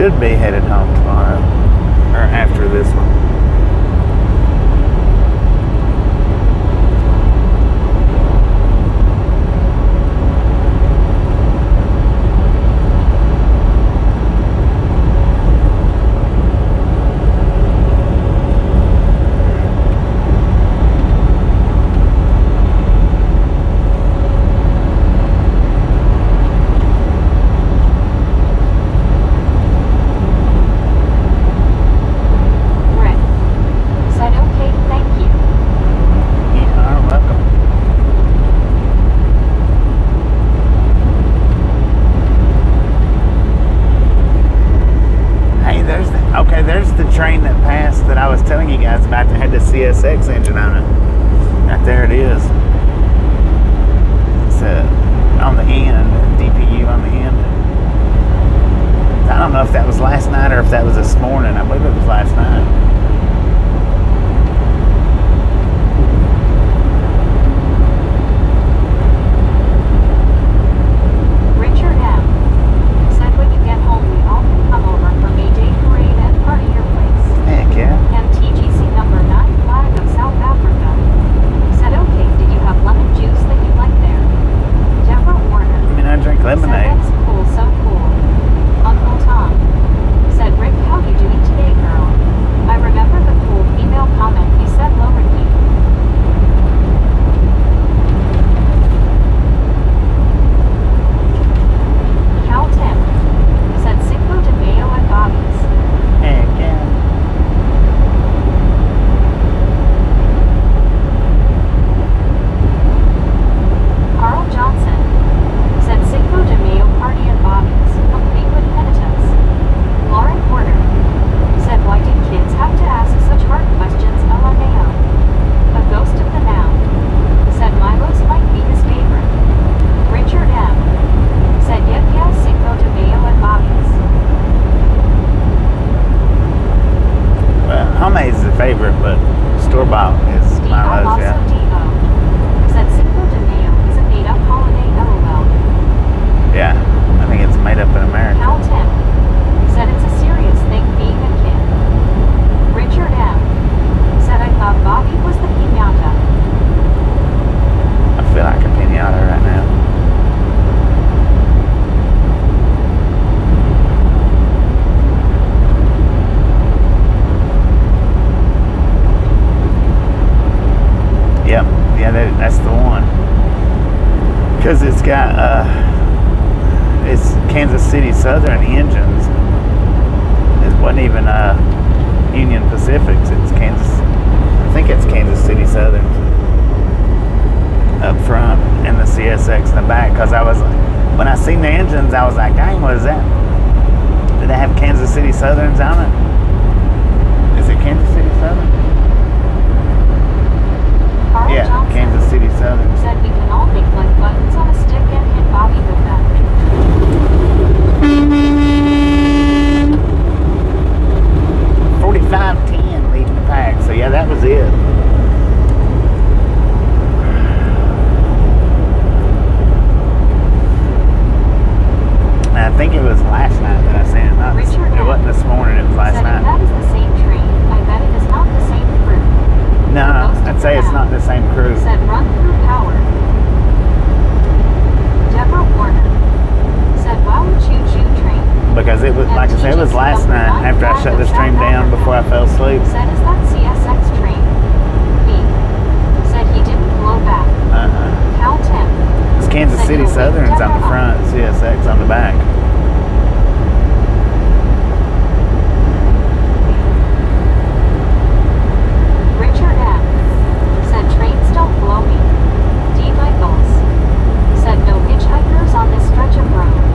should be headed home tomorrow, or after this one. Train that passed that I was telling you guys about that had the CSX engine on it. Right there it is. It's on the end, DPU on the end. I don't know if that was last night or if that was this morning. I believe it was last night. Lemonade. That's cool, so cool. Uncle Tom said, Rick, how you doing today, girl? I remember the cool female comment you said, low Ricky. Cal Tim said, Cinco de Mayo at Bobby's. Heck yeah. Carl Johnson said Cinco de Mayo party at Bobby's, complete with penitence. Lauren Porter said, why did kids have to ask such hard questions, LMAO? A ghost of the now said Milo's might be his favorite. Richard M said, yep, yeah, Cinco de Mayo at Bobby's. Well, homemade is the favorite, but store-bought is Milo's, yeah. D.O. said Cinco de Mayo is a made-up holiday, LOL. Yeah, I think it's made up in America. Cal Tim said it's a serious thing being a kid. Richard M said, I thought Bobby was the piñata. I feel like a piñata right now. Yep, yeah, that's the one. Because it's got, it's Kansas City Southern engines. It wasn't even Union Pacifics. It's Kansas. I think it's Kansas City Southern up front and the CSX in the back. Because I was, when I seen the engines, I was like, dang, what is that? Did they have Kansas City Southerns on it? Is it Kansas City Southern? Carl Yeah, Johnson Kansas City Southern. said we can all make like buttons on a stick and hit Bobby with them. 45-10 leading the pack. So yeah, that was it. And I think it was last night that I seen it. Not, Richard it wasn't this morning. It was last said night. if that is the same train, I bet it is not the same crew. No, I'd say it's not the same crew. Said run through power. Deborah Warner said wow, choo-choo train. Because it was, like I said, it was last night after I shut the stream down before I fell asleep. Said is that CSX train? B said he didn't blow back. Cal Tim It's Kansas said City he'll wake Southerns on the Deborah front, up. CSX on the back. Richard M said trains don't blow me. D Michaels said no hitchhikers on this stretch of road.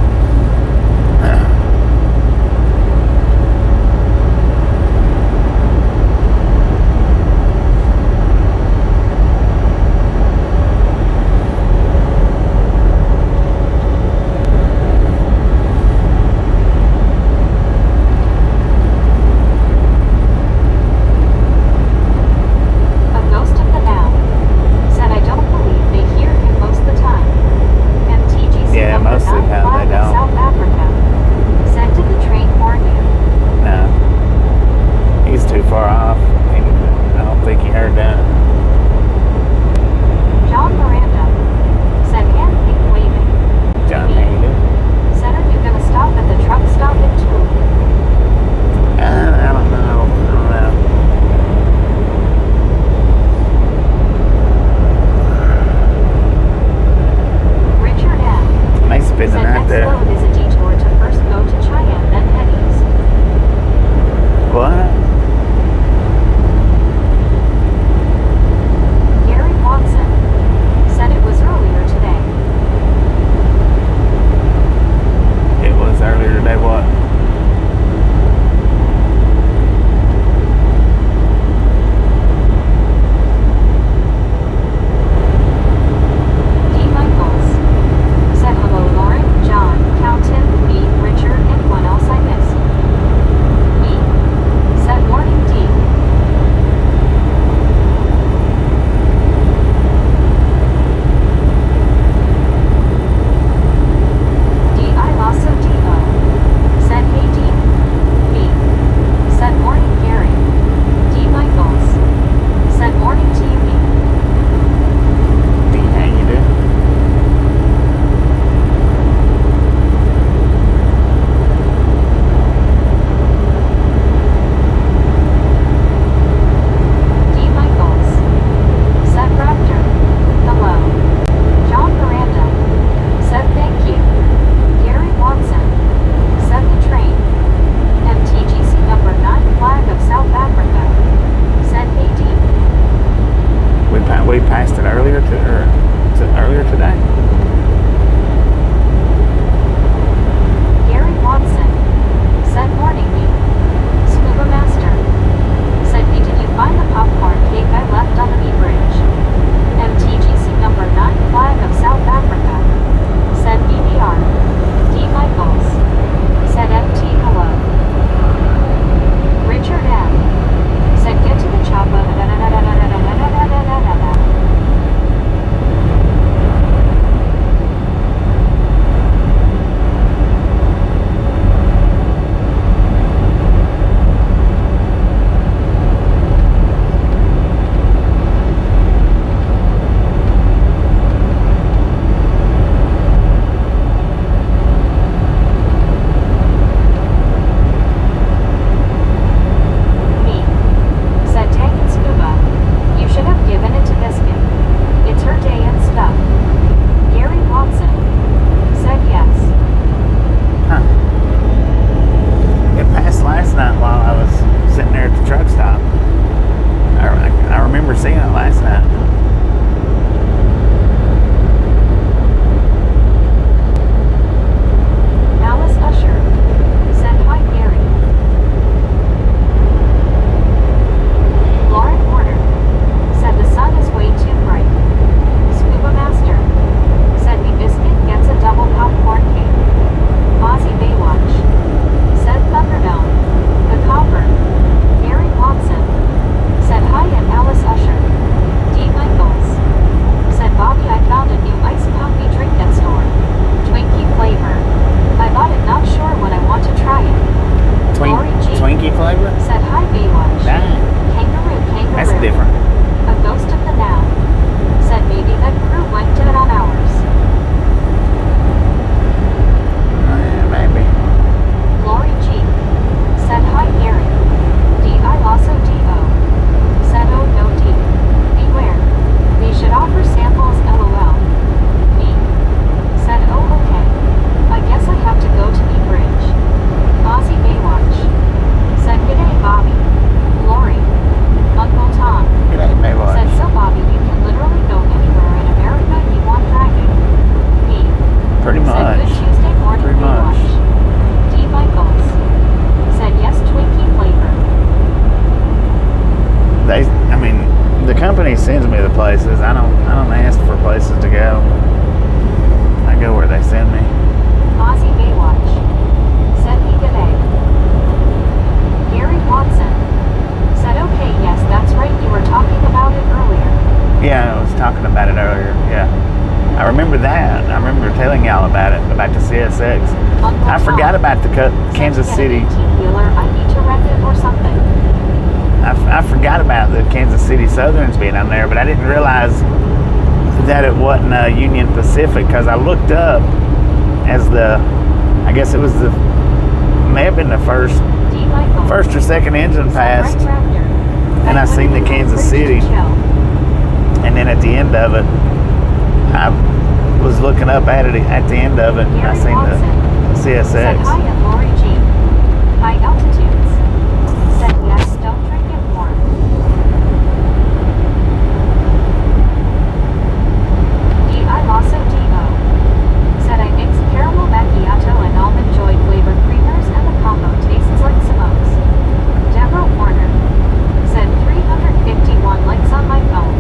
passed it earlier today. Gary Watson said morning me. Scuba Master said me, did you find the popcorn cake I left on the B bridge? MTGC number 9 flag of South Africa said BBR. D Michaels said MT hello. Richard M said get to the chopper. Sends me the places. I don't ask for places to go. I go where they send me. Aussie Baywatch said he today. Gary Watson said okay, yes, that's right, you were talking about it earlier. Yeah, I was talking about it earlier. Yeah, I remember that. I remember telling y'all about it, about the CSX. I forgot about the Kansas City. I need to rent it or something. I forgot about the Kansas City Southerns being on there, but I didn't realize that it wasn't Union Pacific, because I looked up as I guess it was may have been the first or second engine passed, and I seen the Kansas City, and then at the end of it, I was looking up at it at the end of it, and I seen the CSX. Hi, I'm Lori G. High altitudes. Said yes, don't drink it warm. I also D.O. said I mix caramel macchiato and almond joy flavored creamers, and the combo tastes like Simone's. Deborah Warner said 351 likes on my phone.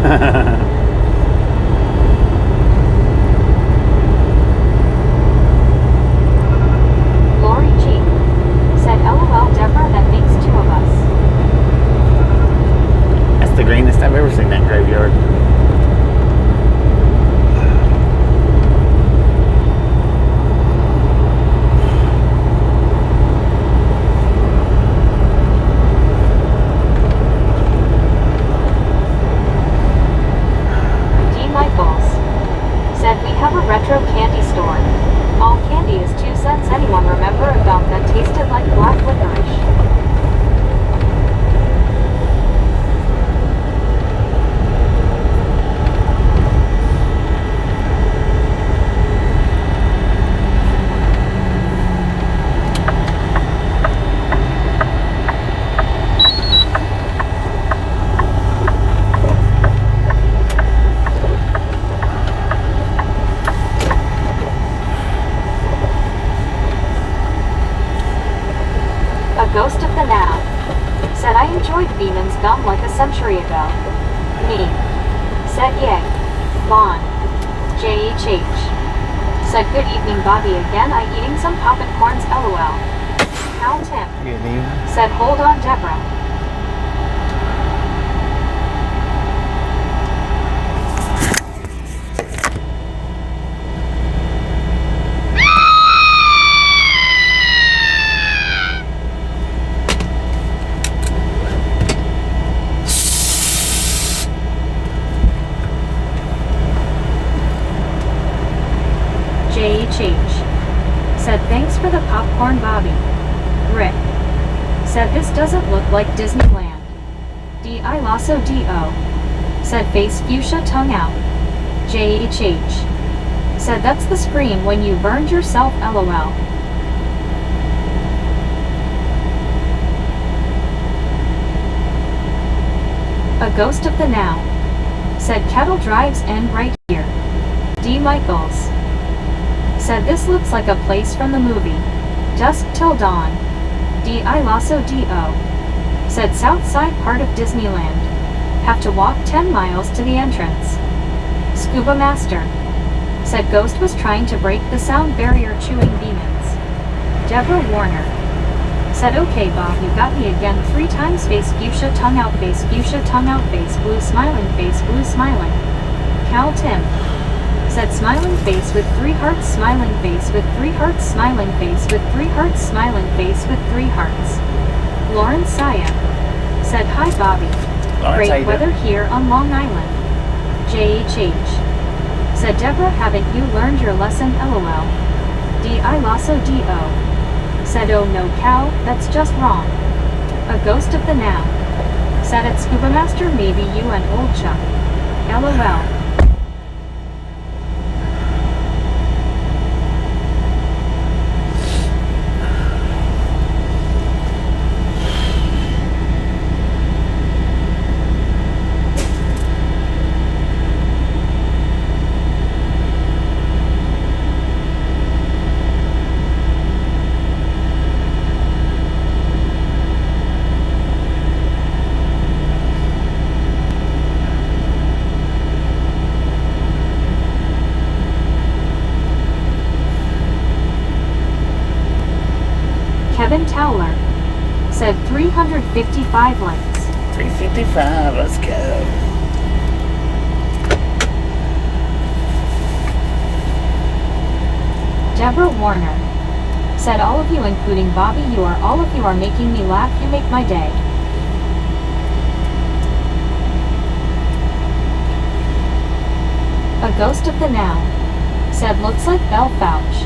Lori G. said, LOL, Deborah, that makes two of us. That's the greenest I've ever seen that graveyard. D. Michaels said, we have a retro candy store. All candy is 2 cents. Anyone remember a gum that tasted like black licorice? A ghost of the now said, I enjoyed Beeman's gum like a century ago. Me said, yay. Vaughn JHH said, good evening, Bobby. Again, I eating some poppin' corns, LOL. Cal Tim Good evening. said, hold on, Deborah. JHH said, thanks for the popcorn, Bobby. Rick said, this doesn't look like Disneyland. D.I. Lasso D.O. said, face fuchsia tongue out. JHH said, that's the scream when you burned yourself, LOL. A ghost of the now said, cattle drives end right here. D. Michaels said, this looks like a place from the movie Dusk Till Dawn. D.I. Lasso D.O. said, south side part of Disneyland. Have to walk 10 miles to the entrance. Scuba Master said, ghost was trying to break the sound barrier chewing demons. Deborah Warner said, okay, Bob, you got me again 3 times. Face fuchsia tongue out, face fuchsia tongue out, face blue smiling, face blue smiling. Cal Tim said, smiling face with 3 hearts, smiling face with 3 hearts, smiling face with 3 hearts, smiling face with 3 hearts. Lauren Saya said, hi, Bobby. Lawrence, how you Great weather doing? here on Long Island. JHH said, Deborah, haven't you learned your lesson, LOL. D.I. Lasso D.O. said, oh no, Cal, that's just wrong. A ghost of the now said, at Scuba Master, maybe you and old Chuck. LOL. Kevin Towler said 355 likes. 355, let's go. Deborah Warner said, all of you, including Bobby, all of you are making me laugh. You make my day. A ghost of the now said, looks like Belle Fouch.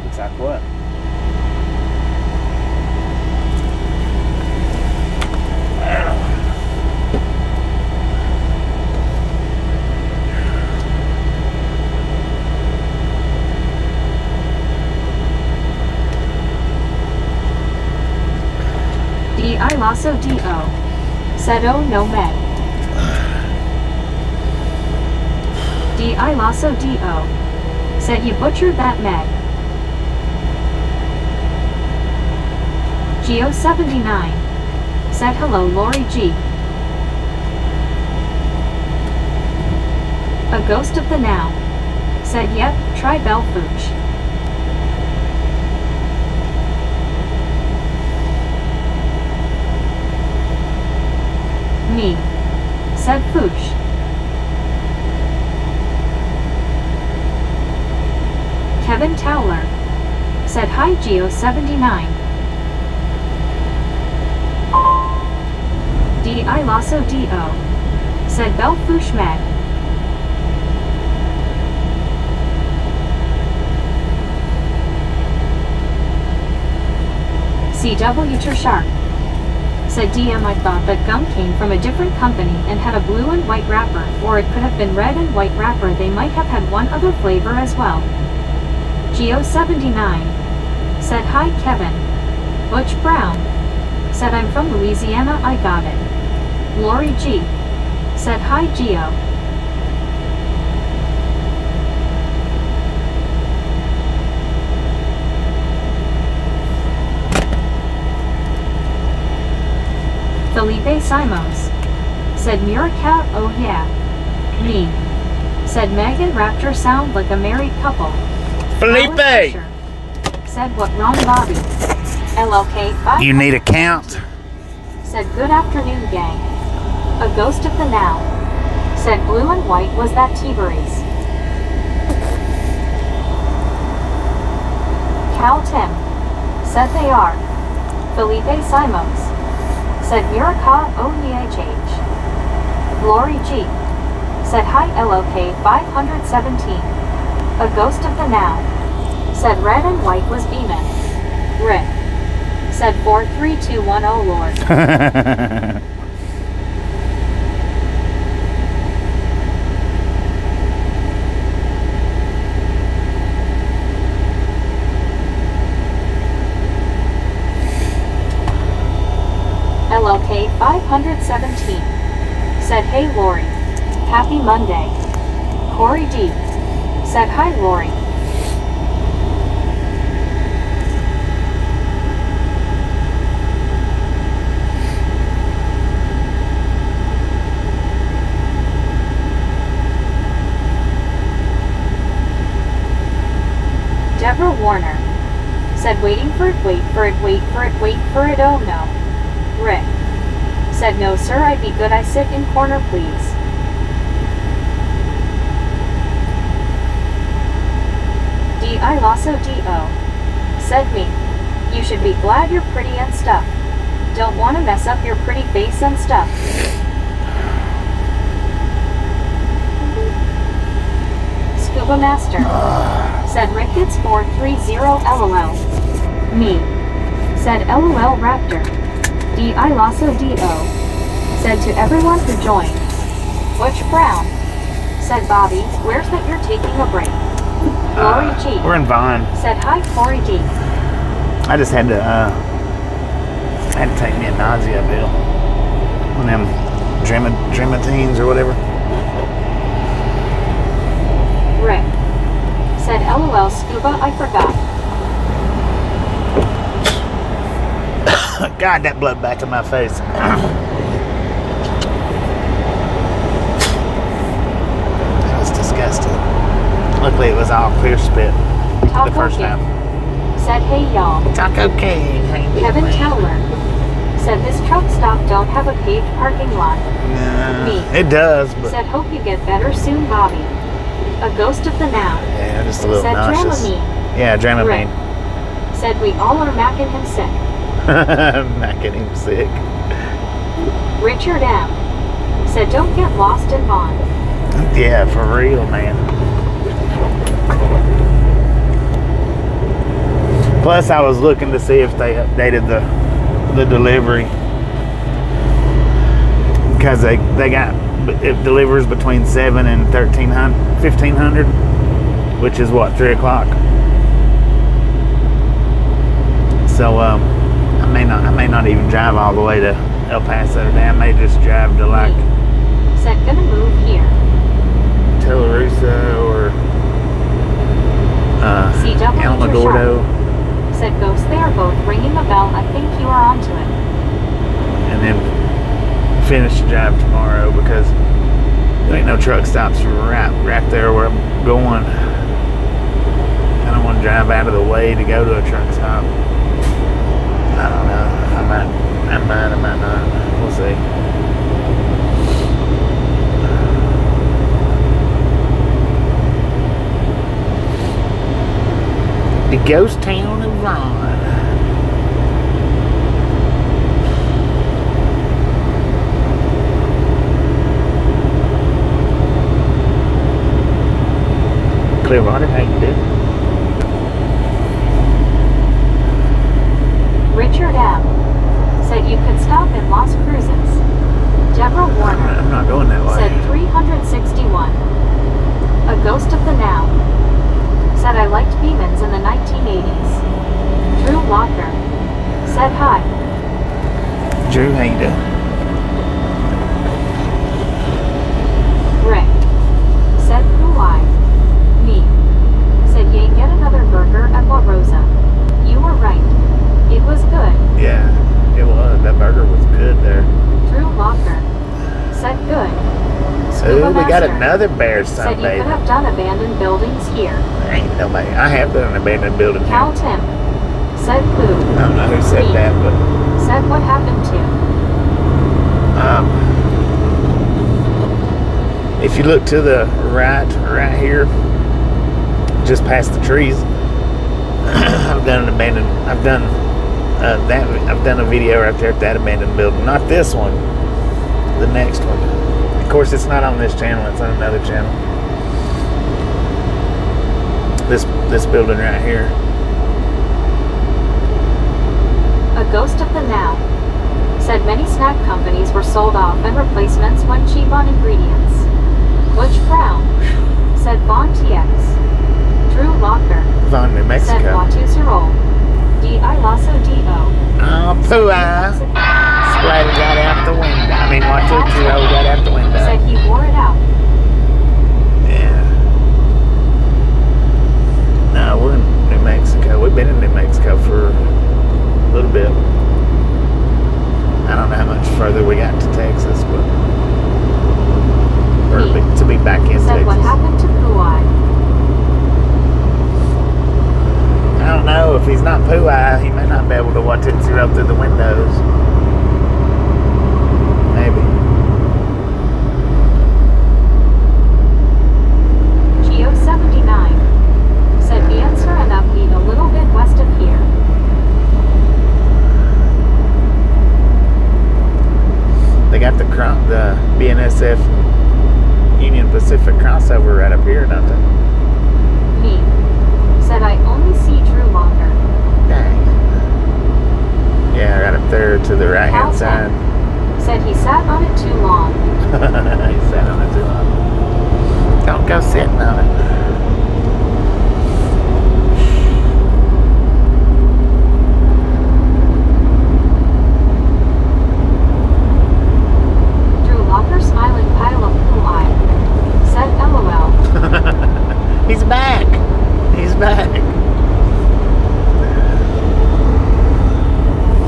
Looks like what? D.I. Lasso D.O. said, oh no, Meg. D.I. Lasso D.O. said, you butchered that, Meg. Geo79 said, hello, Lori G. ghost of the now. Said yep, try Belfouche. Me. Said Foosh. Kevin Towler. Said hi Geo79. D.I. Lasso D.O. Said Belfouche Med. C.W. Tersharp. Said DM I thought that gum came from a different company and had a blue and white wrapper, or it could have been red and white wrapper. They might have had one other flavor as well. Geo79. Said hi Kevin. Butch Brown. Said I'm from Louisiana, I got it. Lori G. Said hi Geo. Felipe Simos. Said Miracat, oh yeah. Me. Said Megan Raptor sound like a married couple. Felipe! Said what wrong Bobby? LLK 5. You need a count. Said good afternoon gang. A ghost of the now. Said blue and white was that T-Berries. Cal Tim. Said they are. Felipe Simos. Said Miracat OEHH. Lori G. Said hi LOK 517. A ghost of the now. Said red and white was Beeman. Rick. Said 43210 Lord. LLK 517. Said hey Lori. Happy Monday. Corey D. Said hi Lori. Deborah Warner. Said waiting for it, wait for it, wait for it, wait for it, oh no. Rick. Said no sir, I'd be good, I sit in corner please. D.I. Lasso D.O. Said me. You should be glad you're pretty and stuff. Don't want to mess up your pretty face and stuff. Scuba Master. Said Rickets 430 LOL. Me. Said LOL Raptor. D.I. Lasso D.O. Said to everyone who joined. Butch Brown. Said Bobby, where's that you're taking a break? Lori G. We're in Vine. Said hi Corey D. I just had to take me a nausea pill. One of them Dreamatines or whatever. Rick. Said LOL Scuba, I forgot. God, that blood back in my face. That was disgusting. Luckily, it was all clear spit Taco the first King. time. Said hey y'all. Taco King. Kevin Towler. Said this truck stop don't have a paved parking lot. Me. It does, but Said hope you get better soon, Bobby. A ghost of the now. yeah, just a little Said nauseous. Dramamine. Yeah, Dramamine. Said we all are macking him sick. Macking him sick. Richard M. Said don't get lost in Vaughn. Yeah, for real, man. Plus, I was looking to see if they updated the delivery, because they got it delivers between 7 and 1500, which is what, 3 o'clock. So I may not even drive all the way to El Paso today. I may just drive to like Said gonna move here. Tularosa or CW Alamogordo, Said ghosts, they are both ringing a bell. I think you are onto it. and then finish the drive tomorrow, because ain't no truck stops right there where I'm going. I don't want to drive out of the way to go to a truck stop. I don't know. I might not. We'll see. The ghost town of Vaughn. Clearwater, how you doing? Richard M. said you could stop in Las Cruces. Deborah Warner I'm not going that way. said 361. A ghost of the now. Said I liked Beemans in the 1980s. Drew Locker said hi. Drew, how you doing? Rick said who I. Me said yay, get another burger at La Rosa. You were right. It was good. Yeah, it was. That burger was good there. Drew Locker said good. Ooh, we got Master another bear said you sunbathing. could have done abandoned buildings here. Ain't nobody. I have done an abandoned building here. Cal Tim said who. I don't know who said Me that, but said what happened to. if you look to the right here, just past the trees, I've done a video right there at that abandoned building. Not this one, the next one. Of course, it's not on this channel. It's on another channel. This building right here. A ghost of the now said many snack companies were sold off and replacements went cheap on ingredients. Butch Brown said Von TX. Drew Locker Vaughn, New said Mexico. Watu Zerol. D.I. Lasso D.O. Oh, poo-ah. Splatted right out the window. I mean, Watu Zerol got out the window. Said he wore it out. Yeah. No, we're in New Mexico. We've been in New Mexico for a little bit. I don't know how much further we got to Texas, but to be back in said Texas. what happened to Puai. I don't know. If he's not Pooh-Eye, he may not be able to watch it zero through the windows. Maybe. Geo79 said the answer and upbeat a little bit west of here. They got the BNSF Union Pacific crossover right up here, don't they? Me said I only see Drew Locker. Dang. Yeah, right up there to the right hand side. Said he sat on it too long. He sat on it too long. Don't go sitting on it. Drew Locker smiling pile of cool eye. Said LOL. He's back. He's back.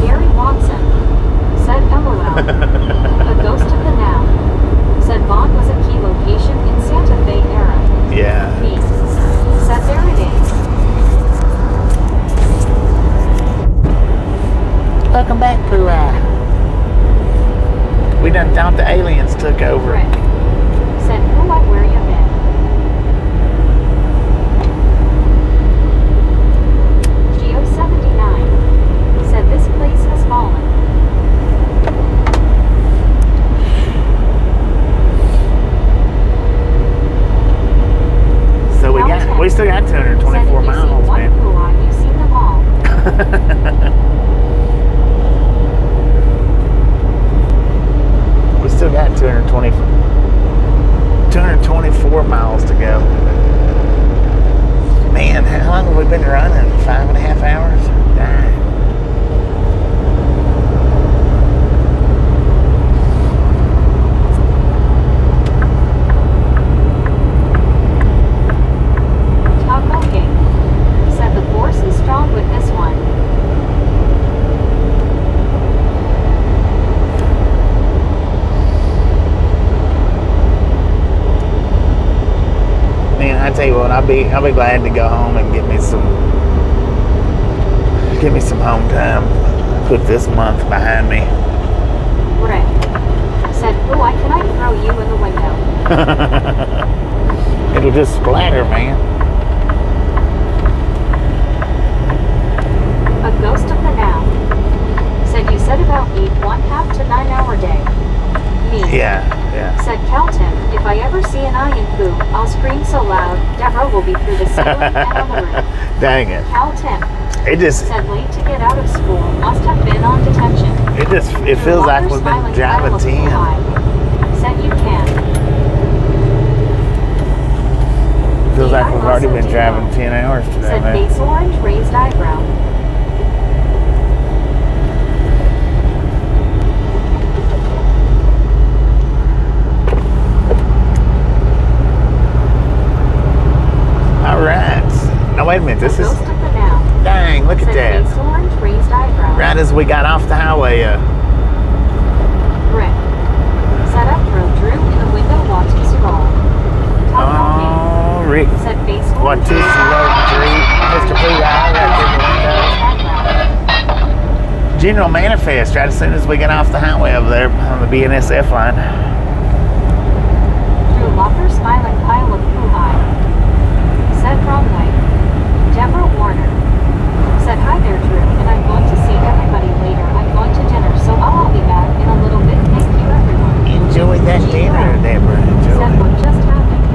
Gary Watson said LOL. A ghost of the now. Said Vaughn was a key location in Santa Fe era. Yeah. Me said there it is. Welcome back, Pooh-Eye. We done thought the aliens took over. Rick said who I where you been. Geo79 said this place has fallen. So we still got 224 miles, man. You've seen them all. We still got 224 miles to go. Man, how long have we been running? 5.5 hours? Dang. Taco King said the force is strong with this one. tell you what, I'll be glad to go home and get me some home time. Put this month behind me. Rick said, "Oh, can I throw you in the window?" It'll just splatter, man. A ghost of the now said, "You said about me 1/2 to 9 hour day." Me Yeah. said, "Kelton, if I ever see an eye in poo, I'll scream so loud, Deborah will be through the ceiling and on the roof." Dang it. Kelton It just said, "Late to get out of school, must have been on detention." it feels like we've been driving 10. Said, "You can." Feels like we've already been driving 10 hours today, Said, man. "Face orange, raised eyebrow." All right. Now wait a minute. This is Ghost of the now dang. Look at said, that. "Face orange, raised eyebrow." Right as we got off the highway. Rick said, "I throw Drew in the window watching Skull." Oh, Rick. Said, "Face What orange, two Mr. Blue Eye right through the window. General Manifest right as soon as we got off the highway over there on the BNSF line. Drew Locker smiling pile of poo high. Said, "Wrong way." Deborah Warner said, "Hi there, Drew, and I'm going to see everybody later. I'm going to dinner, so I'll be back in a little bit. Thank you, everyone." Enjoy that dinner, Deborah. Said, Enjoy. "What just happened?"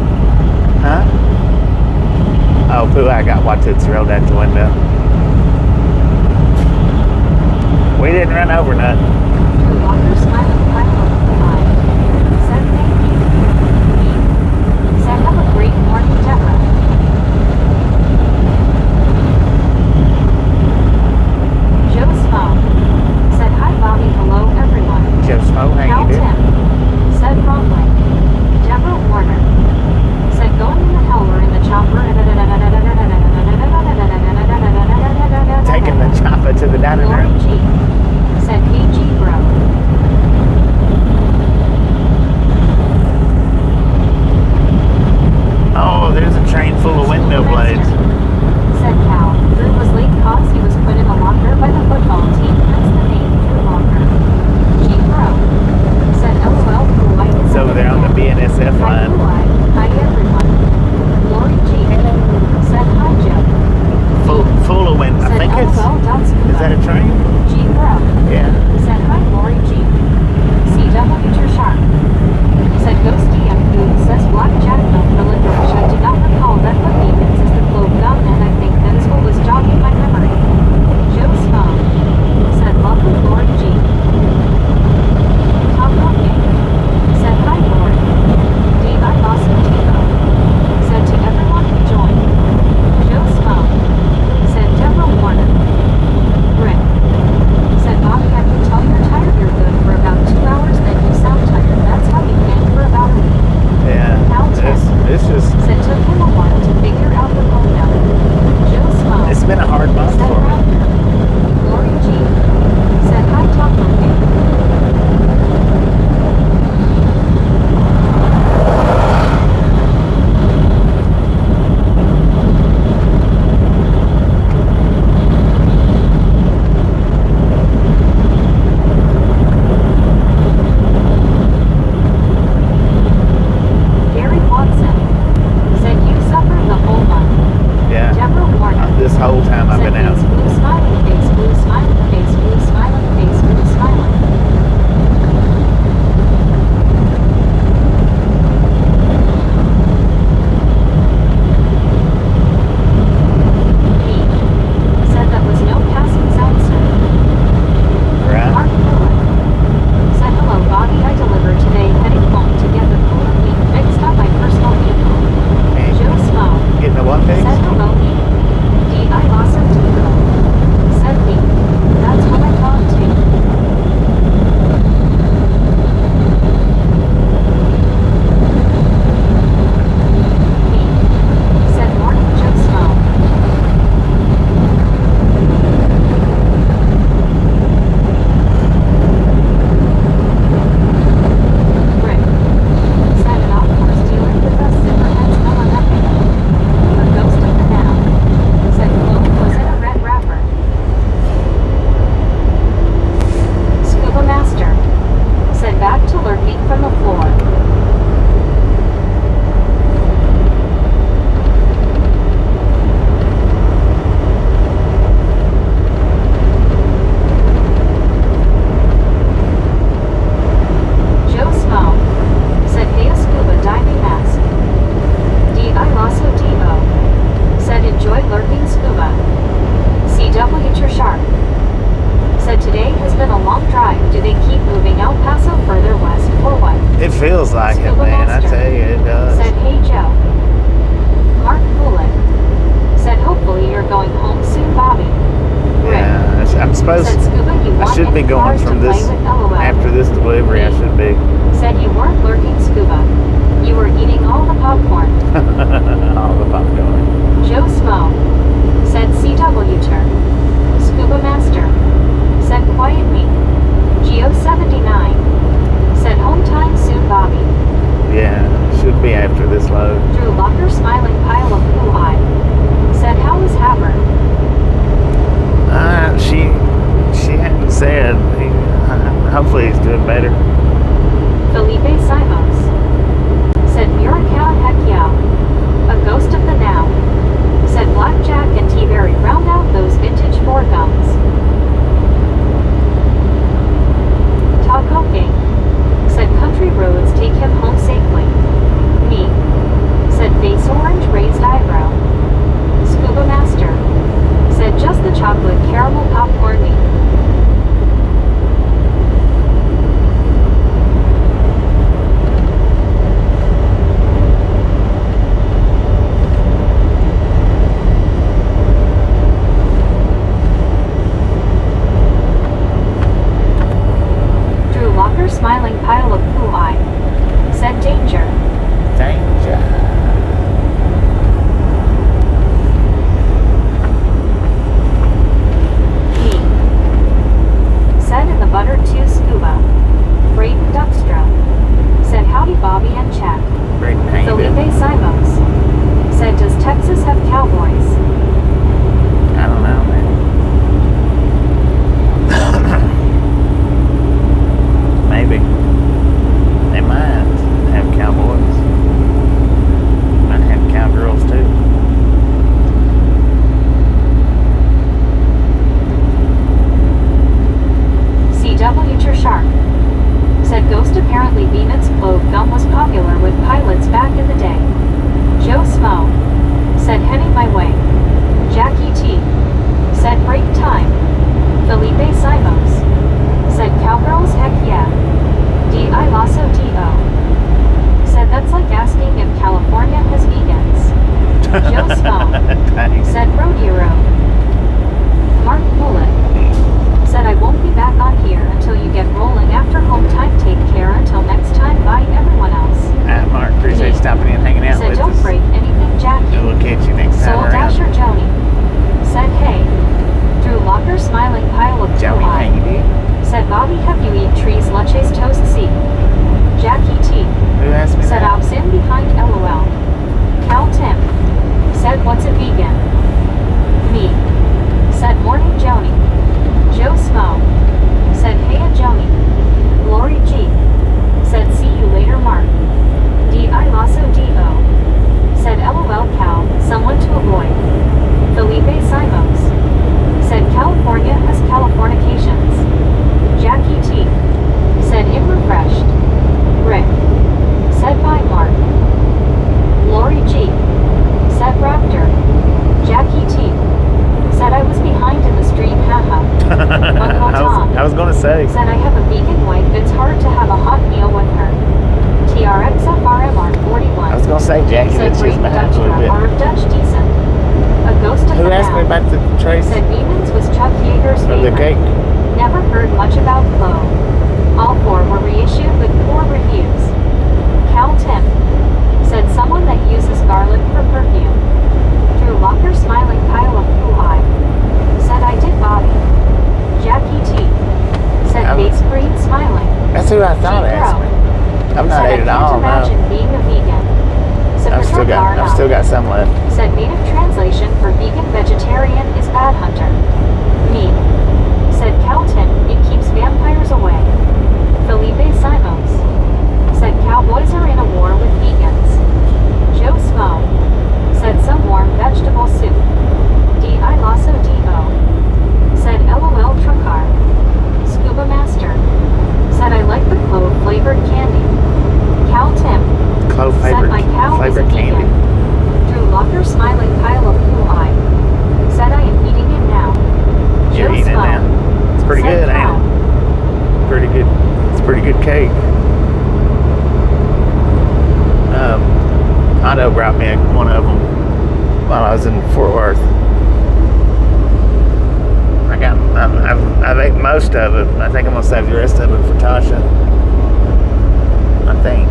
Huh? Oh, Pooh, I got Watuts rolled out the window. We didn't run over nothing. Drew Locker smiling pile of poo high. Said, "Thank you." Me said, "Have a great morning, Deborah." Joe's mom said, "Hi, Bobby. Hello, everyone." Joe Smoke, how Cal you doing? Tim said, "Wrong way." Deborah Warner said, "Going in the hell, we're in the chopper." Taking the chopper to the dining Lori room. G said, "PG bro." Oh, there's a train full of window blades. Said Cal. Drew was late cause he was put in a locker by the football team. Hence the name Drew Locker. G bro said, "LOL, cool. I It's over there on the BNSF Hi, line. Hi, everyone." Lori G said, "Hi, Joe." Full of wind. I Said, think it's. "LOL, that's cool." Is that a train? G bro Yeah. said, "Hi, Lori G." CW Sharp said, "Ghost DM who says Blackjack Milk the Licorice. I do not recall that, but Beacons is the clove gum, and I think that is what was jogging my memory." Joe's mom said, "Lovely Lori G." Tom Rocky said, "Hi, Lori. Dave, I lost my Scuba Man, I Master tell you, it does. said, "Hey Joe." Mark Bullet said, "Hopefully you're going home soon, Bobby." Rick Yeah, I'm supposed. said, "Scuba, you I want should be any going cars from to this play with? LOL." after this delivery. I should be. Said, "You weren't lurking, Scuba. You were eating all the popcorn." All the popcorn. Joe Smo said, "CW turn." Scuba Master said, "Quiet me." Geo79 said, "Home time soon, Bobby." Yeah, should be after this load. Drew Locker smiling pile of blue eye said, "How is Haber?" She hadn't said. Hopefully he's doing better. Felipe Simos said, "Miracow, heck yeah." A ghost of the now said, "Blackjack and T-Berry, round out those vintage four gums." Taco King said, "Country roads take him home safely." Me said, "Face orange raised eyebrow." Scuba Master said, "Just the chocolate caramel popcorn me." Drew Locker smiling pile of blue eye said, "Danger." Danger. Me said, "In the butter too, Scuba." Braden Duckstra said, "Howdy Bobby and chat." Great pain. Felipe Simos said, "Does Texas have cowboys?" I don't know, man. Maybe. They might have cowboys. Might have cowgirls too. CW Shark said, "Ghost apparently Beeman's clove gum was popular with pilots back in the day." Joe Smo said, "Heading my way." Jackie T said, "Break time." Felipe Simos said, "Cowgirls, heck yeah." D.I. Lasso D.O said, "That's like asking if California has vegans." Joe Smo Thanks. said, "Rodeo." Mark Bullet said, "I won't be back on here until you get rolling after home time. Take care until next time. Bye everyone else." Mark, appreciate you stopping in and hanging out Said, with "Don't us. break anything, Jackie." We'll catch you next time Soul around. Dasher Joni said, "Hey." Drew Locker smiling pile of blue Joey, how eye you doing? said, "Bobby, have you eat trees leches toast C?" Jackie T Who asked me said, that? "Ops in behind LOL." Cal Tim said, "What's a vegan?" Me said, "Morning Joni." Joe Smo said, "Hey a Joni." Lori G said, "See you later Mark." D.I. Lasso D.O said, "LOL Cal, someone to avoid." Felipe Simos said, "California has Californications." Jackie T said, "In refreshed." Rick said, "Bye Mark." Lori G said, "Raptor." Jackie T said, "I was behind in the stream, haha." Uncle Tom I was gonna say. said, "I have a vegan wife, it's hard to have a hot meal with her." TRXFRMR41 I was gonna say, Jackie, said, that's just "Braden behind a little Duckstra bit. are of Dutch descent." A ghost of Who the asked me now about the trace said, "Beeman's was Chuck Yeager's of the favorite." cake? Never heard much about Clove. All four were reissued with poor reviews. Cal Tim said, "Someone that uses garlic for perfume." Drew Locker smiling pile of blue eye said, "I did Bobby." Jackie T said, "Base green smiling." That's who I thought G asked Crow me. I've not said, ate "I it all, can't imagine no. being a vegan." I've still got some left. said, "Native translation for vegan vegetarian is bad hunter." Me said, "Calton, it keeps vampires away." Felipe Simos said, "Cowboys are in a war with vegans." Joe Smo said, "Some warm vegetable soup." D.I. Lasso D.O said, "LOL Trucar." Scuba Master said, "I like the clove flavored candy." Cal Tim Clove said, flavored, "My cow is a flavored vegan." candy. Drew Locker smiling pile of blue eye said, "I am eating it now." You're Joe eating it Smo now. It's pretty said, good, ain't "Cow." it? Pretty good. It's pretty good cake. Shadow brought me one of them while I was in Fort Worth. I've ate most of it. I think I'm gonna save the rest of it for Tasha. I think.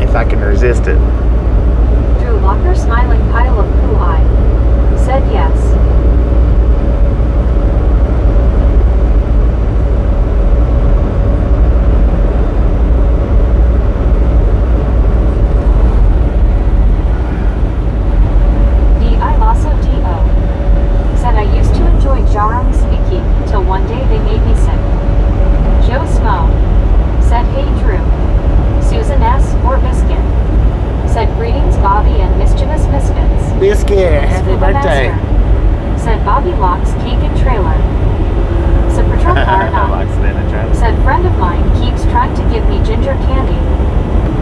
If I can resist it. Drew Locker smiling pile of poo eye. Said yes. Said I used to enjoy Jaram Speaking till one day they made me sick. Joe Smo said hey Drew. Susan S. or Biscuit said greetings Bobby and mischievous misfits. Biscuit, happy Scuba birthday. Master said Bobby locks cake and trailer. Said Patrol Car said friend of mine keeps trying to give me ginger candy.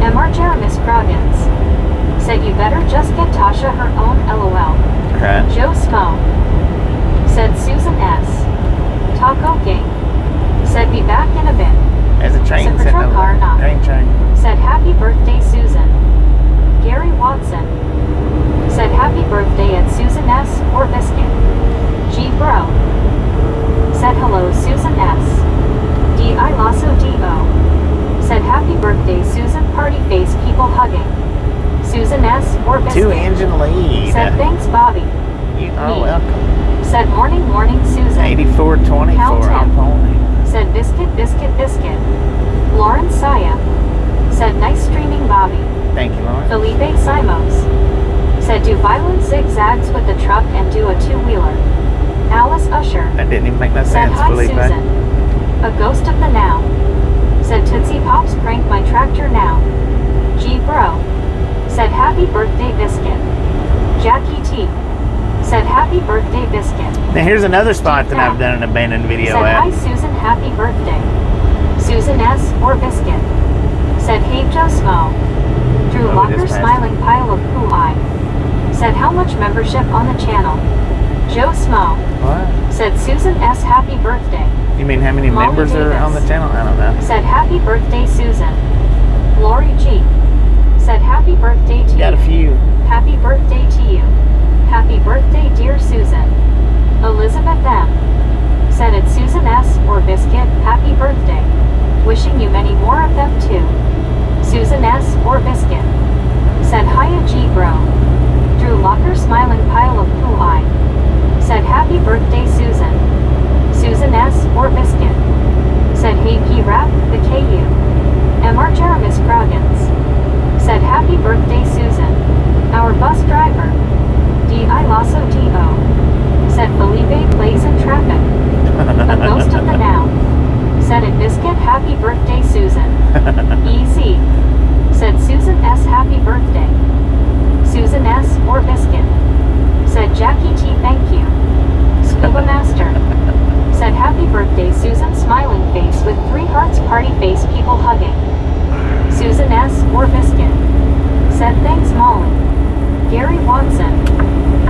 MR Jeremis Crowdins said you better just get Tasha her own LOL. Okay. Joe Smo said Susan S. Taco Gang said be back in a bit. There's a train said sitting Patrol over Car there. not. Train. Said happy birthday Susan. Gary Watson said happy birthday at Susan S. or Biscuit. G Bro said hello Susan S. D.I. Lasso D.O. said happy birthday Susan party face people hugging. Susan S. or Biscuit 2-engine lead. said thanks Bobby. You are Me. welcome. Said morning Susan. 8424 Cal on Tim. pony. Said biscuit. Lauren Saya said nice streaming Bobby. Thank you, Lauren. Felipe Simos said do violent zigzags with the truck and do a two-wheeler. Alice Usher That didn't even make no said sense, hi Felipe. Susan. A ghost of the now said Tootsie Pops crank my tractor now. G Bro said happy birthday Biscuit. Jackie T said happy birthday Biscuit. Now here's another spot that I've done an abandoned video said at. hi Susan happy birthday. Susan S. or Biscuit said hey Joe Smo. Drew Oh, we Locker just passed smiling pile of poo eye said how much membership on the channel. Joe Smo What? said Susan S. happy birthday. You mean how many Molly members are Davis on the channel? I don't know. said happy birthday Susan. Lori G said happy birthday to Got a you. few. Happy birthday to you. Happy birthday dear Susan. Elizabeth M said it's Susan S. or Biscuit happy birthday. Wishing you many more of them too. Susan S. or Biscuit said hiya G Bro. Drew Locker smiling pile of poo eye said happy birthday Susan. Susan S. or Biscuit said hey P Rap the KU. MR Jeremis Crowdins said happy birthday Susan. Our bus driver D.I. Lasso D.O. said Felipe plays in traffic. A ghost of the now said at Biscuit happy birthday Susan. E.Z. said Susan S. happy birthday. Susan S. or Biscuit said Jackie T thank you. Scuba Master said happy birthday Susan smiling face with 3 hearts party face people hugging. Susan S. or Biscuit said thanks Molly. Gary Watson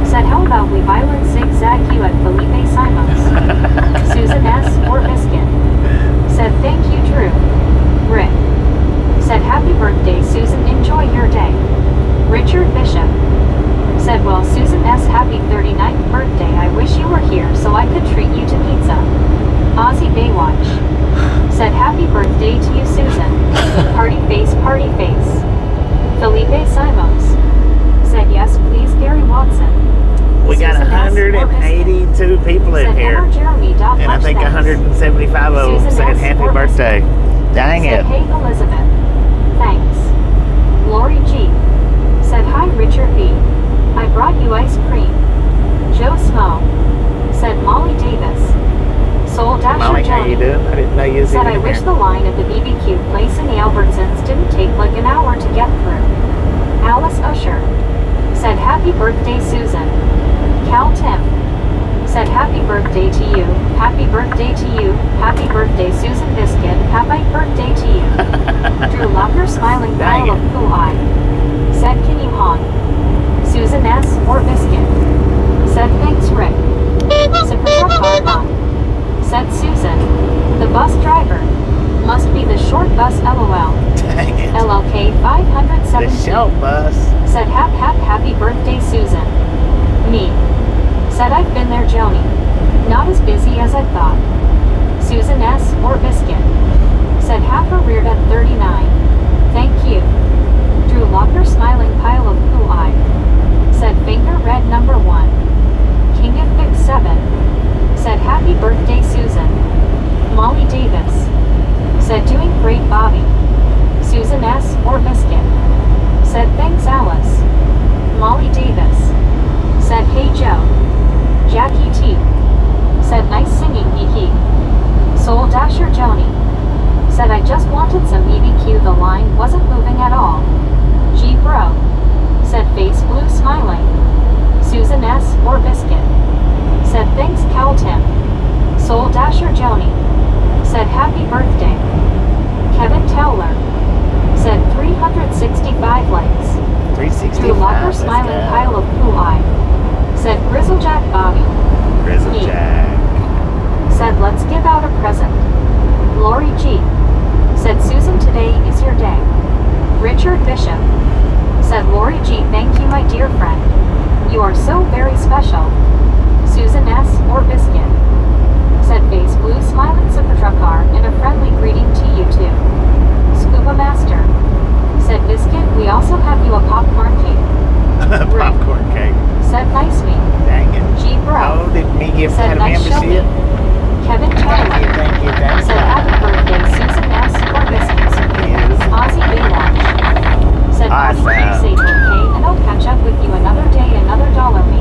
said how about we violent zigzag you at Felipe Simons. Susan S. or Biscuit said thank you Drew. Rick said happy birthday Susan enjoy your day. Richard Bishop said well Susan S. happy 39th birthday I wish you were here so I could treat you to pizza. Ozzy Baywatch said happy birthday to you Susan. Party face. Felipe Simons said yes please Gary Watson. We got Susan S. or 182 people in said here. Emma Jeremy. And I think 175 of them Susan said S. happy or birthday. Dang said it. hey Elizabeth. Thanks. Lori G said hi Richard B. I brought you ice cream. Joe Smo said Molly Davis. Soul Dasher Molly, how you Johnny doing? I didn't know you was said even I wish here. the line at the BBQ place in the Albertsons didn't take like an hour to get through. Alice Usher said happy birthday Susan. Cal Tim said happy birthday to you. Happy birthday to you. Happy birthday Susan Biscuit. Happy birthday to you. Drew Locker smiling Dang pile of it. poo eye said can you haunt Susan S. or Biscuit said thanks Rick. Super not said Susan. The bus driver must be the short bus LOL. Dang it. LLK 5 short bus. Said happy birthday, Susan. Me. Said I've been there, Joni. Not as busy as I thought. Susan S. or Biscuit. Said half a reared at 39. Thank you. Drew Locker smiling pile of poo eye. Said finger red number 1. King of Big 7. Said happy birthday, Susan. Molly Davis. Said doing great, Bobby. Susan S. or Biscuit. Said thanks, Alice. Molly Davis. Said hey, Joe. Jackie T. Said nice singing, hee. Soul Dasher Joni. Said I just wanted some BBQ, the line wasn't moving at all. G Bro. Said face blue smiling. Susan S. or Biscuit. Said thanks, Cal Tim. Soul Dasher Joni. Said happy birthday. Kevin Towler. Said 365 likes. 365. Drew Locker smiling pile of poo eye. Said Grizzlejack Bobby. Grizzlejack. Said let's give out a present. Lori G. Said Susan, today is your day. Richard Bishop. Said Lori G. Thank you, my dear friend. You are so very special. Susan S. or Biscuit. Said face blue smiling Supertruckar and a friendly greeting to you too. Scuba Master. Said Biscuit, we also have you a popcorn cake. Popcorn cake. Said nice me. Dang it. G Bro. Oh, did me give Said that a nice show me. membership? Kevin Chandler. Thank you, Said happy birthday, Susan S. or Biscuit. Ozzy Baywatch. Said Awesome. Bobby, stay safe, okay, and I'll catch up with you another day, another $1 me.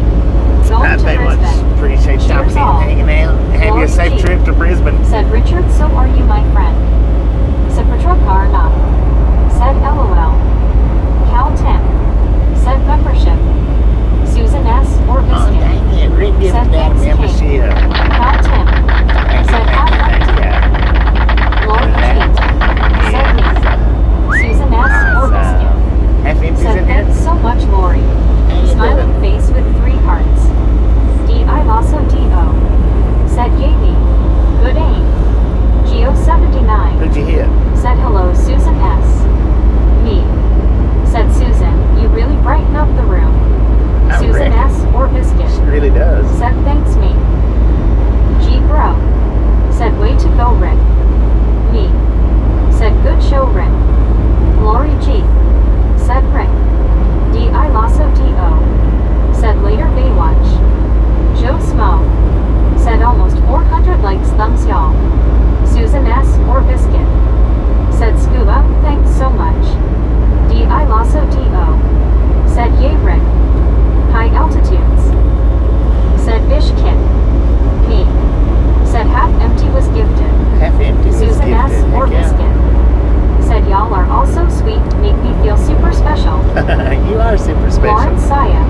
Going to Brisbane. Appreciate y'all Cheers all. hanging out. Have you a Lori safe G. trip to Brisbane. Said Richard, so are you, my friend? Supertruckar not. Said LOL. Cal Tim. Said membership. Susan S. or Oh, Biscuit. dang it. Rick gave Said that thanks, King. membership. Cal Tim. Said Thank you. Lori G. Said me. Susan S. or Biscuit. Have empties Said in here? thanks so much, Lori. How you Smiling doing? face with 3 hearts. D.I. Lasso D.O. Said Yay. Good aim. Geo79. Who'd you hit? Said hello, Susan S. Me. Said Susan, you really brighten up the room. I Susan reckon. S. or Biscuit. It really does. Said thanks, me. G Bro. Said way to go, Rick. Me. Said good show, Rick. Lori G. Said Rick. D.I. Lasso D.O. Said later, Baywatch. Joe Smo. Said almost 400 likes, thumbs y'all. Susan S. or Biscuit. Said Scuba, thanks so much. D.I. Lasso D.O. Said yay, Rick. High altitudes. Said Bish Kit. Me. Said half empty was gifted. Half empty was Susan gifted. S. or Heck yeah. Biscuit. Said y'all are all so sweet, make me feel super special. You are super special. Lawrence Saya.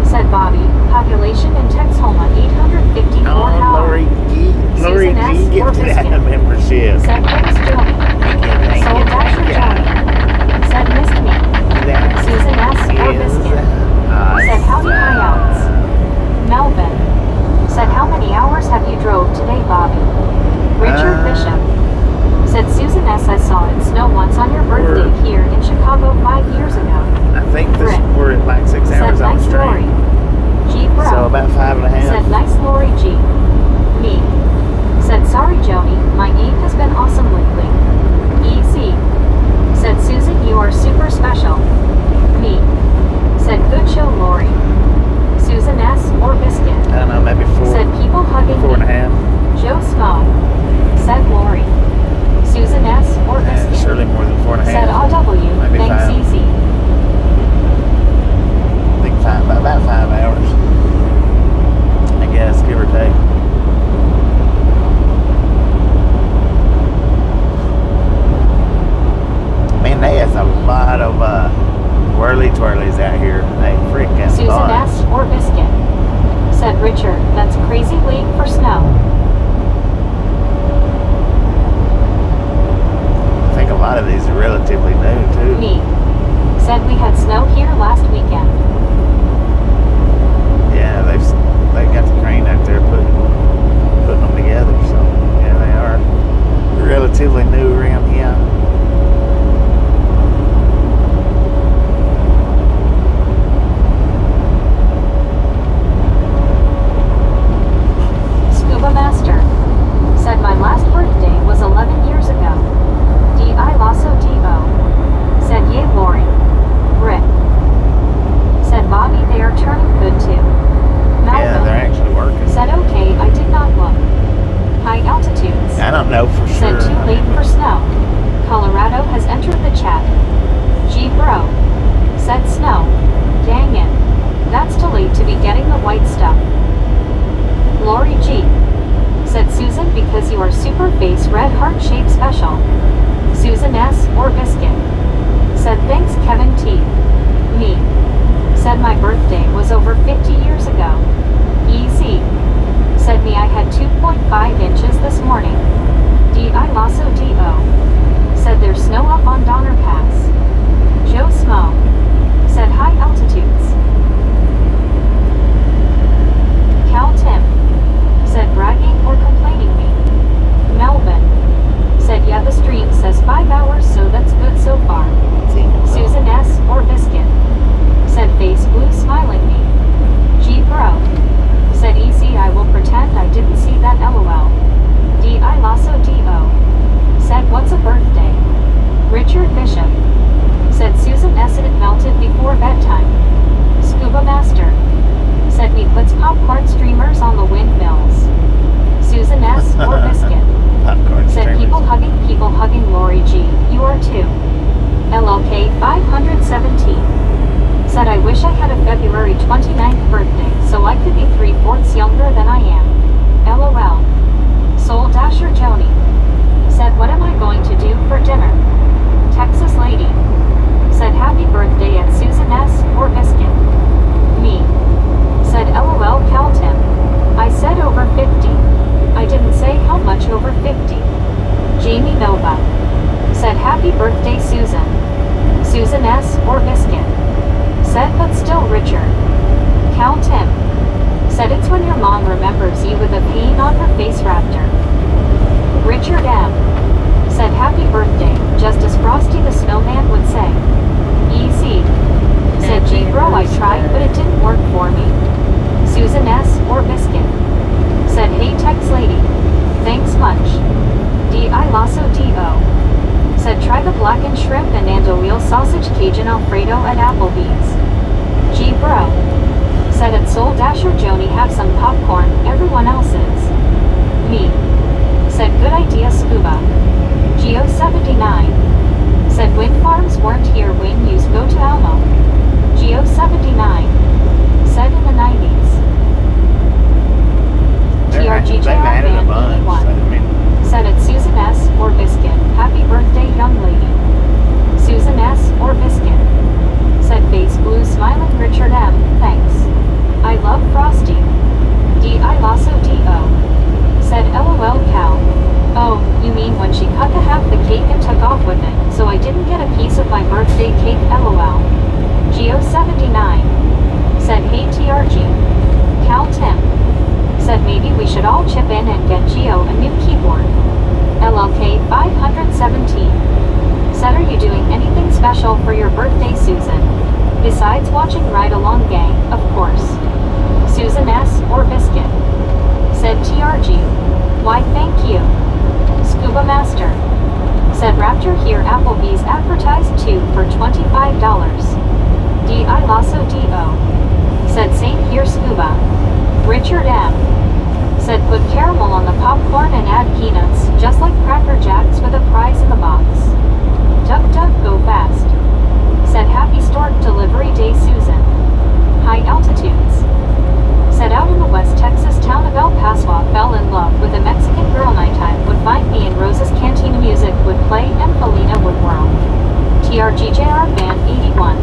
Said Bobby, population in Texhoma 854 Oh, Lori G. Lori Susan S. G. or gifted out a Biscuit. membership. Said thanks, Joni. Thank Soul you, Dasher thank Joni. Said missed me. That Susan S. or is Biscuit. awesome. Said howdy highouts. Melvin. Said how many hours have you drove today, Bobby? Richard Bishop. Said Susan S. I saw it snow once on your birthday here in Chicago 5 years ago. I think Rick. we're at like 6 Said hours on nice the Lori. stream. G Bro. So about 5.5. Said nice Lori G. Me. Said sorry Joni, my aim has been awesome lately. EZ. Said Susan, you are super special. Me. Said good show, Lori. Susan S. or Biscuit. I don't know, maybe 4. Said people hugging me. 4.5. Joe Smo. Said Lori. Susan S. or Biscuit. Surely more than 4.5. Said RW. Maybe Thanks, 5. EZ. I think about 5 hours. I guess, give or take. Man, they has a lot of whirly-twirlies out here. They freaking Susan bunch. S. or Biscuit. Said Richard, that's crazy late for snow. I think a lot of these are relatively new, too. Me. Said we had snow here last weekend. Yeah, they got the crane out there putting them together. So yeah, they are relatively new around here. February 29th birthday, so I could be 3/4 younger than I am. LOL. Soul Dasher Joni. Said, what am I going to do for dinner? Texas Lady. Said, happy birthday at Susan S. or Biscuit. Me. Said, LOL Cal Tim. I said over 50. I didn't say how much over 50. Jamie Nova. Said, happy birthday Susan. Susan S. or Biscuit. Said, but still Richard. Cal Tim. Said, it's when your mom remembers you with a pain on her face raptor. Richard M. Said, happy birthday, just as Frosty the Snowman would say. Easy. Said, gee bro, I tried, but it didn't work for me. Susan S. or Biscuit. Said, hey Tex Lady. Thanks much. D.I. Lasso D.O. Said, try the blackened shrimp and andouille sausage Cajun Alfredo at Applebee's. G bro. Said, at Soul Dasher Joni, have some popcorn, everyone else's. Me. Said, good idea Scuba. Geo79. Said, wind farms weren't here when yous go to Almo. Geo79. Said, in the 90s. TRGJR They've added a Band bunch. 81. Said, at Susan S. or Biscuit, happy birthday young lady. Susan S. or Biscuit. Said, face blue smiling Richard M. Thanks. I love Frosty. D.I. Lasso D.O. Said, LOL Cal. Oh, you mean when she cut the half the cake and took off with it, so I didn't get a piece of my birthday cake, LOL. Geo79. Said, hey TRG. Cal Tim. Said, maybe we should all chip in and get Geo a new keyboard. LLK 517. Said, are you doing anything special for your birthday, Susan? Besides watching Ride Along Gang, of course. Susan S. or Biscuit. Said, TRG. Why thank you. Scuba Master. Said, Raptor here, Applebee's advertised 2 for $25. D.I. Lasso D.O. Said, same here Scuba. Richard M. Said, put caramel on the popcorn and add peanuts, just like Cracker Jacks with a prize in the box. Duck duck go fast. Said, happy stork delivery day Susan. High altitudes. Said, out in the West Texas town of El Paso, fell in love with a Mexican girl. Nighttime would find me in Rosa's Cantina, music would play and Felina would whirl. TRGJR Band 81.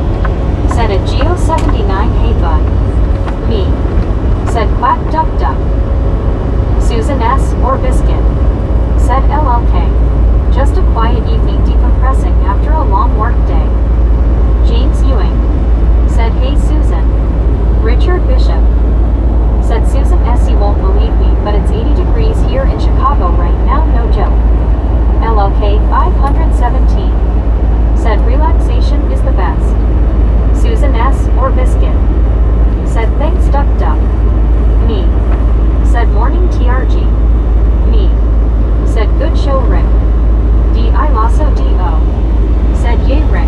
Said, at Geo79 hey bud. Me. Said, quack duck duck. Susan S. or Biscuit. Said, LLK. Just a quiet evening decompressing after a long work day. James Ewing. Said, hey Susan. Richard Bishop. Said, Susan S. You won't believe me, but it's 80 degrees here in Chicago right now, no joke. LLK 517. Said, relaxation is the best. Susan S. or Biscuit. Said, thanks duck duck. Me. Said, morning TRG. Me. Said, good show Rick. D.I. Lasso D.O. Said, yay Rick.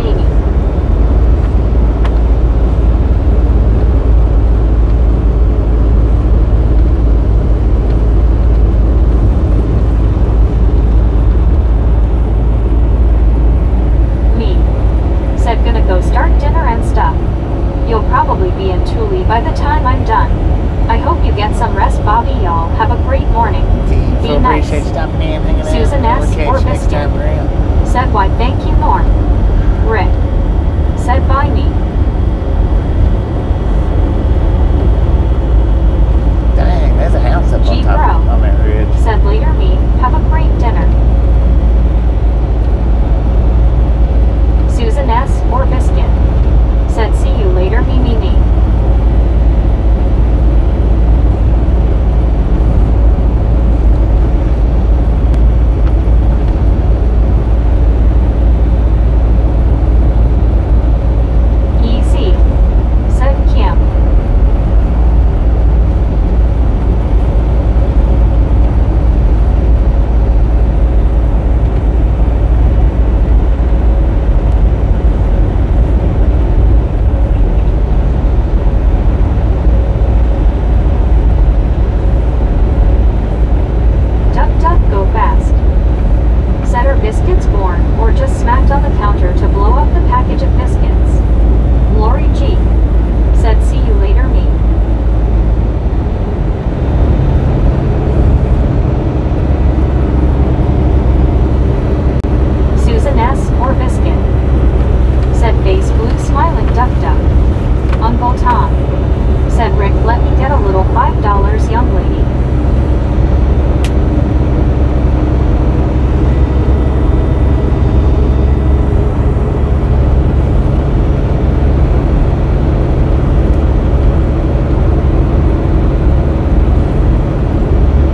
Amy. Me. Said gonna go start dinner and stuff. You'll probably be in Thule by the time I'm done. I hope you get some rest, Bobby. Y'all have a great morning. Be nice. Stopping in, hanging out. Susan S. We'll catch or you next Biscuit. time around. Said why thank you more. Rick. Said bye me. Dang, there's a house up on top G-Bro. on that ridge. Said later me, have a great dinner. Susan S. or Biscuit. Said see you later me. EC. Said Kim. Duck duck go fast. Said are biscuits born or just smacked on the counter to blow up the package of biscuits? Lori G. Said see you later me. Susan S. or Biscuit. Said face blue smiling duck duck. Uncle Tom. Said Rick let me get a little $5 young lady.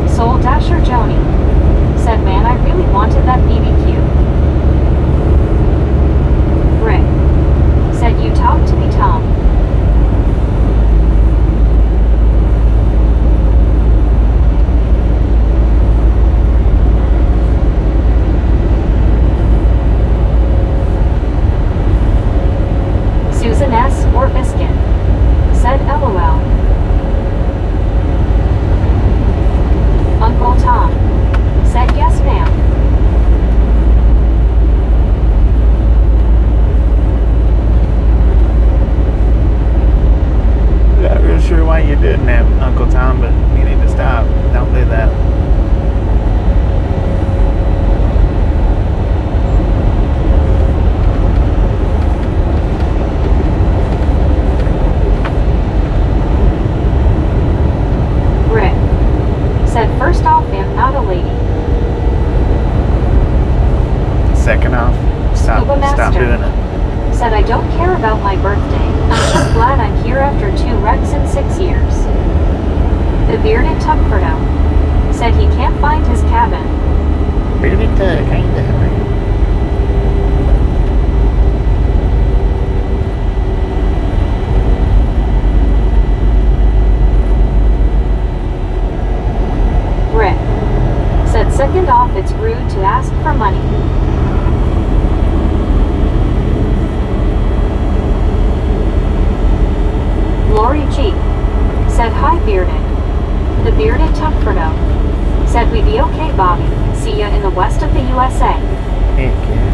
Soul Dasher Joni. Said man I really wanted that BBQ. Rick. Said you talk to me Tom. Susan S. or Biscuit. Said LOL. Uncle Tom. Said yes ma'am. Not real sure why you're doing that, Uncle Tom, but you need to stop. Don't do that. Rick. Said first off am not a lady. Second off, stop Scuba Master. doing it. Said I don't care about my birthday. I'm just glad I'm here after 2 wrecks in 6 years. The bearded Tucumcari. Said he can't find his cabin. Bearded Tug, how you doing, man? Rick. Said second off it's rude to ask for money. Lori G. Said hi bearded. The bearded Tucumcari. Said we be okay Bobby. See ya in the west of the USA. Heck yeah.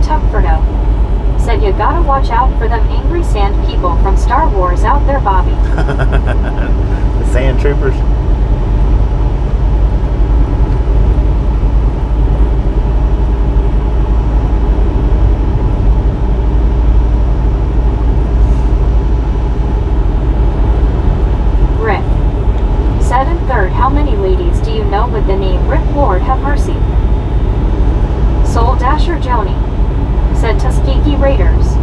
Tucumcari. Said you gotta watch out for them angry sand people from Star Wars out there, Bobby. The sand troopers. Rick. Said in third, how many ladies do you know with the name Rick? Lord have mercy. Soul Dasher Joni. Said Tuskegee Raiders.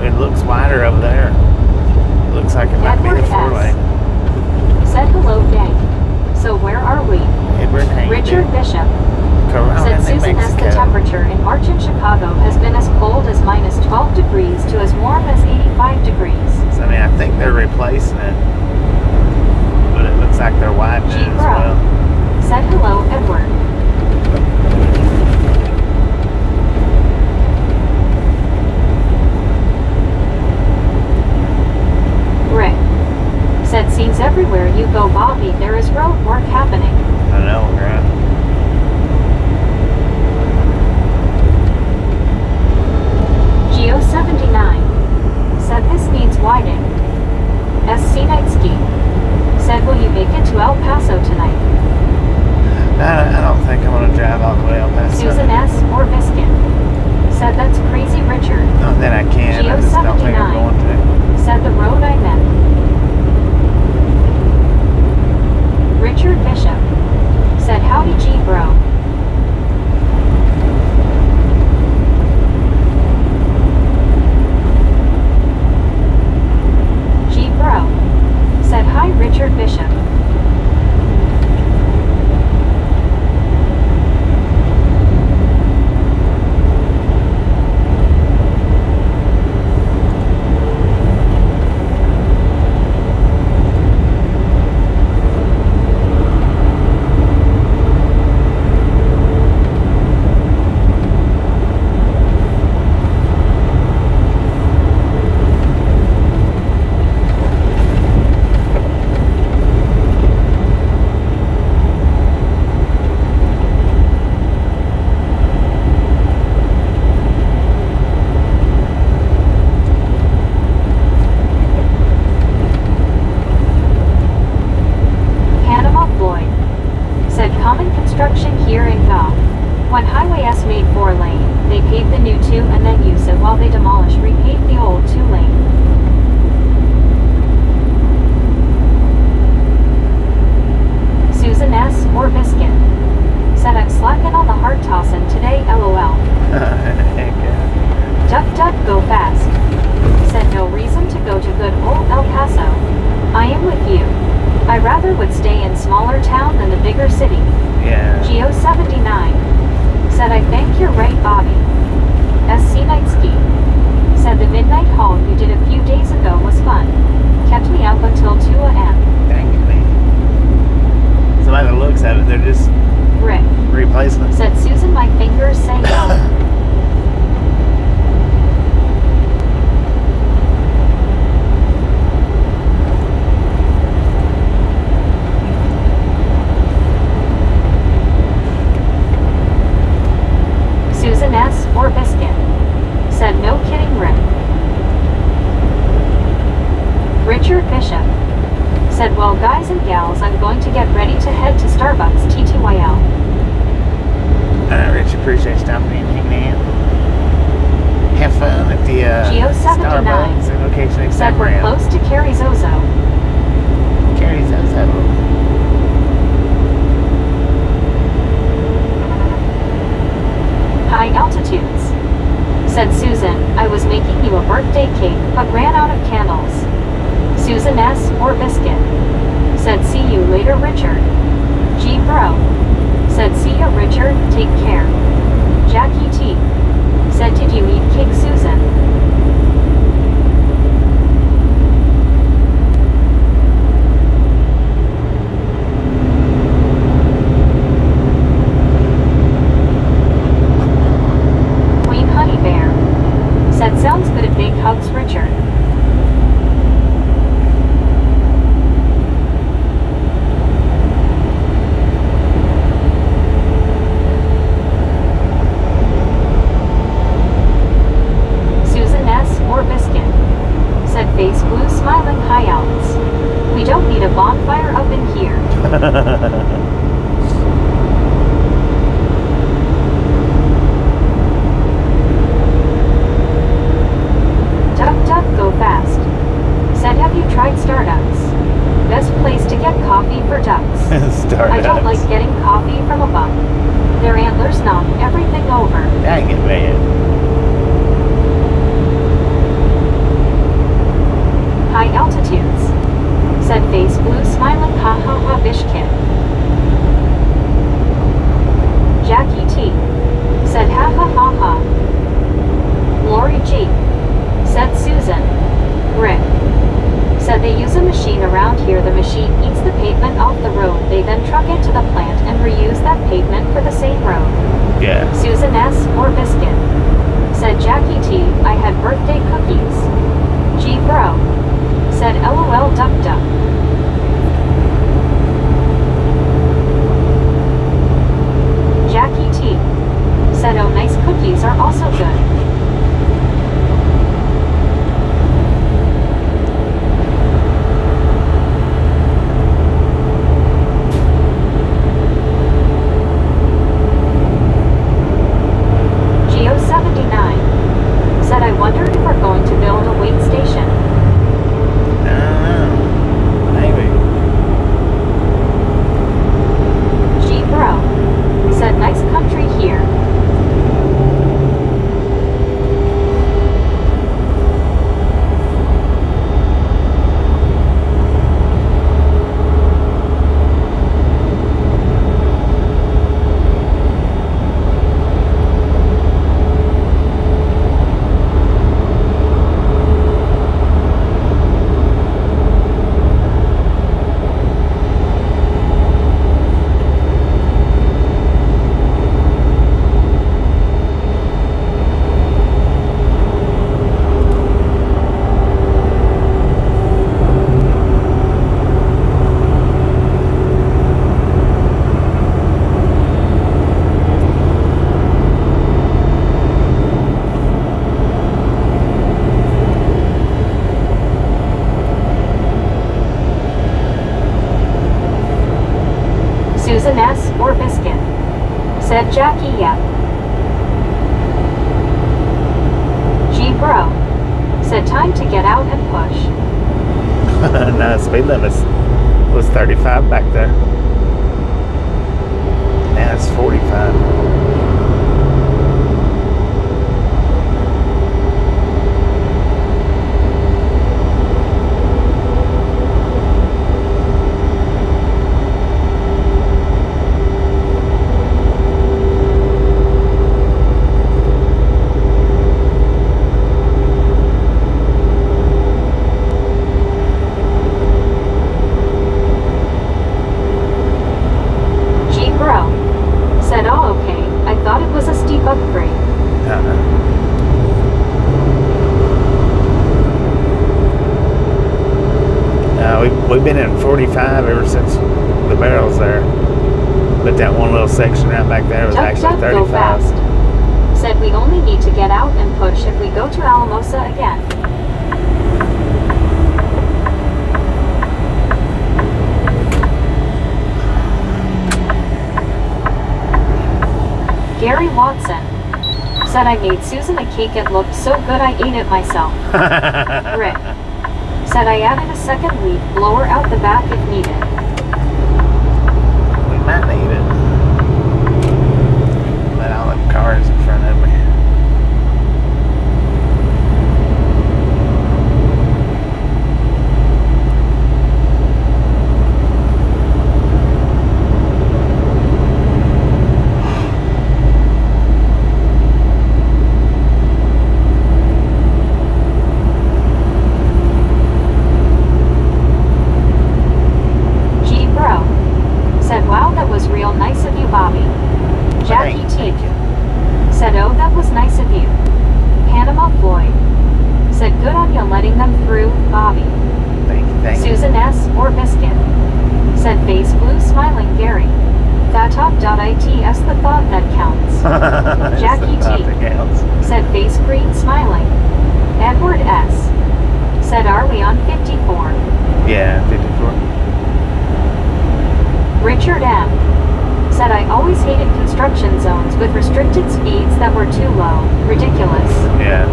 it looks wider over there. It looks like it might be Edward the 4-lane. Said hello, gang. So where are we? Edward Hayden. Richard Bishop. Corona, Said New Susan S. The Mexico. temperature in March in Chicago has been as cold as minus 12 degrees to as warm as 85 degrees. So, I mean, I think they're replacing it. But it looks like they're widening it as Bro. well. Said hello, Edward. Rick. Said scenes everywhere you go, Bobby. There is road work happening. I know, right? Geo79. Said this needs widening. SC Nightski. Said will you make it to El Paso tonight? I don't think I'm going to drive all the way up past Susan S. or Biscuit. Said that's crazy, Richard. Not that I can, I just don't think I'm going to. Said the road I meant. Richard Bishop. Said howdy G bro. G bro. Said hi Richard Bishop. When Highway S made 4-lane, they paved the new 2 and then used it while they demolished repaved the old 2-lane. Susan S. or Biscuit. Said I'm slacking on the hard tossin' today, LOL. Duck duck go fast. Said no reason to go to good old El Paso. I am with you. I rather would stay in smaller town than the bigger city. Yeah. Geo79. Said I think you're right, Bobby. SC Nightski. Said the midnight haul you did a few days ago was fun. Kept me up until 2 a.m. Dang it, man. So by the looks of it, they're just Rick. replacing it. Said Susan, my fingers say no. Susan S. or Biscuit. Said no kidding, Rick. Richard Bishop. Said well guys and gals, I'm going to get ready to head to Starbucks TTYL. Alright, Rich, appreciate you stopping in, hanging out. Have fun at the Geo79. Starbucks and location next Said time we're around. close to Carrizozo. Carrizozo. High altitudes. Said Susan, I was making you a birthday cake but ran out of candles. Susan S. or Biscuit. Said see you later, Richard. G bro. Said see ya, Richard, take care. Jackie T. Said did you eat cake, Susan? Queen Honey Bear. Said sounds good at big hugs, Richard. S or biscuit? Said Jackie, yep. Gee bro. Said time to get out and push. No, speed limit was 35 back there. Now it's 45. We've been in 45 ever since the barrel's there. But that one little section right back there was actually 35. Go fast. Said we only need to get out and push if we go to Alamosa again. Gary Watson. Said I made Susan a cake, it looked so good I ate it myself. Rick. Said I added a second leaf blower out the back if needed. We might need it. But all the cars in front of me. ITS the thought that counts. Jackie T. Said face green smiling. Edward S. Said are we on 54? Yeah, 54. Richard M. Said I always hated construction zones with restricted speeds that were too low. Ridiculous. Yeah.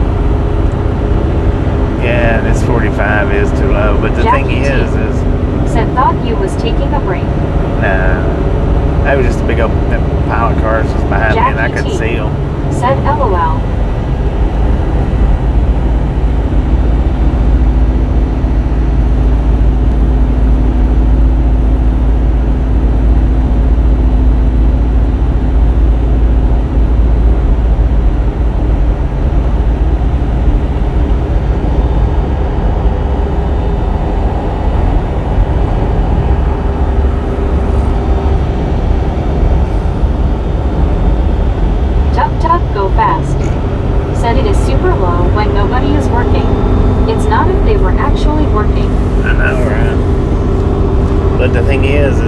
Yeah, this 45 is too low, but the Jackie thing is said thought you was taking a break. Nah. That was just a big old pile of cars just behind me and I could see them. Said LOL. Go fast. Said it is super low when nobody is working. It's not if they were actually working. I know, right? But the thing is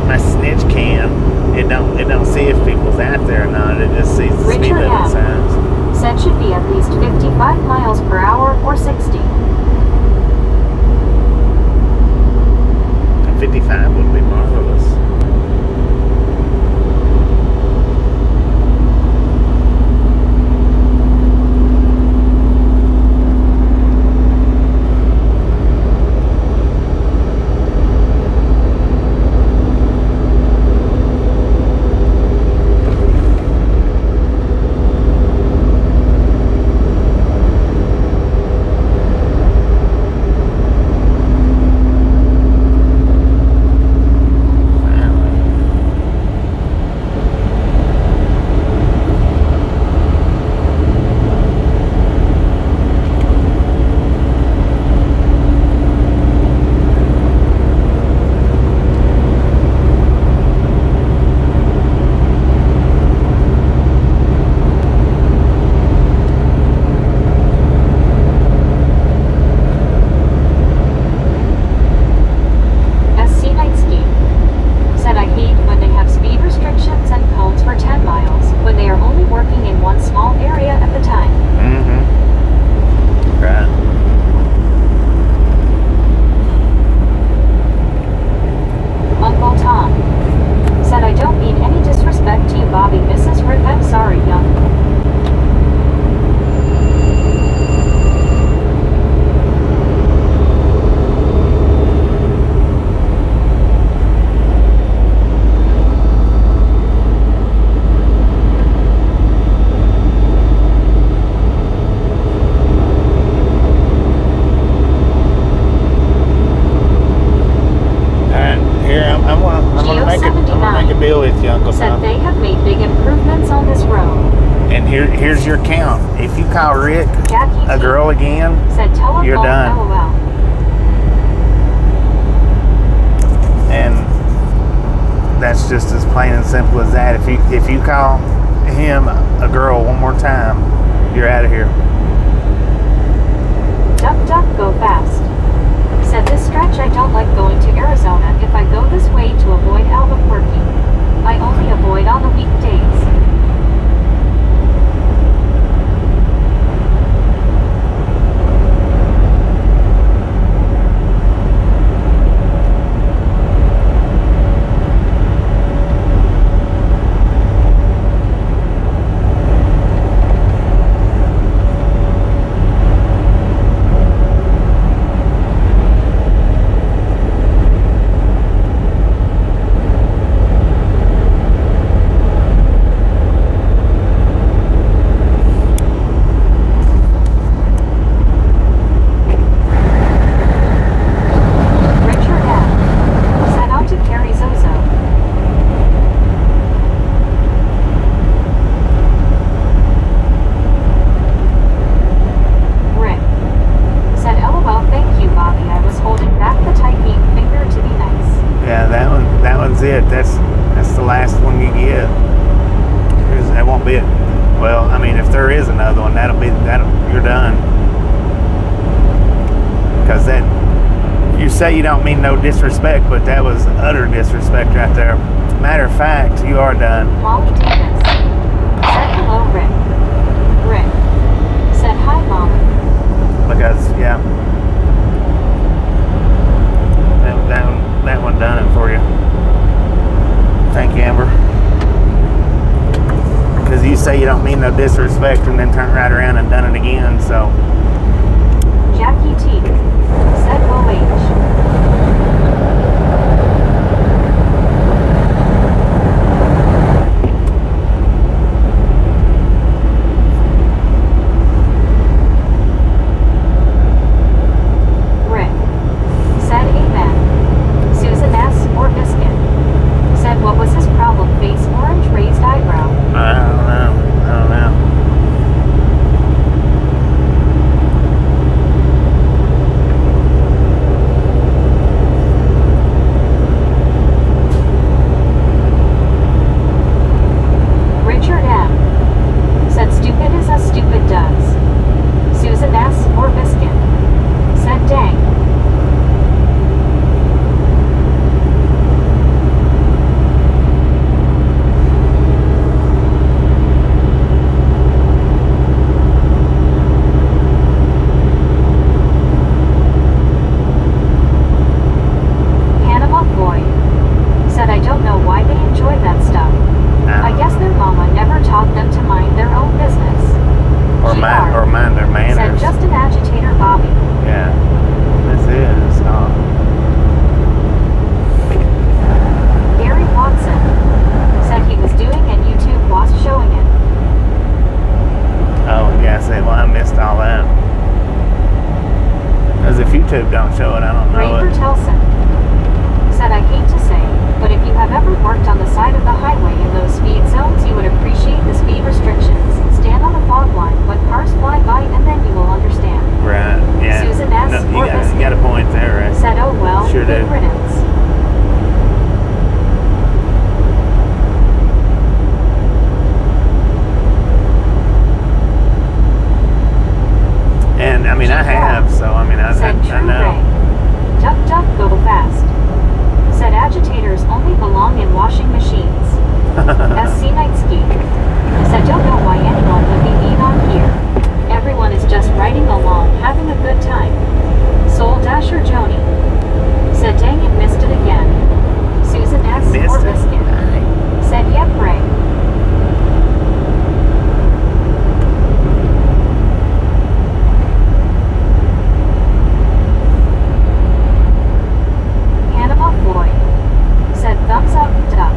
my snitch cam, it don't see if people's out there or not. It just sees the speed limit signs. Said should be at least 55 miles per hour or 60. 55 would be marvelous. with you, Uncle Said Tom. they have made big improvements on this road. And here's your count. If you call Rick, Jackie a T. girl again, Said telephone you're done. LOL. And that's just as plain and simple as that. If you call him a girl one more time, you're out of here. Duck duck go fast. Said this stretch I don't like going to Arizona if I go this way to avoid Albuquerque. I only avoid on the weekdays. Richard F. Said on to Carrizozo. Rick. Said LOL thank you Bobby, I was holding back the typing finger to be nice. Yeah, that one's it. That's the last one you get. That won't be it. Well, I mean, if there is another one, you're done. Because you say you don't mean no disrespect, but that was utter disrespect right there. Matter of fact, you are done. Molly Davis. Said hello Rick. Rick. Said hi Molly. Because yeah, that one done it for you. Thank you, Amber. Because you say you don't mean no disrespect and then turn right around and done it again. So Jackie T. Said OH. Rick. Said amen. Susan S. or Biscuit. Said what was his problem? Face orange, raised eyebrow. I don't know. Richard M. Said stupid is as stupid does. Susan S. or Biscuit. Said dang. Panama Floyd. Said I don't know why they enjoy that stuff. I guess their mama never taught them to mind their own business. Or mind their manners. Said just an agitator Bobby. Yeah, this is. Gary Watson. Said he was doing and YouTube was showing it. Oh, yeah. Say, well, I missed all that. Because if YouTube don't show it, I don't know Raver it. Telson. Said I hate to say, but if you have ever worked on the side of the highway in those speed zones, you would appreciate the speed restrictions. Stand on the fog line, let cars fly by, and then you will understand. Right. Yeah. Susan S. No, or you Biscuit. got a point there, right? Said oh well, Sure good do. riddance. And I mean, I have, so I mean, I Said true know. Ray. Duck duck go fast. Said agitators only belong in washing machines. SC Knightsky. Said don't know why anyone would be mean on here. Everyone is just riding along, having a good time. Soul Dasher Joni. Said dang it, missed it again. Susan S. Missed or it? Biscuit. Said yep, Ray. Panama Floyd. Said thumbs up, duck.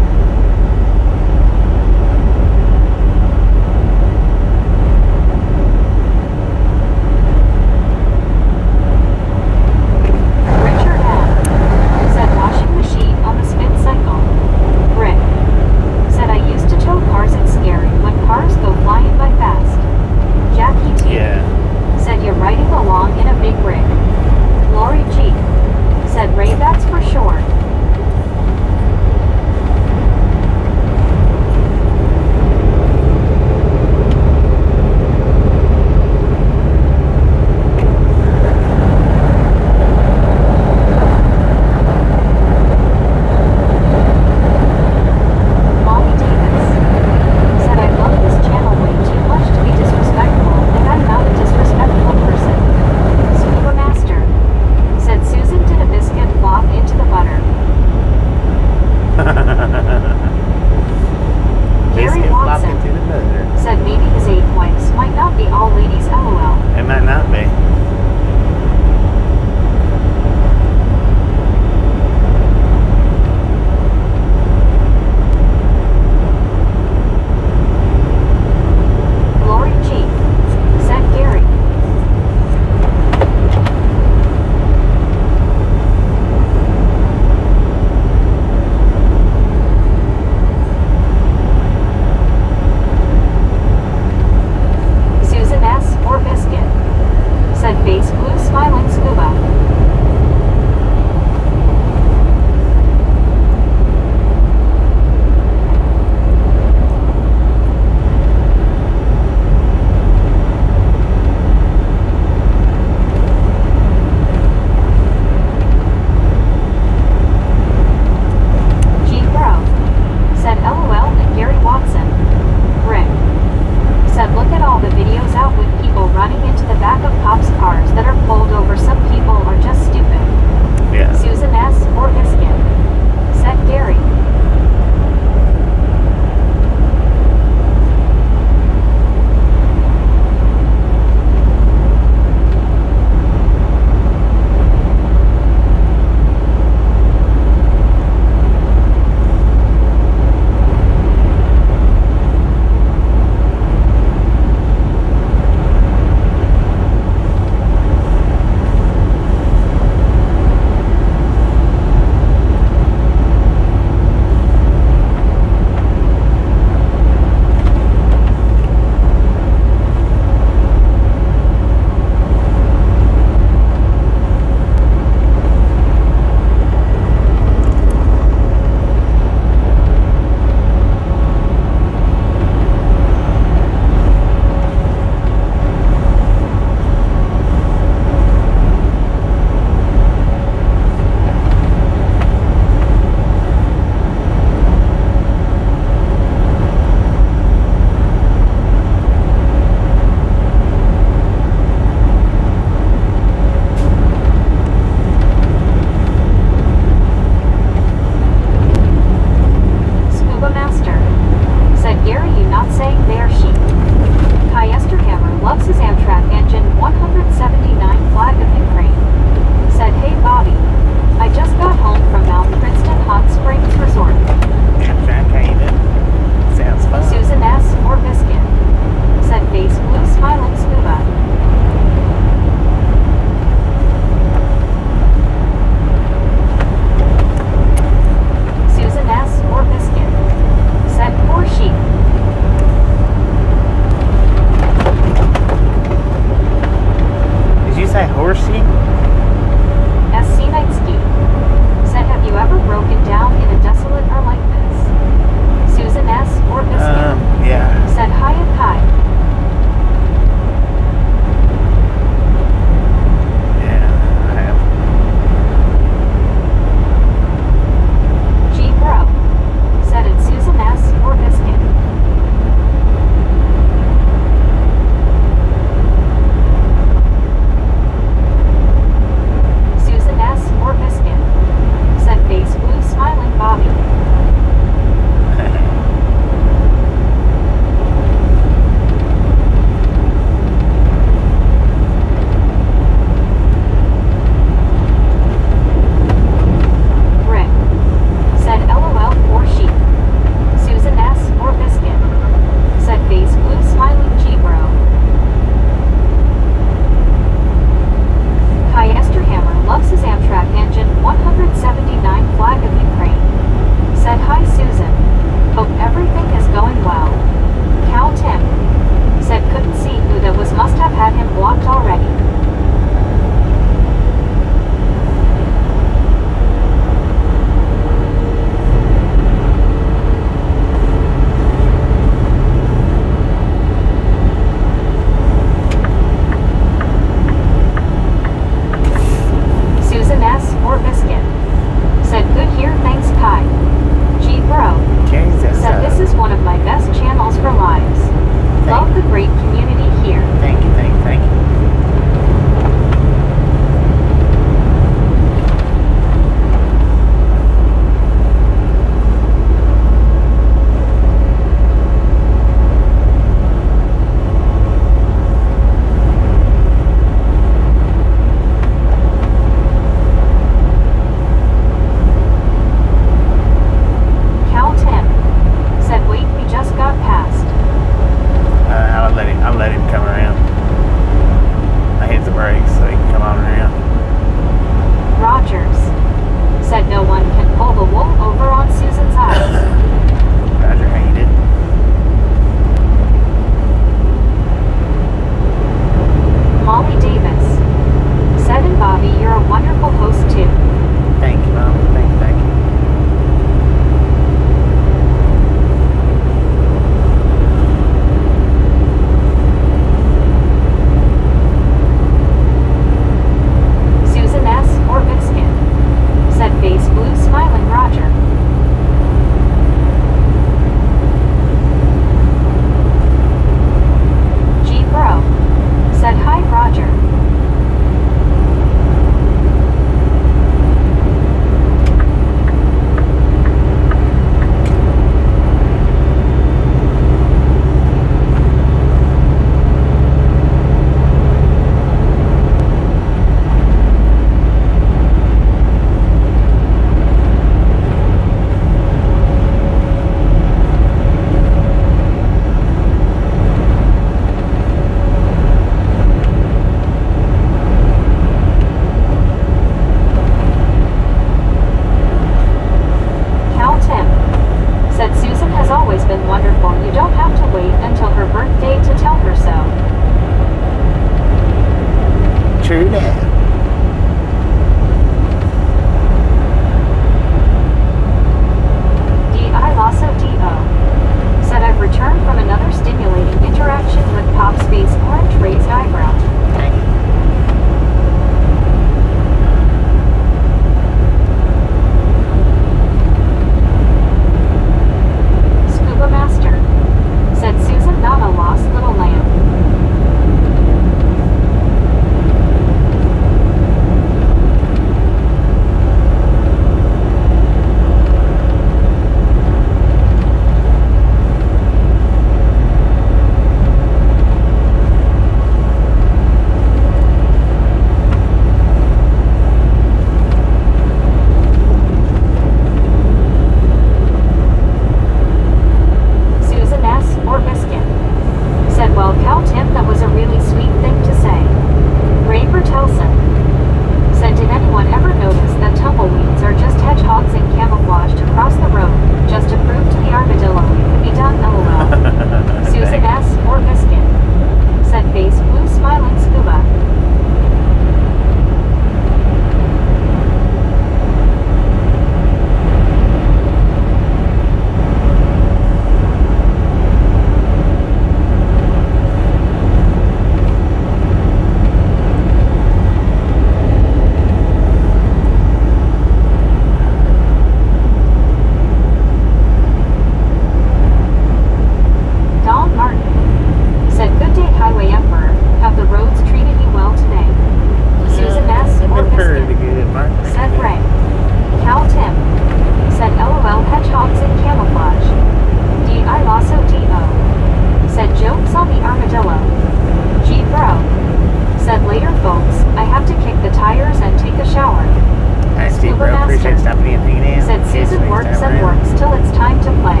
appreciate stopping in and hanging out. Said Susan Yes, works thanks, and around. works till it's time to play.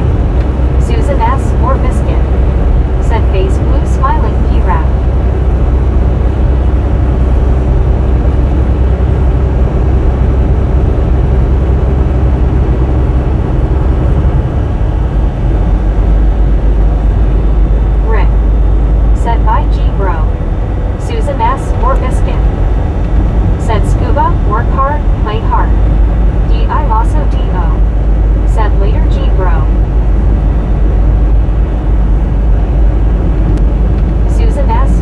Susan asks more biscuit. Said face blue smiling P-Rap. Rick. Said bye G bro. Susan asks more biscuit. Said scuba, work hard, play hard. D.I. also D.O. Said later G bro. Susan asks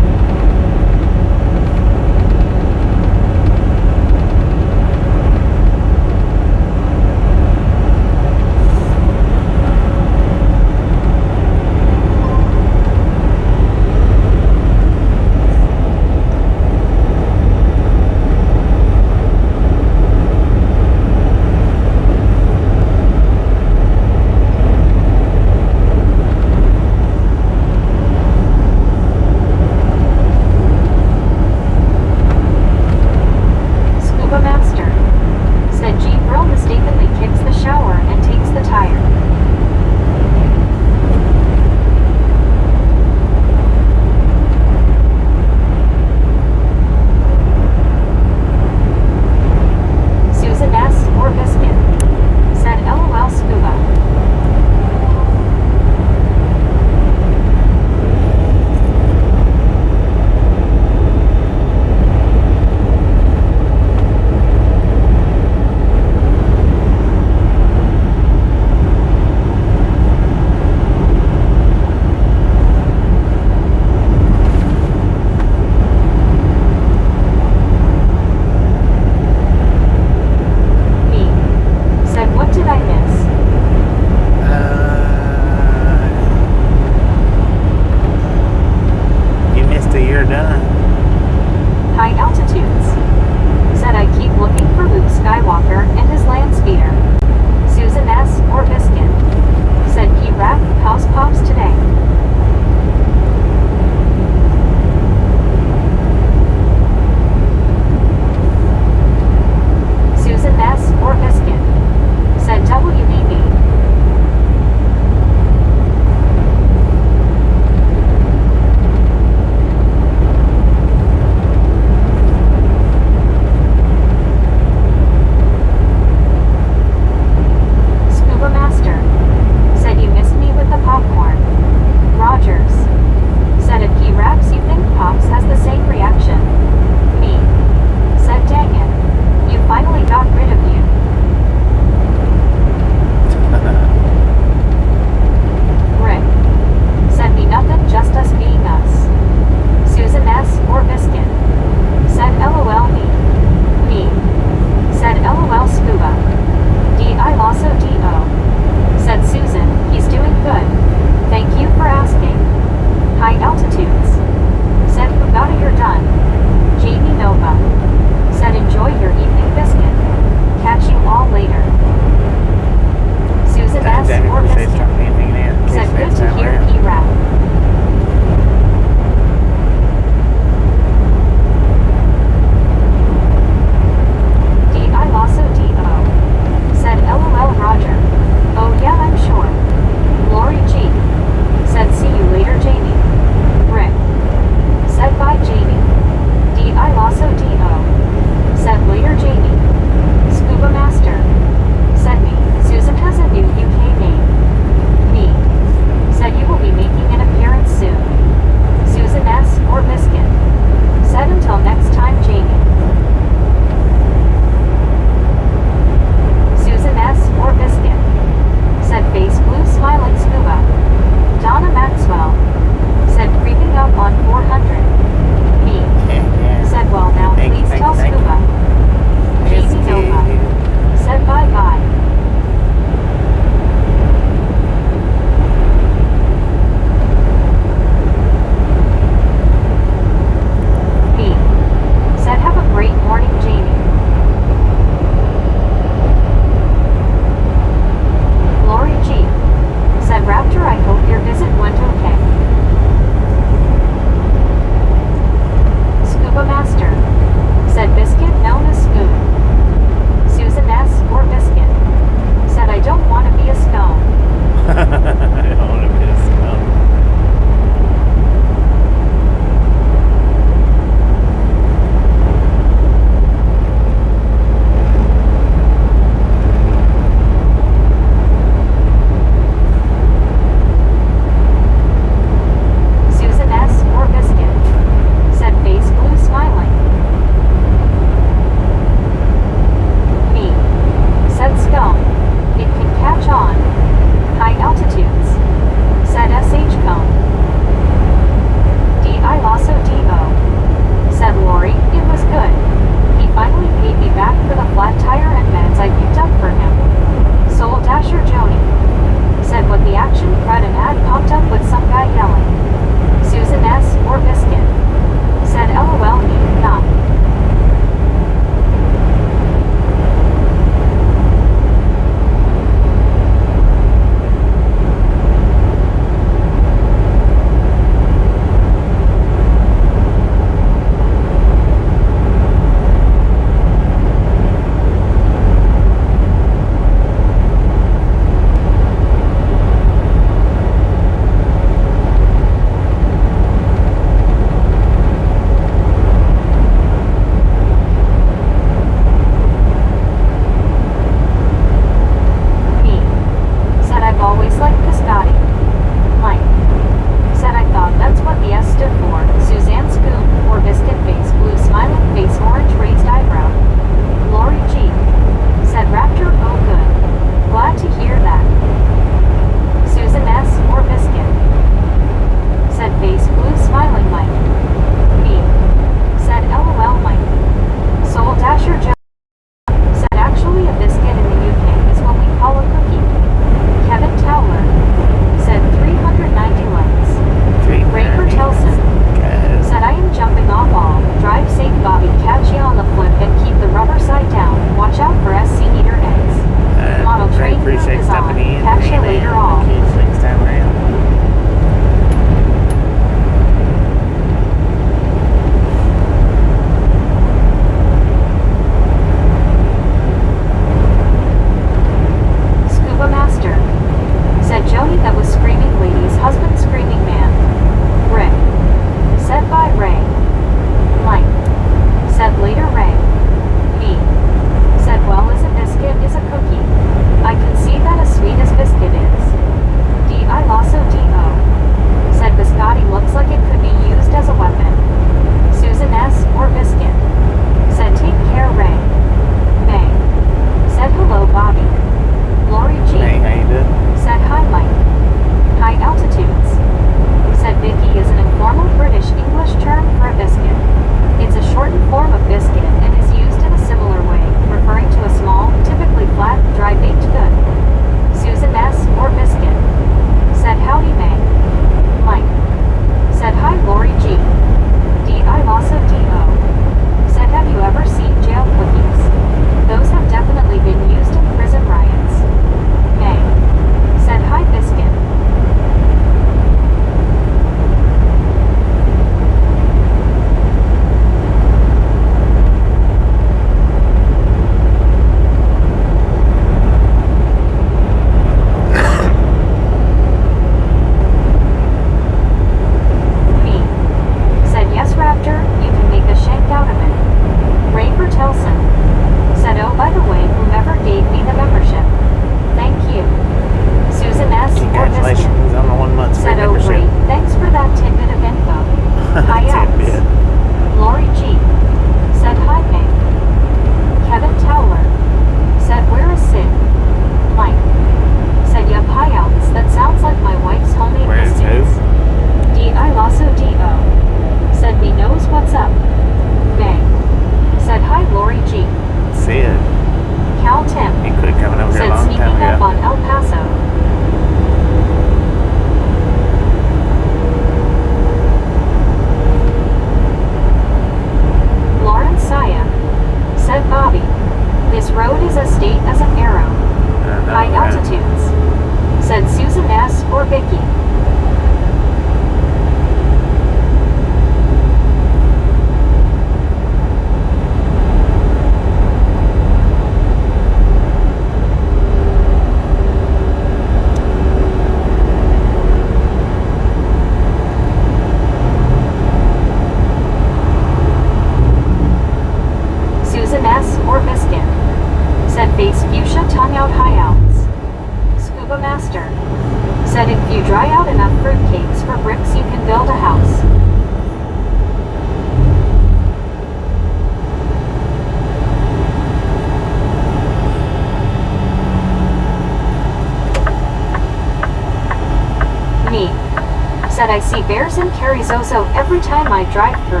I see bears in Carrizozo every time I drive through.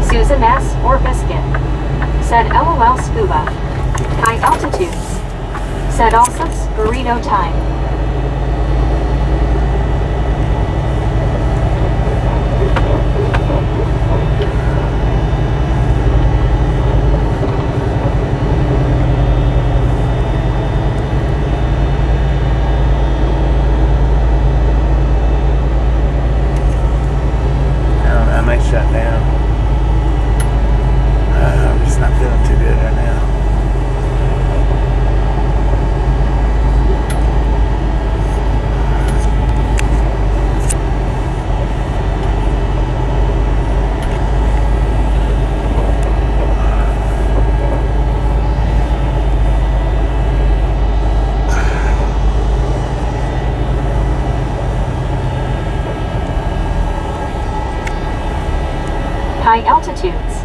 Susan S. or Biscuit. Said LOL Scuba. High altitudes. Said also burrito time. I may shut down. I'm just not feeling too good right now. High altitudes.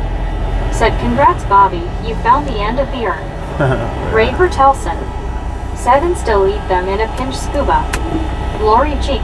Said congrats Bobby, you found the end of the earth. Ray Bertelson. Said and still eat them in a pinch scuba. Lori G.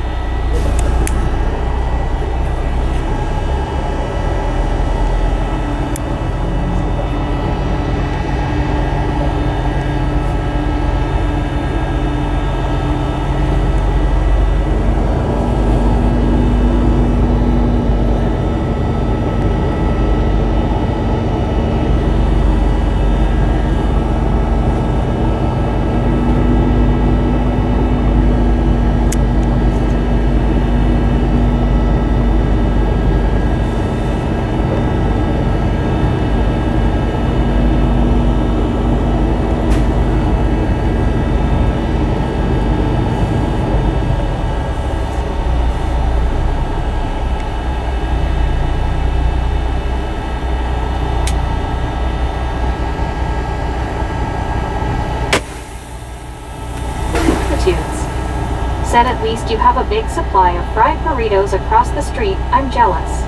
Said at least you have a big supply of fried burritos across the street. I'm jealous.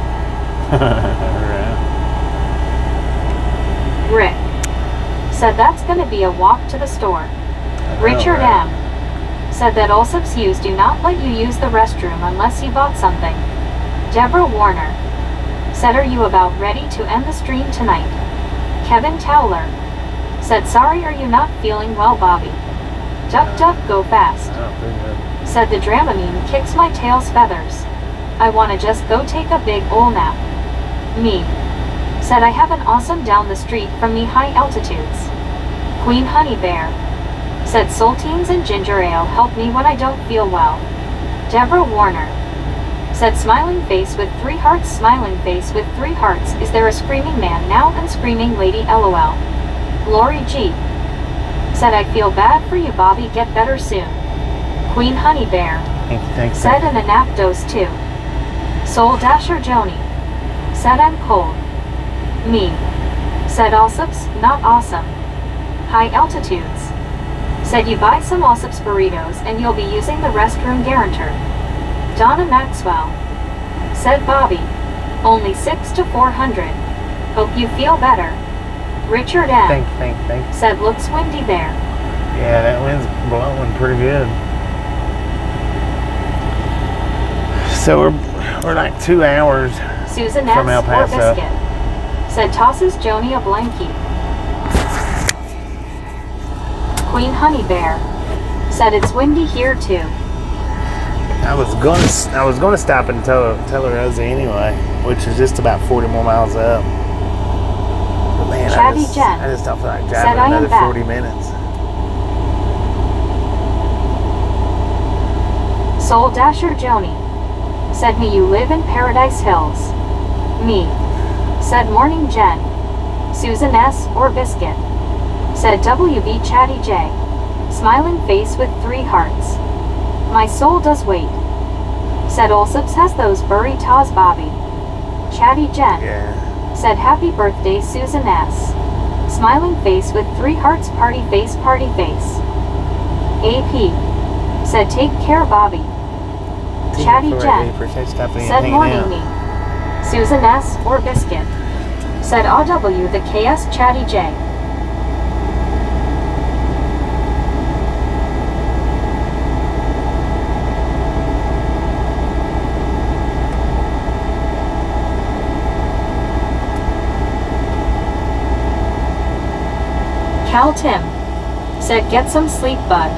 Rick. Said that's gonna be a walk to the store. Richard M. Said that all subs do not let you use the restroom unless you bought something. Deborah Warner. Said are you about ready to end the stream tonight? Kevin Towler. Said sorry are you not feeling well Bobby? Duck duck go fast. Said the Dramamine kicks my tail's feathers. I wanna just go take a big ol' nap. Me. Said I have an awesome down the street from me high altitudes. Queen Honey Bear. Said saltines and ginger ale help me when I don't feel well. Deborah Warner. Said smiling face with 3 hearts smiling face with 3 hearts is there a screaming man now and screaming lady LOL. Lori G. Said I feel bad for you Bobby get better soon. Queen Honey Bear. Thanks. Said in a nap dose too. Soul Dasher Joni. Said I'm cold. Me. Said Allsups, not awesome. High altitudes. Said you buy some Allsups burritos and you'll be using the restroom guarantor. Donna Maxwell. Said Bobby. Only 6 to 400. Hope you feel better. Richard M. Thanks. Said looks windy there. Yeah, that wind's blowing pretty good. So we're like 2 hours Susan from El S. or Paso. Biscuit. Said tosses Joni a blankie. Queen Honey Bear. Said it's windy here too. I was gonna stop in Telerosa anyway, which is just about 40 more miles up. But man, Chatty Jen. I just don't feel like Said driving I am another back. 40 minutes. Soul Dasher Joni. Said me you live in Paradise Hills. Me. Said Morning Jen. Susan S. or Biscuit. Said WB Chatty J. Smiling face with 3 hearts. My soul does wait. Said Allsups has those burritos Bobby. Chatty Jen. Yeah. Said happy birthday Susan S. Smiling face with 3 hearts party face. AP. Said take care Bobby. Chatty Jen. Said morning me. Susan S. or Biscuit. said AW the KS Chatty J. Cal Tim said get some sleep, bud.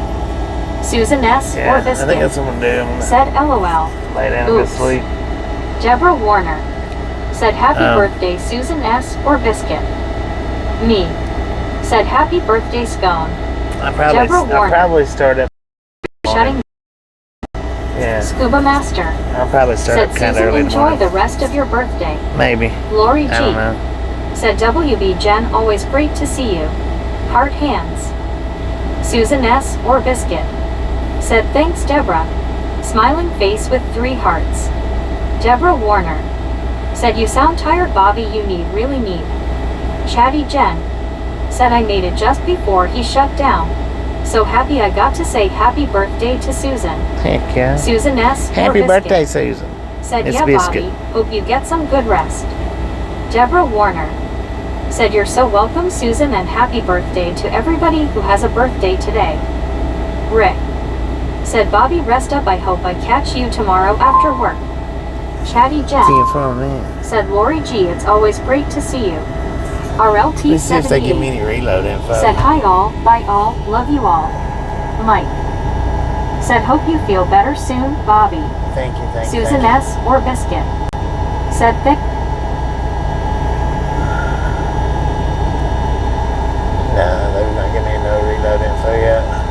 Susan S. Yeah, or Biscuit I think that's what I'm gonna do. I'm gonna said LOL. lay down and go to Oops. sleep. Deborah Warner said happy birthday Susan S. or Biscuit. Me said happy birthday Scone. I Deborah Warner. probably start up. Shutting Yeah, Scuba Master I'll probably start said up kind of Susan early in the enjoy morning. the rest of your birthday. Maybe. Lori I don't G know. said WB Jen always great to see you. Heart hands. Susan S. or Biscuit said thanks Deborah. Smiling face with 3 hearts. Deborah Warner said you sound tired Bobby, you really need. Chatty Jen said I made it just before he shut down. So happy I got to say happy birthday to Susan. Heck yeah. Susan S. or Happy Biscuit birthday, Susan. said Miss yeah Biscuit. Bobby, hope you get some good rest. Deborah Warner said you're so welcome Susan and happy birthday to everybody who has a birthday today. Rick said Bobby rest up, I hope I catch you tomorrow after work. Chatty See you Jen from me. said Lori G it's always great to see you. RLT Let's see if they give me 78 any reload info. said hi all, bye all, love you all. Mike said hope you feel better soon Bobby. Thank you, thank you. Susan thank S. or Biscuit said thick. No, they're not giving me no reload info yet.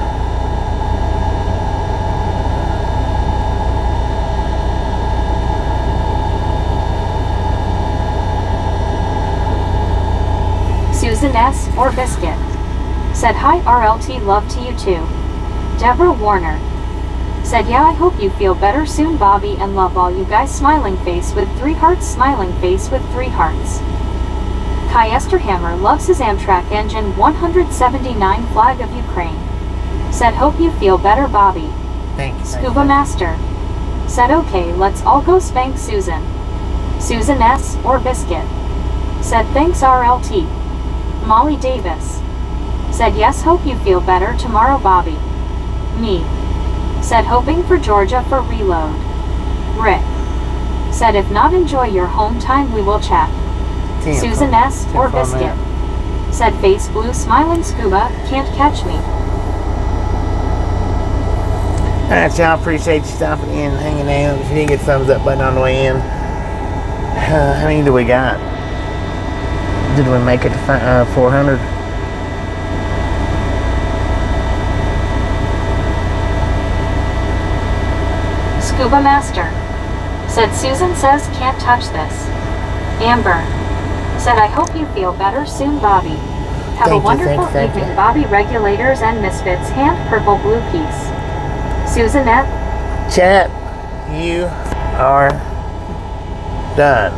Susan S. or Biscuit said hi RLT, love to you too. Deborah Warner said yeah I hope you feel better soon Bobby and love all you guys smiling face with 3 hearts smiling face with 3 hearts. Kai Esterhammer loves his Amtrak engine 179 flag of Ukraine said hope you feel better Bobby. Thank you. Scuba Master said okay let's all go spank Susan. Susan S. or Biscuit said thanks RLT. Molly Davis said yes hope you feel better tomorrow Bobby. Me said hoping for Georgia for reload. Rick said if not enjoy your home time we will chat. Susan S. or Biscuit said face blue smiling Scuba can't catch me. Alright, y'all, appreciate you stopping in, hanging out. If you didn't get the thumbs up button on the way in, how many do we got? Did we make it to 400? Scuba Master said Susan says can't touch this. Amber said I hope you feel better soon Bobby. Have a wonderful evening Bobby. Regulators and Misfits hand purple blue piece. Susanette Chat, you are done.